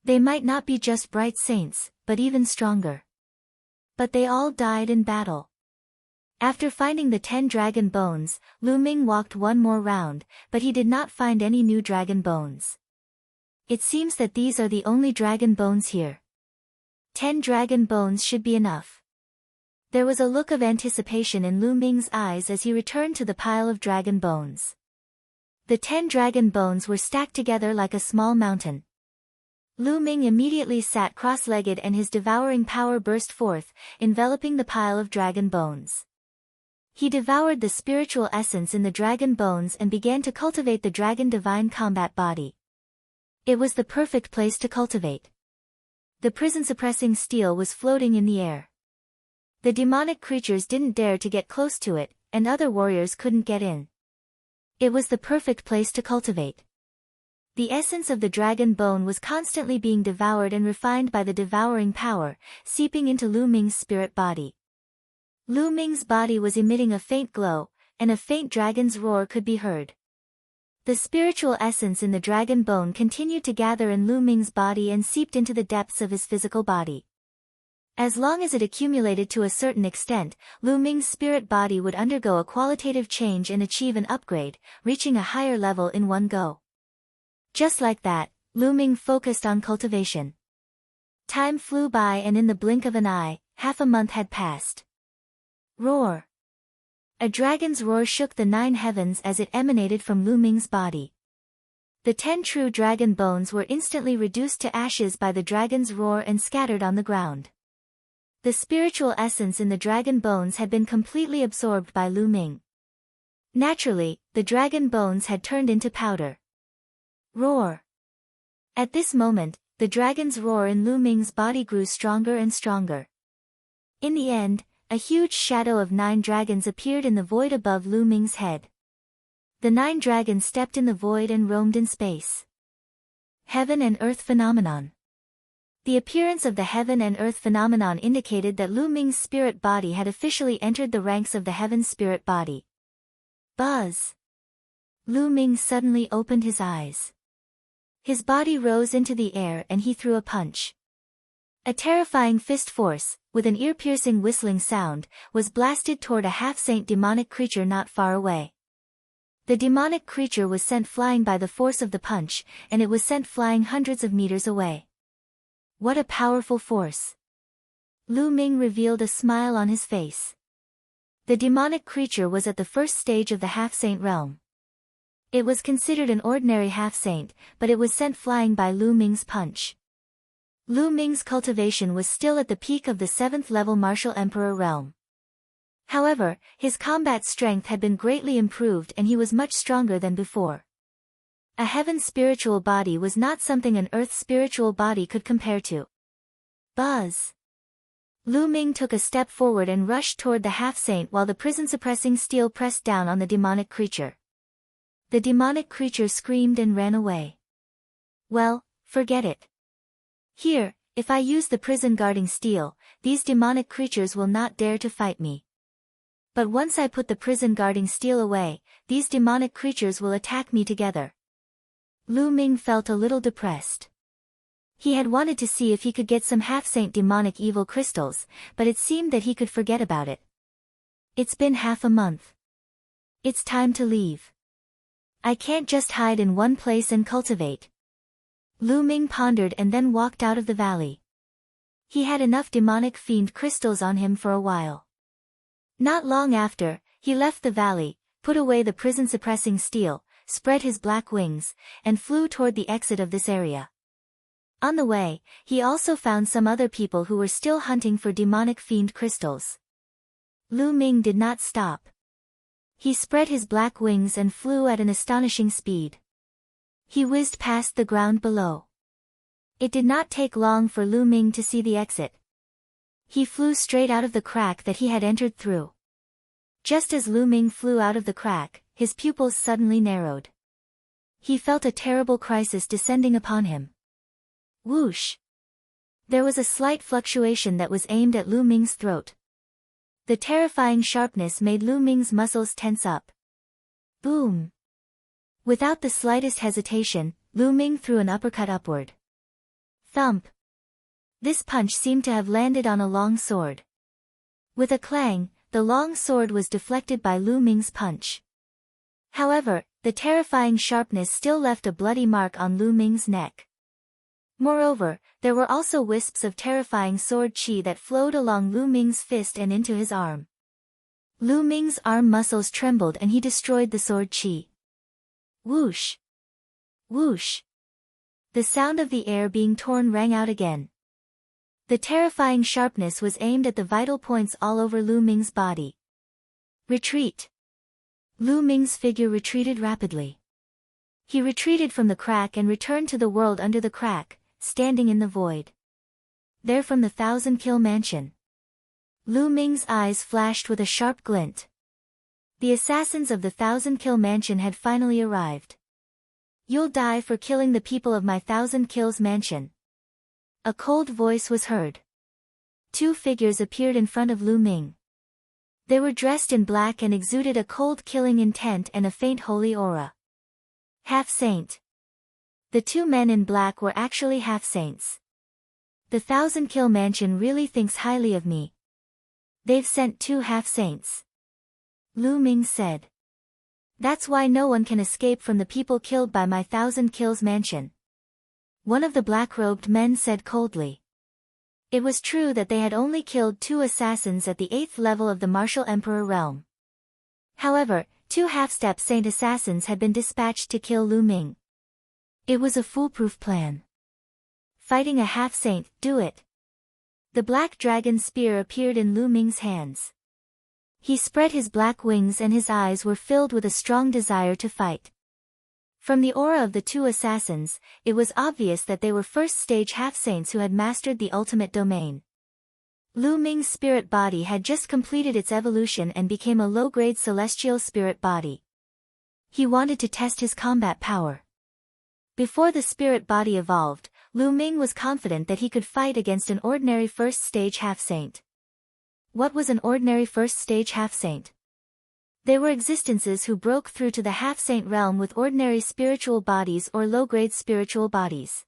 A: They might not be just bright saints, but even stronger. But they all died in battle. After finding the 10 dragon bones, Lu Ming walked one more round, but he did not find any new dragon bones. It seems that these are the only dragon bones here. 10 dragon bones should be enough. There was a look of anticipation in Lu Ming's eyes as he returned to the pile of dragon bones. The 10 dragon bones were stacked together like a small mountain. Lu Ming immediately sat cross-legged and his devouring power burst forth, enveloping the pile of dragon bones. He devoured the spiritual essence in the dragon bones and began to cultivate the dragon divine combat body. It was the perfect place to cultivate. The prison-suppressing steel was floating in the air. The demonic creatures didn't dare to get close to it, and other warriors couldn't get in. It was the perfect place to cultivate. The essence of the dragon bone was constantly being devoured and refined by the devouring power, seeping into Lu Ming's spirit body. Lu Ming's body was emitting a faint glow, and a faint dragon's roar could be heard. The spiritual essence in the dragon bone continued to gather in Lu Ming's body and seeped into the depths of his physical body. As long as it accumulated to a certain extent, Lu Ming's spirit body would undergo a qualitative change and achieve an upgrade, reaching a higher level in one go. Just like that, Lu Ming focused on cultivation. Time flew by and in the blink of an eye, half a month had passed. Roar! A dragon's roar shook the 9 heavens as it emanated from Lu Ming's body. The 10 true dragon bones were instantly reduced to ashes by the dragon's roar and scattered on the ground. The spiritual essence in the dragon bones had been completely absorbed by Lu Ming. Naturally, the dragon bones had turned into powder. Roar! At this moment, the dragon's roar in Lu Ming's body grew stronger and stronger. In the end, a huge shadow of 9 dragons appeared in the void above Lu Ming's head. The 9 dragons stepped in the void and roamed in space. Heaven and Earth Phenomenon. The appearance of the heaven and earth phenomenon indicated that Lu Ming's spirit body had officially entered the ranks of the heaven spirit body. Buzz! Lu Ming suddenly opened his eyes. His body rose into the air and he threw a punch. A terrifying fist force, with an ear-piercing whistling sound, was blasted toward a half-saint demonic creature not far away. The demonic creature was sent flying by the force of the punch, and it was sent flying hundreds of meters away. What a powerful force! Lu Ming revealed a smile on his face. The demonic creature was at the first stage of the half-saint realm. It was considered an ordinary half-saint, but it was sent flying by Lu Ming's punch. Lu Ming's cultivation was still at the peak of the 7th level martial emperor realm. However, his combat strength had been greatly improved and he was much stronger than before. A heaven spiritual body was not something an earth spiritual body could compare to. Buzz! Lu Ming took a step forward and rushed toward the half-saint while the prison-suppressing steel pressed down on the demonic creature. The demonic creature screamed and ran away. Well, forget it. Here, if I use the prison-guarding steel, these demonic creatures will not dare to fight me. But once I put the prison-guarding steel away, these demonic creatures will attack me together. Lu Ming felt a little depressed. He had wanted to see if he could get some half-saint demonic evil crystals, but it seemed that he could forget about it. It's been half a month. It's time to leave. I can't just hide in one place and cultivate. Lu Ming pondered and then walked out of the valley. He had enough demonic fiend crystals on him for a while. Not long after, he left the valley, put away the prison-suppressing steel, spread his black wings, and flew toward the exit of this area. On the way, he also found some other people who were still hunting for demonic fiend crystals. Lu Ming did not stop. He spread his black wings and flew at an astonishing speed. He whizzed past the ground below. It did not take long for Lu Ming to see the exit. He flew straight out of the crack that he had entered through. Just as Lu Ming flew out of the crack, his pupils suddenly narrowed. He felt a terrible crisis descending upon him. Whoosh! There was a slight fluctuation that was aimed at Lu Ming's throat. The terrifying sharpness made Lu Ming's muscles tense up. Boom! Without the slightest hesitation, Lu Ming threw an uppercut upward. Thump! This punch seemed to have landed on a long sword. With a clang, the long sword was deflected by Lu Ming's punch. However, the terrifying sharpness still left a bloody mark on Lu Ming's neck. Moreover, there were also wisps of terrifying sword qi that flowed along Lu Ming's fist and into his arm. Lu Ming's arm muscles trembled and he destroyed the sword qi. Whoosh! Whoosh! The sound of the air being torn rang out again. The terrifying sharpness was aimed at the vital points all over Lu Ming's body. Retreat! Lu Ming's figure retreated rapidly. He retreated from the crack and returned to the world under the crack, standing in the void. There from the 1,000-kill mansion. Lu Ming's eyes flashed with a sharp glint. The assassins of the 1,000-kill mansion had finally arrived. You'll die for killing the people of my 1,000 kills mansion. A cold voice was heard. Two figures appeared in front of Lu Ming. They were dressed in black and exuded a cold killing intent and a faint holy aura. Half-saint. The two men in black were actually half-saints. The 1,000-kill mansion really thinks highly of me. They've sent two half-saints. Lu Ming said. That's why no one can escape from the people killed by my 1,000 kills mansion. One of the black-robed men said coldly. It was true that they had only killed two assassins at the 8th level of the martial emperor realm. However, two half-step saint assassins had been dispatched to kill Lu Ming. It was a foolproof plan. Fighting a half-saint, do it. The black dragon spear appeared in Lu Ming's hands. He spread his black wings and his eyes were filled with a strong desire to fight. From the aura of the two assassins, it was obvious that they were first-stage half-saints who had mastered the ultimate domain. Lu Ming's spirit body had just completed its evolution and became a low-grade celestial spirit body. He wanted to test his combat power. Before the spirit body evolved, Lu Ming was confident that he could fight against an ordinary first-stage half-saint. What was an ordinary first-stage half-saint? They were existences who broke through to the half-saint realm with ordinary spiritual bodies or low-grade spiritual bodies.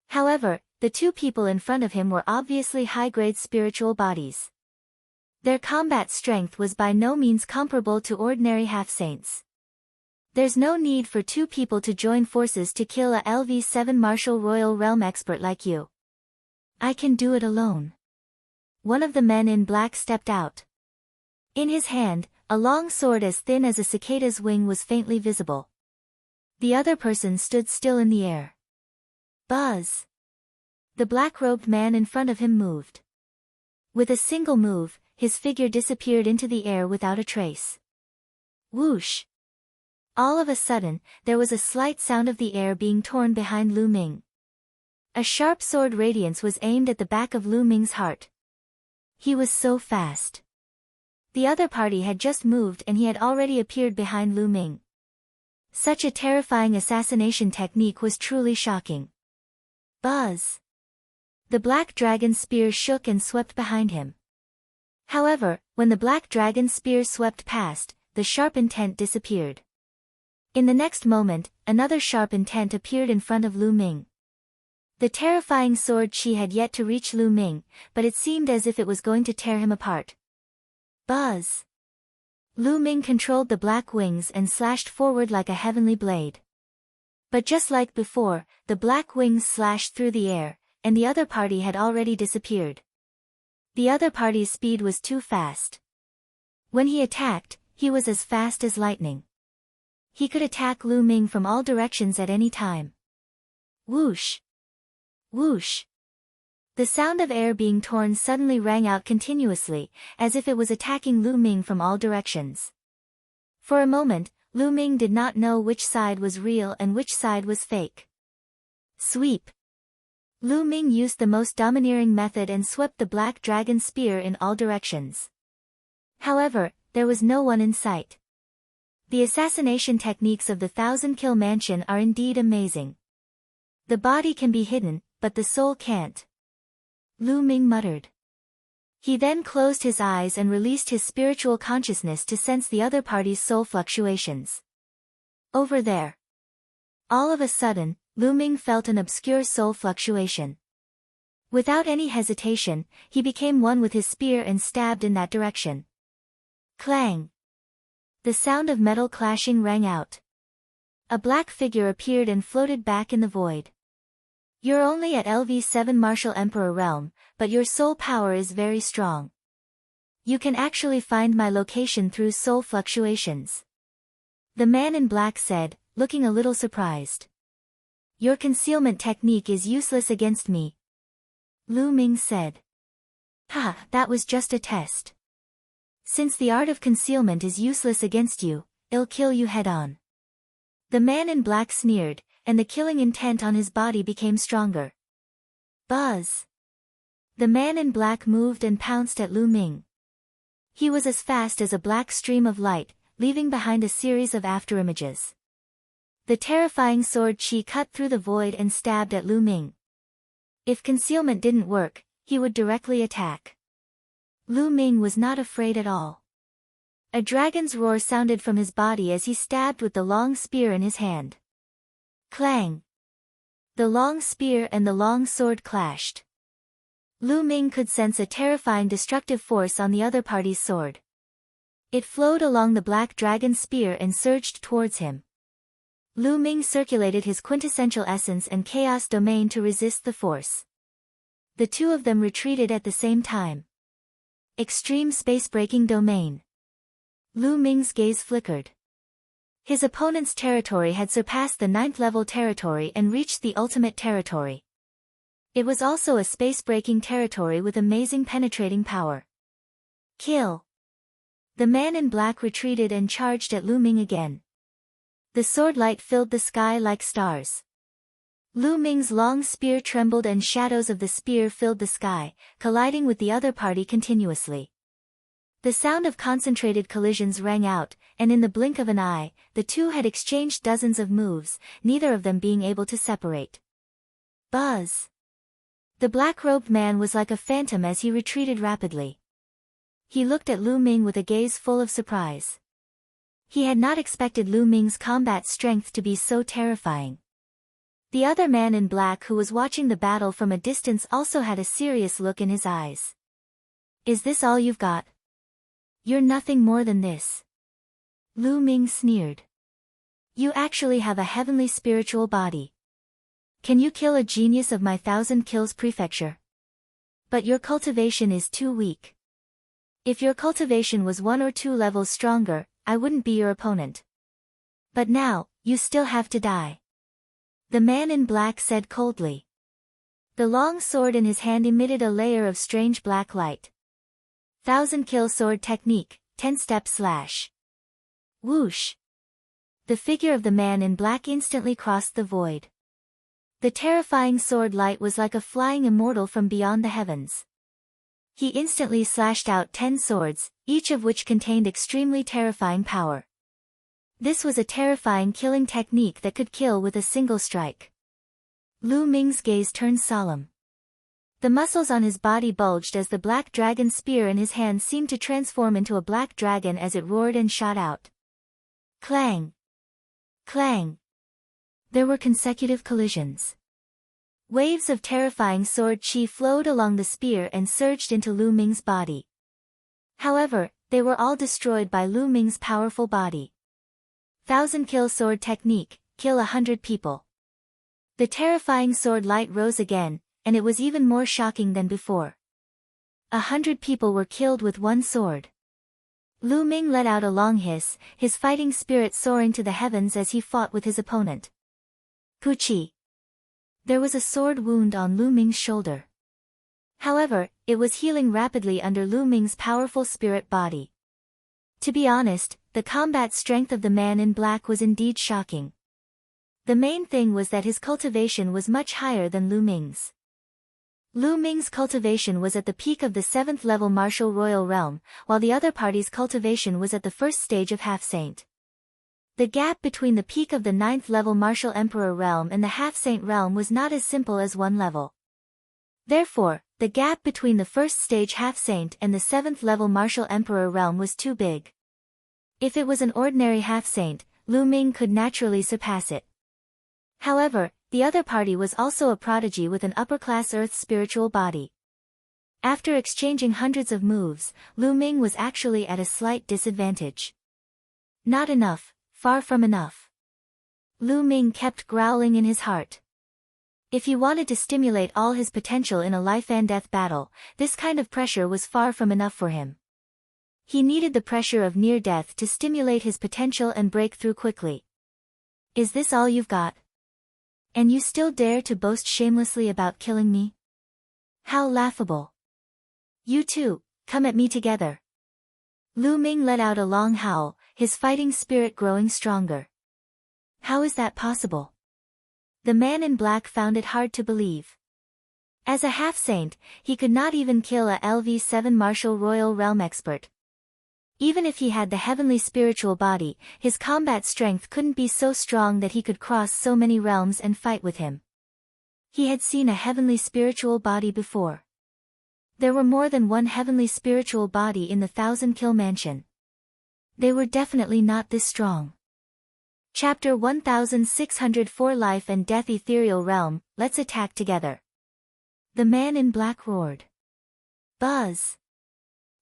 A: However, the two people in front of him were obviously high-grade spiritual bodies. Their combat strength was by no means comparable to ordinary half-saints. There's no need for two people to join forces to kill a LV7 Martial Royal Realm expert like you. I can do it alone. One of the men in black stepped out. In his hand, a long sword as thin as a cicada's wing was faintly visible. The other person stood still in the air. Buzz! The black-robed man in front of him moved. With a single move, his figure disappeared into the air without a trace. Whoosh! All of a sudden, there was a slight sound of the air being torn behind Lu Ming. A sharp sword radiance was aimed at the back of Lu Ming's heart. He was so fast. The other party had just moved and he had already appeared behind Lu Ming. Such a terrifying assassination technique was truly shocking. Buzz! The black dragon spear shook and swept behind him. However, when the black dragon spear swept past, the sharp intent disappeared. In the next moment, another sharp intent appeared in front of Lu Ming. The terrifying sword chi had yet to reach Lu Ming, but it seemed as if it was going to tear him apart. Buzz! Lu Ming controlled the black wings and slashed forward like a heavenly blade. But just like before, the black wings slashed through the air, and the other party had already disappeared. The other party's speed was too fast. When he attacked, he was as fast as lightning. He could attack Lu Ming from all directions at any time. Whoosh! Whoosh! The sound of air being torn suddenly rang out continuously, as if it was attacking Lu Ming from all directions. For a moment, Lu Ming did not know which side was real and which side was fake. Sweep! Lu Ming used the most domineering method and swept the black dragon spear in all directions. However, there was no one in sight. The assassination techniques of the Thousand Kill Mansion are indeed amazing. The body can be hidden, but the soul can't. Lu Ming muttered. He then closed his eyes and released his spiritual consciousness to sense the other party's soul fluctuations. Over there. All of a sudden, Lu Ming felt an obscure soul fluctuation. Without any hesitation, he became one with his spear and stabbed in that direction. Clang! The sound of metal clashing rang out. A black figure appeared and floated back in the void. You're only at LV7 Martial Emperor Realm, but your soul power is very strong. You can actually find my location through soul fluctuations. The man in black said, looking a little surprised. Your concealment technique is useless against me. Lu Ming said. Ha, that was just a test. Since the art of concealment is useless against you, it'll kill you head-on. The man in black sneered, and the killing intent on his body became stronger. Buzz! The man in black moved and pounced at Lu Ming. He was as fast as a black stream of light, leaving behind a series of afterimages. The terrifying sword chi cut through the void and stabbed at Lu Ming. If concealment didn't work, he would directly attack. Lu Ming was not afraid at all. A dragon's roar sounded from his body as he stabbed with the long spear in his hand. Clang! The long spear and the long sword clashed. Lu Ming could sense a terrifying destructive force on the other party's sword. It flowed along the black dragon spear and surged towards him. Lu Ming circulated his quintessential essence and chaos domain to resist the force. The two of them retreated at the same time. Extreme space-breaking domain. Lu Ming's gaze flickered. His opponent's territory had surpassed the 9th level territory and reached the ultimate territory. It was also a space-breaking territory with amazing penetrating power. Kill! The man in black retreated and charged at Lu Ming again. The sword light filled the sky like stars. Lu Ming's long spear trembled and shadows of the spear filled the sky, colliding with the other party continuously. The sound of concentrated collisions rang out, and in the blink of an eye, the two had exchanged dozens of moves, neither of them being able to separate. Buzz! The black-robed man was like a phantom as he retreated rapidly. He looked at Lu Ming with a gaze full of surprise. He had not expected Lu Ming's combat strength to be so terrifying. The other man in black who was watching the battle from a distance also had a serious look in his eyes. Is this all you've got? You're nothing more than this. Lu Ming sneered. You actually have a heavenly spiritual body. Can you kill a genius of my 1,000 kills prefecture? But your cultivation is too weak. If your cultivation was 1 or 2 levels stronger, I wouldn't be your opponent. But now, you still have to die. The man in black said coldly. The long sword in his hand emitted a layer of strange black light. 1,000 kill sword technique, 10-step slash. Whoosh! The figure of the man in black instantly crossed the void. The terrifying sword light was like a flying immortal from beyond the heavens. He instantly slashed out 10 swords, each of which contained extremely terrifying power. This was a terrifying killing technique that could kill with a single strike. Lu Ming's gaze turned solemn. The muscles on his body bulged as the black dragon spear in his hand seemed to transform into a black dragon as it roared and shot out. Clang! Clang! There were consecutive collisions. Waves of terrifying sword chi flowed along the spear and surged into Lu Ming's body. However, they were all destroyed by Lu Ming's powerful body. 1,000 kill sword technique, kill 100 people. The terrifying sword light rose again, and it was even more shocking than before. 100 people were killed with one sword. Lu Ming let out a long hiss, his fighting spirit soaring to the heavens as he fought with his opponent. Puchi. There was a sword wound on Lu Ming's shoulder. However, it was healing rapidly under Lu Ming's powerful spirit body. To be honest, the combat strength of the man in black was indeed shocking. The main thing was that his cultivation was much higher than Lu Ming's. Lu Ming's cultivation was at the peak of the 7th level martial royal realm, while the other party's cultivation was at the first stage of half-saint. The gap between the peak of the 9th level martial emperor realm and the half-saint realm was not as simple as 1 level. Therefore, the gap between the first stage half-saint and the 7th level martial emperor realm was too big. If it was an ordinary half-saint, Lu Ming could naturally surpass it. However, the other party was also a prodigy with an upper-class earth spiritual body. After exchanging hundreds of moves, Lu Ming was actually at a slight disadvantage. Not enough, far from enough. Lu Ming kept growling in his heart. If he wanted to stimulate all his potential in a life-and-death battle, this kind of pressure was far from enough for him. He needed the pressure of near death to stimulate his potential and break through quickly. Is this all you've got? And you still dare to boast shamelessly about killing me? How laughable. You two, come at me together. Lu Ming let out a long howl, his fighting spirit growing stronger. How is that possible? The man in black found it hard to believe. As a half-saint, he could not even kill a LV7 martial royal realm expert. Even if he had the heavenly spiritual body, his combat strength couldn't be so strong that he could cross so many realms and fight with him. He had seen a heavenly spiritual body before. There were more than one heavenly spiritual body in the 1,000 Kill Mansion. They were definitely not this strong. Chapter 1604 Life and Death Ethereal Realm, let's attack together. The man in black roared. Buzz!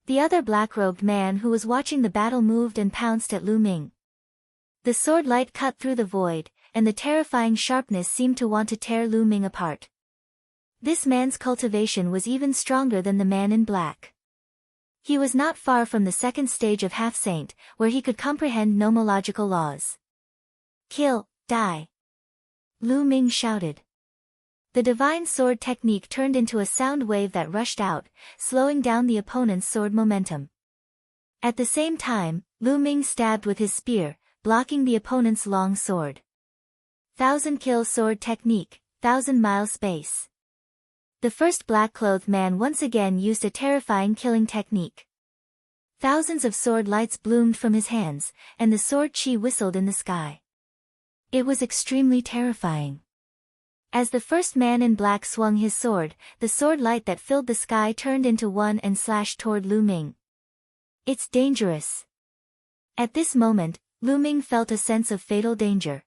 A: The other black-robed man who was watching the battle moved and pounced at Lu Ming. The sword light cut through the void, and the terrifying sharpness seemed to want to tear Lu Ming apart. This man's cultivation was even stronger than the man in black. He was not far from the 2nd stage of half-saint, where he could comprehend nomological laws. Kill, die! Lu Ming shouted. The divine sword technique turned into a sound wave that rushed out, slowing down the opponent's sword momentum. At the same time, Lu Ming stabbed with his spear, blocking the opponent's long sword. 1,000 kill sword technique, 1,000-mile space. The first black-clothed man once again used a terrifying killing technique. Thousands of sword lights bloomed from his hands, and the sword chi whistled in the sky. It was extremely terrifying. As the first man in black swung his sword, the sword light that filled the sky turned into one and slashed toward Lu Ming. It's dangerous. At this moment, Lu Ming felt a sense of fatal danger.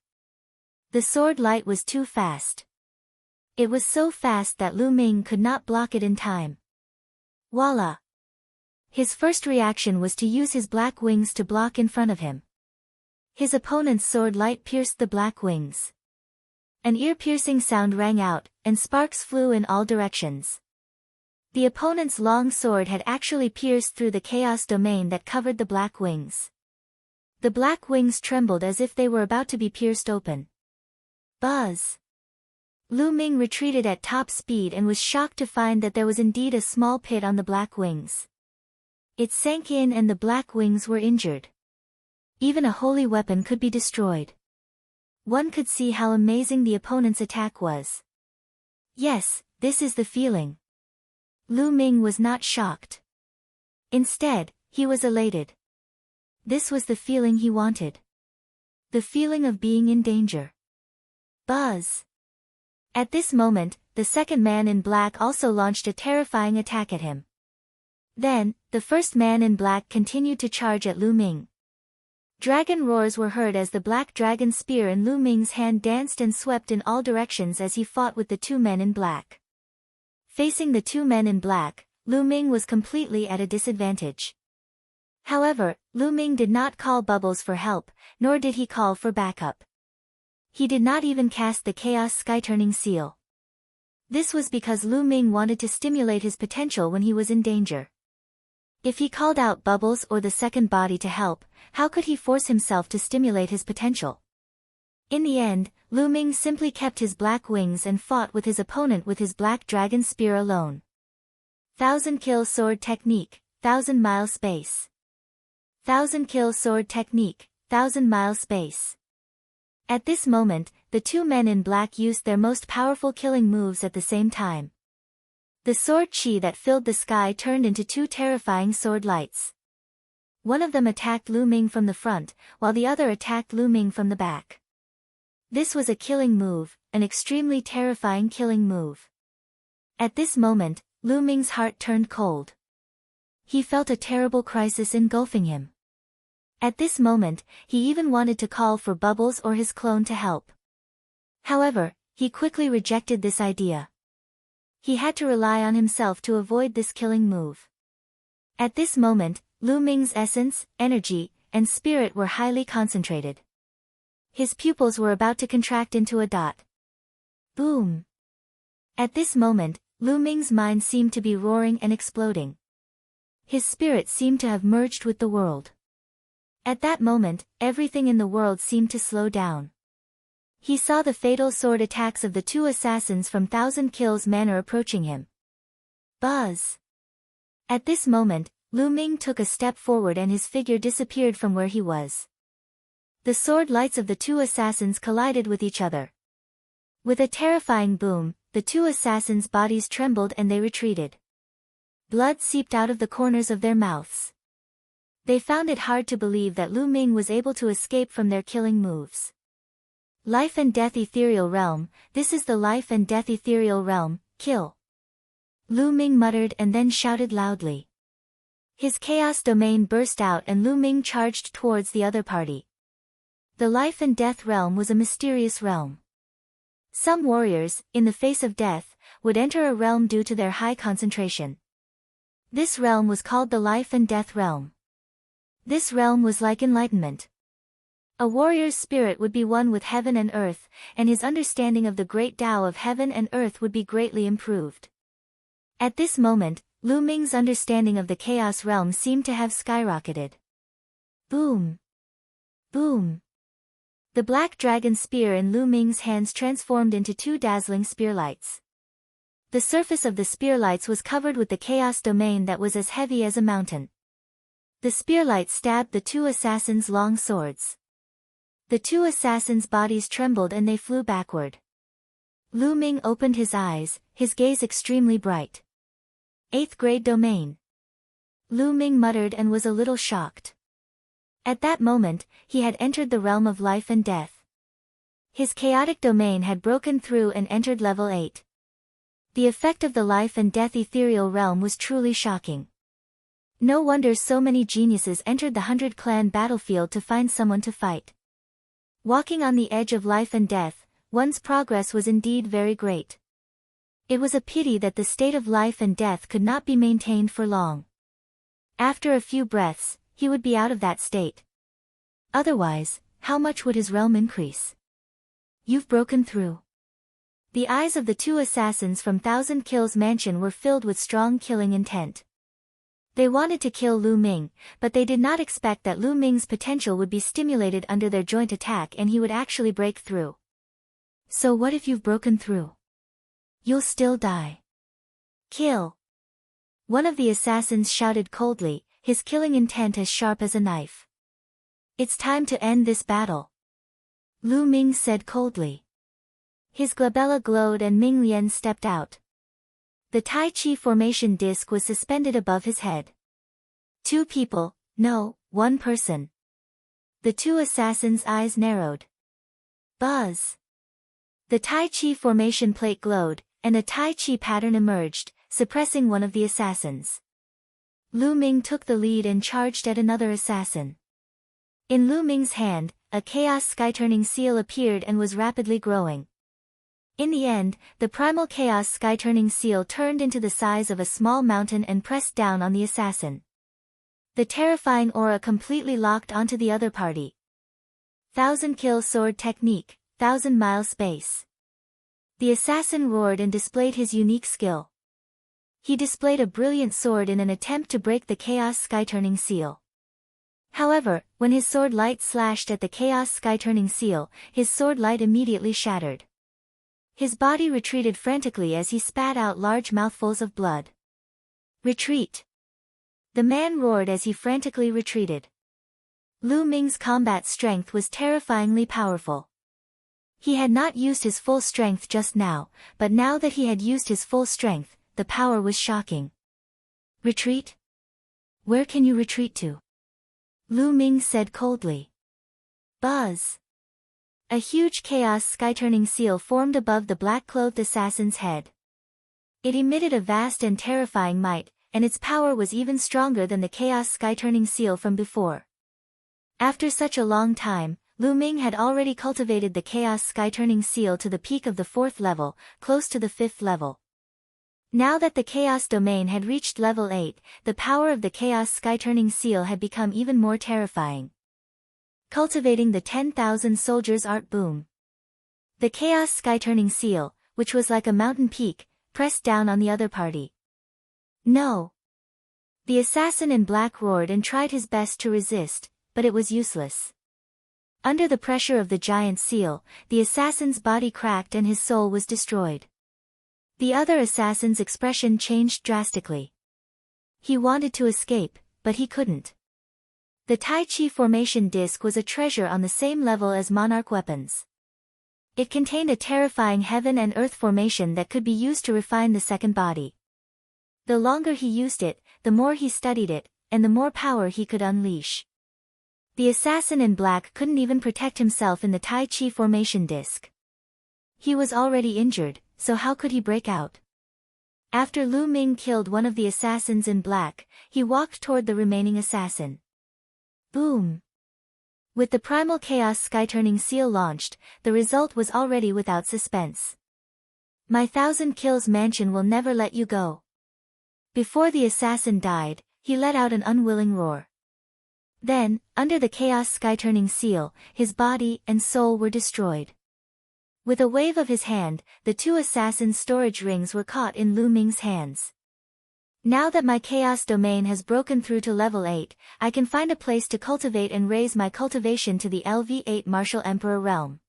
A: The sword light was too fast. It was so fast that Lu Ming could not block it in time. Voila! His first reaction was to use his black wings to block in front of him. His opponent's sword light pierced the black wings. An ear-piercing sound rang out, and sparks flew in all directions. The opponent's long sword had actually pierced through the chaos domain that covered the black wings. The black wings trembled as if they were about to be pierced open. Buzz! Lu Ming retreated at top speed and was shocked to find that there was indeed a small pit on the black wings. It sank in and the black wings were injured. Even a holy weapon could be destroyed. One could see how amazing the opponent's attack was. Yes, this is the feeling. Lu Ming was not shocked. Instead, he was elated. This was the feeling he wanted. The feeling of being in danger. Buzz! At this moment, the second man in black also launched a terrifying attack at him. Then, the first man in black continued to charge at Lu Ming. Dragon roars were heard as the black dragon spear in Lu Ming's hand danced and swept in all directions as he fought with the two men in black. Facing the two men in black, Lu Ming was completely at a disadvantage. However, Lu Ming did not call Bubbles for help, nor did he call for backup. He did not even cast the Chaos Sky-turning seal. This was because Lu Ming wanted to stimulate his potential when he was in danger. If he called out Bubbles or the second body to help, how could he force himself to stimulate his potential? In the end, Lu Ming simply kept his black wings and fought with his opponent with his black dragon spear alone. 1000 kill sword technique, 1000 mile space. 1000 kill sword technique, 1000 mile space. At this moment, the two men in black used their most powerful killing moves at the same time. The sword chi that filled the sky turned into two terrifying sword lights. One of them attacked Lu Ming from the front, while the other attacked Lu Ming from the back. This was a killing move, an extremely terrifying killing move. At this moment, Lu Ming's heart turned cold. He felt a terrible crisis engulfing him. At this moment, he even wanted to call for Bubbles or his clone to help. However, he quickly rejected this idea. He had to rely on himself to avoid this killing move. At this moment, Lu Ming's essence, energy, and spirit were highly concentrated. His pupils were about to contract into a dot. Boom! At this moment, Lu Ming's mind seemed to be roaring and exploding. His spirit seemed to have merged with the world. At that moment, everything in the world seemed to slow down. He saw the fatal sword attacks of the two assassins from 1000 Kills manner approaching him. Buzz! At this moment, Lu Ming took a step forward and his figure disappeared from where he was. The sword lights of the two assassins collided with each other. With a terrifying boom, the two assassins' bodies trembled and they retreated. Blood seeped out of the corners of their mouths. They found it hard to believe that Lu Ming was able to escape from their killing moves. Life and Death Ethereal Realm, this is the Life and Death Ethereal Realm, kill. Lu Ming muttered and then shouted loudly. His chaos domain burst out and Lu Ming charged towards the other party. The Life and Death Realm was a mysterious realm. Some warriors, in the face of death, would enter a realm due to their high concentration. This realm was called the Life and Death Realm. This realm was like enlightenment. A warrior's spirit would be one with heaven and earth, and his understanding of the great Tao of heaven and earth would be greatly improved. At this moment, Lu Ming's understanding of the chaos realm seemed to have skyrocketed. Boom! Boom! The black dragon spear in Lu Ming's hands transformed into two dazzling spear lights. The surface of the spear lights was covered with the chaos domain that was as heavy as a mountain. The spear lights stabbed the two assassins' long swords. The two assassins' bodies trembled and they flew backward. Lu Ming opened his eyes, his gaze extremely bright. 8th grade domain. Lu Ming muttered and was a little shocked. At that moment, he had entered the realm of life and death. His chaotic domain had broken through and entered level 8. The effect of the life and death ethereal realm was truly shocking. No wonder so many geniuses entered the 100 Clan battlefield to find someone to fight. Walking on the edge of life and death, one's progress was indeed very great. It was a pity that the state of life and death could not be maintained for long. After a few breaths, he would be out of that state. Otherwise, how much would his realm increase? You've broken through. The eyes of the two assassins from Thousand Kills Mansion were filled with strong killing intent. They wanted to kill Lu Ming, but they did not expect that Lu Ming's potential would be stimulated under their joint attack and he would actually break through. So what if you've broken through? You'll still die. Kill. One of the assassins shouted coldly, his killing intent as sharp as a knife. It's time to end this battle. Lu Ming said coldly. His glabella glowed and Ming Lian stepped out. The Tai Chi formation disc was suspended above his head. 2 people, no, 1 person. The 2 assassins' eyes narrowed. Buzz. The Tai Chi formation plate glowed, and a Tai Chi pattern emerged, suppressing one of the assassins. Lu Ming took the lead and charged at another assassin. In Lu Ming's hand, a chaos sky-turning seal appeared and was rapidly growing. In the end, the primal chaos sky-turning seal turned into the size of a small mountain and pressed down on the assassin. The terrifying aura completely locked onto the other party. 1000 kill sword technique, 1000-mile space. The assassin roared and displayed his unique skill. He displayed a brilliant sword in an attempt to break the chaos sky-turning seal. However, when his sword light slashed at the chaos sky-turning seal, his sword light immediately shattered. His body retreated frantically as he spat out large mouthfuls of blood. Retreat! The man roared as he frantically retreated. Lu Ming's combat strength was terrifyingly powerful. He had not used his full strength just now, but now that he had used his full strength, the power was shocking. Retreat? Where can you retreat to? Lu Ming said coldly. Buzz. A huge chaos sky-turning seal formed above the black-clothed assassin's head. It emitted a vast and terrifying might, and its power was even stronger than the chaos sky-turning seal from before. After such a long time, Lu Ming had already cultivated the chaos sky-turning seal to the peak of the 4th level, close to the 5th level. Now that the chaos domain had reached level 8, the power of the chaos sky-turning seal had become even more terrifying. Cultivating the 10,000 soldiers art boom. The chaos sky-turning seal, which was like a mountain peak, pressed down on the other party. No! The assassin in black roared and tried his best to resist, but it was useless. Under the pressure of the giant seal, the assassin's body cracked and his soul was destroyed. The other assassin's expression changed drastically. He wanted to escape, but he couldn't. The Tai Chi formation disc was a treasure on the same level as monarch weapons. It contained a terrifying heaven and earth formation that could be used to refine the second body. The longer he used it, the more he studied it, and the more power he could unleash. The assassin in black couldn't even protect himself in the Tai Chi formation disc. He was already injured, so how could he break out? After Lu Ming killed one of the assassins in black, he walked toward the remaining assassin. Boom! With the primal chaos sky-turning seal launched, the result was already without suspense. My 1000 kills mansion will never let you go. Before the assassin died, he let out an unwilling roar. Then, under the chaos sky-turning seal, his body and soul were destroyed. With a wave of his hand, the 2 assassins' storage rings were caught in Lu Ming's hands. Now that my chaos domain has broken through to level 8, I can find a place to cultivate and raise my cultivation to the LV8 Martial Emperor realm.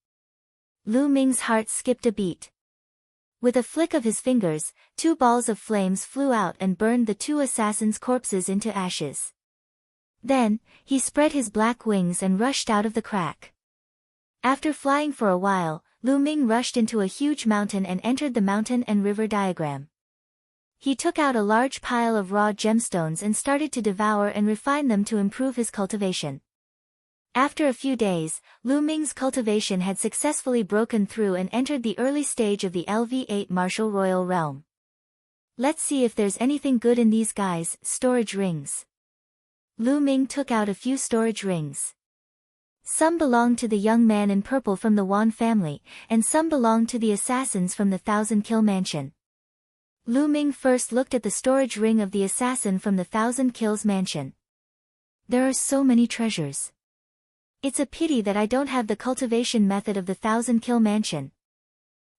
A: Lu Ming's heart skipped a beat. With a flick of his fingers, 2 balls of flames flew out and burned the 2 assassins' corpses into ashes. Then, he spread his black wings and rushed out of the crack. After flying for a while, Lu Ming rushed into a huge mountain and entered the mountain and river diagram. He took out a large pile of raw gemstones and started to devour and refine them to improve his cultivation. After a few days, Lu Ming's cultivation had successfully broken through and entered the early stage of the LV8 Martial Royal Realm. Let's see if there's anything good in these guys. Storage rings. Lu Ming took out a few storage rings. Some belonged to the young man in purple from the Wan family, and some belonged to the assassins from the 1000 Kill Mansion. Lu Ming first looked at the storage ring of the assassin from the 1000 Kills Mansion. There are so many treasures. It's a pity that I don't have the cultivation method of the 1,000-kill mansion.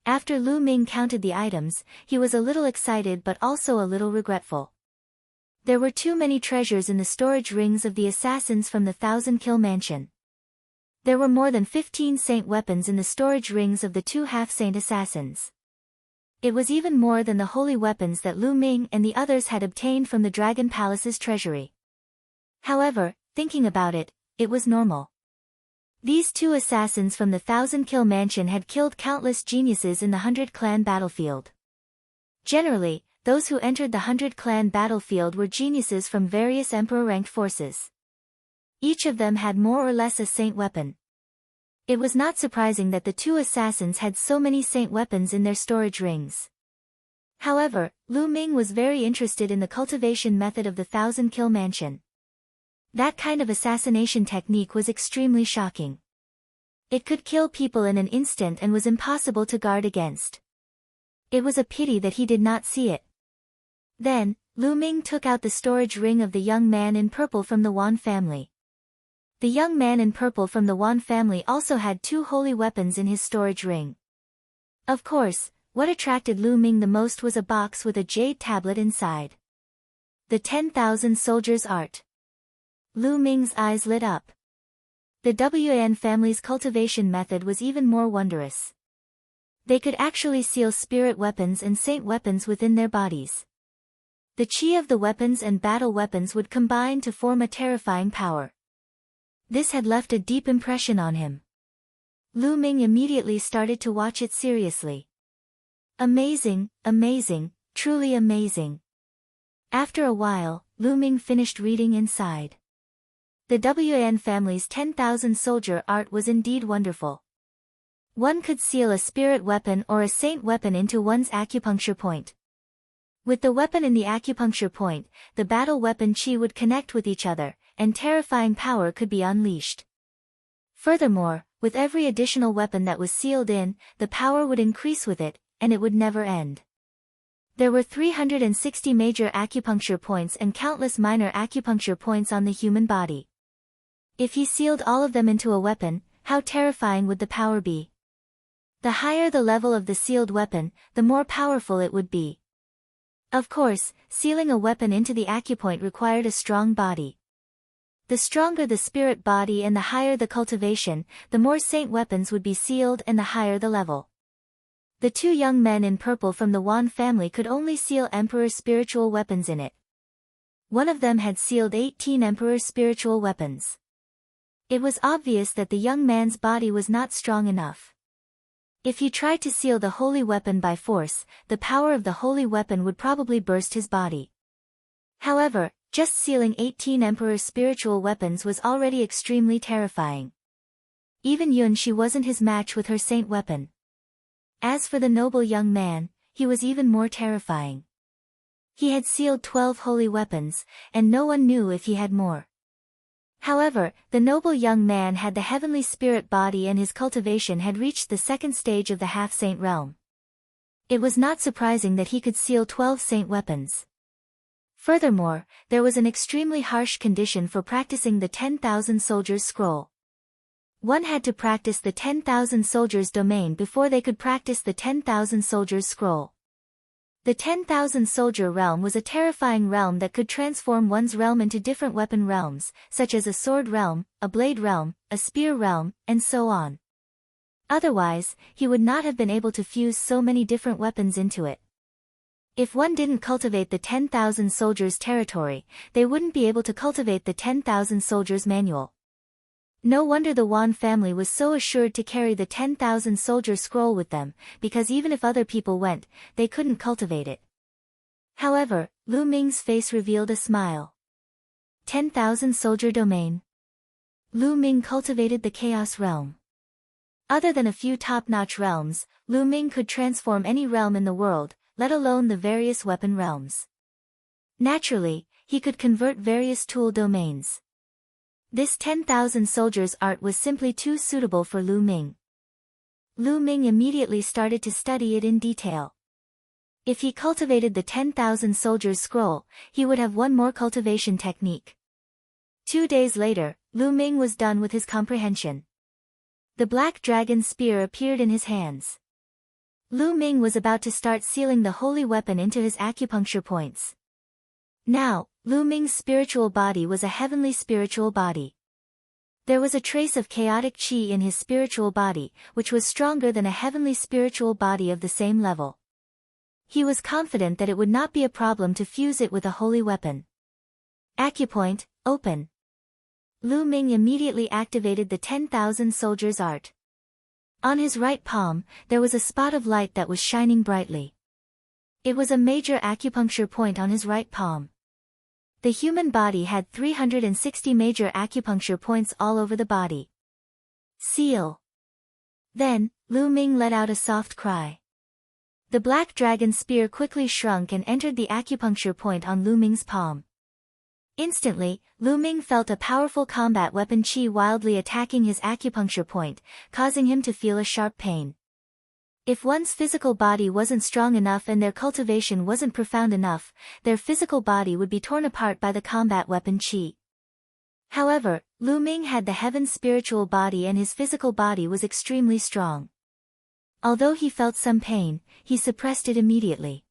A: After Lu Ming counted the items, he was a little excited but also a little regretful. There were too many treasures in the storage rings of the assassins from the 1,000-kill mansion. There were more than 15 saint weapons in the storage rings of the 2 half-saint assassins. It was even more than the holy weapons that Lu Ming and the others had obtained from the Dragon Palace's treasury. However, thinking about it, it was normal. These 2 assassins from the 1,000-kill mansion had killed countless geniuses in the 100-clan battlefield. Generally, those who entered the 100-clan battlefield were geniuses from various emperor-ranked forces. Each of them had more or less a saint weapon. It was not surprising that the 2 assassins had so many saint weapons in their storage rings. However, Lu Ming was very interested in the cultivation method of the 1,000-kill mansion. That kind of assassination technique was extremely shocking. It could kill people in an instant and was impossible to guard against. It was a pity that he did not see it. Then, Lu Ming took out the storage ring of the young man in purple from the Wan family. The young man in purple from the Wan family also had 2 holy weapons in his storage ring. Of course, what attracted Lu Ming the most was a box with a jade tablet inside. The 10,000 Soldiers' Art. Lu Ming's eyes lit up. The Wan family's cultivation method was even more wondrous. They could actually seal spirit weapons and saint weapons within their bodies. The chi of the weapons and battle weapons would combine to form a terrifying power. This had left a deep impression on him. Lu Ming immediately started to watch it seriously. Amazing, amazing, truly amazing. After a while, Lu Ming finished reading inside. The Wan family's 10,000 soldier art was indeed wonderful. One could seal a spirit weapon or a saint weapon into one's acupuncture point. With the weapon in the acupuncture point, the battle weapon chi would connect with each other, and terrifying power could be unleashed. Furthermore, with every additional weapon that was sealed in, the power would increase with it, and it would never end. There were 360 major acupuncture points and countless minor acupuncture points on the human body. If he sealed all of them into a weapon, how terrifying would the power be? The higher the level of the sealed weapon, the more powerful it would be. Of course, sealing a weapon into the acupoint required a strong body. The stronger the spirit body and the higher the cultivation, the more saint weapons would be sealed and the higher the level. The 2 young men in purple from the Wan family could only seal emperor spiritual weapons in it. One of them had sealed 18 emperor spiritual weapons. It was obvious that the young man's body was not strong enough. If he tried to seal the holy weapon by force, the power of the holy weapon would probably burst his body. However, just sealing 18 emperor spiritual weapons was already extremely terrifying. Even Yun Shi wasn't his match with her saint weapon. As for the noble young man, he was even more terrifying. He had sealed 12 holy weapons, and no one knew if he had more. However, the noble young man had the heavenly spirit body and his cultivation had reached the 2nd stage of the half-saint realm. It was not surprising that he could seal 12 saint weapons. Furthermore, there was an extremely harsh condition for practicing the 10,000 soldiers scroll. One had to practice the 10,000 soldiers domain before they could practice the 10,000 soldiers scroll. The 10,000 soldier realm was a terrifying realm that could transform one's realm into different weapon realms, such as a sword realm, a blade realm, a spear realm, and so on. Otherwise, he would not have been able to fuse so many different weapons into it. If one didn't cultivate the 10,000 soldiers territory, they wouldn't be able to cultivate the 10,000 soldiers manual. No wonder the Wan family was so assured to carry the 10,000 soldier scroll with them, because even if other people went, they couldn't cultivate it. However, Lu Ming's face revealed a smile. 10,000 soldier domain. Lu Ming cultivated the chaos realm. Other than a few top-notch realms, Lu Ming could transform any realm in the world, let alone the various weapon realms. Naturally, he could convert various tool domains. This 10,000 soldiers art was simply too suitable for Lu Ming. Lu Ming immediately started to study it in detail. If he cultivated the 10,000 soldiers scroll, he would have one more cultivation technique. 2 days later, Lu Ming was done with his comprehension. The black dragon spear appeared in his hands. Lu Ming was about to start sealing the holy weapon into his acupuncture points. Now, Lu Ming's spiritual body was a heavenly spiritual body. There was a trace of chaotic qi in his spiritual body, which was stronger than a heavenly spiritual body of the same level. He was confident that it would not be a problem to fuse it with a holy weapon. Acupoint, open. Lu Ming immediately activated the 10,000 soldiers art. On his right palm, there was a spot of light that was shining brightly. It was a major acupuncture point on his right palm. The human body had 360 major acupuncture points all over the body. Seal. Then, Lu Ming let out a soft cry. The black dragon spear quickly shrunk and entered the acupuncture point on Lu Ming's palm. Instantly, Lu Ming felt a powerful combat weapon qi wildly attacking his acupuncture point, causing him to feel a sharp pain. If one's physical body wasn't strong enough and their cultivation wasn't profound enough, their physical body would be torn apart by the combat weapon qi. However, Lu Ming had the heaven's spiritual body and his physical body was extremely strong. Although he felt some pain, he suppressed it immediately.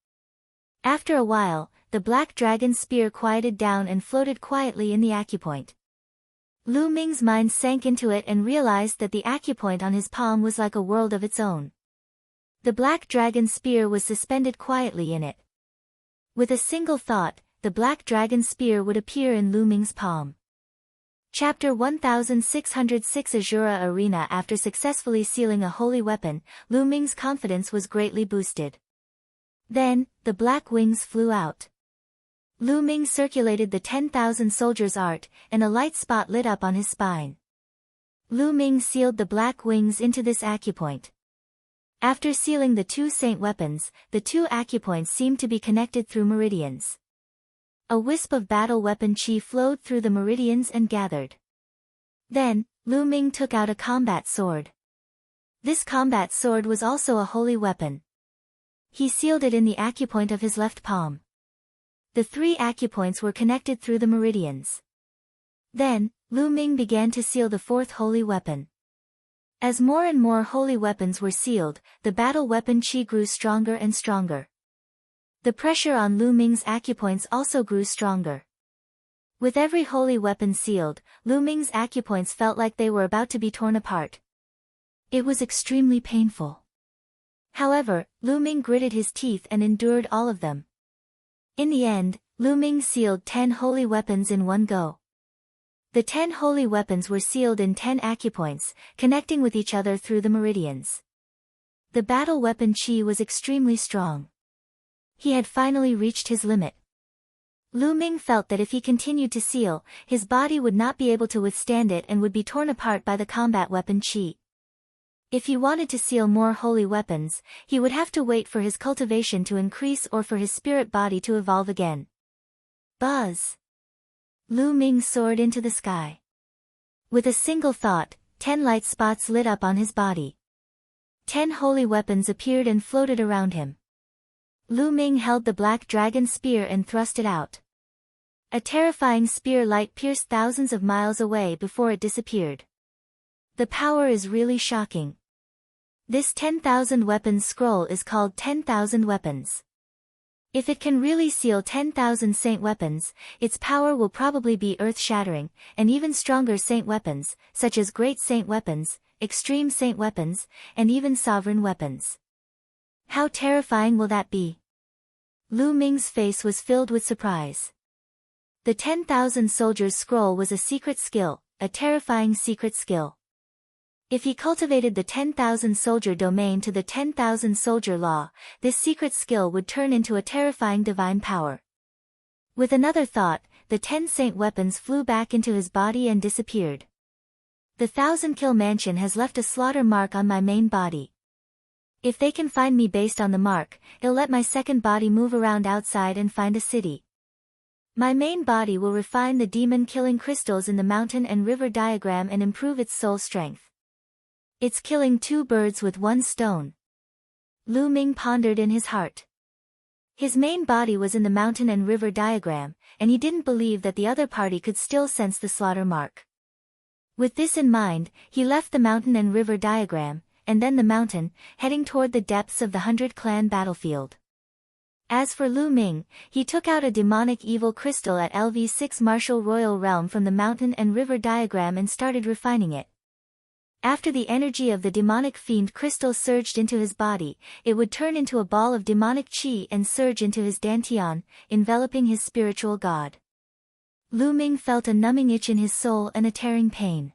A: After a while, the black dragon spear quieted down and floated quietly in the acupoint. Lu Ming's mind sank into it and realized that the acupoint on his palm was like a world of its own. The black dragon spear was suspended quietly in it. With a single thought, the black dragon spear would appear in Lu Ming's palm. Chapter 1606 Azura Arena. After successfully sealing a holy weapon, Lu Ming's confidence was greatly boosted. Then, the black wings flew out. Lu Ming circulated the 10,000 soldiers art, and a light spot lit up on his spine. Lu Ming sealed the black wings into this acupoint. After sealing the 2 saint weapons, the 2 acupoints seemed to be connected through meridians. A wisp of battle weapon qi flowed through the meridians and gathered. Then, Lu Ming took out a combat sword. This combat sword was also a holy weapon. He sealed it in the acupoint of his left palm. The 3 acupoints were connected through the meridians. Then, Lu Ming began to seal the 4th holy weapon. As more and more holy weapons were sealed, the battle weapon qi grew stronger and stronger. The pressure on Lu Ming's acupoints also grew stronger. With every holy weapon sealed, Lu Ming's acupoints felt like they were about to be torn apart. It was extremely painful. However, Lu Ming gritted his teeth and endured all of them. In the end, Lu Ming sealed 10 holy weapons in one go. The 10 holy weapons were sealed in 10 acupoints, connecting with each other through the meridians. The battle weapon qi was extremely strong. He had finally reached his limit. Lu Ming felt that if he continued to seal, his body would not be able to withstand it and would be torn apart by the combat weapon qi. If he wanted to seal more holy weapons, he would have to wait for his cultivation to increase or for his spirit body to evolve again. Buzz! Lu Ming soared into the sky. With a single thought, 10 light spots lit up on his body. 10 holy weapons appeared and floated around him. Lu Ming held the black dragon spear and thrust it out. A terrifying spear light pierced thousands of miles away before it disappeared. The power is really shocking. This 10,000 weapons scroll is called 10,000 weapons. If it can really seal 10,000 saint weapons, its power will probably be earth-shattering, and even stronger saint weapons, such as great saint weapons, extreme saint weapons, and even sovereign weapons. How terrifying will that be? Lu Ming's face was filled with surprise. The 10,000 soldiers scroll was a secret skill, a terrifying secret skill. If he cultivated the 10,000 soldier domain to the 10,000 soldier law, this secret skill would turn into a terrifying divine power. With another thought, the 10 saint weapons flew back into his body and disappeared. The 1,000-kill mansion has left a slaughter mark on my main body. If they can find me based on the mark, it'll let my second body move around outside and find a city. My main body will refine the demon-killing crystals in the mountain and river diagram and improve its soul strength. It's killing 2 birds with 1 stone. Lu Ming pondered in his heart. His main body was in the mountain and river diagram, and he didn't believe that the other party could still sense the slaughter mark. With this in mind, he left the mountain and river diagram, and then the mountain, heading toward the depths of the 100-clan battlefield. As for Lu Ming, he took out a demonic evil crystal at LV6 Martial Royal Realm from the mountain and river diagram and started refining it. After the energy of the demonic fiend crystal surged into his body, it would turn into a ball of demonic chi and surge into his dantian, enveloping his spiritual god. Lu Ming felt a numbing itch in his soul and a tearing pain.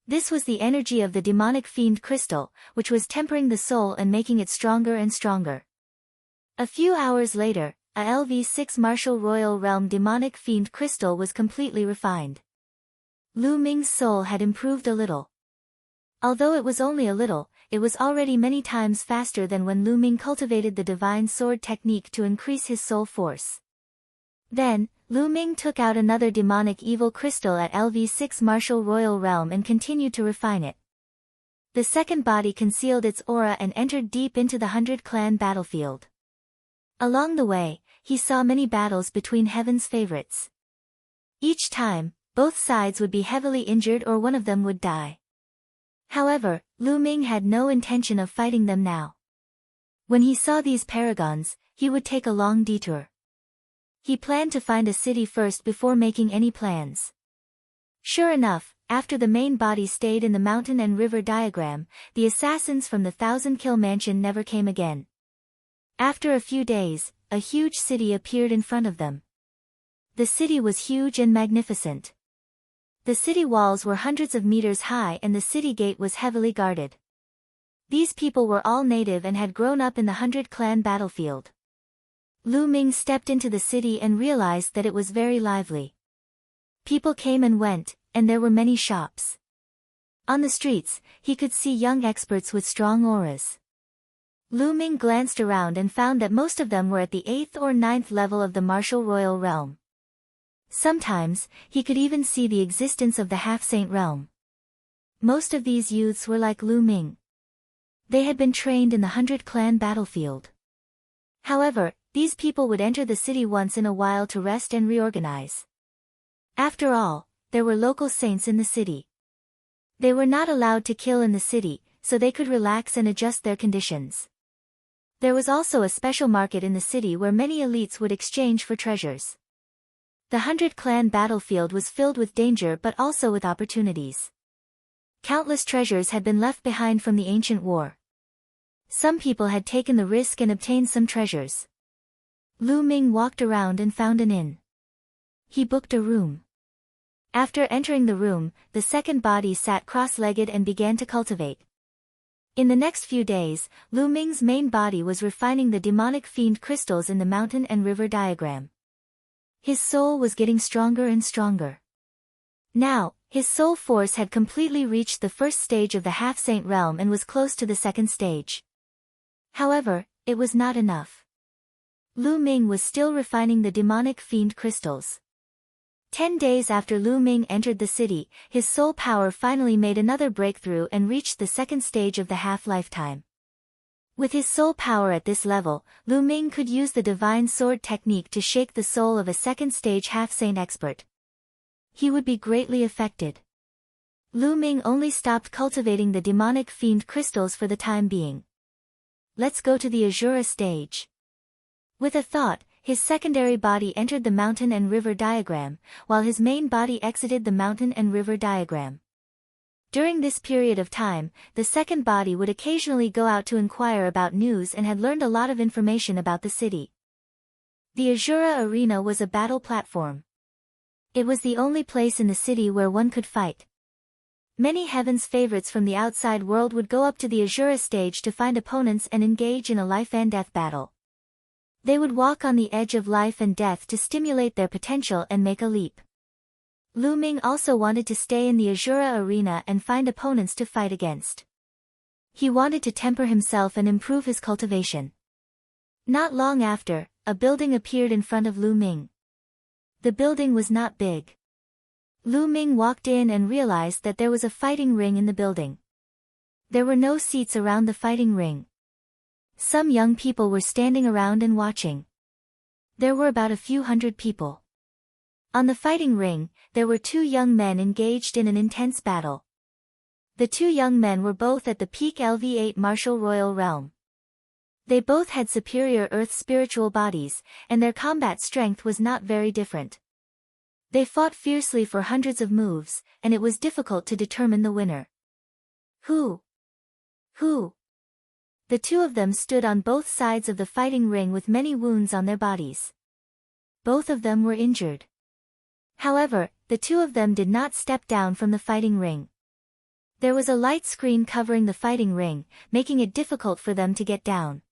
A: This was the energy of the demonic fiend crystal, which was tempering the soul and making it stronger and stronger. A few hours later, a LV6 Martial Royal Realm demonic fiend crystal was completely refined. Lu Ming's soul had improved a little. Although it was only a little, it was already many times faster than when Lu Ming cultivated the divine sword technique to increase his soul force. Then, Lu Ming took out another demonic evil crystal at LV6 Martial Royal Realm and continued to refine it. The second body concealed its aura and entered deep into the 100-clan battlefield. Along the way, he saw many battles between heaven's favorites. Each time, both sides would be heavily injured or one of them would die. However, Lu Ming had no intention of fighting them now. When he saw these paragons, he would take a long detour. He planned to find a city first before making any plans. Sure enough, after the main body stayed in the mountain and river diagram, the assassins from the 1,000-kill mansion never came again. After a few days, a huge city appeared in front of them. The city was huge and magnificent. The city walls were hundreds of meters high and the city gate was heavily guarded. These people were all native and had grown up in the 100-clan battlefield. Lu Ming stepped into the city and realized that it was very lively. People came and went, and there were many shops. On the streets, he could see young experts with strong auras. Lu Ming glanced around and found that most of them were at the 8th or 9th level of the Martial Royal Realm. Sometimes, he could even see the existence of the half-saint realm. Most of these youths were like Lu Ming. They had been trained in the 100-clan battlefield. However, these people would enter the city once in a while to rest and reorganize. After all, there were local saints in the city. They were not allowed to kill in the city, so they could relax and adjust their conditions. There was also a special market in the city where many elites would exchange for treasures. The 100-clan battlefield was filled with danger but also with opportunities. Countless treasures had been left behind from the ancient war. Some people had taken the risk and obtained some treasures. Lu Ming walked around and found an inn. He booked a room. After entering the room, the second body sat cross-legged and began to cultivate. In the next few days, Lu Ming's main body was refining the demonic fiend crystals in the mountain and river diagram. His soul was getting stronger and stronger. Now, his soul force had completely reached the first stage of the half-saint realm and was close to the second stage. However, it was not enough. Lu Ming was still refining the demonic fiend crystals. 10 days after Lu Ming entered the city, his soul power finally made another breakthrough and reached the second stage of the half-lifetime. With his soul power at this level, Lu Ming could use the divine sword technique to shake the soul of a second-stage half-saint expert. He would be greatly affected. Lu Ming only stopped cultivating the demonic fiend crystals for the time being. Let's go to the Azura stage. With a thought, his secondary body entered the mountain and river diagram, while his main body exited the mountain and river diagram. During this period of time, the second body would occasionally go out to inquire about news and had learned a lot of information about the city. The Azura Arena was a battle platform. It was the only place in the city where one could fight. Many heaven's favorites from the outside world would go up to the Azura stage to find opponents and engage in a life-and-death battle. They would walk on the edge of life and death to stimulate their potential and make a leap. Lu Ming also wanted to stay in the Azura arena and find opponents to fight against. He wanted to temper himself and improve his cultivation. Not long after, a building appeared in front of Lu Ming. The building was not big. Lu Ming walked in and realized that there was a fighting ring in the building. There were no seats around the fighting ring. Some young people were standing around and watching. There were about a few hundred people. On the fighting ring, there were two young men engaged in an intense battle. The two young men were both at the peak LV8 martial royal realm. They both had superior earth spiritual bodies, and their combat strength was not very different. They fought fiercely for hundreds of moves, and it was difficult to determine the winner. Who? The two of them stood on both sides of the fighting ring with many wounds on their bodies. Both of them were injured. However, the two of them did not step down from the fighting ring. There was a light screen covering the fighting ring, making it difficult for them to get down.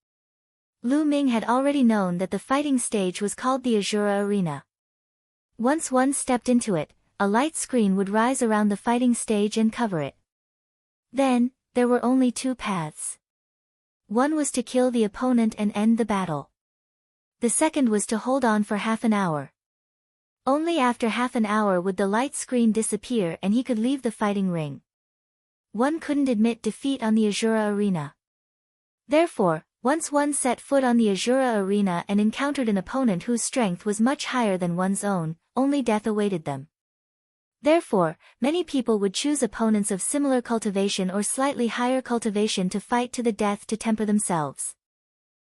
A: Lu Ming had already known that the fighting stage was called the Azura Arena. Once one stepped into it, a light screen would rise around the fighting stage and cover it. Then, there were only two paths. One was to kill the opponent and end the battle. The second was to hold on for half an hour. Only after half an hour would the light screen disappear and he could leave the fighting ring. One couldn't admit defeat on the Azura Arena. Therefore, once one set foot on the Azura Arena and encountered an opponent whose strength was much higher than one's own, only death awaited them. Therefore, many people would choose opponents of similar cultivation or slightly higher cultivation to fight to the death to temper themselves.